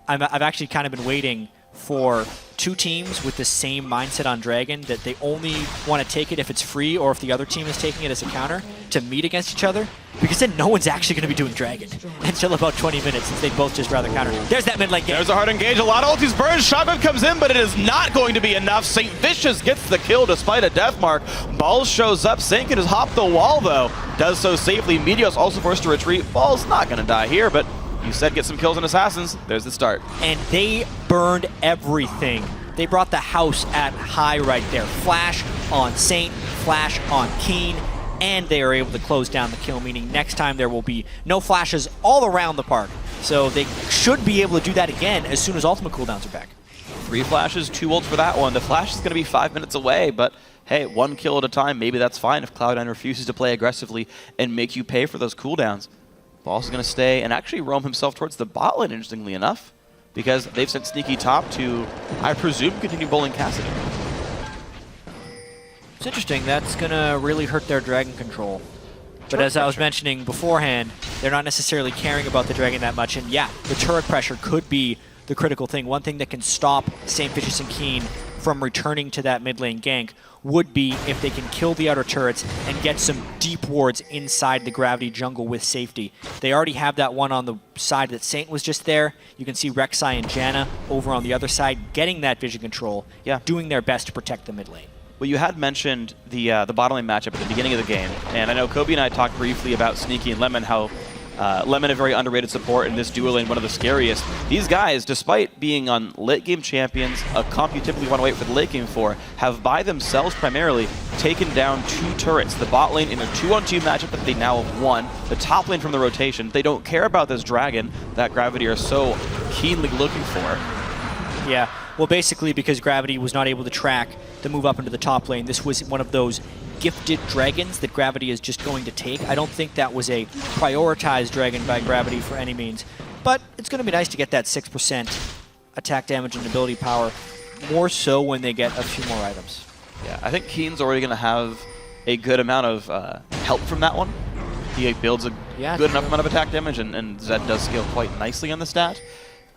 I've actually kind of been waiting for two teams with the same mindset on Dragon, that they only want to take it if it's free or if the other team is taking it as a counter, to meet against each other, because then no one's actually going to be doing Dragon until about 20 minutes, since they'd both just rather counter. There's that mid lane game. There's a hard engage, a lot of ultis burned, shotgun comes in, but it is not going to be enough. St. Vicious gets the kill despite a death mark. Balls shows up, Saint can just hop the wall though, does so safely. Meteos also forced to retreat. Ball's not going to die here, but you said get some kills on Assassins. There's the start. And they burned everything. They brought the house at High right there. Flash on Saint, flash on Keen, and they are able to close down the kill, meaning next time there will be no flashes all around the park. So they should be able to do that again as soon as ultimate cooldowns are back. 3 flashes, 2 ults for that one. The flash is going to be 5 minutes away, but hey, 1 kill at a time, maybe that's fine if Cloud9 refuses to play aggressively and make you pay for those cooldowns. Boss is going to stay and actually roam himself towards the bot lane, interestingly enough, because they've sent Sneaky top to, I presume, continue bowling Cassidy. It's interesting. That's going to really hurt their Dragon control. But as I was mentioning beforehand, they're not necessarily caring about the Dragon that much. And yeah, the turret pressure could be the critical thing. One thing that can stop St. Vicious and Keen from returning to that mid lane gank would be if they can kill the outer turrets and get some deep wards inside the Gravity jungle with safety. They already have that one on the side that Saint was just there. You can see Rek'Sai and Janna over on the other side getting that vision control, doing their best to protect the mid lane. Well, you had mentioned the bottom lane matchup at the beginning of the game, and I know Kobe and I talked briefly about Sneaky and Lemon, how Lemon a very underrated support in this duo lane, one of the scariest. These guys, despite being on late game champions, a comp you typically want to wait for the late game for, have by themselves primarily taken down 2 turrets. The bot lane in a 2-on-2 matchup that they now have won, the top lane from the rotation. They don't care about this Dragon that Gravity are so keenly looking for. Yeah, well basically because Gravity was not able to track the move up into the top lane, this was one of those gifted dragons that Gravity is just going to take. I don't think that was a prioritized dragon by Gravity for any means, but it's going to be nice to get that 6% attack damage and ability power, more so when they get a few more items. Yeah, I think Keen's already going to have a good amount of help from that one. He builds a good enough amount of attack damage, and Zed does scale quite nicely on the stat.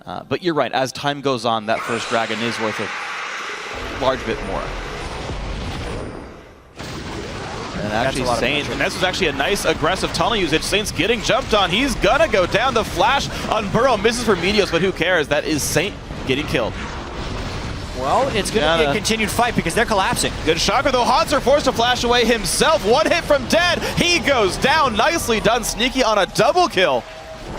But you're right, as time goes on, that first dragon is worth a large bit more. And actually Saint, and this was actually a nice aggressive tunnel usage. Saint's getting jumped on. He's gonna go down. The flash on Burrow misses for Meteos, but who cares? That is Saint getting killed. Well, it's gonna be a continued fight because they're collapsing. Good shocker though. Hanser forced to flash away himself. 1 hit from Dead. He goes down. Nicely done. Sneaky on a double kill.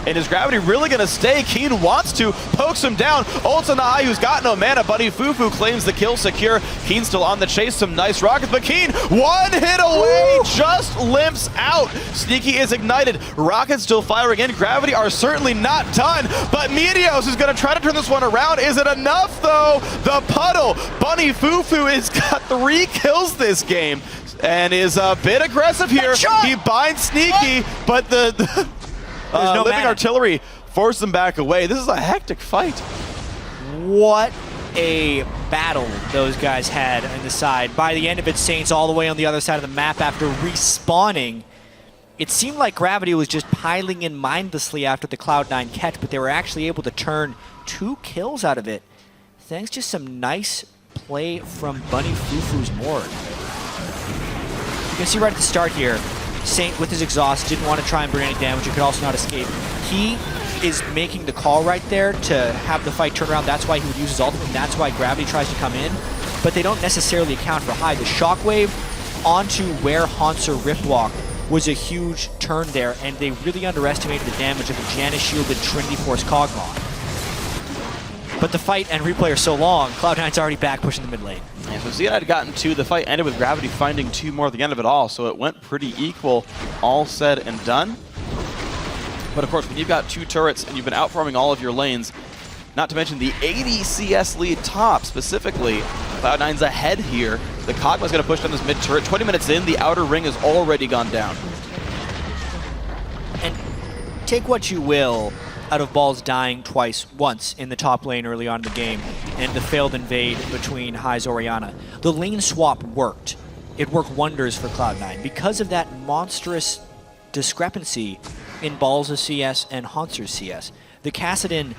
And is Gravity really going to stay? Keen wants to, pokes him down. Ults on the eye, who's got no mana. Bunny Fufu claims the kill secure. Keen still on the chase, some nice rockets, but Keen, one hit away, just limps out. Sneaky is ignited. Rockets still firing in. Gravity are certainly not done, but Meteos is going to try to turn this one around. Is it enough, though? The puddle. Bunny Fufu has got 3 kills this game and is a bit aggressive here. He binds Sneaky, but the living artillery forces him back away. This is a hectic fight. What a battle those guys had on the side. By the end of it, Saints all the way on the other side of the map after respawning. It seemed like Gravity was just piling in mindlessly after the Cloud9 catch, but they were actually able to turn 2 kills out of it, thanks to some nice play from Bunny Fufu's Mord. You can see right at the start here, Saint with his exhaust didn't want to try and bring any damage. It could also not escape. He is making the call right there to have the fight turn around. That's why he would use his ultimate, and that's why Gravity tries to come in. But they don't necessarily account for high. The shockwave onto where Hanser Riftwalk was a huge turn there, and they really underestimated the damage of the Janus shielded Trinity Force Cogmon. But the fight and replay are so long, Cloud9's already back pushing the mid lane. And so Xeon had gotten 2. The fight ended with Gravity finding 2 more at the end of it all, so it went pretty equal, all said and done. But of course, when you've got 2 turrets and you've been outfarming all of your lanes, not to mention the 80 CS lead top specifically, Cloud9's ahead here. The Kog'Maw's going to push down this mid turret. 20 minutes in, the outer ring has already gone down. And take what you will out of Balls dying once in the top lane early on in the game, and the failed invade between Hy's Orianna. The lane swap worked. It worked wonders for Cloud9 because of that monstrous discrepancy in Balls' CS and Hanser's CS. The Kassadin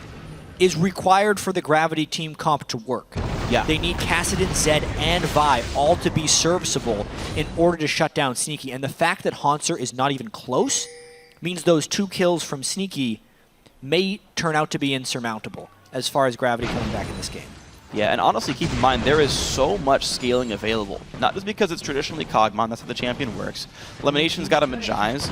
is required for the Gravity team comp to work. Yeah. They need Kassadin, Zed, and Vi all to be serviceable in order to shut down Sneaky. And the fact that Hanser is not even close means those 2 kills from Sneaky may turn out to be insurmountable as far as Gravity coming back in this game. Yeah, and honestly, keep in mind, there is so much scaling available. Not just because it's traditionally Cogmon, that's how the champion works. Elimination's got a Magize,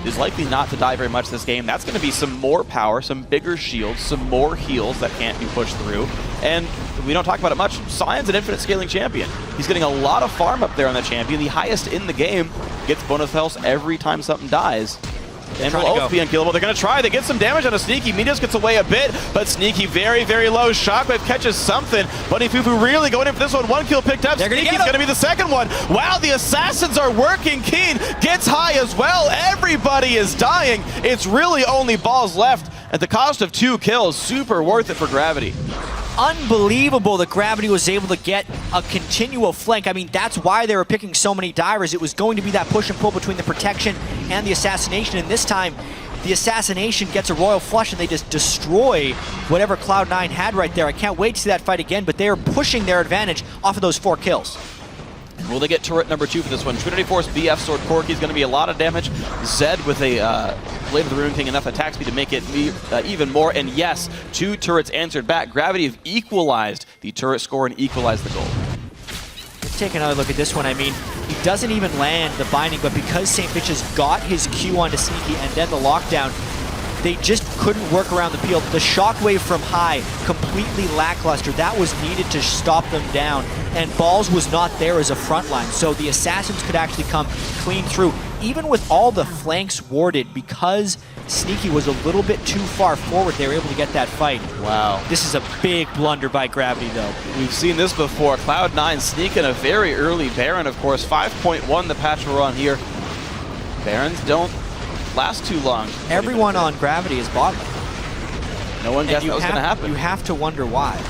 is likely not to die very much this game. That's going to be some more power, some bigger shields, some more heals that can't be pushed through. And we don't talk about it much, Sion's an infinite scaling champion. He's getting a lot of farm up there on the champion, the highest in the game, gets bonus health every time something dies. And will both be unkillable. They're going to try. They get some damage on a Sneaky. Meteos gets away a bit, but Sneaky very, very low. Shockwave catches something. Bunny Fufu really going in for this one. 1 kill picked up. Sneaky's going to be the second one. Wow, the assassins are working. Keen gets high as well. Everybody is dying. It's really only Balls left at the cost of 2 kills. Super worth it for Gravity. Unbelievable that Gravity was able to get a continual flank. I mean, that's why they were picking so many divers. It was going to be that push and pull between the protection and the assassination, and this time the assassination gets a royal flush and they just destroy whatever Cloud9 had right there. I can't wait to see that fight again, but they are pushing their advantage off of those 4 kills. Will they get turret number 2 for this one? Trinity Force, BF Sword, Corki is going to be a lot of damage. Zed with a Blade of the Rune King, enough attack speed to make it even more. And yes, 2 turrets answered back. Gravity have equalized the turret score and equalized the goal. Let's take another look at this one. I mean, he doesn't even land the binding, but because St. Bitches got his Q onto Sneaky and then the lockdown, they just couldn't work around the peel. The shockwave from High, completely lackluster. That was needed to stop them down. And Balls was not there as a front line, so the Assassins could actually come clean through. Even with all the flanks warded, because Sneaky was a little bit too far forward, they were able to get that fight. Wow. This is a big blunder by Gravity, though. We've seen this before. Cloud9 sneaking a very early Baron, of course. 5.1 the patch we're on here. Barons don't last too long. Everyone on Gravity is bottom. No one guessed that was going to happen. You have to wonder why.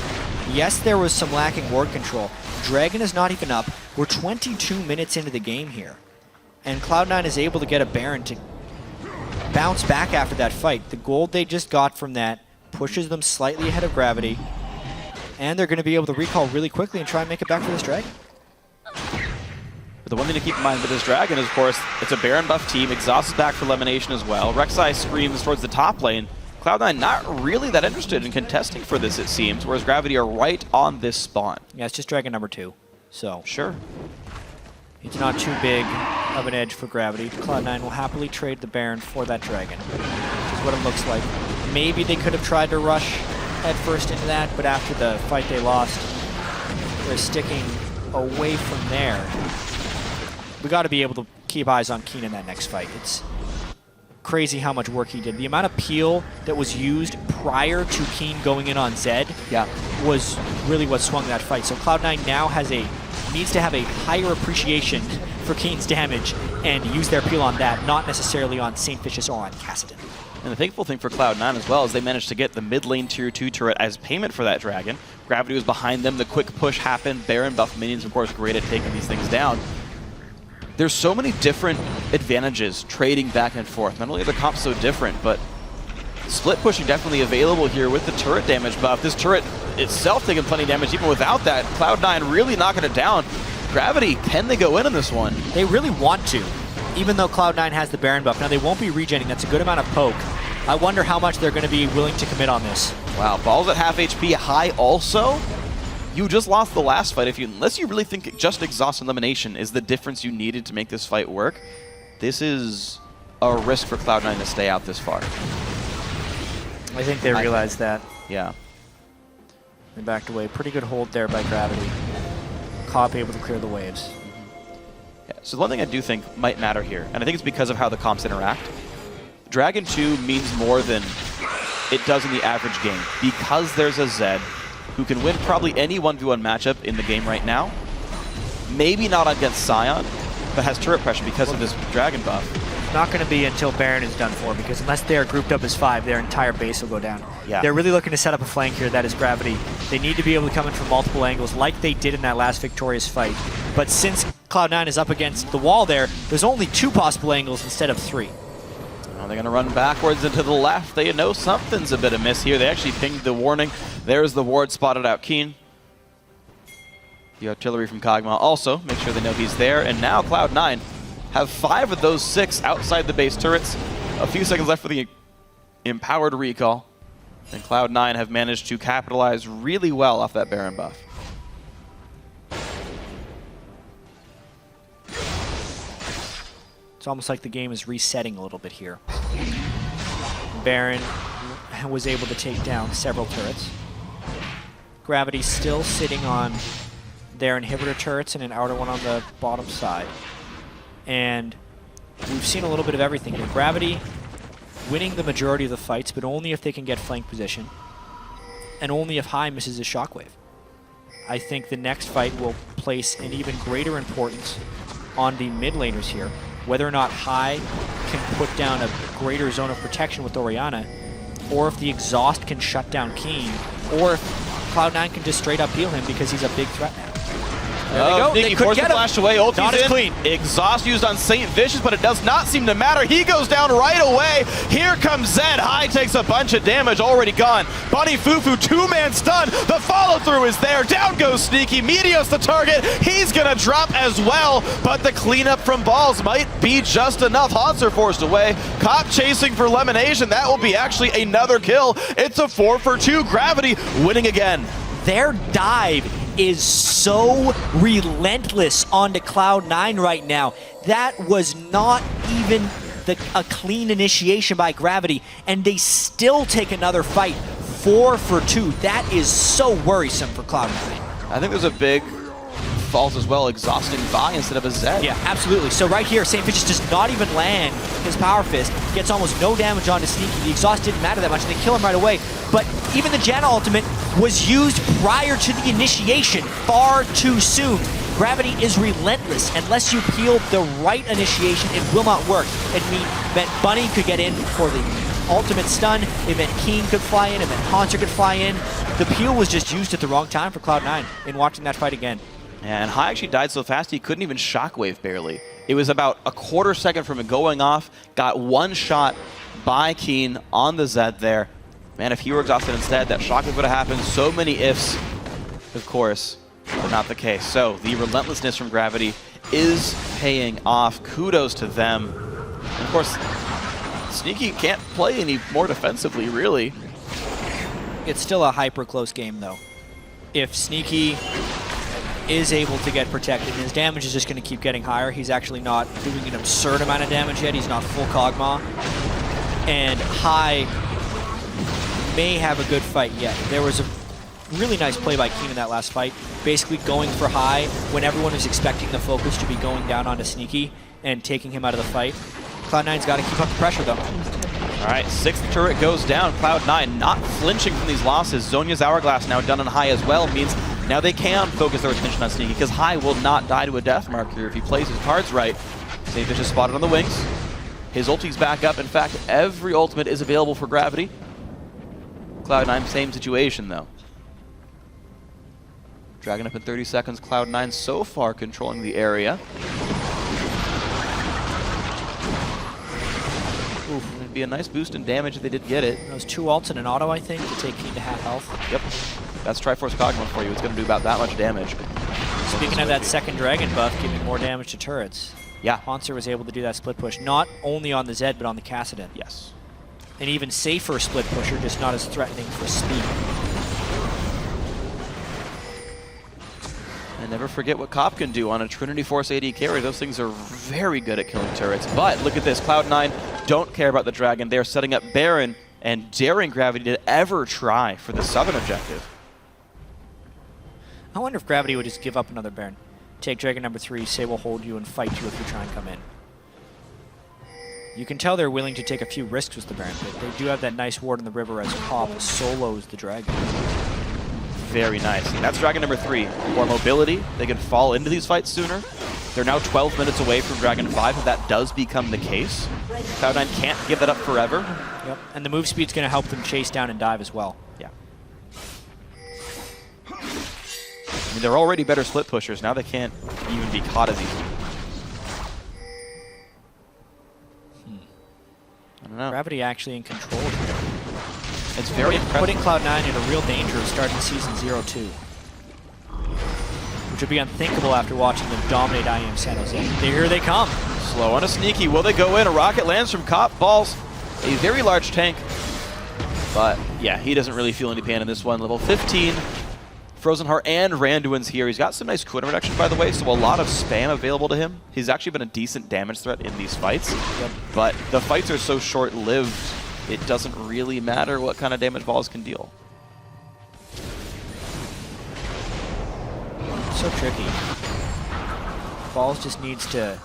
Yes, there was some lacking ward control. Dragon is not even up. We're 22 minutes into the game here. And Cloud9 is able to get a Baron to bounce back after that fight. The gold they just got from that pushes them slightly ahead of Gravity. And they're going to be able to recall really quickly and try and make it back for this Dragon. But the one thing to keep in mind with this Dragon is, of course, it's a Baron buff team. Exhaust is back for Elimination as well. Rek'Sai screams towards the top lane. Cloud9 not really that interested in contesting for this, it seems, whereas Gravity are right on this spawn. Yeah, it's just Dragon number 2. So sure. It's not too big of an edge for Gravity. Cloud9 will happily trade the Baron for that Dragon. what it looks like. Maybe they could have tried to rush head first into that, but after the fight they lost, they're sticking away from there. We got to be able to keep eyes on Keen in that next fight. It's crazy how much work he did. The amount of peel that was used prior to Keen going in on Zed was really what swung that fight. So Cloud9 now needs to have a higher appreciation for Keen's damage and use their peel on that, not necessarily on St. Vicious or on Kassadin. And the thankful thing for Cloud9 as well is they managed to get the mid lane tier 2 turret as payment for that dragon. Gravity was behind them, the quick push happened, Baron buff minions, of course, great at taking these things down. There's so many different advantages trading back and forth. Not only are the comps so different, but split pushing definitely available here with the turret damage buff. This turret itself taking plenty of damage even without that. Cloud9 really knocking it down. Gravity, can they go in on this one? They really want to, even though Cloud9 has the Baron buff. Now they won't be regenning, that's a good amount of poke. I wonder how much they're going to be willing to commit on this. Wow, Ball's at half HP, High also. You just lost the last fight. Unless you really think just exhaust elimination is the difference you needed to make this fight work, this is a risk for Cloud9 to stay out this far. I think they realized that. Yeah. They backed away. Pretty good hold there by Gravity. Cop able to clear the waves. Yeah, so one thing I do think might matter here, and I think it's because of how the comps interact, Dragon 2 means more than it does in the average game. Because there's a Zed who can win probably any 1v1 matchup in the game right now. Maybe not against Sion, but has turret pressure because of this Dragon buff. Not going to be until Baron is done for, because unless they're grouped up as 5, their entire base will go down. Yeah. They're really looking to set up a flank here that is Gravity. They need to be able to come in from multiple angles like they did in that last victorious fight. But since Cloud9 is up against the wall there's only 2 possible angles instead of 3. Now they're going to run backwards and to the left. They know something's a bit amiss here. They actually pinged the warning. There's the ward, spotted out Keen. The artillery from Kog'Maw also make sure they know he's there. And now Cloud9 have 5 of those 6 outside the base turrets. A few seconds left for the empowered recall. And Cloud9 have managed to capitalize really well off that Baron buff. It's almost like the game is resetting a little bit here. Baron was able to take down several turrets. Gravity still sitting on their inhibitor turrets and an outer one on the bottom side. And we've seen a little bit of everything here. Gravity winning the majority of the fights, but only if they can get flank position. And only if High misses a shockwave. I think the next fight will place an even greater importance on the mid laners here. Whether or not High can put down a greater zone of protection with Orianna, or if the exhaust can shut down Keen, or if Cloud9 can just straight up heal him because he's a big threat now. There they go. Sneaky forced the flash away. Ulti's not as in. clean. Exhaust used on St. Vicious, but it does not seem to matter. He goes down right away. Here comes Zed. High takes a bunch of damage, already gone. Bunny Fufu, 2-man stun. The follow-through is there. Down goes Sneaky. Meteos the target. He's going to drop as well, but the cleanup from Balls might be just enough. Haunts are forced away. Cop chasing for Lemonation. That will be actually another kill. It's a 4-for-2. Gravity winning again. Their dive is so relentless onto Cloud9 right now. That was not even a clean initiation by Gravity, and they still take another fight. 4-for-2. That is so worrisome for Cloud9. I think there's a big fault as well, exhausting Vi instead of a Zed. Yeah, absolutely. So right here, St. Vicious does not even land his Power Fist. Gets almost no damage onto Sneaky. The exhaust didn't matter that much, and they kill him right away. But even the Janna ultimate was used prior to the initiation, far too soon. Gravity is relentless. Unless you peel the right initiation, it will not work. It meant Bunny could get in for the ultimate stun. It meant Keen could fly in. It meant Haunter could fly in. The peel was just used at the wrong time for Cloud9 in watching that fight again. And High actually died so fast he couldn't even shockwave barely. It was about a quarter second from it going off. Got one shot by Keen on the Zed there. Man, if he were exhausted instead, that shockwave would have happened. So many ifs, of course, but not the case. So the relentlessness from Gravity is paying off. Kudos to them. And of course, Sneaky can't play any more defensively, really. It's still a hyper close game, though. If Sneaky is able to get protected, and his damage is just going to keep getting higher. He's actually not doing an absurd amount of damage yet. He's not full Kog'Maw. and High may have a good fight yet. There was a really nice play by Keen in that last fight, basically going for High when everyone was expecting the focus to be going down onto Sneaky and taking him out of the fight. Cloud9's got to keep up the pressure, though. All right, 6th turret goes down. Cloud9 not flinching from these losses. Zhonya's Hourglass now done on High as well, means now they can focus their attention on Sneaky, because High will not die to a death marker if he plays his cards right. Savish is spotted on the wings. His ulti's back up. In fact, every ultimate is available for Gravity. Cloud9, same situation, though. Dragon up in 30 seconds. Cloud9 so far controlling the area. Oof, it'd be a nice boost in damage if they did get it. Those 2 ults and an auto, I think, to take Keen to half health. Yep. That's Triforce Kog'Maw for you. It's going to do about that much damage. Speaking of that second Dragon buff, giving more damage to turrets. Yeah. Hauntzer was able to do that split push, not only on the Zed, but on the Kassadin. Yes. An even safer split pusher, just not as threatening for speed. And never forget what Cop can do on a Trinity Force AD carry. Those things are very good at killing turrets. But look at this, Cloud9 don't care about the Dragon. They're setting up Baron and daring Gravity to ever try for the Southern objective. I wonder if Gravity would just give up another Baron. Take Dragon number 3, say we'll hold you and fight you if you try and come in. You can tell they're willing to take a few risks with the Baron Pit. They do have that nice ward in the river as Pop solos the Dragon. Very nice. And that's Dragon number 3. More mobility. They can fall into these fights sooner. They're now 12 minutes away from Dragon 5, if that does become the case. Cloud9 can't give that up forever. Yep. And the move speed's going to help them chase down and dive as well. Yeah. I mean, they're already better split pushers. Now they can't even be caught as easily. I don't know. Gravity actually in control here. It's very impressive. Putting Cloud9 in a real danger of starting season 0-2. Which would be unthinkable after watching them dominate IEM San Jose. Here they come. Slow on a Sneaky. Will they go in? A rocket lands from Cop. Balls a very large tank. But yeah, he doesn't really feel any pain in this one. Level 15. Frozen Heart and Randuin's here. He's got some nice cooldown reduction, by the way, so a lot of spam available to him. He's actually been a decent damage threat in these fights. Yep. But the fights are so short-lived, it doesn't really matter what kind of damage Balls can deal. So tricky. Balls just needs to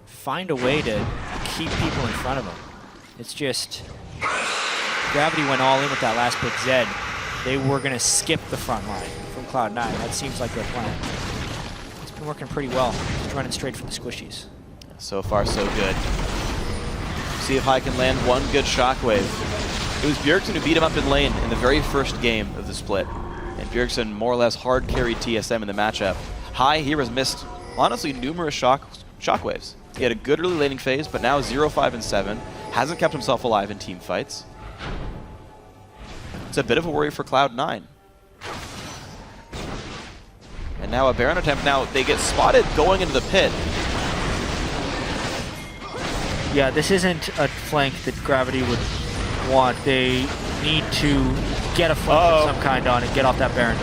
find a way to keep people in front of him. It's just Gravity went all in with that last pick Zed. They were going to skip the front line from Cloud9. That seems like their plan. It's been working pretty well. Just running straight for the squishies. So far, so good. See if High can land one good shockwave. It was Bjergsen who beat him up in lane in the very first game of the split. And Bjergsen more or less hard carried TSM in the matchup. High here has missed, honestly, numerous shockwaves. He had a good early laning phase, but now 0-5 and 7. Hasn't kept himself alive in team fights. It's a bit of a worry for Cloud9. And now a Baron attempt. Now they get spotted going into the pit. Yeah, this isn't a flank that Gravity would want. They need to get a flank of some kind on and get off that Baron.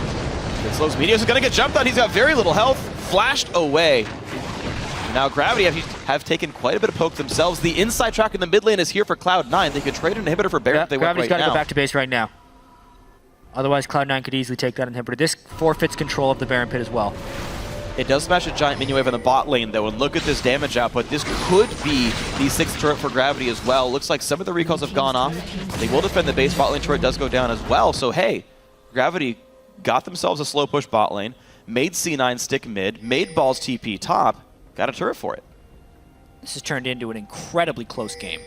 It slows Meteos is going to get jumped on. He's got very little health. Flashed away. Now Gravity have taken quite a bit of poke themselves. The inside track in the mid lane is here for Cloud9. They could trade an inhibitor for Baron if they went right now. Gravity's got to go back to base right now. Otherwise, Cloud9 could easily take that inhibitor. This forfeits control of the Baron Pit as well. It does smash a giant minion wave on the bot lane, though, and look at this damage output. This could be the 6th turret for Gravity as well. Looks like some of the recalls have gone off. They will defend the base. Bot lane turret does go down as well. So, hey, Gravity got themselves a slow push bot lane, made C9 stick mid, made Balls TP top, got a turret for it. This has turned into an incredibly close game.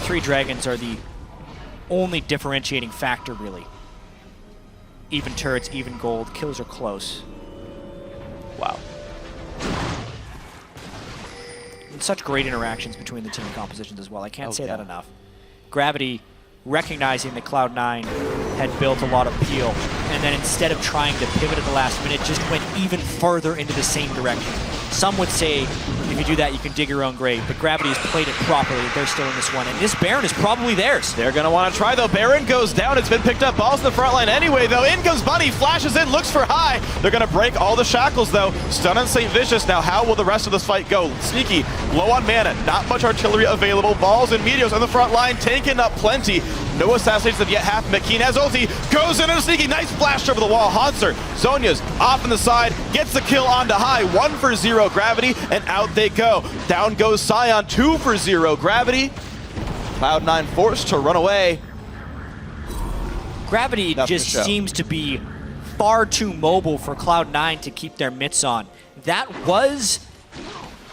3 dragons are the only differentiating factor, really. Even turrets, even gold. Kills are close. Wow. And such great interactions between the team compositions as well. I can't say that enough. Gravity recognizing that Cloud9 had built a lot of peel, and then instead of trying to pivot at the last minute, just went even further into the same direction. Some would say if If you do that, you can dig your own grave. But Gravity has played it properly. They're still in this one. And this Baron is probably theirs. They're going to want to try, though. Baron goes down. It's been picked up. Ball's in the front line anyway, though. In goes Bunny. Flashes in. Looks for high. They're going to break all the shackles, though. Stun on St. Vicious. Now, how will the rest of this fight go? Sneaky. Low on mana. Not much artillery available. Balls and Meteos on the front line. Taking up plenty. No assassinations have yet happened. McKeen has ulti. Goes in and a sneaky. Nice flash over the wall. Haunter. Zonya's off on the side. Gets the kill onto high. 1-for-0 Gravity. And out they go. Down goes Sion. 2-for-0 Gravity. Cloud9 forced to run away. Gravity just seems to be far too mobile for Cloud9 to keep their mitts on. That was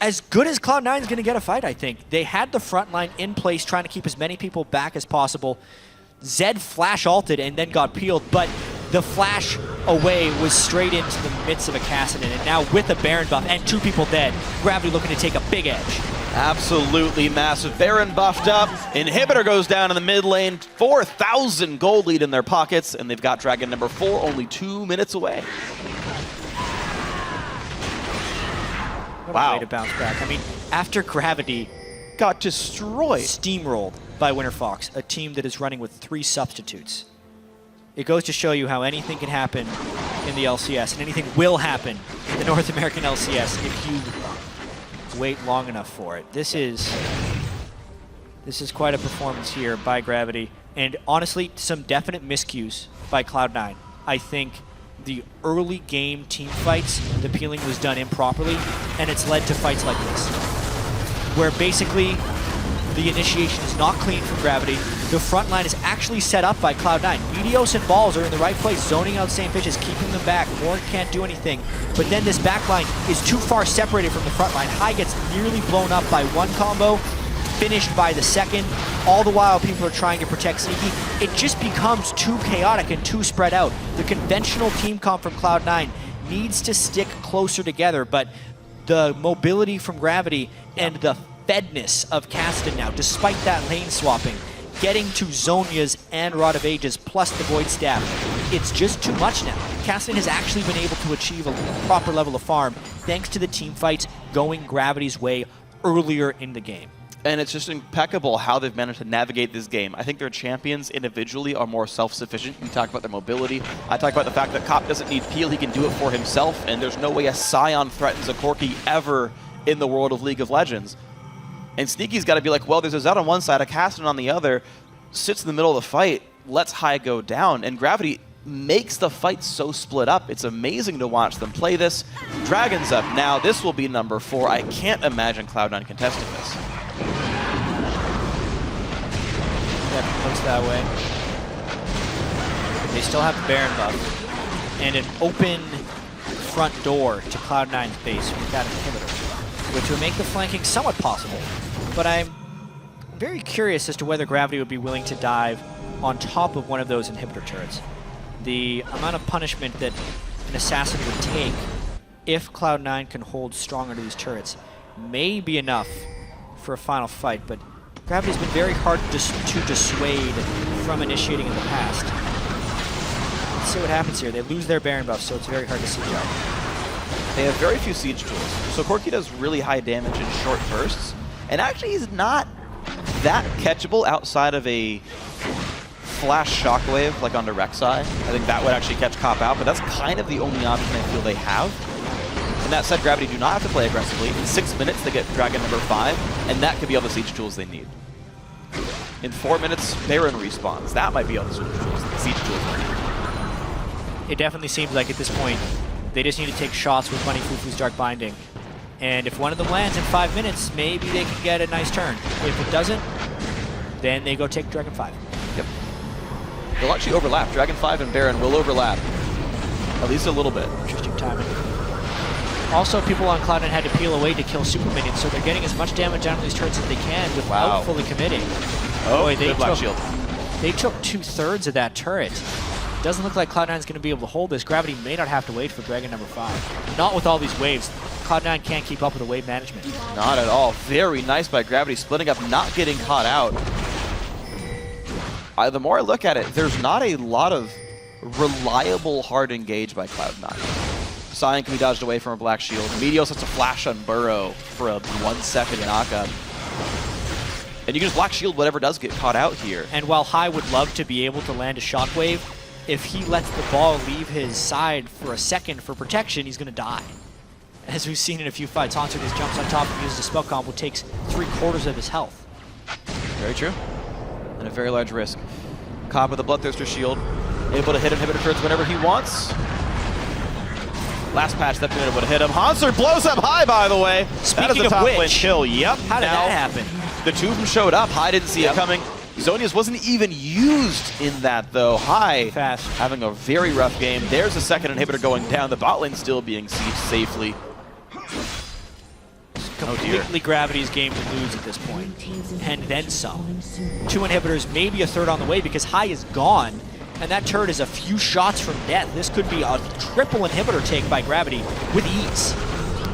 as good as Cloud9 is going to get a fight, I think. They had the front line in place, trying to keep as many people back as possible. Zed flash ulted and then got peeled, but the flash away was straight into the midst of a Kassadin, and now with a Baron buff and 2 people dead, Gravity looking to take a big edge. Absolutely massive. Baron buffed up. Inhibitor goes down in the mid lane. 4,000 gold lead in their pockets, and they've got Dragon number 4 only 2 minutes away. What a way to bounce back. I mean, after Gravity got destroyed, steamrolled by Winter Fox, a team that is running with 3 substitutes. It goes to show you how anything can happen in the LCS, and anything will happen in the North American LCS if you wait long enough for it. This is quite a performance here by Gravity, and honestly, some definite miscues by Cloud9. I think the early game team fights, the peeling was done improperly, and it's led to fights like this, where basically the initiation is not clean for Gravity. The front line is actually set up by Cloud9. Meteos and Balls are in the right place, zoning out St. Vicious, keeping them back. Warren can't do anything. But then this back line is too far separated from the front line. High gets nearly blown up by one combo, finished by the second. All the while, people are trying to protect Sneaky. It just becomes too chaotic and too spread out. The conventional team comp from Cloud9 needs to stick closer together, but the mobility from Gravity and the fedness of Kassadin now, despite that lane swapping, getting to Zonya's and Rod of Ages plus the Void Staff, it's just too much now. Kassadin has actually been able to achieve a proper level of farm thanks to the team fights going Gravity's way earlier in the game. And it's just impeccable how they've managed to navigate this game. I think their champions individually are more self-sufficient. You talk about their mobility. I talk about the fact that Cop doesn't need peel. He can do it for himself, and there's no way a Sion threatens a Corki ever in the world of League of Legends. And Sneaky's got to be like, well, there's a Zed on one side, a Kassadin on the other, sits in the middle of the fight, lets High go down, and Gravity makes the fight so split up. It's amazing to watch them play this. Dragon's up now. This will be number 4. I can't imagine Cloud9 contesting this. Definitely looks that way. They still have the Baron buff and an open front door to Cloud9's base with that inhibitor, which would make the flanking somewhat possible. But I'm very curious as to whether Gravity would be willing to dive on top of one of those inhibitor turrets. The amount of punishment that an assassin would take if Cloud9 can hold stronger to these turrets may be enough for a final fight, but Gravity's been very hard to dissuade from initiating in the past. Let's see what happens here. They lose their Baron buff, so it's very hard to siege out. They have very few siege tools, so Corki does really high damage in short bursts, and actually he's not that catchable outside of a flash shockwave like onto Rek'Sai. I think that would actually catch Cop out, but that's kind of the only option I feel they have. And that said, Gravity do not have to play aggressively. In 6 minutes, they get Dragon number 5, and that could be all the siege tools they need. In 4 minutes, Baron respawns. That might be all the siege tools they need. It definitely seems like at this point, they just need to take shots with Bunny Fufu's Dark Binding. And if one of them lands in 5 minutes, maybe they can get a nice turn. If it doesn't, then they go take Dragon 5. Yep. They'll actually overlap. Dragon 5 and Baron will overlap. At least a little bit. Interesting timing. Also, people on Cloud9 had to peel away to kill super minions, so they're getting as much damage out of these turrets as they can without fully committing. Oh, boy, good Black Shield. They took 2/3 of that turret. Doesn't look like Cloud9's going to be able to hold this. Gravity may not have to wait for Dragon number 5. Not with all these waves. Cloud9 can't keep up with the wave management. Not at all. Very nice by Gravity, splitting up, not getting caught out. The more I look at it, there's not a lot of reliable hard engage by Cloud9. Sion can be dodged away from a black shield. Meteor sets a flash on Burrow for a 1-second knockup. And you can just black shield whatever does get caught out here. And while High would love to be able to land a shockwave, if he lets the ball leave his side for a second for protection, he's going to die. As we've seen in a few fights, Hanser just jumps on top and uses a spell combo, takes 3/4 of his health. Very true. And a very large risk. Cobb with a Bloodthirster shield, able to hit inhibitor turrets whenever he wants. Last patch, that been able to hit him. Hanser blows up High, by the way. That is a top lane kill. Yep. How did that happen? The two of them showed up. High didn't see it coming. Zonius wasn't even used in that, though. High having a very rough game. There's a second inhibitor going down. The bot lane still being sieged safely. Completely Gravity's game to lose at this point. And then some. 2 inhibitors, maybe a third on the way because High is gone. And that turret is a few shots from death. This could be a triple inhibitor take by Gravity with ease.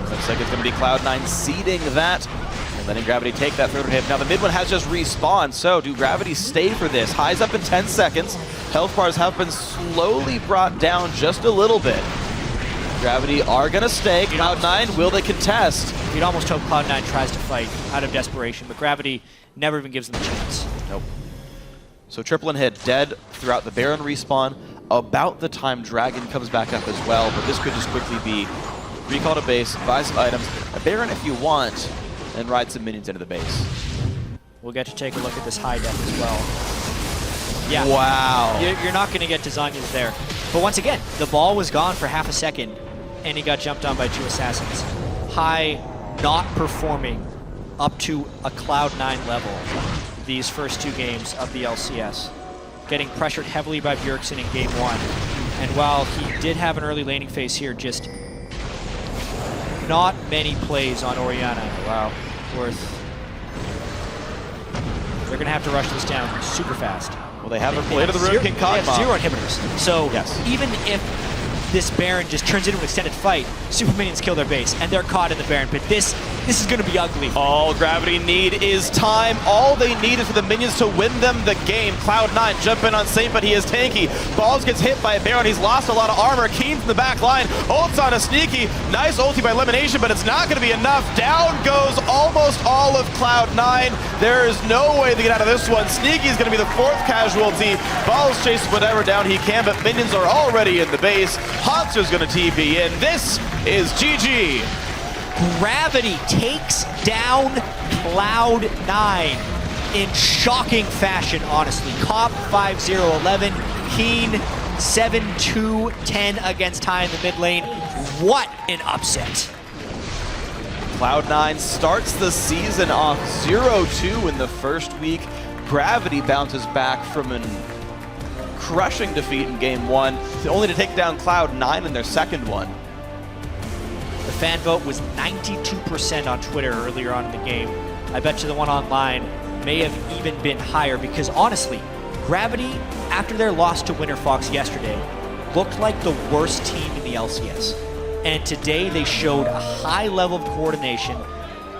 Looks like it's going to be Cloud9 seeding that and letting Gravity take that third hit. Now the mid one has just respawned, so do Gravity stay for this? High's up in 10 seconds. Health bars have been slowly brought down just a little bit. Gravity are going to stay. Cloud9, will they contest? You'd almost hope Cloud9 tries to fight out of desperation, but Gravity never even gives them a chance. Nope. So triple and hit, dead throughout the Baron respawn. About the time Dragon comes back up as well, but this could just quickly be recall to base, buy some items, a Baron if you want, and ride some minions into the base. We'll get to take a look at this High death as well. Yeah. Wow. You're not going to get to Zanya's there. But once again, the ball was gone for half a second, and he got jumped on by 2 assassins. High not performing up to a Cloud9 level these first 2 games of the LCS. Getting pressured heavily by Bjergsen in game 1. And while he did have an early laning phase here, just not many plays on Orianna. Wow. They're going to have to rush this down super fast. Well, they have their play to the Rune King Cosmo. They have 0 inhibitors. So even if this Baron just turns into an extended fight, super minions kill their base, and they're caught in the Baron. But this is going to be ugly. All Gravity need is time. All they need is for the minions to win them the game. Cloud9 jump in on Saint, but he is tanky. Balls gets hit by a Baron. He's lost a lot of armor. Keen's in the back line. Ult's on a sneaky. Nice ulti by Elimination, but it's not going to be enough. Down goes almost all of Cloud9. There is no way to get out of this one. Sneaky's going to be the 4th casualty. Balls chase whatever down he can, but minions are already in the base. Hanser's going to TP in. This is GG. Gravity takes down Cloud9 in shocking fashion, honestly. Cop 5-0-11, Keen 7-2-10 against High in the mid lane. What an upset. Cloud9 starts the season off 0-2 in the first week. Gravity bounces back from an crushing defeat in game 1, only to take down Cloud9 in their second one. The fan vote was 92% on Twitter earlier on in the game. I bet you the one online may have even been higher because honestly, Gravity, after their loss to Winter Fox yesterday, looked like the worst team in the LCS. And today they showed a high level of coordination.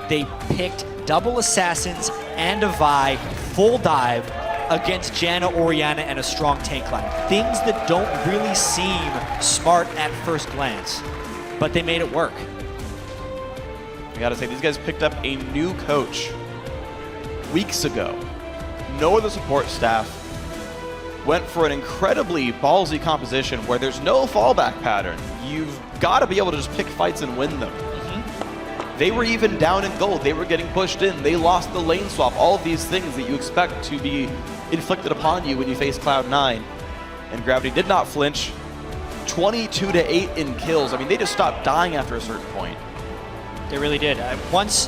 They picked double assassins and a Vi, full dive, against Janna, Orianna, and a strong tank line. Things that don't really seem smart at first glance, but they made it work. I gotta say, these guys picked up a new coach weeks ago. No other support staff. Went for an incredibly ballsy composition where there's no fallback pattern. You've got to be able to just pick fights and win them. They were even down in gold. They were getting pushed in. They lost the lane swap. All of these things that you expect to be inflicted upon you when you face Cloud9. And Gravity did not flinch. 22-8 in kills. I mean, they just stopped dying after a certain point. They really did. Once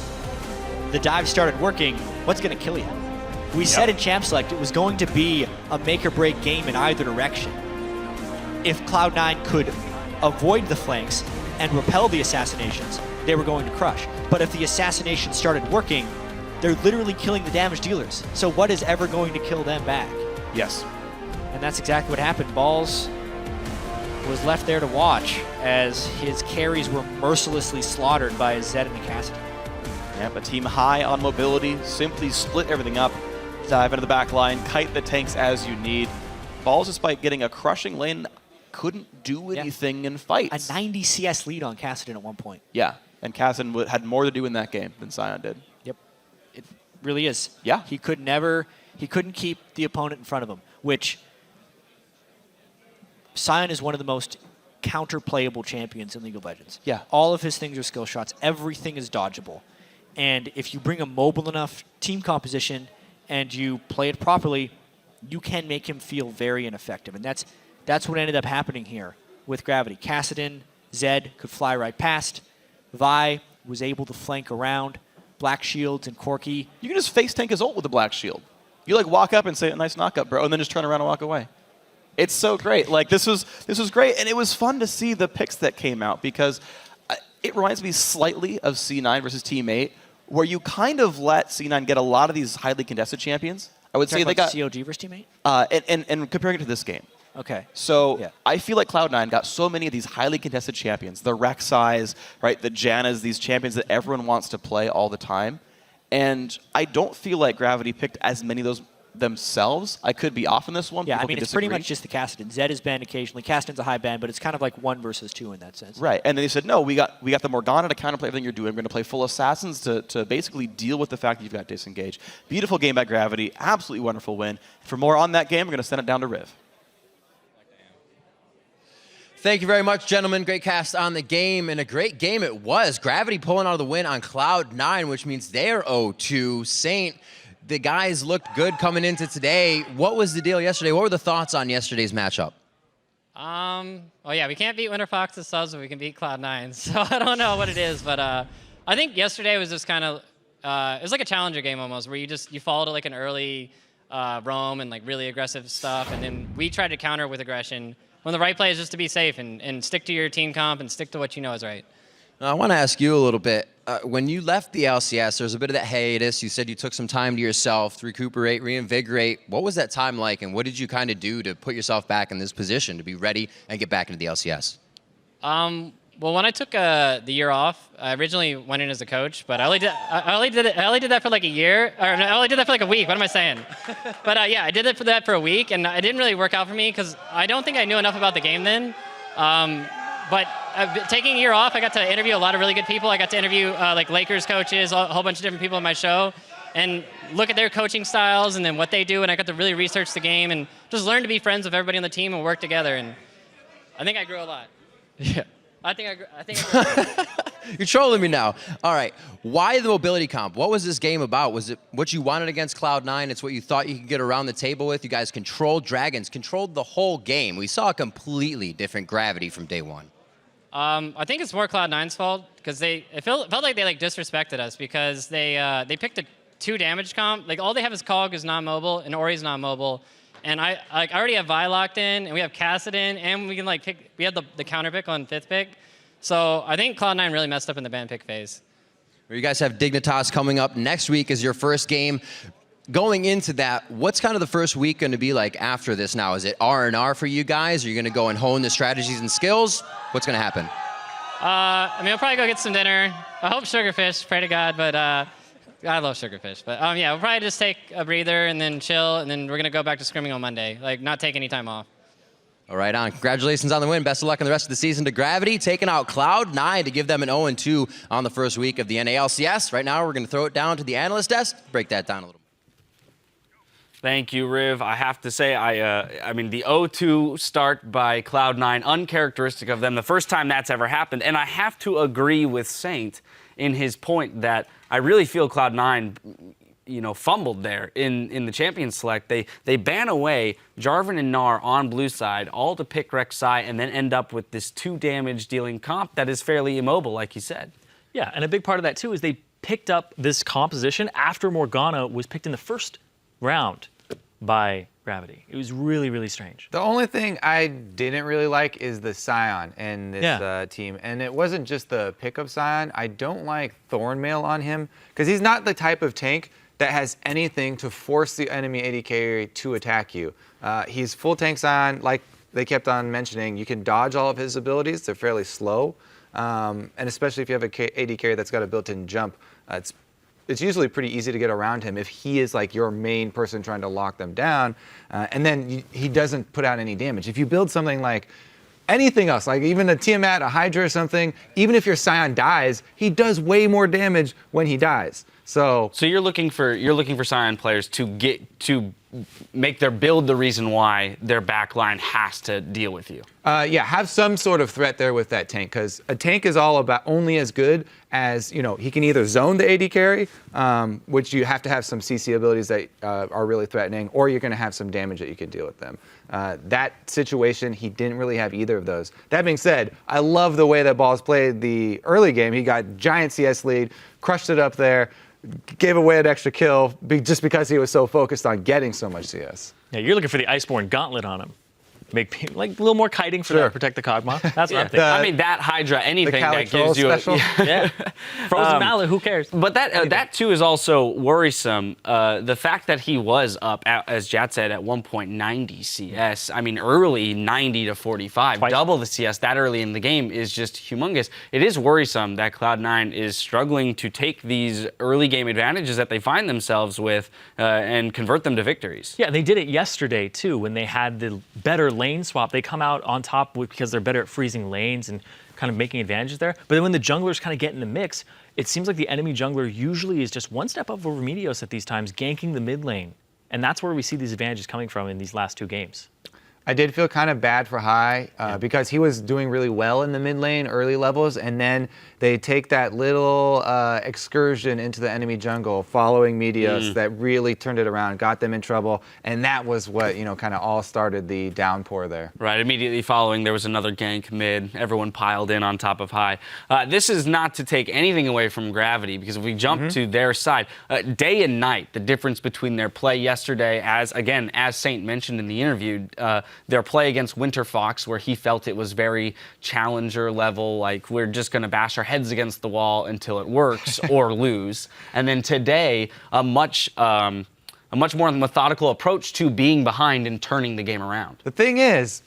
the dive started working, what's going to kill you? We said in Champ Select it was going to be a make-or-break game in either direction. If Cloud9 could avoid the flanks and repel the assassinations, they were going to crush. But if the assassination started working, they're literally killing the damage dealers. So what is ever going to kill them back? Yes. And that's exactly what happened. Balls was left there to watch as his carries were mercilessly slaughtered by Zed and the Cassidy. Yep, a team high on mobility, simply split everything up, dive into the back line, kite the tanks as you need. Balls, despite getting a crushing lane couldn't do anything in fights. A 90 CS lead on Kassadin at one point. Yeah, and Kassadin had more to do in that game than Sion did. Yep, it really is. Yeah. He couldn't keep the opponent in front of him, which Sion is one of the most counter-playable champions in League of Legends. Yeah. All of his things are skill shots. Everything is dodgeable. And if you bring a mobile enough team composition and you play it properly, you can make him feel very ineffective. And that's what ended up happening here with Gravity. Kassadin, Zed could fly right past. Vi was able to flank around. Black Shields and Corki. You can just face tank his ult with the Black Shield. You like walk up and say, nice knockup, bro, and then just turn around and walk away. It's so great. Like this was great, and it was fun to see the picks that came out because it reminds me slightly of C9 versus Team 8, where you kind of let C9 get a lot of these highly contested champions. I would say they got COG versus Team 8? And comparing it to this game. Okay. So I feel like Cloud9 got so many of these highly contested champions, the Rek'Sais, right, the Jannas, these champions that everyone wants to play all the time. And I don't feel like Gravity picked as many of those themselves. I could be off in this one. Yeah, People I mean, can it's pretty disagree. much just the Kassadin. Zed is banned occasionally. Kassadin's a high ban, but it's kind of like 1 versus 2 in that sense. Right, and then they said, no, we got the Morgana to counterplay everything you're doing. We're going to play full Assassins to basically deal with the fact that you've got Disengage. Beautiful game by Gravity. Absolutely wonderful win. For more on that game, we're going to send it down to Riv. Thank you very much, gentlemen. Great cast on the game, and a great game it was. Gravity pulling out of the win on Cloud9, which means they're 0-2. Saint, the guys looked good coming into today. What was the deal yesterday? What were the thoughts on yesterday's matchup? Well, yeah, we can't beat Winter Fox's subs, but we can beat Cloud9. So I don't know what it is, but I think yesterday was just kind of it was like a challenger game almost, where you followed like an early roam and like really aggressive stuff, and then we tried to counter with aggression. When the right play is just to be safe and stick to your team comp and stick to what you know is right. Now, I want to ask you a little bit. When you left the LCS, there was a bit of that hiatus. You said you took some time to yourself to recuperate, reinvigorate. What was that time like, and what did you kind of do to put yourself back in this position to be ready and get back into the LCS? Well, when I took the year off, I originally went in as a coach, but I only did that for like a year, or no, I only did that for like a week. What am I saying? But yeah, I did it for a week, and it didn't really work out for me because I don't think I knew enough about the game then. But taking a year off, I got to interview a lot of really good people. I got to interview like Lakers coaches, a whole bunch of different people on my show, and look at their coaching styles and then what they do. And I got to really research the game and just learn to be friends with everybody on the team and work together. And I think I grew a lot. Yeah. I think I grew. You're trolling me now. All right. Why the mobility comp? What was this game about? Was it what you wanted against Cloud9? It's what you thought you could get around the table with? You guys controlled Dragons, controlled the whole game. We saw a completely different Gravity from day one. I think it's more Cloud9's fault because it felt like they like disrespected us because they picked a 2 damage comp. Like all they have is Cog is non-mobile and Ori's non-mobile. And I already have Vi locked in, and we have Kassadin, and we can like pick. We have the counter pick on 5th pick, so I think Cloud9 really messed up in the ban pick phase. You guys have Dignitas coming up next week as your first game. Going into that, what's kind of the first week going to be like after this? Now, is it R&R for you guys? Are you going to go and hone the strategies and skills? What's going to happen? I mean, I'll probably go get some dinner. I hope Sugarfish. Pray to God, but. I love Sugarfish, but yeah, we'll probably just take a breather and then chill, and then we're gonna go back to scrimming on Monday. Like, not take any time off. All right, on. Congratulations on the win. Best of luck in the rest of the season to Gravity, taking out Cloud9 to give them an 0-2 on the first week of the NALCS. Right now, we're gonna throw it down to the analyst desk, break that down a little. Thank you, Riv. I have to say, I mean, the 0-2 start by Cloud9, uncharacteristic of them. The first time that's ever happened, and I have to agree with Saint in his point that I really feel Cloud9, fumbled there in the champion select. They ban away Jarvan and Gnar on blue side, all to pick Rek'Sai, and then end up with this 2 damage dealing comp that is fairly immobile, like you said. Yeah, and a big part of that too is they picked up this composition after Morgana was picked in the first round by Gravity. It was really, really strange. The only thing I didn't really like is the Sion in this team. And it wasn't just the pick of Sion. I don't like Thornmail on him because he's not the type of tank that has anything to force the enemy AD carry to attack you. He's full tank Sion, like they kept on mentioning. You can dodge all of his abilities. They're fairly slow. And especially if you have a AD carry that's got a built-in jump, it's usually pretty easy to get around him if he is like your main person trying to lock them down. And then he doesn't put out any damage. If you build something like anything else, like even a Tiamat, a Hydra or something, even if your Scion dies, he does way more damage when he dies. So you're looking for Scion players to make their build the reason why their backline has to deal with you. Yeah, have some sort of threat there with that tank, because a tank is all about only as good as, he can either zone the AD carry, which you have to have some CC abilities that are really threatening, or you're going to have some damage that you can deal with them. That situation, he didn't really have either of those. That being said, I love the way that Balls played the early game. He got giant CS lead, crushed it up there, gave away an extra kill just because he was so focused on getting so much CS. Yeah, you're looking for the Iceborne Gauntlet on him. Make like a little more kiting for that, protect the Kog'Maw. That's what I'm thinking. I mean, that Hydra, anything that gives you yeah. Frozen Mallet, who cares? But that too is also worrisome. The fact that he was up, as Jat said, at 1.90 CS. I mean, early 90 to 45, double the CS that early in the game is just humongous. It is worrisome that Cloud9 is struggling to take these early game advantages that they find themselves with and convert them to victories. Yeah, they did it yesterday too when they had the better lane swap. They come out on top because they're better at freezing lanes and kind of making advantages there. But then when the junglers kind of get in the mix, it seems like the enemy jungler usually is just one step up over Meteos at these times, ganking the mid lane. And that's where we see these advantages coming from in these last two games. I did feel kind of bad for High because he was doing really well in the mid lane, early levels, and then they take that little excursion into the enemy jungle following Meteos that really turned it around, got them in trouble, and that was what, kind of all started the downpour there. Right, immediately following, there was another gank mid. Everyone piled in on top of High. This is not to take anything away from Gravity, because if we jump to their side, day and night, the difference between their play yesterday, as Saint mentioned in the interview, their play against Winter Fox, where he felt it was very challenger level, like we're just going to bash our heads against the wall until it works or lose. And then today, a much more methodical approach to being behind and turning the game around. The thing is,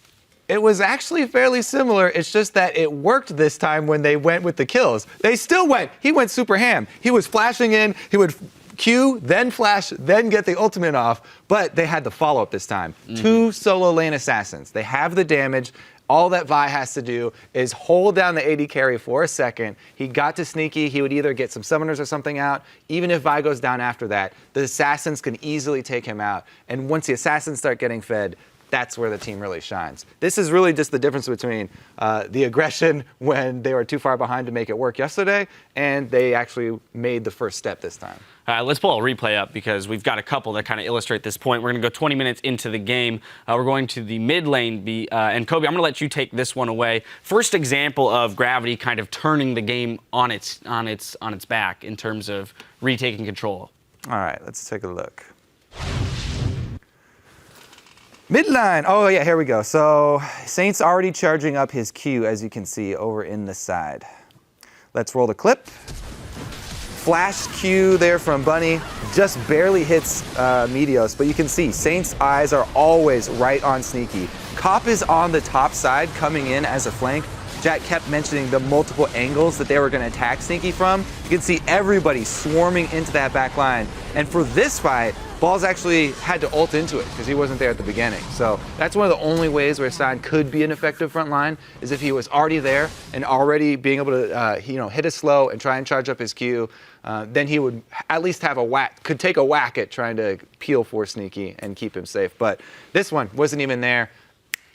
it was actually fairly similar. It's just that it worked this time when they went with the kills. They still went. He went super ham. He was flashing in. He would Q, then flash, then get the ultimate off, but they had the follow-up this time. 2 solo lane assassins. They have the damage. All that Vi has to do is hold down the AD carry for a second. He got to Sneaky. He would either get some summoners or something out. Even if Vi goes down after that, the assassins can easily take him out. And once the assassins start getting fed, that's where the team really shines. This is really just the difference between the aggression when they were too far behind to make it work yesterday, and they actually made the first step this time. Let's pull a replay up because we've got a couple that kind of illustrate this point. We're going to go 20 minutes into the game. We're going to the mid lane. And Kobe, I'm going to let you take this one away. First example of Gravity kind of turning the game on its back in terms of retaking control. All right, let's take a look. Midline. Oh, yeah, here we go. So Saint's already charging up his Q, as you can see, over in the side. Let's roll the clip. Flash Q there from Bunny. Just barely hits Meteos, but you can see Saint's eyes are always right on Sneaky. Cop is on the top side, coming in as a flank. Jack kept mentioning the multiple angles that they were going to attack Sneaky from. You can see everybody swarming into that back line. And for this fight, Balls actually had to ult into it because he wasn't there at the beginning. So that's one of the only ways where Stein could be an effective front line is if he was already there and already being able to hit a slow and try and charge up his Q. Then he would at least have could take a whack at trying to peel for Sneaky and keep him safe. But this one wasn't even there.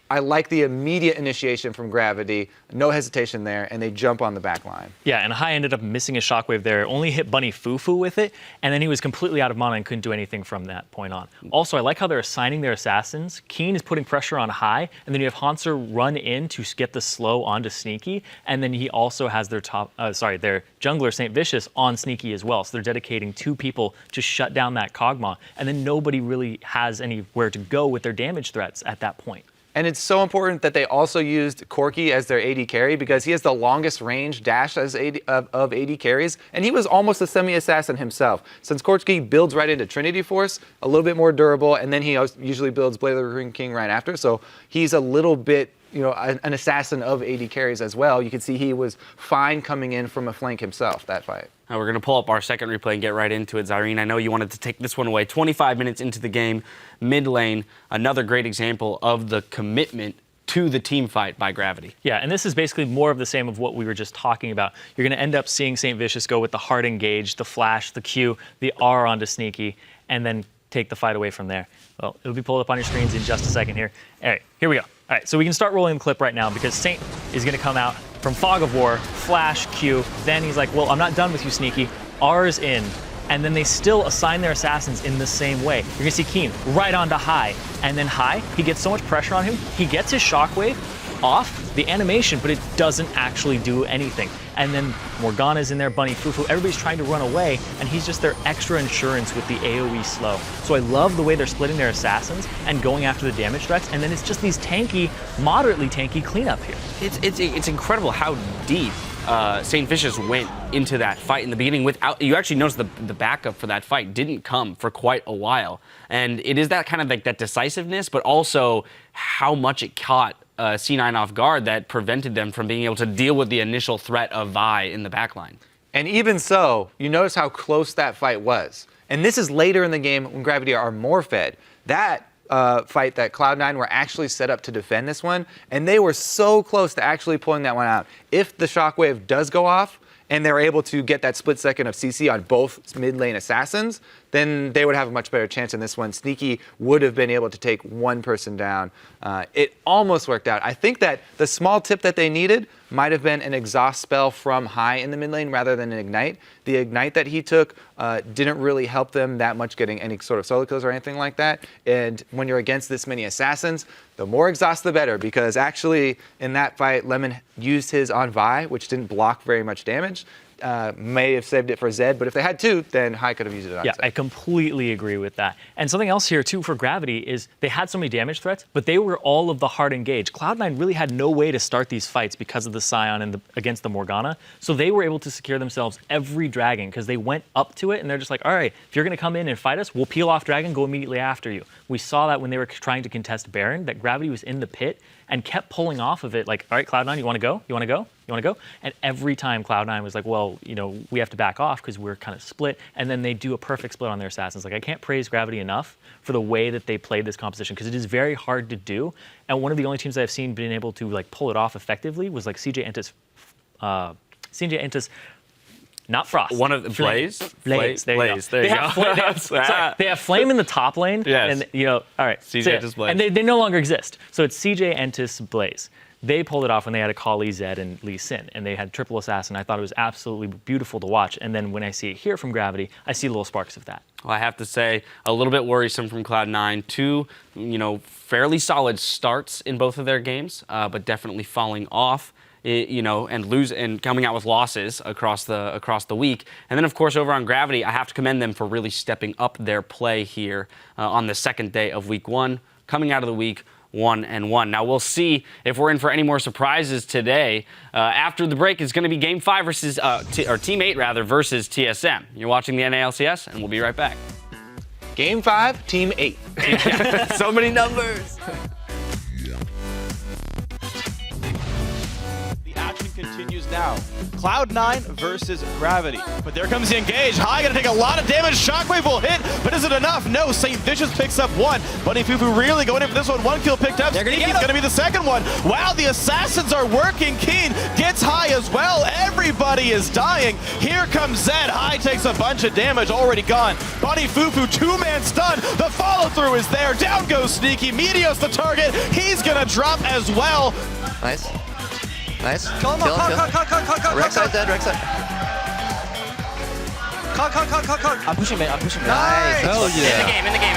I like the immediate initiation from Gravity, no hesitation there, and they jump on the back line. Yeah, and High ended up missing a shockwave there, only hit Bunny Fufu with it, and then he was completely out of mana and couldn't do anything from that point on. Also, I like how they're assigning their assassins. Keen is putting pressure on High, and then you have Hanser run in to get the slow onto Sneaky, and then he also has their their jungler, St. Vicious, on Sneaky as well. So they're dedicating 2 people to shut down that Kog'Maw, and then nobody really has anywhere to go with their damage threats at that point. And it's so important that they also used Corki as their AD carry because he has the longest range dash as of AD carries, and he was almost a semi-assassin himself. Since Corki builds right into Trinity Force, a little bit more durable, and then he usually builds Blade of the Ruined King right after, so he's a little bit an assassin of AD carries as well. You can see he was fine coming in from a flank himself, that fight. Now we're going to pull up our second replay and get right into it. Zyrene, I know you wanted to take this one away. 25 minutes into the game, mid lane, another great example of the commitment to the team fight by Gravity. Yeah, and this is basically more of the same of what we were just talking about. You're going to end up seeing St. Vicious go with the hard engage, the flash, the Q, the R onto Sneaky, and then take the fight away from there. Well, it'll be pulled up on your screens in just a second here. All right, here we go. All right, so we can start rolling the clip right now because Saint is going to come out from Fog of War, flash, Q. Then he's like, well, I'm not done with you, Sneaky. R's in. And then they still assign their assassins in the same way. You're gonna see Keen right onto High. And then High, he gets so much pressure on him, he gets his shockwave off the animation, but it doesn't actually do anything. And then Morgana's in there, Bunny Fufu, everybody's trying to run away, and he's just their extra insurance with the AoE slow. So I love the way they're splitting their assassins and going after the damage threats, and then it's just these tanky, moderately tanky cleanup here. It's incredible how deep St. Vicious went into that fight in the beginning without, you actually notice the backup for that fight didn't come for quite a while. And it is that kind of like that decisiveness, but also how much it caught C9 off guard that prevented them from being able to deal with the initial threat of Vi in the backline. And even so, you notice how close that fight was. And this is later in the game when Gravity are more fed. That fight that Cloud9 were actually set up to defend this one, and they were so close to actually pulling that one out. If the shockwave does go off, and they're able to get that split second of CC on both mid lane assassins, then they would have a much better chance in this one. Sneaky would have been able to take one person down. It almost worked out. I think that the small tip that they needed might have been an exhaust spell from High in the mid lane rather than an ignite. The ignite that he took didn't really help them that much getting any sort of solo kills or anything like that. And when you're against this many assassins, the more exhaust the better, because actually in that fight, Lemon used his on Vi, which didn't block very much damage. May have saved it for Zed, but if they had two, then High could have used it on Yeah, Zed. I completely agree with that. And something else here too for Gravity is they had so many damage threats, but they were all of the hard engage. Cloud9 really had no way to start these fights because of the Scion and against the Morgana, so they were able to secure themselves every dragon because they went up to it and they're just like, all right, if you're going to come in and fight us, we'll peel off dragon, go immediately after you. We saw that when they were trying to contest Baron, that Gravity was in the pit and kept pulling off of it like, all right, Cloud9, you want to go? You want to go? You want to go? And every time Cloud9 was like, well, you know, we have to back off because we're kind of split. And then they do a perfect split on their assassins. Like, I can't praise Gravity enough for the way that they played this composition because it is very hard to do. And one of the only teams that I've seen being able to like pull it off effectively was like CJ Entus, not Frost. One of the Blaze? Blaze. There you go. There you go. They have Flame in the top lane. Yes. And, you know, all right. CJ Entus Blaze. And they no longer exist. So it's CJ Entus Blaze. They pulled it off when they had a Kali, Zed, and Lee Sin, and they had triple assassin. I thought it was absolutely beautiful to watch. And then when I see it here from Gravity, I see little sparks of that. Well, I have to say, a little bit worrisome from Cloud9. Two, you know, fairly solid starts in both of their games, but definitely falling off. You know, and coming out with losses across the week. And then, of course, over on Gravity, I have to commend them for really stepping up their play here on the second day of week one, coming out of the week 1-1. Now we'll see if we're in for any more surprises today. After the break, it's going to be Game 5 versus or Team 8 rather versus TSM. You're watching the NALCS, and we'll be right back. Game 5, Team 8. So many numbers. Continues now. Cloud9 versus Gravity. But there comes the engage. High gonna take a lot of damage. Shockwave will hit, but is it enough? No. St. Vicious picks up one. Bunny Fufu really going in for this one. One kill picked up. Sneaky's gonna be the second one. Wow, the assassins are working. Keen gets High as well. Everybody is dying. Here comes Zed. High takes a bunch of damage, already gone. Bunny Fufu, two-man stun. The follow-through is there. Down goes Sneaky. Meteos the target. He's gonna drop as well. Nice. Nice. Kill him up. Cut. Rek'Sai dead, Rek'Sai. Cut. I'm pushing mid. Nice. Hell yeah. In the game.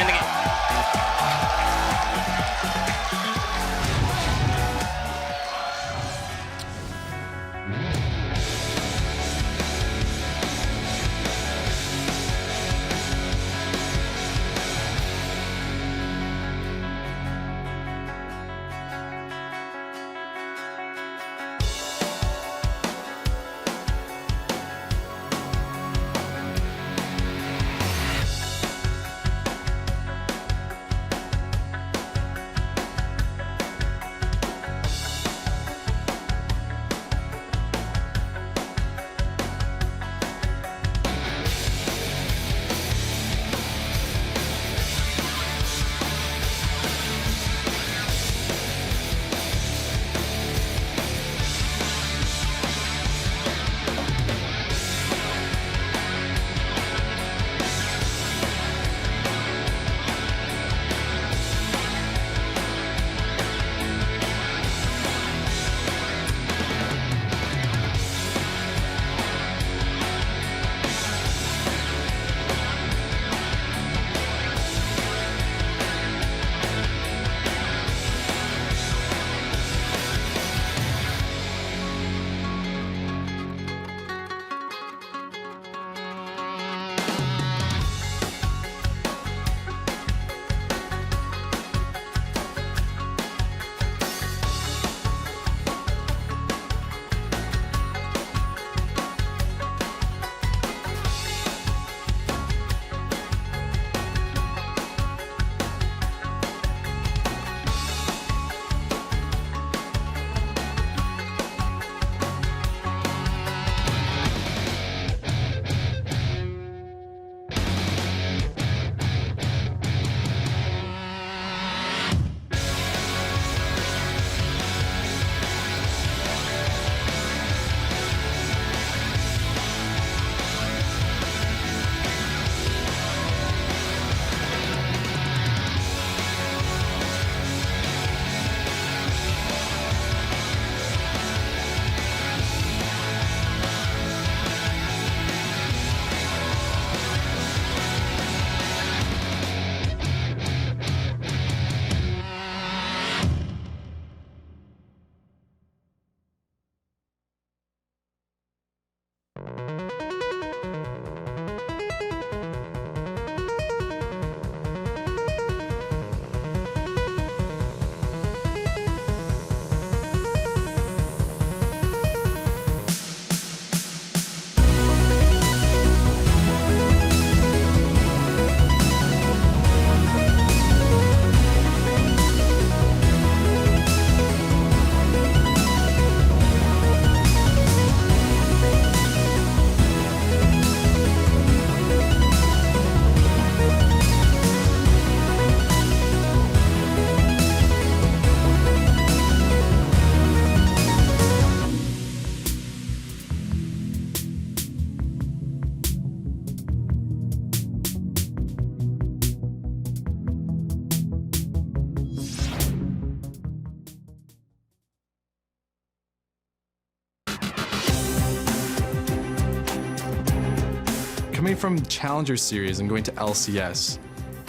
Coming from Challenger Series and going to LCS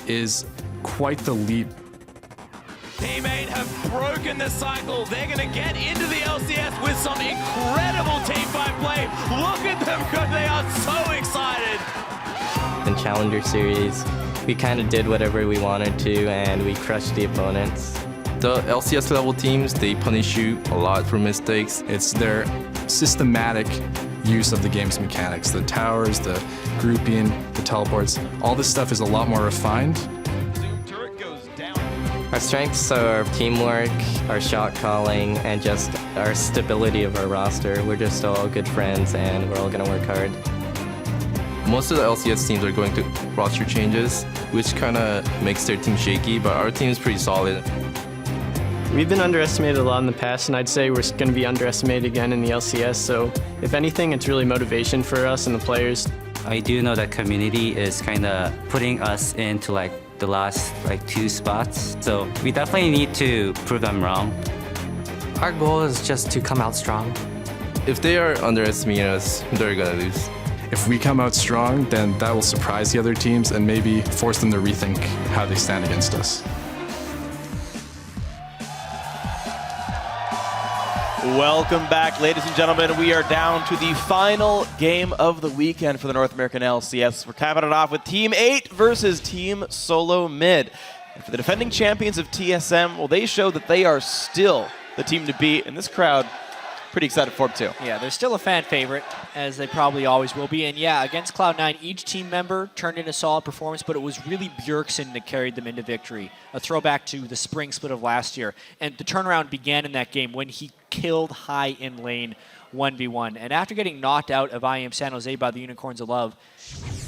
is quite the leap. Teammate have broken the cycle. They're going to get into the LCS with some incredible teamfight play. Look at them go. They are so excited. In Challenger Series, we kind of did whatever we wanted to, and we crushed the opponents. The LCS level teams, they punish you a lot for mistakes. It's their systematic use of the game's mechanics. The towers, the grouping, the teleports, all this stuff is a lot more refined. Our strengths are teamwork, our shot calling, and just our stability of our roster. We're just all good friends, and we're all going to work hard. Most of the LCS teams are going through roster changes, which kind of makes their team shaky, but our team is pretty solid. We've been underestimated a lot in the past, and I'd say we're going to be underestimated again in the LCS, so if anything, it's really motivation for us and the players. I do know that community is kind of putting us into the last 2 spots, so we definitely need to prove them wrong. Our goal is just to come out strong. If they are underestimating us, they're going to lose. If we come out strong, then that will surprise the other teams and maybe force them to rethink how they stand against us. Welcome back, ladies and gentlemen. We are down to the final game of the weekend for the North American LCS. We're capping it off with Team 8 versus Team Solo Mid. And for the defending champions of TSM, well, they showed that they are still the team to beat, and this crowd pretty excited for them too. Yeah, they're still a fan favorite, as they probably always will be. And yeah, against Cloud9, each team member turned in a solid performance, but it was really Bjergsen that carried them into victory. A throwback to the spring split of last year. And the turnaround began in that game when he killed high in lane 1v1. And after getting knocked out of IEM San Jose by the Unicorns of Love,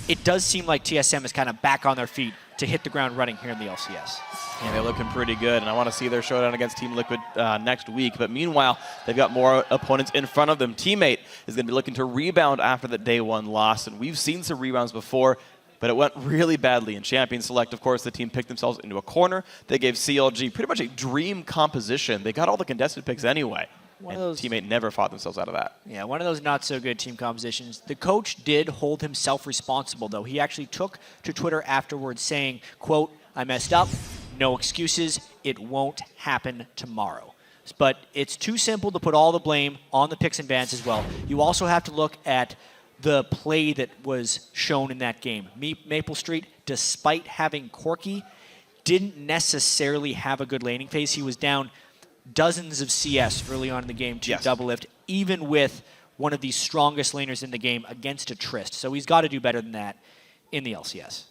it does seem like TSM is kind of back on their feet to hit the ground running here in the LCS. Yeah, they're looking pretty good, and I want to see their showdown against Team Liquid next week. But meanwhile, they've got more opponents in front of them. Teammate is going to be looking to rebound after the day 1 loss, and we've seen some rebounds before, but it went really badly. In Champion Select, of course, the team picked themselves into a corner. They gave CLG pretty much a dream composition. They got all the contested picks anyway. And Teammate never fought themselves out of that. Yeah, one of those not-so-good team compositions. The coach did hold himself responsible, though. He actually took to Twitter afterwards saying, quote, "I messed up. No excuses. It won't happen tomorrow." But it's too simple to put all the blame on the picks and bans as well. You also have to look at the play that was shown in that game. Maple Street, despite having Corki, didn't necessarily have a good laning phase. He was down dozens of CS early on in the game to double lift, even with one of the strongest laners in the game against a Trist. So he's got to do better than that in the LCS.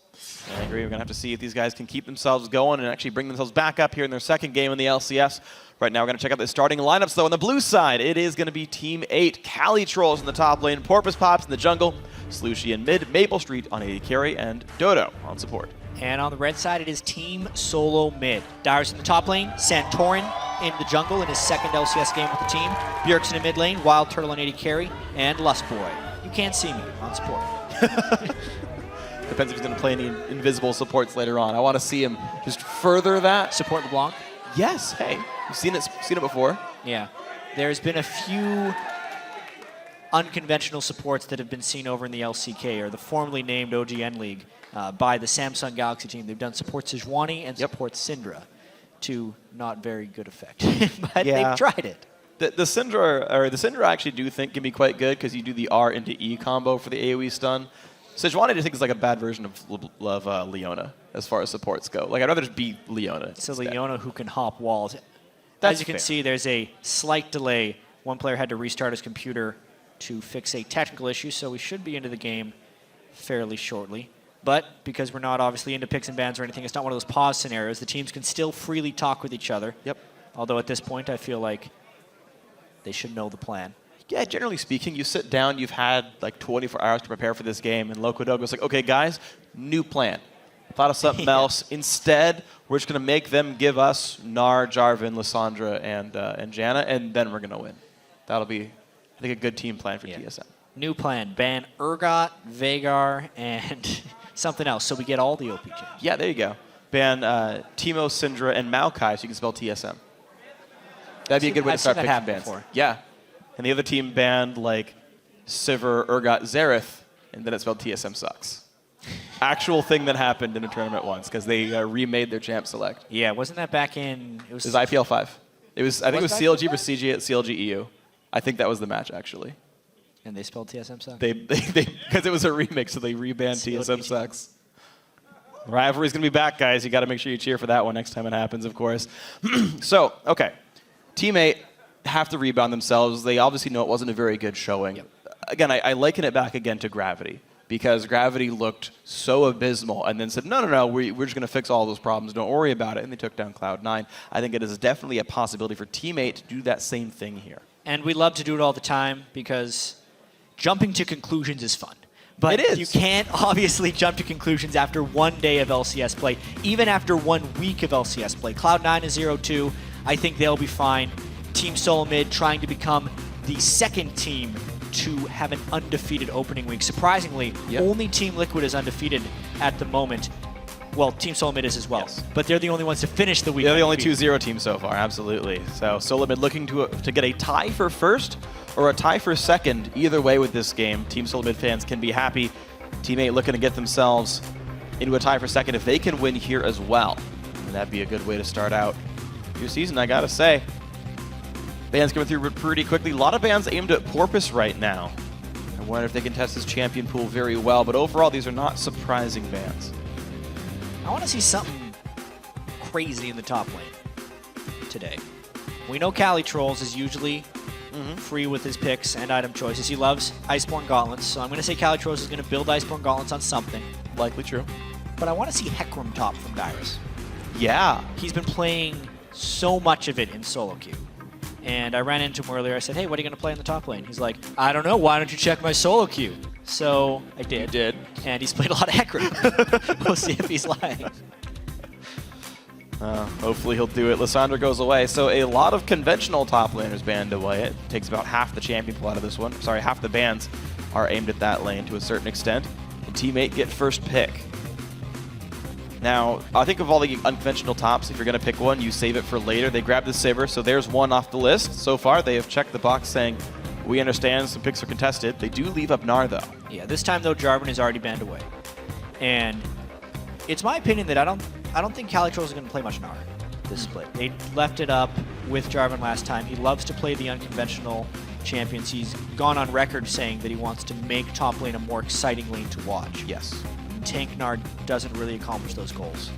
I agree. We're going to have to see if these guys can keep themselves going and actually bring themselves back up here in their second game in the LCS. Right now, we're going to check out the starting lineups, though. On the blue side, it is going to be Team 8. Cali Trolls in the top lane, Porpoise Pops in the jungle, Slushy in mid, Maple Street on AD carry, and Dodo on support. And on the red side, it is Team Solo Mid. Dyrus in the top lane, Santorin in the jungle in his second LCS game with the team, Bjergsen in mid lane, Wild Turtle on AD carry, and Lustboy. You can't see me on support. Depends if he's going to play any invisible supports later on. I want to see him just further that. Support LeBlanc? Yes. Hey, you've seen it before. Yeah. There's been a few unconventional supports that have been seen over in the LCK, or the formerly named OGN League, by the Samsung Galaxy team. They've done support Sejuani and support Syndra to not very good effect. But they've tried it. The Syndra I actually do think can be quite good because you do the R into E combo for the AoE stun. Sejuani I just think is like a bad version of Leona as far as supports go. Like I'd rather just beat Leona. It's a Leona who can hop walls. That's As you can fair. see, there's a slight delay. One player had to restart his computer to fix a technical issue, so we should be into the game fairly shortly. But because we're not obviously into picks and bans or anything, it's not one of those pause scenarios. The teams can still freely talk with each other. Yep. Although at this point, I feel like they should know the plan. Yeah, generally speaking, you sit down, you've had like 24 hours to prepare for this game, and Locodogo's like, okay, guys, new plan. Thought of something else. Instead, we're just going to make them give us Gnar, Jarvan, Lissandra, and Janna, and then we're going to win. That'll be, I think, a good team plan for TSM. New plan. Ban Urgot, Veigar, and something else, so we get all the OP champs. Yeah, there you go. Ban Teemo, Syndra, and Maokai so you can spell TSM. That'd be a good way to start picking bans. Before. Yeah. And the other team banned like Sivir, Urgot, Xerath, and then it spelled TSM sucks. Actual thing that happened in a tournament once because they remade their champ select. Yeah, wasn't that back in? It was IPL 5. I think it was CLG versus CG at CLG EU. I think that was the match actually. And they spelled TSM sucks. They because it was a remix, so they rebanned TSM sucks. Rivalry's gonna be back, guys. You got to make sure you cheer for that one next time it happens, of course. So, okay, Teammate have to rebound themselves. They obviously know it wasn't a very good showing. Yep. Again, I liken it back again to Gravity because Gravity looked so abysmal and then said, no, we're just going to fix all those problems. Don't worry about it. And they took down Cloud9. I think it is definitely a possibility for Teammate to do that same thing here. And we love to do it all the time because jumping to conclusions is fun. But it is. You can't obviously jump to conclusions after one day of LCS play, even after 1 week of LCS play. Cloud9 is 0-2. I think they'll be fine. Team Solomid trying to become the second team to have an undefeated opening week. Surprisingly, only Team Liquid is undefeated at the moment. Well, Team Solomid is as well. Yes. But they're the only ones to finish the week. They're the only 2-0 team so far, absolutely. So Solomid looking to get a tie for first or a tie for second. Either way with this game, Team Solomid fans can be happy. Teammate looking to get themselves into a tie for second if they can win here as well. And that'd be a good way to start out your season, I gotta say. Bans coming through pretty quickly. A lot of bans aimed at Porpoise right now. I wonder if they can test this champion pool very well, but overall these are not surprising bans. I want to see something crazy in the top lane today. We know Cali Trolls is usually free with his picks and item choices. He loves Iceborne Gauntlets, so I'm going to say Cali Trolls is going to build Iceborne Gauntlets on something. Likely true. But I want to see Hecarim top from Dyrus. Yeah. He's been playing so much of it in solo queue. And I ran into him earlier. I said, hey, what are you going to play in the top lane? He's like, I don't know. Why don't you check my solo queue? So I did. You did. And he's played a lot of Hecarim. We'll see if he's lying. Hopefully he'll do it. Lysandra goes away. So a lot of conventional top laners banned away. It takes about half the champion pool out of this one. Sorry, half the bans are aimed at that lane to a certain extent. And Teammate get first pick. Now, I think of all the unconventional tops, if you're going to pick one, you save it for later. They grab the Sivir, so there's one off the list. So far, they have checked the box saying, we understand some picks are contested. They do leave up Gnar, though. Yeah, this time, though, Jarvan is already banned away. And it's my opinion that I don't think Cali Trolls is going to play much Gnar this split. They left it up with Jarvan last time. He loves to play the unconventional champions. He's gone on record saying that he wants to make top lane a more exciting lane to watch. Yes. Tank Gnar doesn't really accomplish those goals.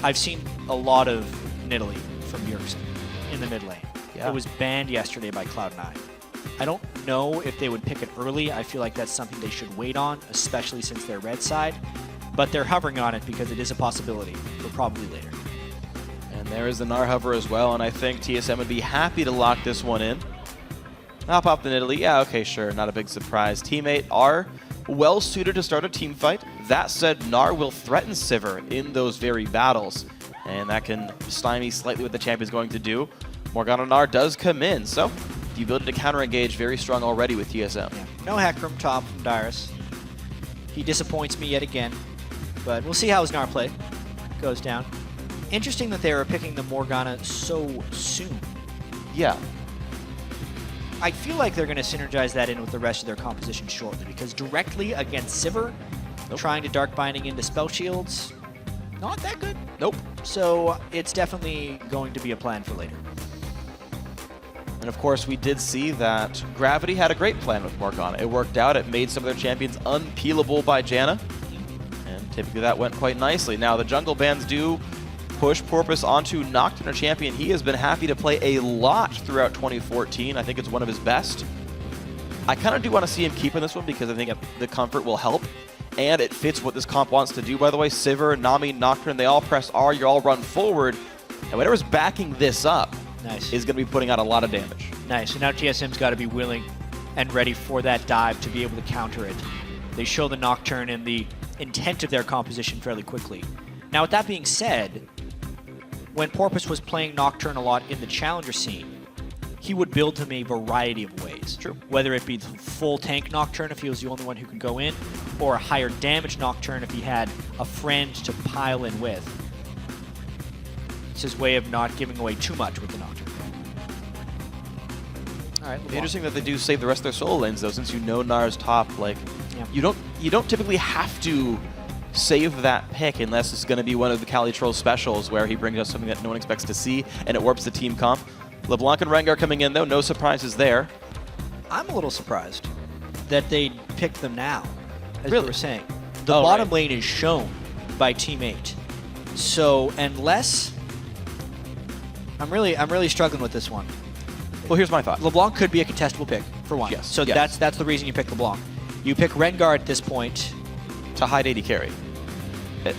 I've seen a lot of Nidalee from Bjergsen in the mid lane. Yeah. It was banned yesterday by Cloud9. I don't know if they would pick it early. I feel like that's something they should wait on, especially since they're red side. But they're hovering on it because it is a possibility for probably later. And there is the Gnar hover as well, and I think TSM would be happy to lock this one in. I'll pop the Nidalee. Yeah, okay, sure. Not a big surprise. Teammate are well suited to start a team fight. That said, Gnar will threaten Sivir in those very battles, and that can stymie slightly what the champion's going to do. Morgana Gnar does come in, so the ability to counter-engage very strong already with TSM. Yeah. No Hecarim top from Dyrus. He disappoints me yet again, but we'll see how his Gnar play goes down. Interesting that they were picking the Morgana so soon. Yeah. I feel like they're going to synergize that in with the rest of their composition shortly, because directly against Sivir, trying to Dark Binding into Spell Shields, not that good. Nope. So it's definitely going to be a plan for later. And of course, we did see that Gravity had a great plan with Morgana. It worked out. It made some of their champions unpeelable by Janna. And typically that went quite nicely. Now, the jungle bans do push Porpoise onto Nocturne, a champion he has been happy to play a lot throughout 2014. I think it's one of his best. I kind of do want to see him keep in this one because I think the comfort will help. And it fits what this comp wants to do, by the way. Sivir, Nami, Nocturne, they all press R, you all run forward. And whatever's backing this up is going to be putting out a lot of damage. Nice. And now TSM's got to be willing and ready for that dive to be able to counter it. They show the Nocturne and the intent of their composition fairly quickly. Now, with that being said, when Porpoise was playing Nocturne a lot in the challenger scene, he would build him a variety of ways. True. Whether it be the full tank Nocturne if he was the only one who could go in, or a higher damage Nocturne if he had a friend to pile in with. It's his way of not giving away too much with the Nocturne. All right, Interesting that they do save the rest of their solo lanes though, since you know Nar's top. Like, you don't typically have to save that pick unless it's going to be one of the Cali Troll specials where he brings us something that no one expects to see and it warps the team comp. LeBlanc and Rengar coming in though, no surprises there. I'm a little surprised that they picked them now, as Really? you were saying. The bottom lane is shown by Team 8. So unless I'm really struggling with this one. Well, here's my thought. LeBlanc could be a contestable pick for one. Yes. So Yes. that's the reason you pick LeBlanc. You pick Rengar at this point to hide AD carry.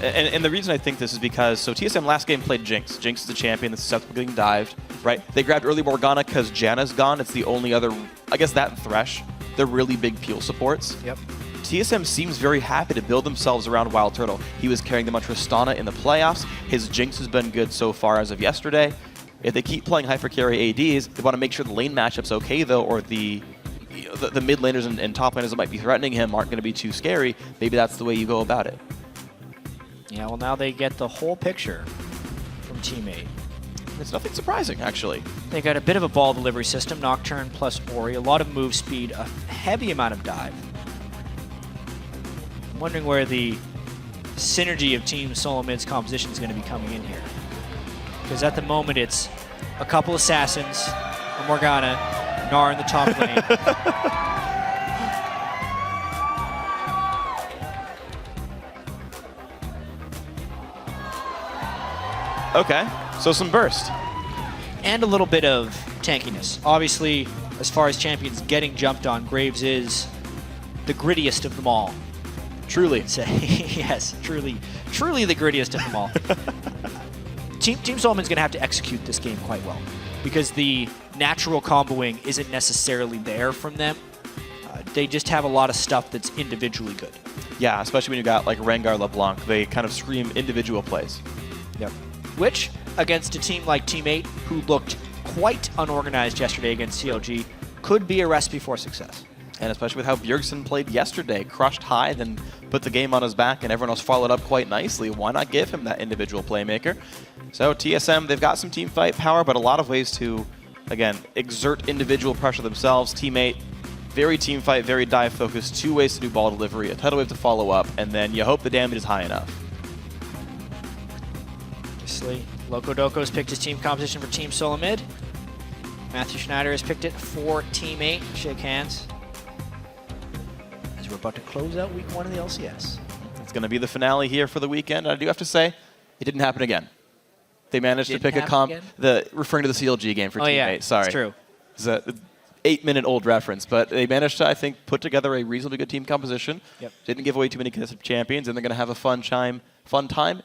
And the reason I think this is because, so TSM last game played Jinx. Jinx is the champion that's susceptible to getting dived, right? They grabbed early Morgana because Janna's gone. It's the only other, I guess that and Thresh, they're really big peel supports. Yep. TSM seems very happy to build themselves around Wild Turtle. He was carrying them on Tristana in the playoffs. His Jinx has been good so far as of yesterday. If they keep playing hypercarry ADs, they want to make sure the lane matchup's okay though, or the mid laners and top laners that might be threatening him aren't going to be too scary. Maybe that's the way you go about it. Yeah, well, now they get the whole picture from Team 8. It's nothing surprising, actually. They got a bit of a ball delivery system, Nocturne plus Ori, a lot of move speed, a heavy amount of dive. I'm wondering where the synergy of Team Solo Mid's composition is going to be coming in here. Because at the moment, it's a couple Assassins, a Morgana, Gnar in the top lane. Okay, so some burst. And a little bit of tankiness. Obviously, as far as champions getting jumped on, Graves is the grittiest of them all. Truly. Yes, truly the grittiest of them all. Team Solomon's going to have to execute this game quite well because the natural comboing isn't necessarily there from them. They just have a lot of stuff that's individually good. Yeah, especially when you got like Rengar, LeBlanc. They kind of scream individual plays. Yep. Which, against a team like Team 8, who looked quite unorganized yesterday against CLG, could be a recipe for success. And especially with how Bjergsen played yesterday, crushed high, then put the game on his back, and everyone else followed up quite nicely. Why not give him that individual playmaker? So TSM, they've got some team fight power, but a lot of ways to, again, exert individual pressure themselves. Team 8, very team fight, very dive focused, 2 ways to do ball delivery, a tidal wave to follow up, and then you hope the damage is high enough. Obviously, Loco Doco's picked his team composition for Team Solo Mid. Matthew Schneider has picked it for Team 8. Shake hands. As we're about to close out week 1 of the LCS. It's going to be the finale here for the weekend. I do have to say, it didn't happen again. They managed to pick a comp, referring to the CLG game for Team 8. Sorry. It's true. It's a 8-minute-old reference, but they managed to, I think, put together a reasonably good team composition. Yep. Didn't give away too many contested champions, and they're going to have a fun time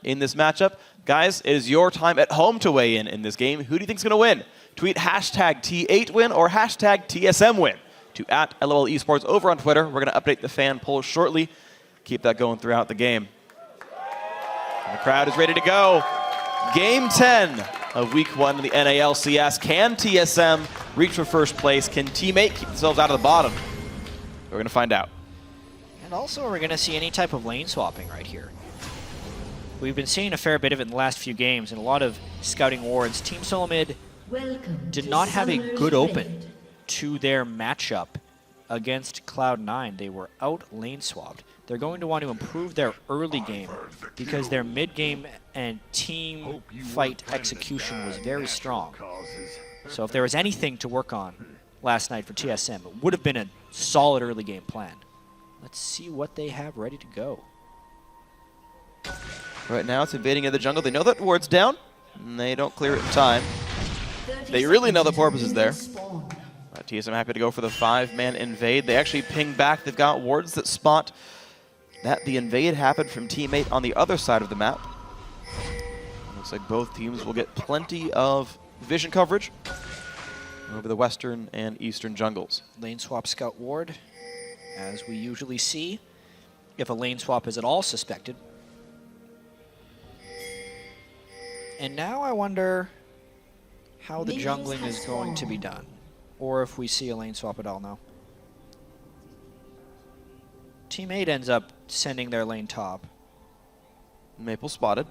in this matchup. Guys, it is your time at home to weigh in this game. Who do you think is going to win? Tweet hashtag T8win or hashtag TSMwin to @LOL Esports over on Twitter. We're going to update the fan poll shortly. Keep that going throughout the game. And the crowd is ready to go. Game 10 of Week 1 of the NALCS. Can TSM reach for first place? Can Team 8 keep themselves out of the bottom? We're going to find out. And also, we're going to see any type of lane swapping right here. We've been seeing a fair bit of it in the last few games and a lot of scouting wards. Team Solomid did not have a good open to their matchup against Cloud9. They were out lane swapped. They're going to want to improve their early game because their mid game and team fight execution was very strong. So if there was anything to work on last night for TSM, it would have been a solid early game plan. Let's see what they have ready to go. Right now it's invading in the jungle. They know that ward's down, and they don't clear it in time. They really know the porpoise is there. TSM happy to go for the 5-man invade. They actually ping back. They've got wards that spot that the invade happened from Team 8 on the other side of the map. Looks like both teams will get plenty of vision coverage over the western and eastern jungles. Lane swap scout ward, as we usually see, if a lane swap is at all suspected. And now I wonder how the jungling is going to be done, or if we see a lane swap at all now. Team 8 ends up sending their lane top. Maple spotted.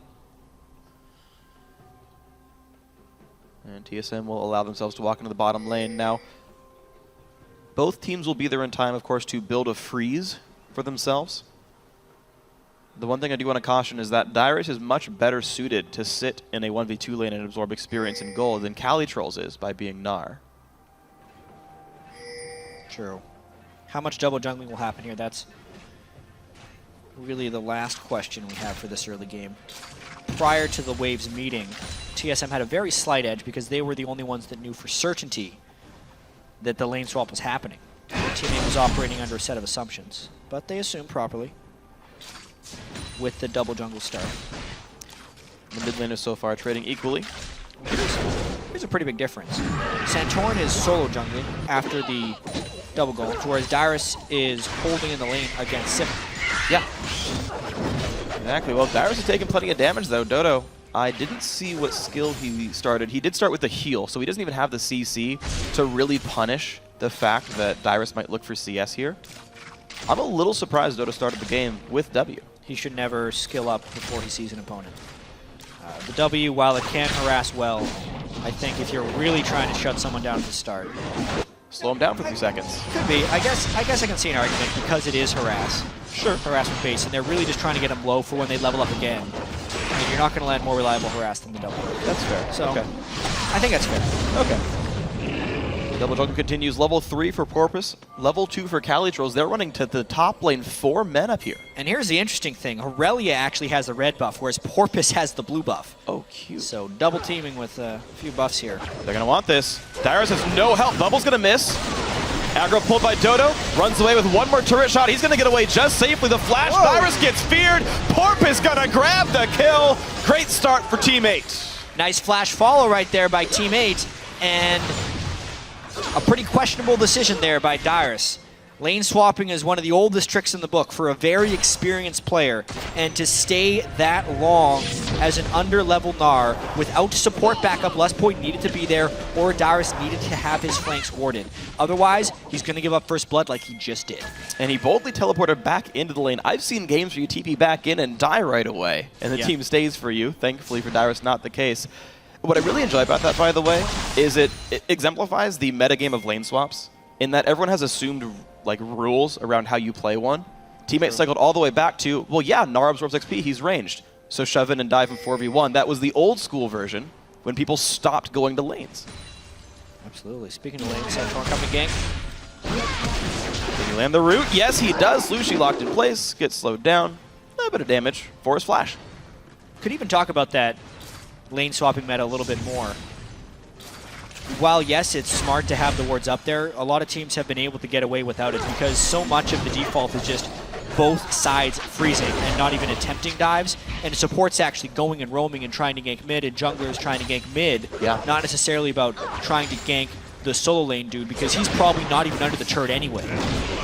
And TSM will allow themselves to walk into the bottom lane. Now, Both teams will be there in time, of course, to build a freeze for themselves. The one thing I do want to caution is that Dyrus is much better suited to sit in a 1v2 lane and absorb experience in gold than Calitrolls is by being Gnar. True. How much double jungling will happen here? That's really the last question we have for this early game. Prior to the Waves meeting, TSM had a very slight edge because they were the only ones that knew for certainty that the lane swap was happening. Teammate was operating under a set of assumptions, but they assumed properly with the double jungle start. The mid laners so far trading equally. Here's a pretty big difference. Santorin is solo jungling after the double gold, whereas Dyrus is holding in the lane against Sip. Yeah. Exactly. Well, Dyrus is taking plenty of damage, though. Dodo, I didn't see what skill he started. He did start with the heal, so he doesn't even have the CC to really punish the fact that Dyrus might look for CS here. I'm a little surprised Dodo started the game with W. He should never skill up before he sees an opponent. The W, while it can harass well, I think if you're really trying to shut someone down at the start, slow him down for a few seconds. Could be. I guess I can see an argument because it is harass. Sure. Harassment base, and they're really just trying to get him low for when they level up again. And you're not going to land more reliable harass than the double. That's fair. So, okay. I think that's fair. Okay. Double Jungle continues. Level 3 for Porpoise. Level 2 for Calitrolls. They're running to the top lane. 4 men up here. And here's the interesting thing. Aurelia actually has the red buff, whereas Porpoise has the blue buff. Oh, cute. So double teaming with a few buffs here. They're going to want this. Dyrus has no health. Bubble's going to miss. Aggro pulled by Dodo. Runs away with one more turret shot. He's going to get away just safely. The flash. Dyrus gets feared. Porpoise going to grab the kill. Great start for Teammate. Nice flash follow right there by Teammate. And a pretty questionable decision there by Dyrus. Lane swapping is one of the oldest tricks in the book for a very experienced player, and to stay that long as an under-level Gnar without support backup, Lust Point needed to be there, or Dyrus needed to have his flanks warded. Otherwise, he's going to give up first blood like he just did. And he boldly teleported back into the lane. I've seen games where you TP back in and die right away, and the team stays for you. Thankfully for Dyrus, not the case. What I really enjoy about that, by the way, is it exemplifies the metagame of lane swaps, in that everyone has assumed like rules around how you play one. Teammate cycled all the way back to, well, yeah, Gnar absorbs XP, he's ranged. So shove in and dive in 4v1. That was the old school version when people stopped going to lanes. Absolutely. Speaking of lanes, Santorin coming to gank. Did he land the root? Yes, he does. Lucy locked in place, gets slowed down. A little bit of damage for his flash. Could even talk about that lane swapping meta a little bit more. While, yes, it's smart to have the wards up there, a lot of teams have been able to get away without it because so much of the default is just both sides freezing and not even attempting dives, and support's actually going and roaming and trying to gank mid, and junglers trying to gank mid, not necessarily about trying to gank the solo lane dude because he's probably not even under the turret anyway.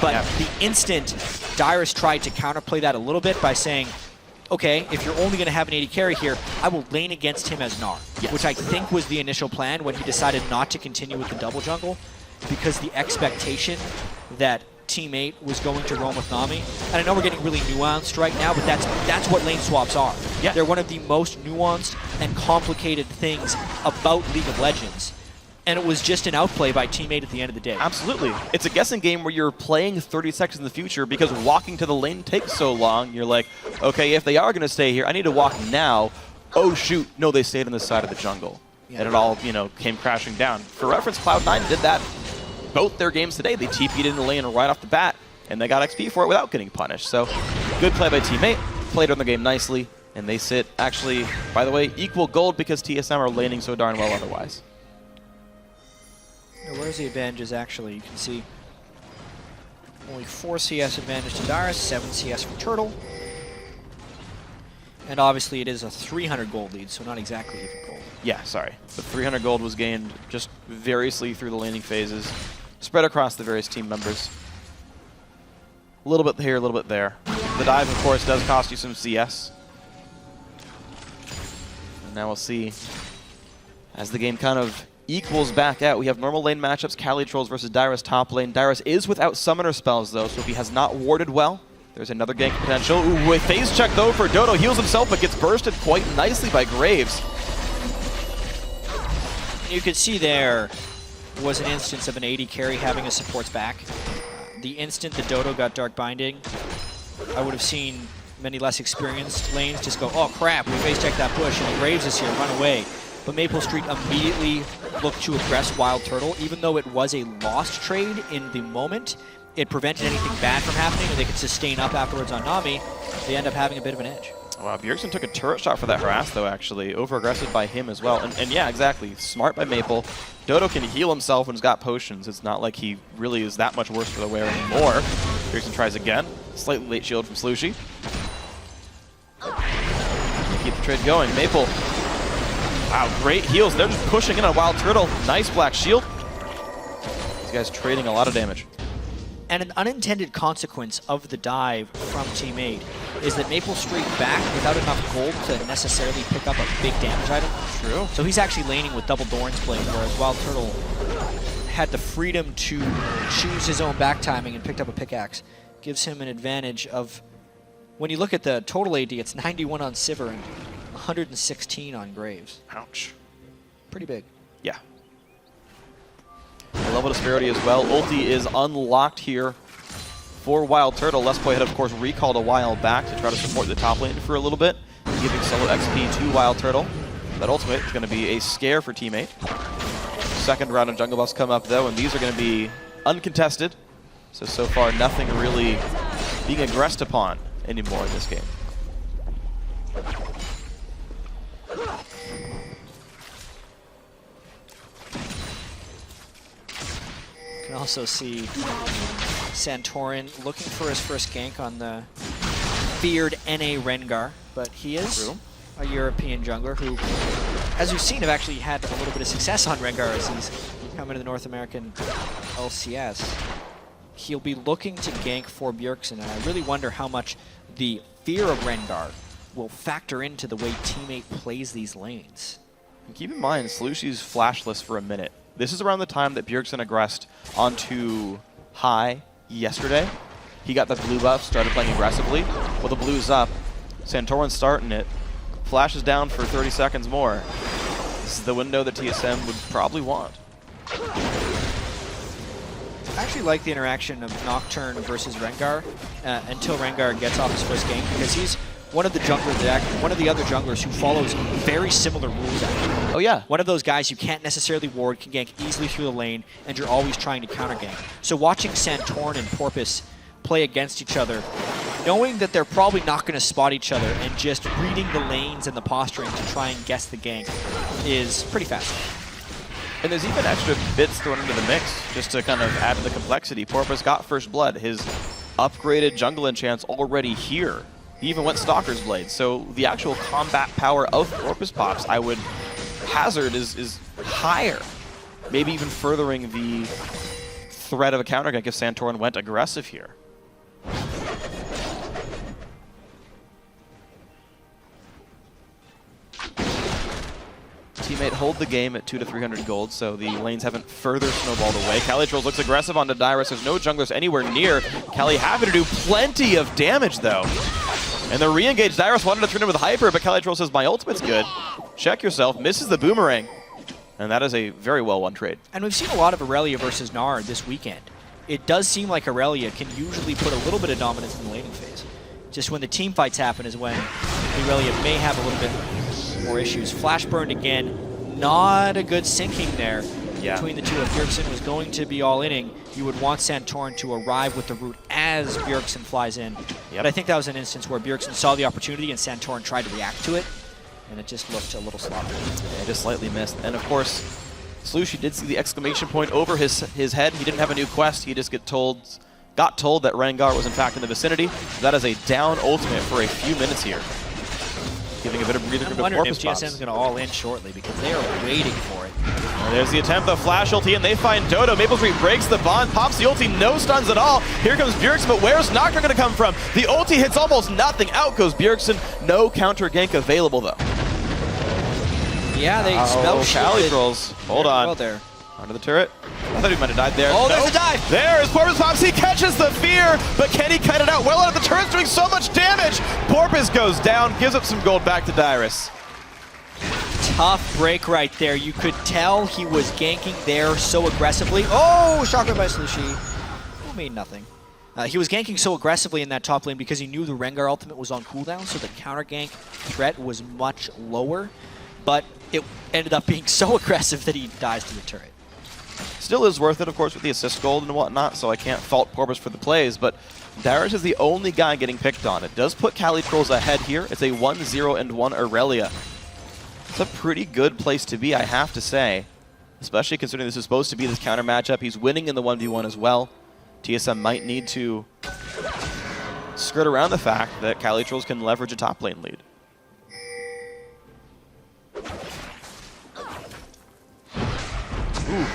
But the instant Dyrus tried to counterplay that a little bit by saying, okay, if you're only going to have an AD carry here, I will lane against him as Gnar, which I think was the initial plan when he decided not to continue with the double jungle, because the expectation that Teammate was going to roam with Nami, and I know we're getting really nuanced right now, but that's what lane swaps are. They're one of the most nuanced and complicated things about League of Legends. And it was just an outplay by Teammate at the end of the day. Absolutely. It's a guessing game where you're playing 30 seconds in the future because walking to the lane takes so long. You're like, okay, if they are going to stay here, I need to walk now. Oh, shoot. No, they stayed on the side of the jungle. And it all, came crashing down. For reference, Cloud9 did that both their games today. They TP'd in the lane right off the bat, and they got XP for it without getting punished. So, good play by Teammate. Played on the game nicely, and they sit, actually, by the way, equal gold because TSM are laning so darn well otherwise. Where's the advantages actually? You can see only 4 CS advantage to Dyrus, 7 CS for Turtle. And obviously it is a 300 gold lead, so not exactly even gold. Yeah, sorry. The 300 gold was gained just variously through the laning phases, spread across the various team members. A little bit here, a little bit there. The dive, of course, does cost you some CS. And now we'll see as the game kind of equals back out. We have normal lane matchups, Calitrolls versus Dyrus top lane. Dyrus is without summoner spells, though, so if he has not warded well, there's another gank potential. Ooh, with phase check, though, for Dodo. Heals himself, but gets bursted quite nicely by Graves. You can see there, was an instance of an AD carry having his supports back. The instant the Dodo got Dark Binding, I would have seen many less experienced lanes just go, oh crap, we face check that bush, and Graves is here, run away. But Maple Street immediately looked to aggress Wild Turtle, even though it was a lost trade in the moment. It prevented anything bad from happening, and they could sustain up afterwards on Nami. They end up having a bit of an edge. Wow, Bjergsen took a turret shot for that harass, though, actually. Over-aggressive by him as well. And yeah, exactly. Smart by Maple. Dodo can heal himself when he's got potions. It's not like he really is that much worse for the wear anymore. Bjergsen tries again. Slightly late shield from Slushy. Keep the trade going. Maple. Wow, great heals. They're just pushing in on Wild Turtle. Nice black shield. These guys trading a lot of damage. And an unintended consequence of the dive from Team 8 is that Maple Street back without enough gold to necessarily pick up a big damage item. True. So he's actually laning with double Doran's Blade, whereas Wild Turtle had the freedom to choose his own back timing and picked up a pickaxe. Gives him an advantage of, when you look at the total AD, it's 91 on Sivir and 116 on Graves. Ouch. Pretty big. Yeah. A level disparity as well. Ulti is unlocked here for Wild Turtle. Lespoy had, of course, recalled a while back to try to support the top lane for a little bit, giving solo XP to Wild Turtle. That ultimate is going to be a scare for Team 8. Second round of jungle buffs come up, though, and these are going to be uncontested. So far, nothing really being aggressed upon anymore in this game. You can also see Santorin looking for his first gank on the feared NA Rengar, but he is a European jungler who, as we've seen, have actually had a little bit of success on Rengar as he's coming to the North American LCS. He'll be looking to gank for Bjergsen, and I really wonder how much the fear of Rengar will factor into the way Team 8 plays these lanes. And keep in mind, Slushy's flashless for a minute. This is around the time that Bjergsen aggressed onto high yesterday. He got the blue buff, started playing aggressively. Well, the blue's up. Santorin's starting it. Flash is down for 30 seconds more. This is the window that TSM would probably want. I actually like the interaction of Nocturne versus Rengar until Rengar gets off his first game, because he's one of the other junglers who follows very similar rules. Actually. Oh yeah. One of those guys you can't necessarily ward, can gank easily through the lane, and you're always trying to counter gank. So watching Santorin and Porpoise play against each other, knowing that they're probably not going to spot each other, and just reading the lanes and the posturing to try and guess the gank is pretty fascinating. And there's even extra bits thrown into the mix just to kind of add to the complexity. Porpoise got first blood. His upgraded jungle enchant's already here. He even went Stalker's Blade. So the actual combat power of Porpoise Pops, I would hazard, is higher. Maybe even furthering the threat of a counter gank if Santorin went aggressive here. Teammate hold the game at 200 to 300 gold, so the lanes haven't further snowballed away. Calitrolls looks aggressive onto Dyrus. There's no junglers anywhere near. Cali having to do plenty of damage, though. And the re-engage, Dyrus wanted to turn in with Hyper, but Calitroll says, my ultimate's good. Check yourself, misses the boomerang. And that is a very well-won trade. And we've seen a lot of Aurelia versus Nard this weekend. It does seem like Aurelia can usually put a little bit of dominance in the laning phase. Just when the team fights happen is when Aurelia may have a little bit more issues. Flash burned again, not a good syncing there between the two. If Bjergsen was going to be all-inning, you would want Santorin to arrive with the root as Bjergsen flies in. But I think that was an instance where Bjergsen saw the opportunity and Santorin tried to react to it, and it just looked a little sloppy. Yeah, just slightly missed. And of course, Slushy did see the exclamation point over his head. He didn't have a new quest. He just got told that Rengar was in fact in the vicinity. That is a down ultimate for a few minutes here. Giving a bit of breather room to I'm wondering Porpoise if Pops. GSM's going to all-in shortly, because they are waiting for it. And there's the attempt, the flash ulti, and they find Dodo. Maple Street breaks the bond, pops the ulti, no stuns at all. Here comes Bjergsen, but where's Nocturne going to come from? The ulti hits almost nothing. Out goes Bjergsen. No counter gank available, though. Yeah, they spell Calitrolls. Hold on. Well there. Onto the turret. I thought he might have died there. Oh, there's a dive! There is Porpoise Pops. He catches the fear, but can he cut it out? Well out of the turret's doing so much damage. Porpoise goes down, gives up some gold back to Dyrus. tough break right there. You could tell he was ganking there so aggressively. Oh, shotgun by Slushi. Who made nothing. He was ganking so aggressively in that top lane because he knew the Rengar ultimate was on cooldown, so the counter gank threat was much lower. But it ended up being so aggressive that he dies to the turret. Still is worth it, of course, with the assist gold and whatnot, so I can't fault Porbus for the plays, but Darius is the only guy getting picked on. It does put Calitrolls ahead here. It's a 1-0-1 Aurelia. It's a pretty good place to be, I have to say, especially considering this is supposed to be this counter matchup. He's winning in the 1v1 as well. TSM might need to skirt around the fact that Calitrolls can leverage a top lane lead. Ooh.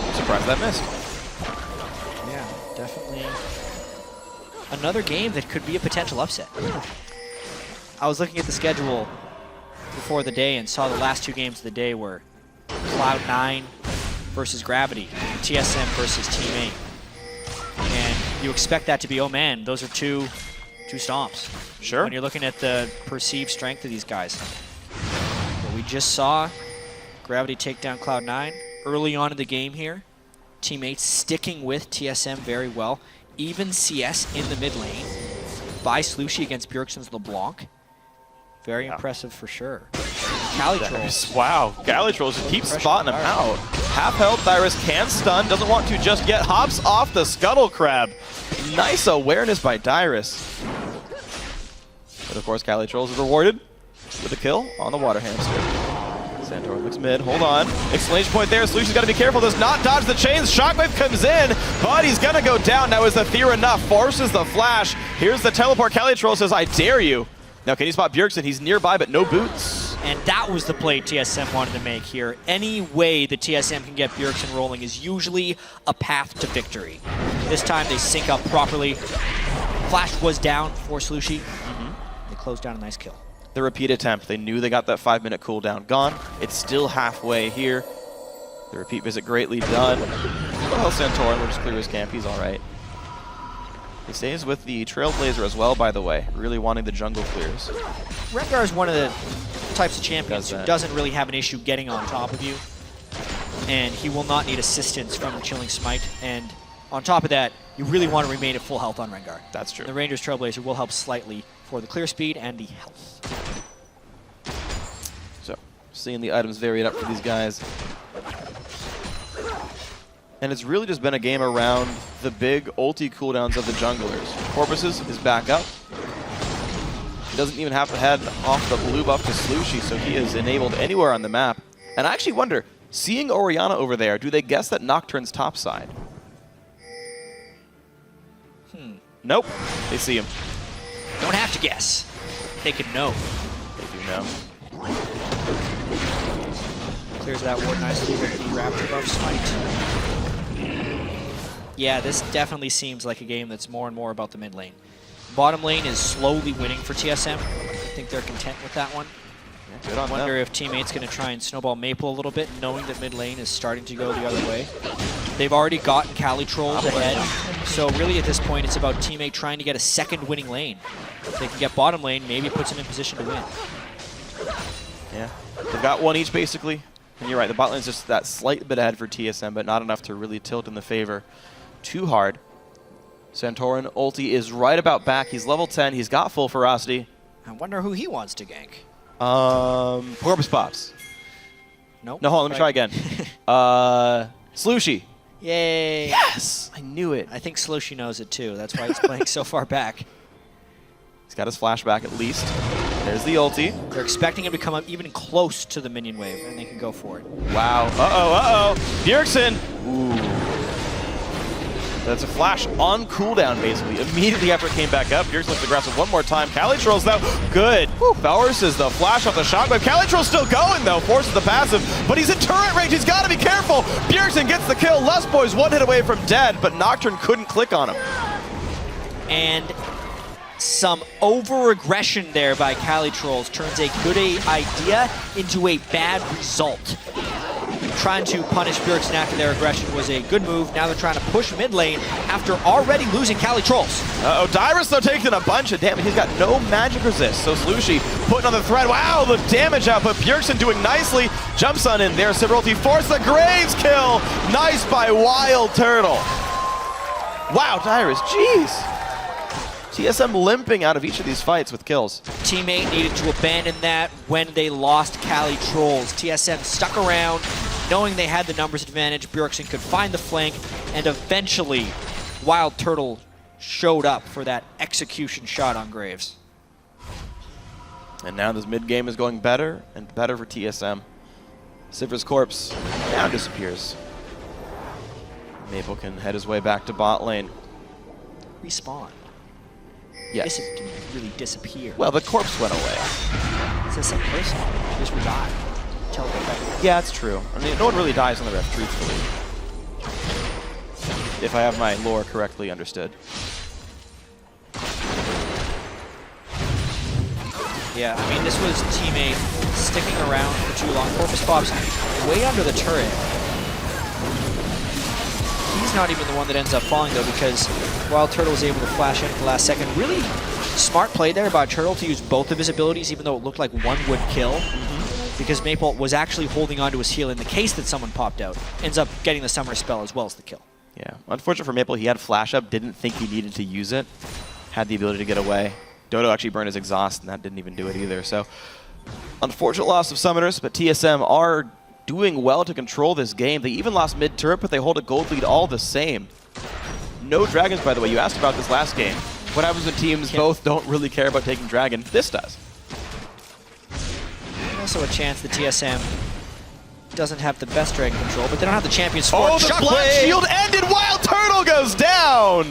I'm surprised that missed. Yeah, definitely another game that could be a potential upset. I was looking at the schedule before the day and saw the last 2 games of the day were Cloud9 versus Gravity, TSM versus Team 8. And you expect that to be, oh man, those are two stomps. Sure. When you're looking at the perceived strength of these guys. But we just saw Gravity take down Cloud9 early on in the game here. Team 8 sticking with TSM very well. Even CS in the mid lane by Slushi against Bjergsen's LeBlanc. Very impressive for sure. Calitrolls. Wow, Calitrolls keep spotting him out. Half health, Dyrus can stun, doesn't want to just yet, hops off the Scuttle Crab. Nice awareness by Dyrus. But of course, Calitrolls is rewarded with a kill on the Water Hamster. Santor looks mid, hold on. Exclamation point there, Slushi's got to be careful, does not dodge the chains. Shockwave comes in, but he's going to go down. Now is the Fear enough? Forces the flash. Here's the teleport. Calitroll says, I dare you. Now can he spot Bjergsen? He's nearby, but no boots. And that was the play TSM wanted to make here. Any way the TSM can get Bjergsen rolling is usually a path to victory. This time they sync up properly. Flash was down for Slushi. They closed down a nice kill. The repeat attempt. They knew they got that 5-minute cooldown gone. It's still halfway here. The repeat visit greatly done. Well, Santorin will just clear his camp. He's all right. He stays with the Trailblazer as well, by the way, really wanting the jungle clears. Rengar is one of the types of champions who doesn't really have an issue getting on top of you. And he will not need assistance from the Chilling Smite. And on top of that, you really want to remain at full health on Rengar. That's true. The Ranger's Trailblazer will help slightly for the clear speed and the health. So, seeing the items varied up for these guys. And it's really just been a game around the big ulti cooldowns of the junglers. Porbus is back up. He doesn't even have to head off the blue buff to Slushi, so he is enabled anywhere on the map. And I actually wonder, seeing Orianna over there, do they guess that Nocturne's topside? Nope, they see him. Don't have to guess. They could know. They do know. Clears that ward nicely with the Raptor buff Smite. Yeah, this definitely seems like a game that's more and more about the mid lane. Bottom lane is slowly winning for TSM. I think they're content with that one. Yeah, good on I wonder them. if Teammate's going to try and snowball Maple a little bit, knowing that mid lane is starting to go the other way. They've already gotten Calitrolls ahead, so really at this point it's about Teammate trying to get a second winning lane. If they can get bottom lane, maybe it puts them in position to win. Yeah, they've got one each basically. And you're right, the bot lane's just that slight bit ahead for TSM, but not enough to really tilt in the favor too hard. Santorin ulti is right about back. He's level 10. He's got full ferocity. I wonder who he wants to gank. Porbus pops. Nope. No, hold on, let me try again. Slushi. Yay. Yes! I knew it. I think Slushi knows it too. That's why he's playing so far back. He's got his flashback at least. There's the ulti. They're expecting him to come up even close to the minion wave, and they can go for it. Wow. Uh-oh. Bjergsen. Ooh. That's a flash on cooldown, basically. Immediately after it came back up, Bjergsen looks aggressive one more time. Calitroll's though, good. Forces the flash off the shockwave. Calitroll's still going, though. Forces the passive, but he's in turret range. He's got to be careful. Bjergsen gets the kill. Lust Boy's one hit away from dead, but Nocturne couldn't click on him. And some over-aggression there by Calitrolls turns a good idea into a bad result. trying to punish Bjergsen after their aggression was a good move. Now they're trying to push mid lane after already losing Cali Trolls. Dyrus, though, taking a bunch of damage. He's got no magic resist, so Slushy putting on the thread. Wow, the damage output. Bjergsen doing nicely. Jumps on in there. Civility forced the Graves kill. Nice by Wild Turtle. Wow, Dyrus, jeez. TSM limping out of each of these fights with kills. Teammate needed to abandon that when they lost Cali Trolls. TSM stuck around, knowing they had the numbers advantage. Bjergsen could find the flank, and eventually Wild Turtle showed up for that execution shot on Graves. And now this mid game is going better and better for TSM. Sivir's corpse now disappears. Maple can head his way back to bot lane. Respawn. Yes. This didn't really disappear. Well, the corpse went away. It's the same person. She just revived. Teleport back. Yeah, it's true. I mean, no one really dies on the rift, truthfully. If I have my lore correctly understood. Yeah, I mean, this was teammate sticking around for too long. Corpus pops way under the turret. He's not even the one that ends up falling, though, because Wild Turtle was able to flash in at the last second. Really smart play there by Turtle to use both of his abilities, even though it looked like one would kill. Because Maple was actually holding onto his heal in the case that someone popped out. Ends up getting the Summer Spell as well as the kill. Yeah, unfortunate for Maple, he had flash up, didn't think he needed to use it. Had the ability to get away. Dodo actually burned his exhaust, and that didn't even do it either. So, unfortunate loss of Summoners, but TSM are doing well to control this game. They even lost mid-turret, but they hold a gold lead all the same. No dragons, by the way. You asked about this last game. What happens when teams both don't really care about taking dragon? This does. Also a chance that TSM doesn't have the best dragon control, but they don't have the champions for it. The Black Shield ended. Wild Turtle goes down.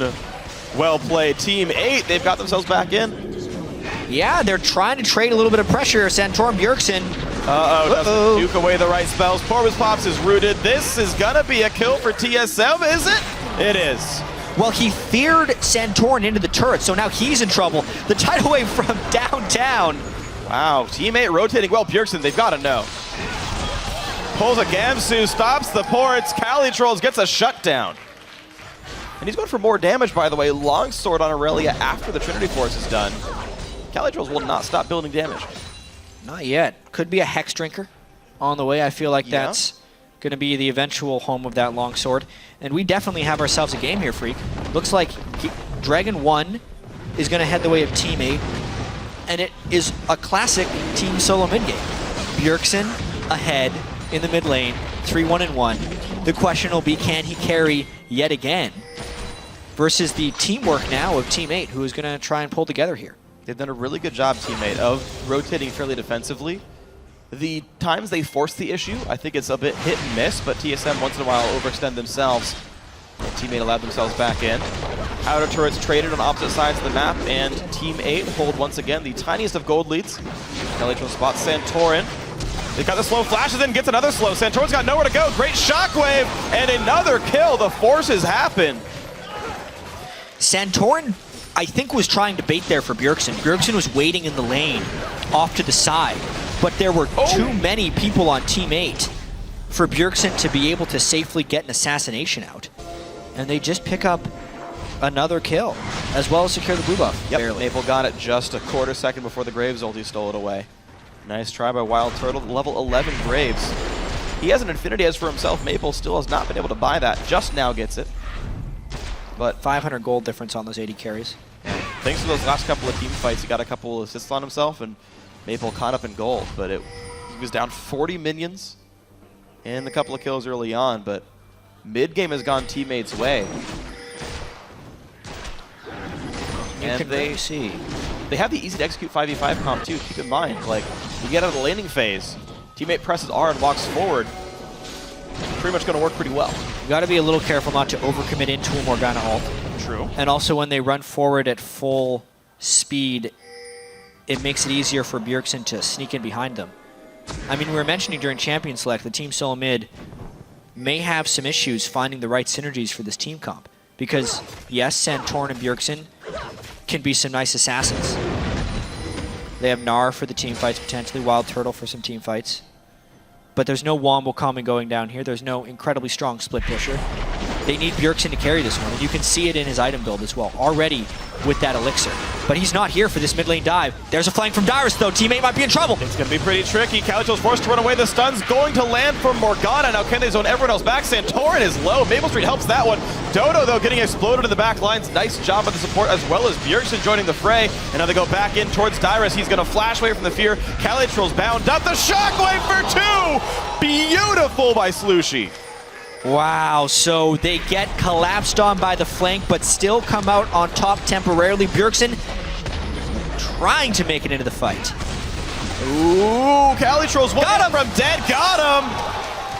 Well played, Team 8. They've got themselves back in. Yeah, they're trying to trade a little bit of pressure. Santorum Bjergsen. Doesn't duke away the right spells. Porpoise Pops is rooted. This is gonna be a kill for TSM, is it? It is. Well, he feared Santorin into the turret, so now he's in trouble. The tidal wave from downtown. Wow, teammate rotating well. Bjergsen, they've got to know. Pulls a Gamsu, stops the ports. Cali Trolls gets a shutdown. And he's going for more damage, by the way. Longsword on Aurelia after the Trinity Force is done. Cali Trolls will not stop building damage. Not yet. Could be a Hex Drinker on the way. I feel like that's going to be the eventual home of that longsword. And we definitely have ourselves a game here, Freak. Looks like Dragon 1 is going to head the way of Team 8. And it is a classic team solo mid game. Bjergsen ahead in the mid lane, 3-1-1. The question will be, can he carry yet again? Versus the teamwork now of Team 8, who is going to try and pull together here. They've done a really good job, Team 8, of rotating fairly defensively. The times they force the issue, I think it's a bit hit and miss, but TSM once in a while overextend themselves. And Team 8 allowed themselves back in. Outer turrets traded on opposite sides of the map, and Team 8 hold once again the tiniest of gold leads. Kelly spots Santorin. They got the slow flashes in, gets another slow. Santorin's got nowhere to go. Great shockwave, and another kill. The forces happen. Santorin, I think, was trying to bait there for Bjergsen. Bjergsen was waiting in the lane off to the side, but there were too many people on Team 8 for Bjergsen to be able to safely get an assassination out. And they just pick up another kill, as well as secure the blue buff. Yep, barely. Maple got it just a quarter second before the Graves ulti stole it away. Nice try by Wild Turtle, level 11 Graves. He has an Infinity Edge for himself. Maple still has not been able to buy that, just now gets it. But 500 gold difference on those 80 carries. Thanks to those last couple of team fights, he got a couple of assists on himself, and Maple caught up in gold. But he was down 40 minions and a couple of kills early on, but mid-game has gone teammates' way. And they have the easy to execute 5v5 comp too, keep in mind. Like, you get out of the laning phase, teammate presses R and walks forward, pretty much going to work pretty well. You got to be a little careful not to overcommit into a Morgana ult. True. And also when they run forward at full speed, it makes it easier for Bjergsen to sneak in behind them. I mean, we were mentioning during Champion Select, the team solo mid may have some issues finding the right synergies for this team comp. Because, yes, Santorin and Bjergsen can be some nice assassins. They have Gnar for the team fights, potentially Wild Turtle for some team fights. but there's no Womble coming going down here. There's no incredibly strong split pusher. They need Bjergsen to carry this one, and you can see it in his item build as well, already with that elixir. But he's not here for this mid lane dive. There's a flank from Dyrus, though. Teammate might be in trouble. It's going to be pretty tricky. Calitro's forced to run away. The stun's going to land for Morgana. Now can they zone everyone else back? Santorin is low. Maple Street helps that one. Dodo, though, getting exploded in the back lines. Nice job of the support, as well as Bjergsen joining the fray. And now they go back in towards Dyrus. He's going to flash away from the fear. Calitro's bound up. The shockwave for 2! Beautiful by Slushy. Wow, so they get collapsed on by the flank, but still come out on top temporarily. Bjergsen trying to make it into the fight. Ooh, Calitro's one hit from dead. Got him!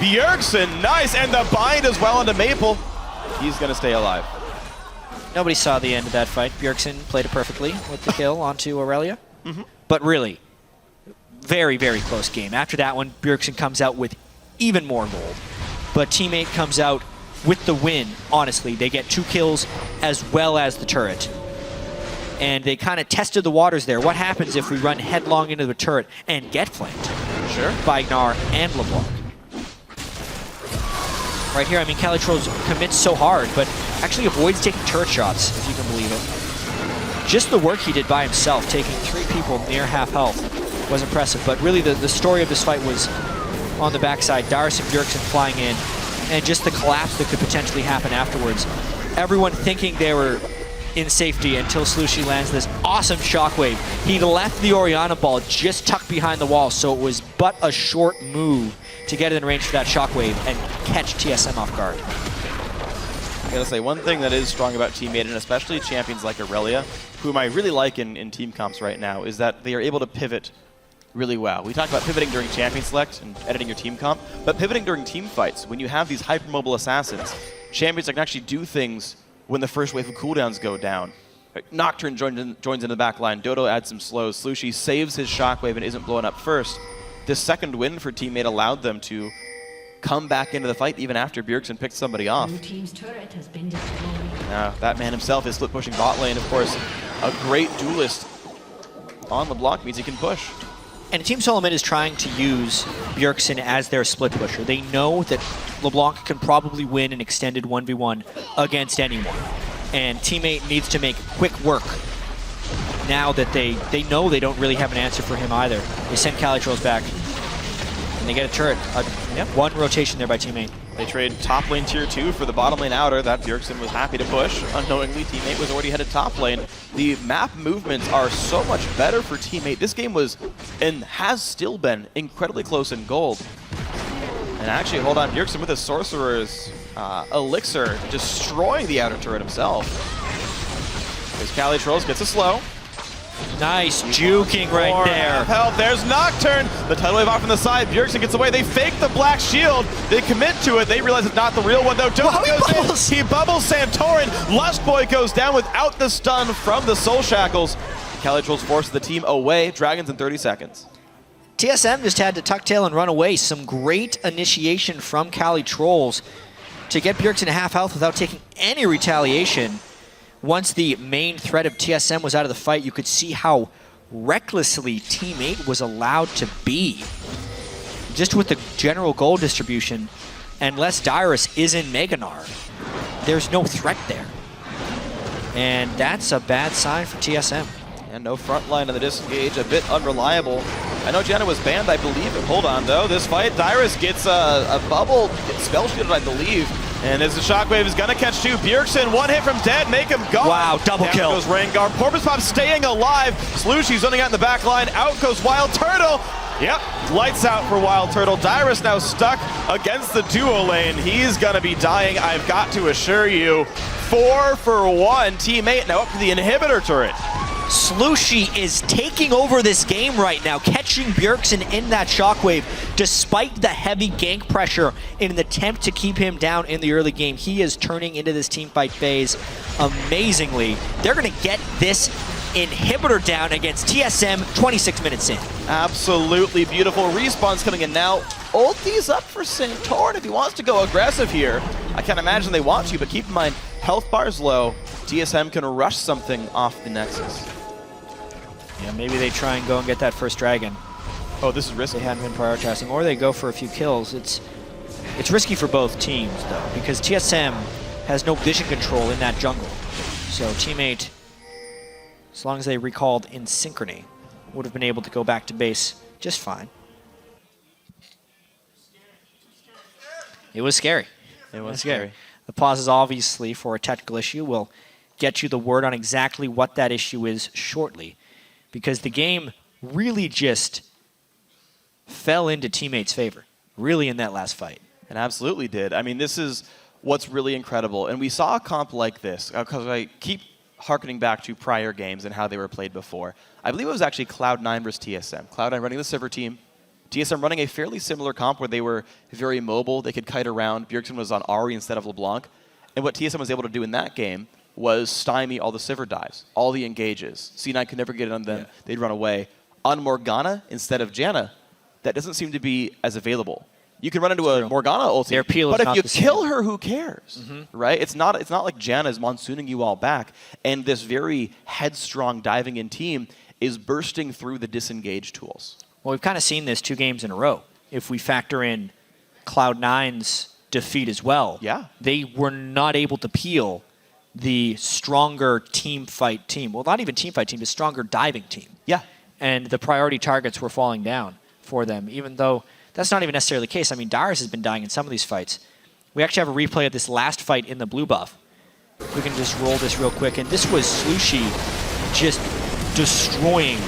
Bjergsen, nice, and the bind as well onto Maple. He's going to stay alive. Nobody saw the end of that fight. Bjergsen played it perfectly with the kill onto Aurelia. But really, very, very close game. After that one, Bjergsen comes out with even more gold. But Teammate comes out with the win, honestly. They get 2 kills as well as the turret. And they kind of tested the waters there. What happens if we run headlong into the turret and get flanked? Sure. By Gnar and LeBlanc. Right here, I mean, Calitros commits so hard, but actually avoids taking turret shots, if you can believe it. Just the work he did by himself, taking 3 people near half health, was impressive. But really, the story of this fight was on the backside. Dyrus and Bjergsen flying in, and just the collapse that could potentially happen afterwards. Everyone thinking they were in safety until Slushy lands this awesome shockwave. He left the Orianna ball just tucked behind the wall, so it was but a short move to get in range for that shockwave and catch TSM off guard. I gotta say, one thing that is strong about Teammate, and especially champions like Aurelia, whom I really like in team comps right now, is that they are able to pivot really well. We talked about pivoting during champion select and editing your team comp, but pivoting during team fights, when you have these hypermobile assassins, champions that can actually do things when the first wave of cooldowns go down. Nocturne joins in the back line. Dodo adds some slows. Slushy saves his shockwave and isn't blown up first. This second win for Teammate allowed them to come back into the fight even after Bjergsen picked somebody off. Blue team's turret has been destroyed. Now, that man himself is split pushing bot lane. Of course, a great duelist on LeBlanc means he can push. And Team Solomon is trying to use Bjergsen as their split pusher. They know that LeBlanc can probably win an extended 1v1 against anyone. And Teammate needs to make quick work now that they know they don't really have an answer for him either. They send Calitros back, and they get a turret. One rotation there by Teammate. They trade top lane tier 2 for the bottom lane outer that Bjergsen was happy to push. Unknowingly, Teammate was already headed top lane. The map movements are so much better for Teammate. This game was, and has still been, incredibly close in gold. And actually, hold on, Bjergsen with his Sorcerer's Elixir, destroying the outer turret himself. As Calitros gets a slow. Nice juking right there. Help, there's Nocturne. The tidal wave off on the side. Bjergsen gets away. They fake the black shield. They commit to it. They realize it's not the real one, though. Dodo goes in. He bubbles Santorin. Lust Boy goes down without the stun from the Soul Shackles. Calitros forces the team away. Dragons in 30 seconds. TSM just had to tuck tail and run away. Some great initiation from Calitrolls to get Bjergsen to half health without taking any retaliation. Once the main threat of TSM was out of the fight, you could see how recklessly Teammate was allowed to be. Just with the general goal distribution, unless Dyrus is in Meganar, there's no threat there. And that's a bad sign for TSM. And no front line in the disengage, a bit unreliable. I know Janna was banned, I believe. Hold on, though. This fight, Dyrus gets a bubble, gets spell shielded, I believe. And as the shockwave is going to catch 2. Bjergsen, one hit from dead, make him go. Wow, double Down kill. goes Rengar. Porpoise Pop staying alive. Slushy's running out in the back line. Out goes Wild Turtle. Yep, lights out for Wild Turtle. Dyrus now stuck against the duo lane. He's going to be dying, I've got to assure you. 4 for 1. Teammate now up to the inhibitor turret. Slushy is taking over this game right now, catching Bjergsen in that shockwave despite the heavy gank pressure in an attempt to keep him down in the early game. He is turning into this teamfight phase amazingly. They're going to get this inhibitor down against TSM 26 minutes in. Absolutely beautiful. Respawn's coming in now. Ulti's up for Santorin if he wants to go aggressive here. I can't imagine they want to, but keep in mind, health bar's low. TSM can rush something off the Nexus. Yeah, maybe they try and go and get that first dragon. Oh, this is risky. They hadn't been prioritizing, or they go for a few kills. It's risky for both teams, though, because TSM has no vision control in that jungle. So teammate, as long as they recalled in synchrony, would have been able to go back to base just fine. It was scary. It was scary. The pause is obviously for a technical issue. We'll get you the word on exactly what that issue is shortly, because the game really just fell into teammates' favor, really, in that last fight. And absolutely did. I mean, this is what's really incredible. And we saw a comp like this, because I keep harkening back to prior games and how they were played before. I believe it was actually Cloud9 versus TSM. Cloud9 running the Sivir team, TSM running a fairly similar comp where they were very mobile. They could kite around. Bjergsen was on Ahri instead of LeBlanc. And what TSM was able to do in that game was stymie all the Sivir dives, all the engages. C9 could never get it on them. Yeah. They'd run away. On Morgana instead of Janna, that doesn't seem to be as available. You can run into a Morgana ulti, but if you kill her, who cares, right? It's not like Janna is monsooning you all back, and this very headstrong diving in team is bursting through the disengage tools. Well, we've kind of seen this 2 games in a row. If we factor in Cloud9's defeat as well, they were not able to peel the stronger team fight team. Well, not even team fight team, the stronger diving team. Yeah. And the priority targets were falling down for them, even though that's not even necessarily the case. I mean, Darius has been dying in some of these fights. We actually have a replay of this last fight in the blue buff. We can just roll this real quick. And this was Slushi just destroying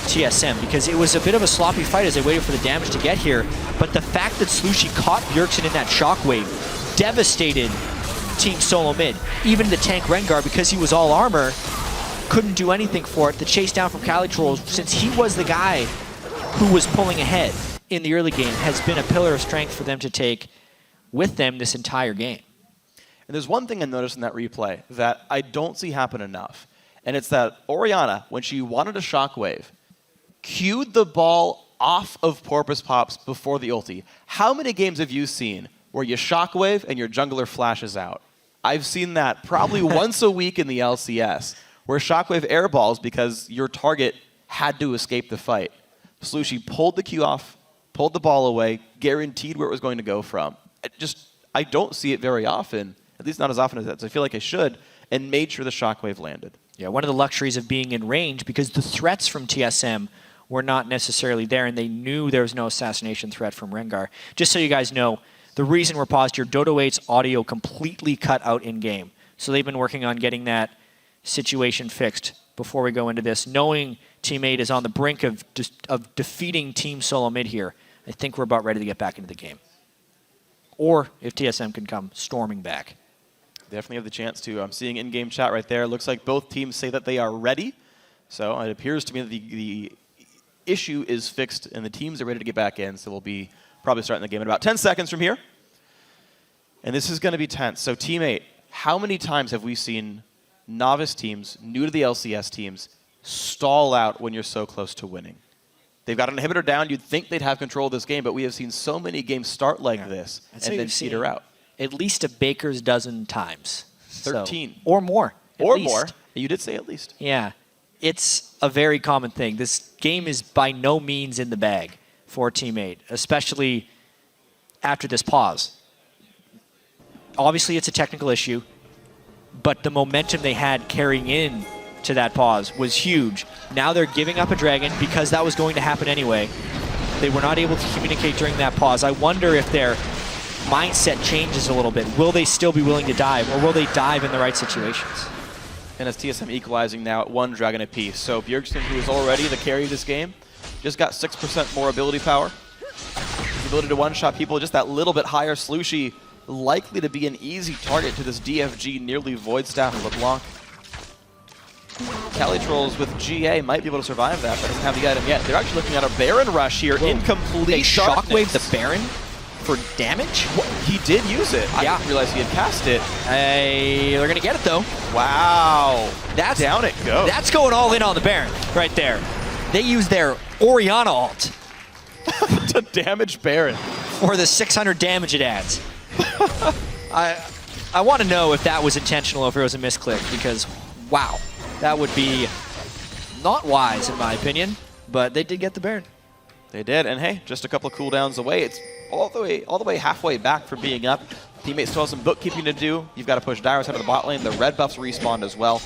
TSM, because it was a bit of a sloppy fight as they waited for the damage to get here. But the fact that Slushi caught Bjergsen in that shockwave devastated Team Solo Mid. Even the tank Rengar, because he was all armor, couldn't do anything for it. The chase down from Calitrol, since he was the guy who was pulling ahead in the early game, has been a pillar of strength for them to take with them this entire game. And there's one thing I noticed in that replay that I don't see happen enough, and it's that Orianna, when she wanted a shockwave, cued the ball off of Porpoise Pops before the ulti. How many games have you seen where you shockwave and your jungler flashes out? I've seen that probably once a week in the LCS, where shockwave airballs because your target had to escape the fight. Slushi pulled the Q off, pulled the ball away, guaranteed where it was going to go from. I don't see it very often, at least not as often as I feel like I should, and made sure the shockwave landed. Yeah, one of the luxuries of being in range, because the threats from TSM were not necessarily there, and they knew there was no assassination threat from Rengar. Just so you guys know, the reason we're paused here, Dodo 8's audio completely cut out in-game. So they've been working on getting that situation fixed before we go into this. Knowing Teammate is on the brink of defeating Team Solo Mid here, I think we're about ready to get back into the game. Or if TSM can come storming back. Definitely have the chance to. I'm seeing in-game chat right there. Looks like both teams say that they are ready. So it appears to me that the issue is fixed and the teams are ready to get back in. So we'll be probably starting the game in about 10 seconds from here. And this is going to be tense. So Teammate, how many times have we seen novice teams, new to the LCS teams, stall out when you're so close to winning? They've got an inhibitor down. You'd think they'd have control of this game, but we have seen so many games start like this and then peter out. At least a baker's dozen times. 13. So, or more. Or more. You did say at least. Yeah. It's a very common thing. This game is by no means in the bag for Teammate, especially after this pause. Obviously, it's a technical issue, but the momentum they had carrying in to that pause was huge. Now they're giving up a dragon because that was going to happen anyway. They were not able to communicate during that pause. I wonder if their mindset changes a little bit. Will they still be willing to dive, or will they dive in the right situations? And as TSM equalizing now at 1 dragon apiece. So Bjergsen, who is already the carry of this game, just got 6% more ability power. The ability to one-shot people just that little bit higher. Slushi likely to be an easy target to this DFG nearly Void Staff of LeBlanc. Calitrolls with GA might be able to survive that, but doesn't have the item yet. They're actually looking at a Baron rush here in complete They darkness. shockwave the Baron for damage? What? He did use it. I didn't realize he had cast it. They're going to get it, though. Wow. Down it goes. That's going all in on the Baron right there. They use their Orianna ult to damage Baron for the 600 damage it adds. I want to know if that was intentional or if it was a misclick, because, wow, that would be not wise in my opinion, but they did get the Baron. They did, and hey, just a couple of cooldowns away. It's all the way halfway back from being up. Teammate still has some bookkeeping to do. You've got to push Dyrus out of the bot lane. The red buffs respawned as well.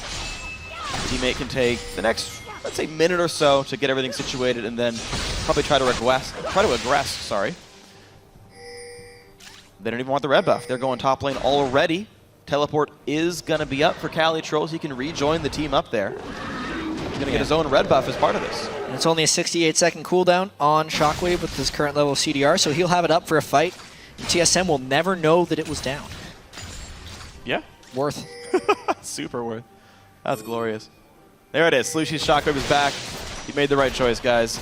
Teammate can take the next, let's say, minute or so to get everything situated, and then probably try to aggress. Sorry. They don't even want the red buff. They're going top lane already. Teleport is going to be up for Calitrols. He can rejoin the team up there. He's going to get his own red buff as part of this. And it's only a 68-second cooldown on Shockwave with his current level of CDR, so he'll have it up for a fight. And TSM will never know that it was down. Yeah. Worth. Super worth. That's glorious. There it is. Slushy's Shockwave is back. He made the right choice, guys.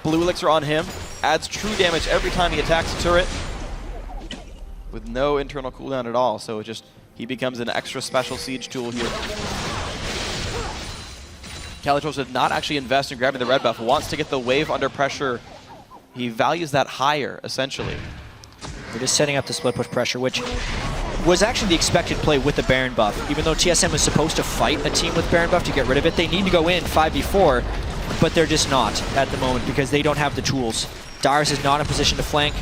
Blue Elixir on him. Adds true damage every time he attacks a turret with no internal cooldown at all. So he becomes an extra special siege tool here. Calitrols did not actually invest in grabbing the red buff. Wants to get the wave under pressure. He values that higher, essentially. They're just setting up the split push pressure, which was actually the expected play with the Baron buff. Even though TSM is supposed to fight a team with Baron buff to get rid of it, they need to go in 5v4, but they're just not at the moment because they don't have the tools. Dyrus is not in position to flank.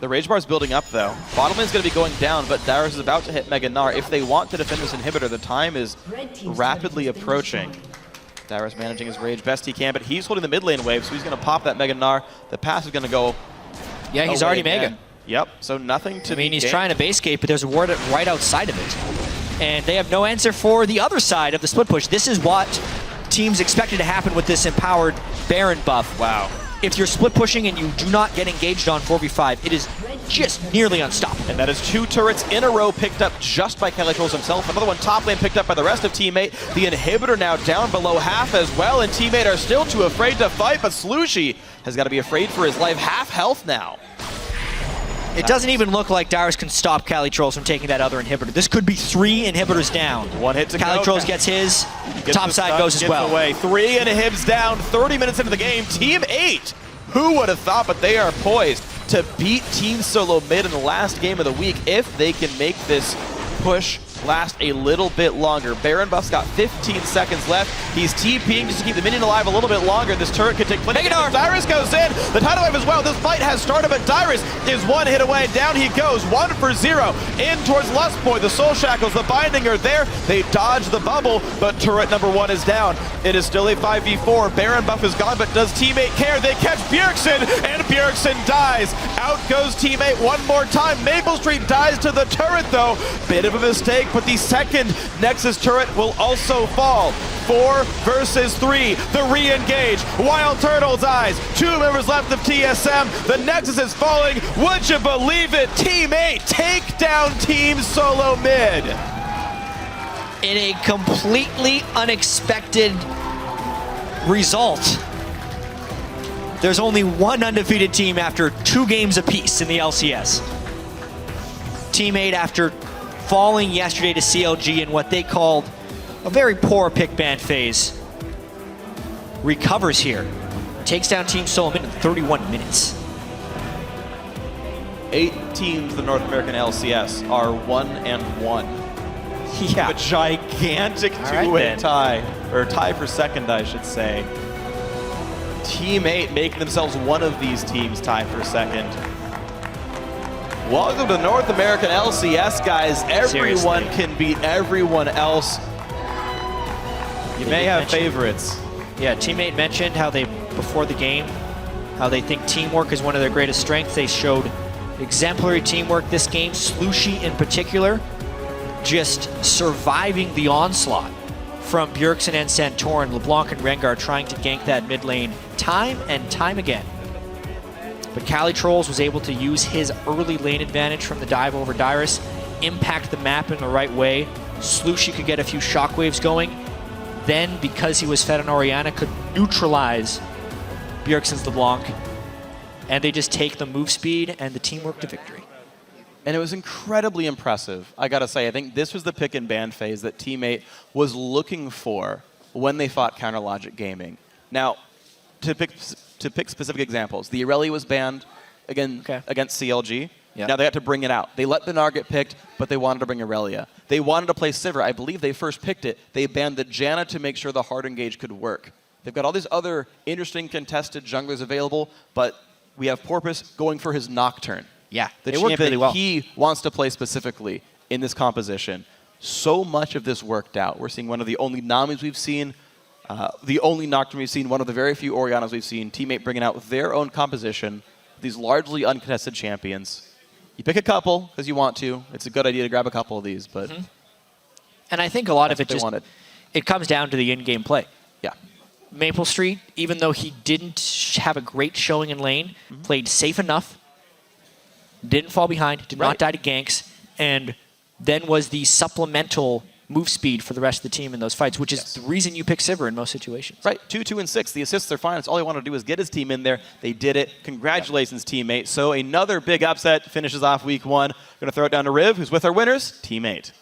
The Rage Bar is building up, though. Bottom lane is going to be going down, but Dyrus is about to hit Mega Gnar. If they want to defend this inhibitor, the time is rapidly approaching. Dyrus managing his Rage best he can, but he's holding the mid lane wave, so he's going to pop that Mega Gnar. The pass is going to go. Yeah, he's already Mega. Yep, so nothing to he's trying to base gate, but there's a ward right outside of it. And they have no answer for the other side of the split push. This is what teams expected to happen with this empowered Baron buff. Wow. If you're split pushing and you do not get engaged on 4v5, it is just nearly unstoppable. And that is 2 turrets in a row picked up just by Calitrols himself. Another one top lane picked up by the rest of Teammate. The inhibitor now down below half as well, and Teammate are still too afraid to fight, but Slushy has got to be afraid for his life. Half health now. It doesn't even look like Dyrus can stop Calitrols from taking that other inhibitor. This could be 3 inhibitors down. 1 hit to Calitrols gets his, top side goes as well. Away. 3 inhibs down, 30 minutes into the game. Team 8, who would have thought, but they are poised to beat Team Solo Mid in the last game of the week if they can make this push last a little bit longer. Baron buff's got 15 seconds left. He's TPing just to keep the minion alive a little bit longer. This turret could take plenty of damage. Dyrus goes in. The tidal wave as well. This fight has started, but Dyrus is 1 hit away. Down he goes. 1 for 0. In towards Lust Boy. The Soul Shackles, the Binding are there. They dodge the bubble, but turret number 1 is down. It is still a 5v4. Baron buff is gone, but does Teammate care? They catch Bjergsen, and Bjergsen dies. Out goes Teammate one more time. Maple Street dies to the turret, though. Bit of a mistake, but the second Nexus turret will also fall. 4 versus 3. The re-engage. Wild Turtle dies. 2 members left of TSM. The Nexus is falling. Would you believe it? Team 8 take down Team Solo Mid. In a completely unexpected result. There's only 1 undefeated team after 2 games apiece in the LCS. Team 8, after falling yesterday to CLG in what they called a very poor pick ban phase, recovers here. Takes down Team Solo Mid in 31 minutes. 8 teams in the North American LCS are 1-1. Yeah. A gigantic 2-way tie, or tie for second, I should say. Team 8 making themselves one of these teams tie for second. Welcome to North American LCS, guys. Everyone can beat everyone else. You may have favorites. Yeah, Teammate mentioned how they, before the game, how they think teamwork is one of their greatest strengths. They showed exemplary teamwork this game. Slushy in particular, just surviving the onslaught from Bjergsen and Santorin, LeBlanc and Rengar trying to gank that mid lane time and time again. But Calitrols was able to use his early lane advantage from the dive over Dyrus, impact the map in the right way. Slushy could get a few shockwaves going. Then, because he was fed on Orianna, could neutralize Bjergsen's LeBlanc. And they just take the move speed and the teamwork to victory. And it was incredibly impressive, I gotta say. I think this was the pick and ban phase that Teammate was looking for when they fought Counter Logic Gaming. Now, to pick specific examples, the Irelia was banned against CLG. Yep. Now they had to bring it out. They let the Gnar get picked, but they wanted to bring Irelia. They wanted to play Sivir. I believe they first picked it. They banned the Janna to make sure the hard engage could work. They've got all these other interesting contested junglers available, but we have Porpoise going for his Nocturne. Yeah, The it worked champion really well. he wants to play specifically in this composition. So much of this worked out. We're seeing one of the only Namis we've seen, the only Nocturne we've seen, one of the very few Orianas we've seen, Teammate bringing out their own composition, these largely uncontested champions. You pick a couple because you want to. It's a good idea to grab a couple of these, but And I think a lot of it they just wanted. it comes down to the in-game play. Yeah. Maple Street, even though he didn't have a great showing in lane, played safe enough, didn't fall behind, did not die to ganks, and then was the supplemental move speed for the rest of the team in those fights, which is the reason you pick Sivir in most situations. Right, 2, 2, and 6. The assists are fine. It's all he wanted to do was get his team in there. They did it. Congratulations, teammate. So another big upset finishes off week 1. Going to throw it down to Riv, who's with our winners, Teammate.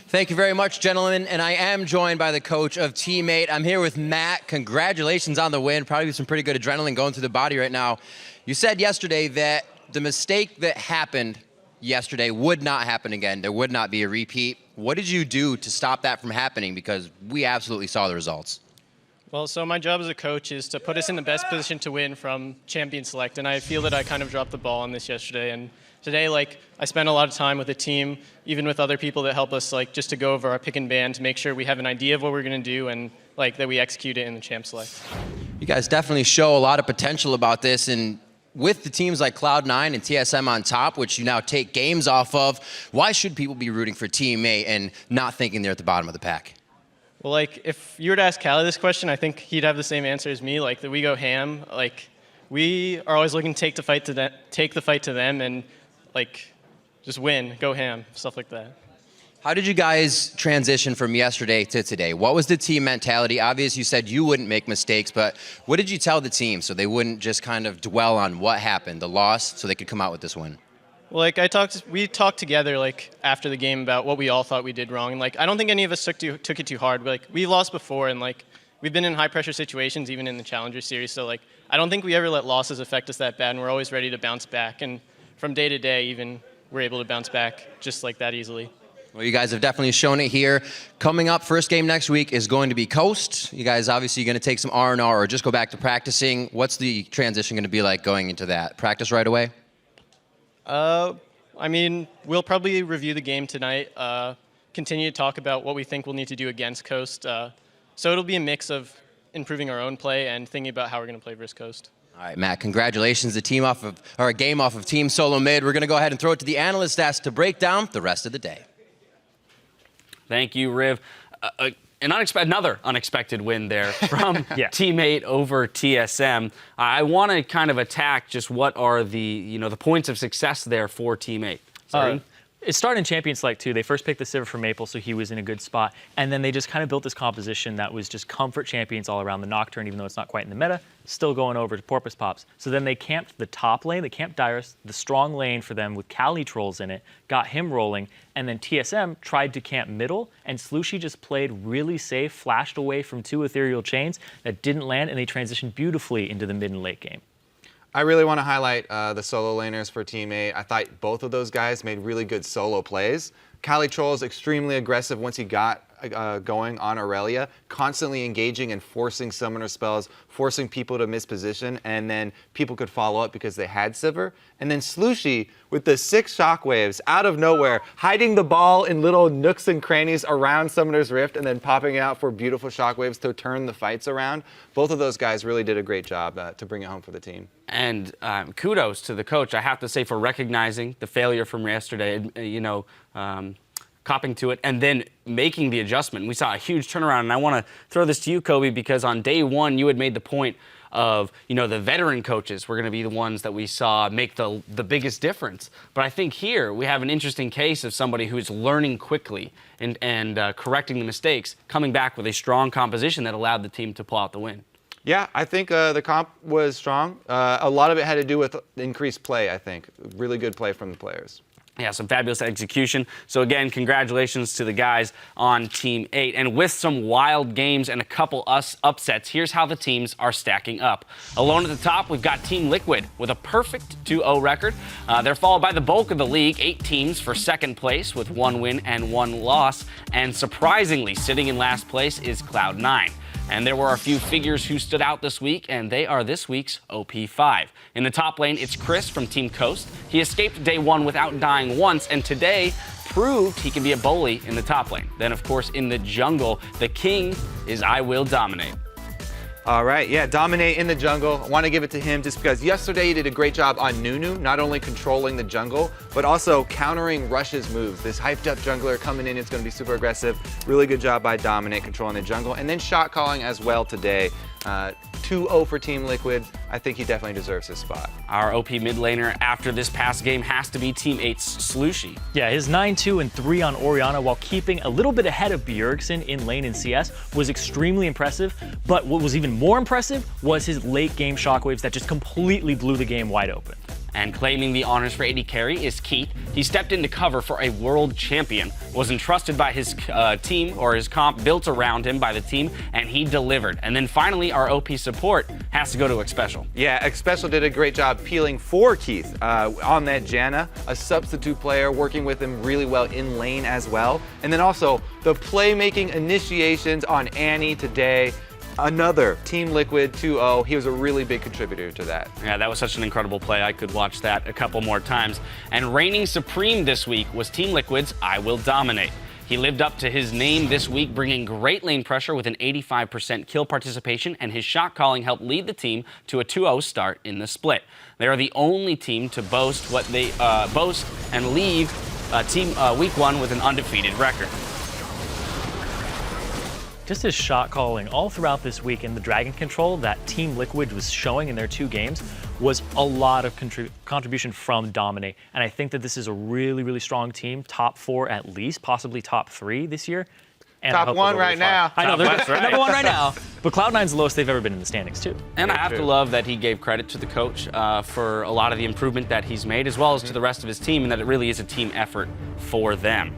Thank you very much, gentlemen. And I am joined by the coach of Teammate. I'm here with Matt. Congratulations on the win. Probably some pretty good adrenaline going through the body right now. You said yesterday that the mistake that happened yesterday would not happen again. There would not be a repeat. What did you do to stop that from happening? Because we absolutely saw the results. Well, so my job as a coach is to put us in the best position to win from champion select, and I feel that I kind of dropped the ball on this yesterday. And today, I spent a lot of time with the team, even with other people that help us, just to go over our pick and ban to make sure we have an idea of what we're going to do and that we execute it in the champ select. You guys definitely show a lot of potential about this, and with the teams like Cloud9 and TSM on top, which you now take games off of, why should people be rooting for Teammate and not thinking they're at the bottom of the pack? Well, if you were to ask Callie this question, I think he'd have the same answer as me, that we go ham. We are always looking to take the fight to them and just win, go ham, stuff like that. How did you guys transition from yesterday to today? What was the team mentality? Obviously, you said you wouldn't make mistakes, but what did you tell the team so they wouldn't just kind of dwell on what happened, the loss, so they could come out with this win? Well, we talked together after the game about what we all thought we did wrong. And I don't think any of us took it too hard. But, we lost before, and we've been in high pressure situations, even in the Challenger Series. So I don't think we ever let losses affect us that bad, and we're always ready to bounce back. And from day to day, even we're able to bounce back just like that easily. Well, you guys have definitely shown it here. Coming up, first game next week is going to be Coast. You guys obviously going to take some R&R or just go back to practicing. What's the transition going to be like going into that? Practice right away? We'll probably review the game tonight, continue to talk about what we think we'll need to do against Coast. So it'll be a mix of improving our own play and thinking about how we're going to play versus Coast. All right, Matt, congratulations. A game off of Team Solo Mid. We're going to go ahead and throw it to the analyst desk to break down the rest of the day. Thank you, Riv. Another unexpected win there from Teammate over TSM. I want to kind of attack just what are the points of success there for Teammate. Sorry. It started in Champion Select too. They first picked the Sivir for Maple, so he was in a good spot. And then they just kind of built this composition that was just comfort champions all around the Nocturne, even though it's not quite in the meta, still going over to Porpoise Pops. So then they camped the top lane, they camped Dyrus, the strong lane for them with Kali trolls in it, got him rolling, and then TSM tried to camp middle, and Slushie just played really safe, flashed away from 2 ethereal chains that didn't land, and they transitioned beautifully into the mid and late game. I really want to highlight the solo laners for Teammate. I thought both of those guys made really good solo plays. Kali Troll is extremely aggressive once he got going on Aurelia, constantly engaging and forcing summoner spells, forcing people to miss position, and then people could follow up because they had Sivir. And then Slushie with the 6 shockwaves out of nowhere, hiding the ball in little nooks and crannies around Summoner's Rift and then popping out for beautiful shockwaves to turn the fights around. Both of those guys really did a great job to bring it home for the team. And kudos to the coach, I have to say, for recognizing the failure from yesterday, copping to it, and then making the adjustment. We saw a huge turnaround, and I want to throw this to you, Kobe, because on day 1, you had made the point of, the veteran coaches were going to be the ones that we saw make the biggest difference. But I think here we have an interesting case of somebody who's learning quickly and correcting the mistakes, coming back with a strong composition that allowed the team to pull out the win. Yeah, I think the comp was strong. A lot of it had to do with increased play, I think. Really good play from the players. Yeah, some fabulous execution. So again, congratulations to the guys on Team 8. And with some wild games and a couple upsets, here's how the teams are stacking up. Alone at the top, we've got Team Liquid with a perfect 2-0 record. They're followed by the bulk of the league, 8 teams for second place with 1 win and 1 loss. And surprisingly, sitting in last place is Cloud9. And there were a few figures who stood out this week, and they are this week's OP5. In the top lane, it's Chris from Team Coast. He escaped day 1 without dying once, and today proved he can be a bully in the top lane. Then, of course, in the jungle, the king is I Will Dominate. All right, yeah, dominate in the jungle. I want to give it to him just because yesterday he did a great job on Nunu, not only controlling the jungle, but also countering Rush's moves. This hyped up jungler coming in, it's going to be super aggressive. Really good job by Dominate controlling the jungle. And then shot calling as well today. 2-0 for Team Liquid. I think he definitely deserves his spot. Our OP mid laner after this past game has to be Team 8's Slushy. Yeah, his 9-2 and 3 on Orianna while keeping a little bit ahead of Bjergsen in lane in CS was extremely impressive, but what was even more impressive was his late game shockwaves that just completely blew the game wide open. And claiming the honors for AD carry is Keith. He stepped into cover for a world champion, was entrusted by his team or his comp built around him by the team, and he delivered. And then finally, our OP support has to go to Xpecial. Yeah, Xpecial did a great job peeling for Keith on that Janna, a substitute player working with him really well in lane as well. And then also the playmaking initiations on Annie today. Another Team Liquid 2-0. He was a really big contributor to that. Yeah, that was such an incredible play. I could watch that a couple more times. And reigning supreme this week was Team Liquid's I Will Dominate. He lived up to his name this week, bringing great lane pressure with an 85% kill participation, and his shot calling helped lead the team to a 2-0 start in the split. They are the only team to boast what they boast and leave week 1 with an undefeated record. Just his shot calling all throughout this week and the dragon control that Team Liquid was showing in their 2 games was a lot of contribution from Dominate. And I think that this is a really, really strong team, top 4 at least, possibly top 3 this year. And top 1 right now. I know, they're right. number 1 right now. But Cloud9's the lowest they've ever been in the standings too. And I have to love that he gave credit to the coach for a lot of the improvement that he's made, as well as to the rest of his team, and that it really is a team effort for them.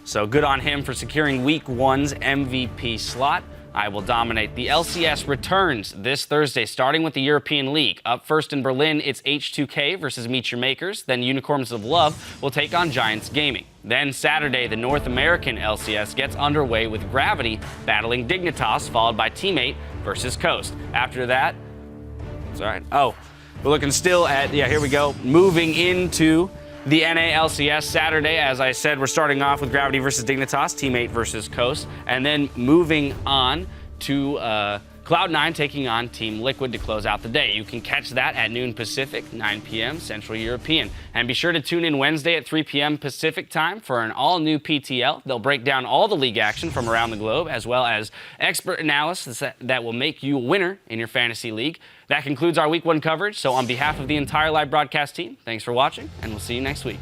So good on him for securing week 1's MVP slot. I Will Dominate. The LCS returns this Thursday, starting with the European League. Up first in Berlin, it's H2K versus Meet Your Makers. Then Unicorns of Love will take on Giants Gaming. Then Saturday, the North American LCS gets underway with Gravity battling Dignitas, followed by Team 8 versus Coast. After that, it's all right. Oh, we're looking still at, yeah, here we go. Moving into the NA LCS Saturday, as I said, we're starting off with Gravity versus Dignitas, Team 8 versus Coast, and then moving on to Cloud9 taking on Team Liquid to close out the day. You can catch that at noon Pacific, 9 p.m. Central European. And be sure to tune in Wednesday at 3 p.m. Pacific time for an all-new PTL. They'll break down all the league action from around the globe, as well as expert analysis that will make you a winner in your fantasy league. That concludes our Week 1 coverage. So on behalf of the entire live broadcast team, thanks for watching, and we'll see you next week.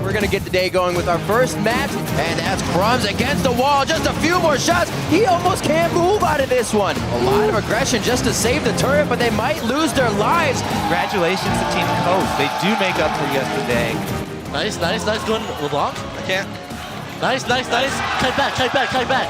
We're going to get the day going with our first match, and that's Crumbs against the wall. Just a few more shots. He almost can't move out of this one. A lot of aggression just to save the turret, but they might lose their lives. Congratulations to Team Coast. They do make up for yesterday. Nice, nice, nice. Going LeBlanc. I can't. Nice, nice, nice. Kite back, kite back, kite back.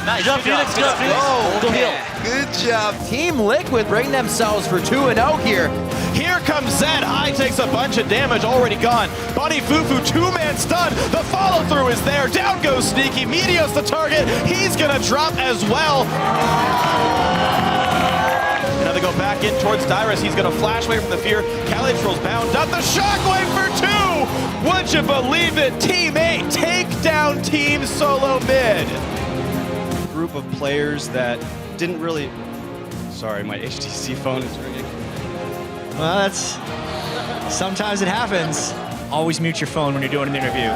Nice. Jump, Phoenix, go, Phoenix. Go heal. Good job. Team Liquid bring themselves for 2-0 here. Here comes Zed. High takes a bunch of damage, already gone. Bunny Fufu, 2-man stun. The follow-through is there. Down goes Sneaky. Meteos the target. He's gonna drop as well. Now they go back in towards Dyrus. He's gonna flash away from the fear. Calitro's bound up. The shockwave for 2. Would you believe it? Team 8 take down Team Solo Mid. Group of players that didn't really... Sorry, my HTC phone is ringing. Well, sometimes it happens. Always mute your phone when you're doing an interview.